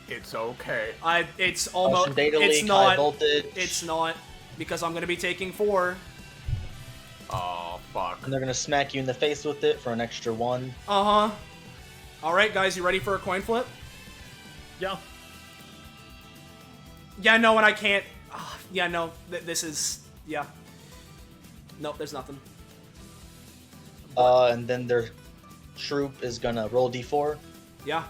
It's okay. It's almost. Motion data It's leak, high not. voltage. It's not because I'm gonna be taking 4. Oh, fuck. And they're gonna smack you in the face with it for an extra 1. Uh huh. All right, guys, you ready for a coin flip? Yeah. Yeah, no, and I can't. Yeah, no. This is. Yeah. Nope, there's nothing. And then their troop is gonna roll d4. Yeah.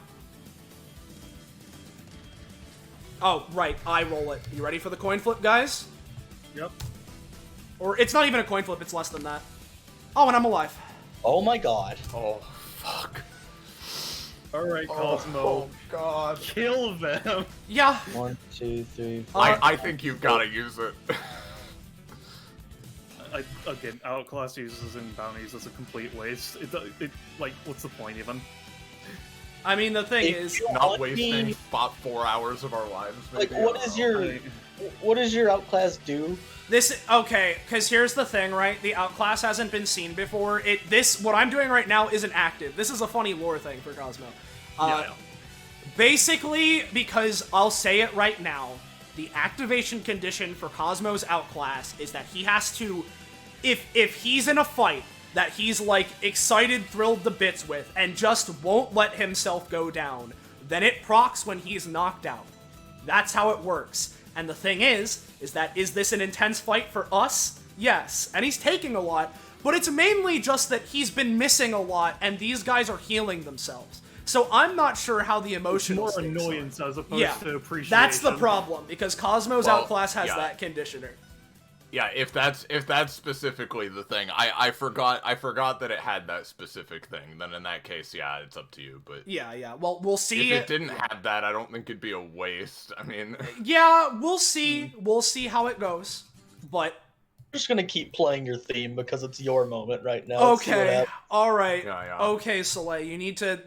Oh, right. I roll it. You ready for the coin flip, guys? Yep. Or it's not even a coin flip. It's less than that. Oh, and I'm alive. Oh my god. Oh, fuck. Alright, Cosmo. Oh, God. Kill them! Yeah. 1, 2, 3, 4. I think you've got to use it. Again, outclass uses in bounties is a complete waste. It like, what's the point even? I mean, the thing If is, you Not want wasting me- about 4 hours of our lives, Like, maybe. what is your outclass do? this okay, because here's the thing, right? The outclass hasn't been seen before. What I'm doing right now isn't active. This is a funny lore thing for Cosmo. Yeah. Basically, because I'll say it right now, the activation condition for Cosmo's outclass is that he has to, if he's in a fight that he's like excited, thrilled to bits with, and just won't let himself go down, then it procs when he's knocked out. That's how it works. And the thing is this an intense fight for us? Yes. And he's taking a lot, but it's mainly just that he's been missing a lot, and these guys are healing themselves. So I'm not sure how the emotional More stakes are. annoyance as opposed Yeah, to appreciation. that's the problem, because Cosmo's Well, outclass has yeah. that conditioner. Yeah, if that's specifically the thing, I forgot that it had that specific thing. Then in that case, yeah, it's up to you. But Yeah. Well, we'll see. if it didn't have that, I don't think it'd be a waste. I mean, Yeah, we'll see. We'll see how it goes. But I'm just gonna keep playing your theme because it's your moment right now. Let's see what okay, happens. all right. Yeah. Okay, Soleil, you need to.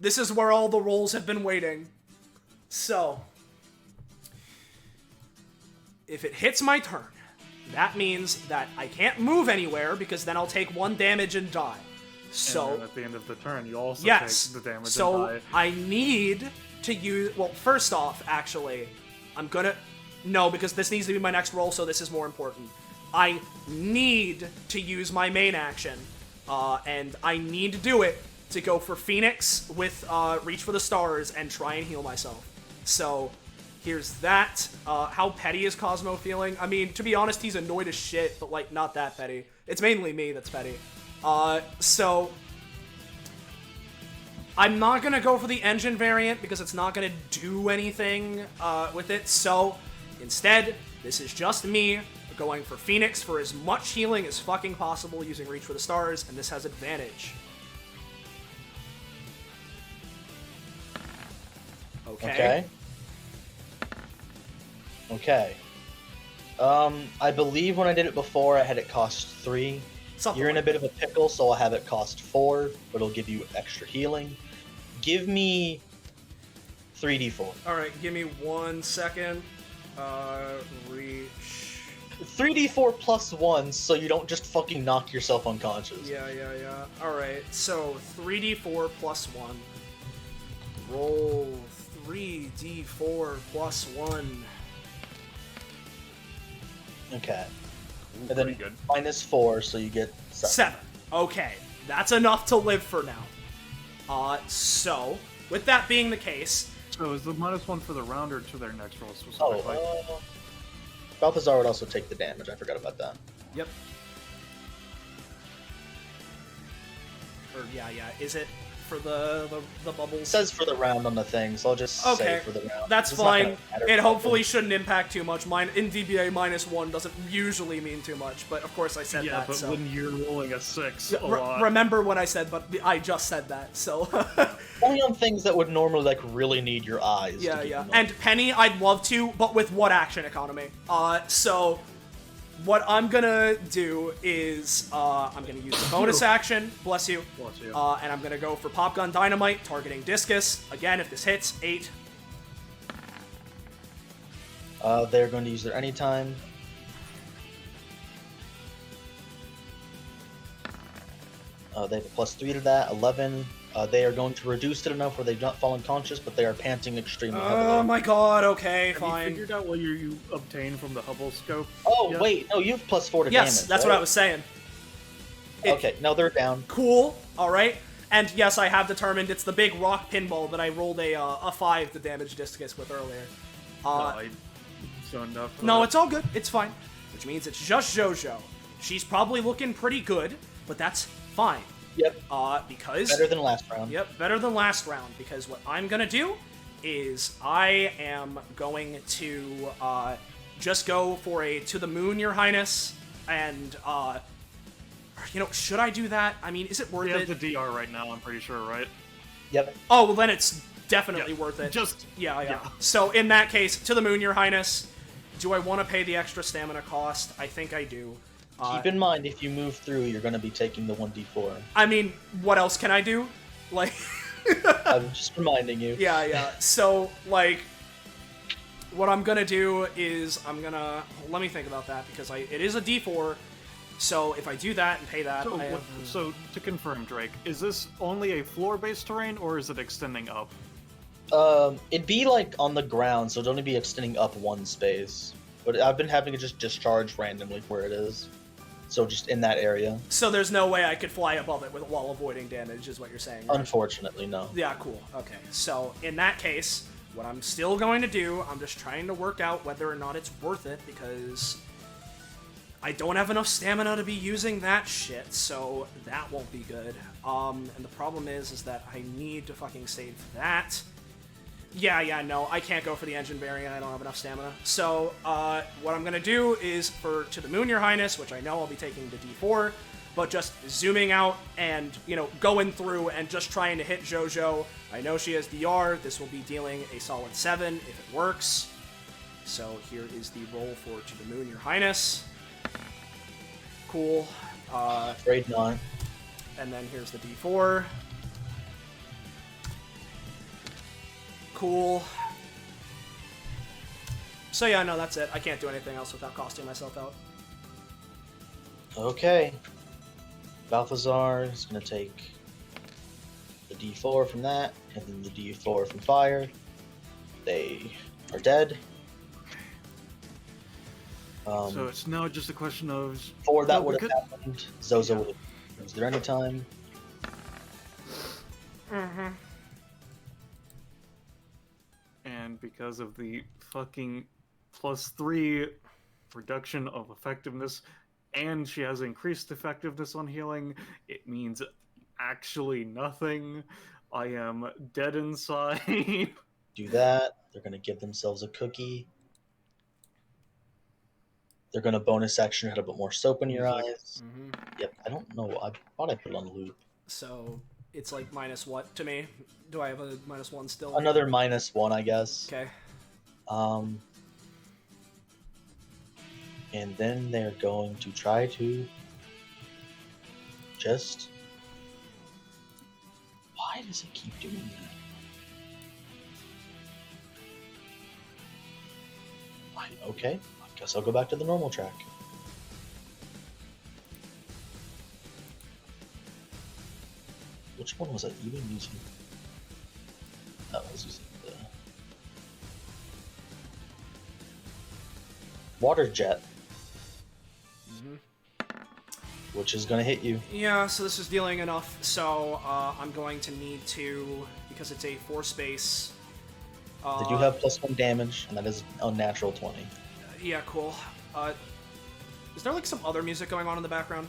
This is where all the rolls have been waiting. So, if it hits my turn, that means that I can't move anywhere because then I'll take 1 damage and die. So, And then at the end of the turn, you also yes. take the damage So and die. I need to use. Well, first off, actually, I'm gonna. No, because this needs to be my next roll, so this is more important. I need to use my main action, and I need to do it to go for Phoenix with Reach for the Stars and try and heal myself. So here's that. How petty is Cosmo feeling? I mean, to be honest, he's annoyed as shit, but like not that petty. It's mainly me that's petty. So I'm not gonna go for the engine variant because it's not gonna do anything with it. So instead, this is just me going for Phoenix for as much healing as fucking possible using Reach for the Stars, and this has advantage. Okay. I believe when I did it before, I had it cost 3. Something You're in a like bit of a pickle, so I'll have it cost 4, but it'll give you extra healing. Give me 3d4. All right, give me 1 second. Reach. 3d4 plus 1, so you don't just fucking knock yourself unconscious. Yeah. All right, so 3d4 plus 1. Roll 3d4 plus 1. Okay. Ooh, And then pretty good. minus 4, so you get 7. 7. Okay, that's enough to live for now. So, with that being the case, So is the -1 for the round or to their next roll Oh, specifically? Balthazar would also take the damage. I forgot about that. yep. Or yeah, is it for the bubbles? It says for the round on the thing, so I'll just Okay, say for the round. that's It's not gonna fine. matter It for hopefully me. shouldn't impact too much. Mine in DBA -1 doesn't usually mean too much, but of course I said Yeah, that. but so. when you're rolling a 6 a Re- lot. remember what I said, but I just said that. So Only on things that would normally like really need your eyes. to yeah. keep them up. And Penny, I'd love to, but with what action economy? So what I'm gonna do is I'm gonna use the bonus action. Bless you. Bless you. And I'm gonna go for Pop Gun Dynamite, targeting Discus. Again, if this hits, 8. They're going to use their anytime. They have a +3 to that, 11. They are going to reduce it enough where they do not fall unconscious, but they are panting extremely heavily. Oh my god, okay, Have you fine. figured out what you obtain from the Hubble scope? Oh, Yeah. wait, no, you have +4 to damage. Yes, that's right? what I was saying. Okay, no, they're down. Cool, alright. And yes, I have determined it's the big rock pinball that I rolled a 5 to damage Discus with earlier. I zoned up. for No, that. it's all good. It's fine. Which means it's just JoJo. She's probably looking pretty good, but that's fine. Yep, Because... better than last round. Yep, better than last round, because what I'm gonna do is I am going to just go for a To the Moon, Your Highness, and, should I do that? I mean, is it worth We it? have the DR right now, I'm pretty sure, right? Yep. Oh, well then it's definitely Yeah, worth it. Just Yeah. So in that case, To the Moon, Your Highness. Do I want to pay the extra stamina cost? I think I do. Keep in mind, if you move through, you're going to be taking the 1d4. I mean, what else can I do? Like, I'm just reminding you. yeah. So, like, what I'm gonna do is let me think about that, because it is a D4. So if I do that and pay that, So, I have, so to confirm, Drake, is this only a floor-based terrain, or is it extending up? It'd be like on the ground, so it'd only be extending up one space. But I've been having to just discharge randomly where it is. So just in that area. so there's no way I could fly above it while avoiding damage, is what you're saying, right? Unfortunately, no. Yeah, cool. Okay. So in that case, what I'm still going to do, I'm just trying to work out whether or not it's worth it, because I don't have enough stamina to be using that shit, so that won't be good. And the problem is that I need to fucking save that. Yeah, no, I can't go for the engine variant, I don't have enough stamina. So, what I'm gonna do is for To the Moon, Your Highness, which I know I'll be taking the D4, but just zooming out and, going through and just trying to hit JoJo. I know she has DR, this will be dealing a solid 7 if it works. So here is the roll for To the Moon, Your Highness. Cool. Grade 9. And then here's the D4. Cool. So yeah, no, that's it. I can't do anything else without costing myself out. Okay. Balthazar is going to take the D4 from that, and then the D4 from fire. They are dead. So it's now just a question of... Before that Well, would we have happened, Xoxo would have used their anytime. And because of the fucking +3 reduction of effectiveness, and she has increased effectiveness on healing, it means actually nothing. I am dead inside. Do that. They're going to give themselves a cookie. They're going to bonus action, had a bit more soap in your eyes. Yep, I don't know. I thought I put it on loop. So it's like minus what to me? Do I have a -1 still? Another -1, I guess. Okay. And then they're going to try to just... Why does it keep doing that? Okay, I guess I'll go back to the normal track. Which one was I even using? I was using the water jet, which is going to hit you. Yeah, so this is dealing enough, so I'm going to need to, because it's a 4-space... They do have +1 damage, and that is unnatural 20. Yeah, cool. Is there like some other music going on in the background?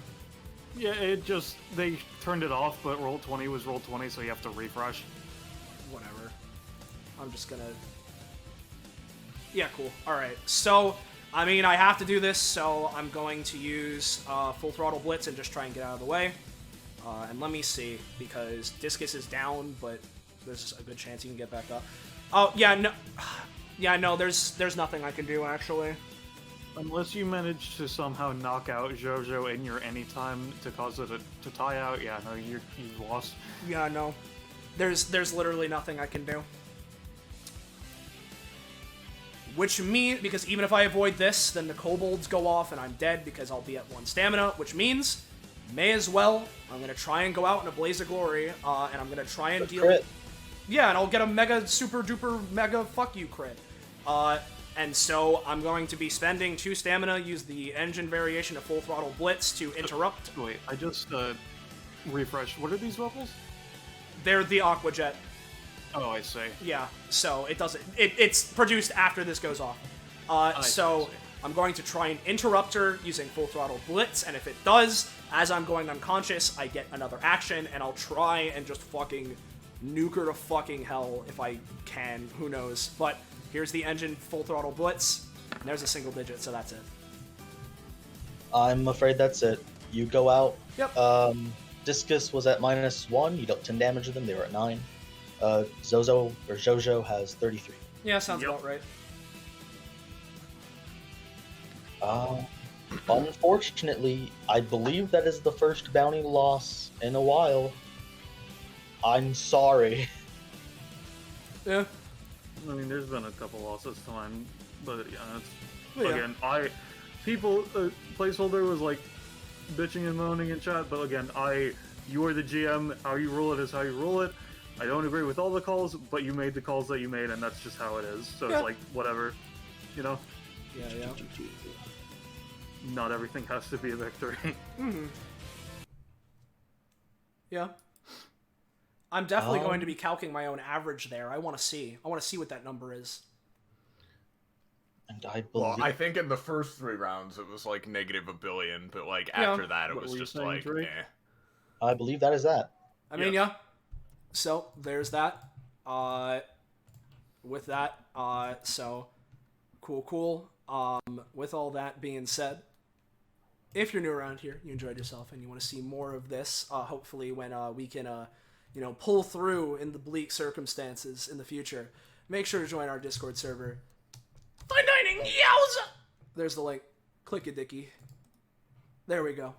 Yeah, they turned it off, but roll 20 was roll 20, so you have to refresh. Whatever. I'm just gonna... Yeah, cool. Alright, so, I mean, I have to do this, so I'm going to use Full Throttle Blitz and just try and get out of the way. And let me see, because Discus is down, but there's a good chance he can get back up. Oh, yeah, no... Yeah, no, there's nothing I can do, actually. Unless you manage to somehow knock out Xoxo in your anytime to cause it to tie out, yeah, no, you've lost. Yeah, no. There's literally nothing I can do. Which means, because even if I avoid this, then the kobolds go off and I'm dead because I'll be at 1 stamina, which means, may as well, I'm going to try and go out in a blaze of glory, and I'm going to try and deal... Crit. Yeah, and I'll get a mega, super duper, mega fuck you crit. And so I'm going to be spending 2 stamina, use the engine variation of Full Throttle Blitz to interrupt. Wait, I just refreshed. What are these levels? They're the Aqua Jet. Oh, I see. Yeah, so it doesn't... It's produced after this goes off. So I'm going to try and interrupt her using Full Throttle Blitz, and if it does, as I'm going unconscious, I get another action, and I'll try and just fucking nuke her to fucking hell if I can. Who knows? But here's the engine Full Throttle Blitz, and there's a single digit, so that's it. I'm afraid that's it. You go out. Yep. Discus was at -1. You dealt 10 damage to them. They were at 9. Xoxo has 33. Yeah, sounds about right. Unfortunately, I believe that is the first bounty loss in a while. I'm sorry. Yeah. I mean, there's been a couple losses to mine, but yeah, it's, Yeah. again, placeholder was like bitching and moaning in chat, but again, you are the GM. How you rule it is how you rule it. I don't agree with all the calls, but you made the calls that you made, and that's just how it is. So Yeah. it's like whatever, you know. Yeah. Not everything has to be a victory. Mm-hmm. Yeah. I'm definitely going to be calculating my own average there. I want to see what that number is. And I believe... Well, I think in the first 3 rounds it was like -1 billion, but like after that it What was were you just saying, like, Drake? I believe that is that. I mean, yeah. So, there's that. With that, so, cool. With all that being said, if you're new around here, you enjoyed yourself, and you want to see more of this, hopefully when we can, pull through in the bleak circumstances in the future, make sure to join our Discord server. Fine dining, yowza! There's the link. Click it, Dicky. There we go.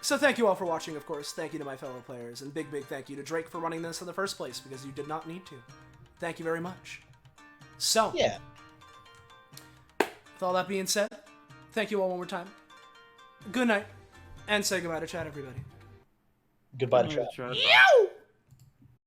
So thank you all for watching, of course. Thank you to my fellow players, and big thank you to Drake for running this in the first place, because you did not need to. Thank you very much. So, Yeah. with all that being said, thank you all one more time. Good night, and say goodbye to chat, everybody. Goodbye to chat. Chat. Yow!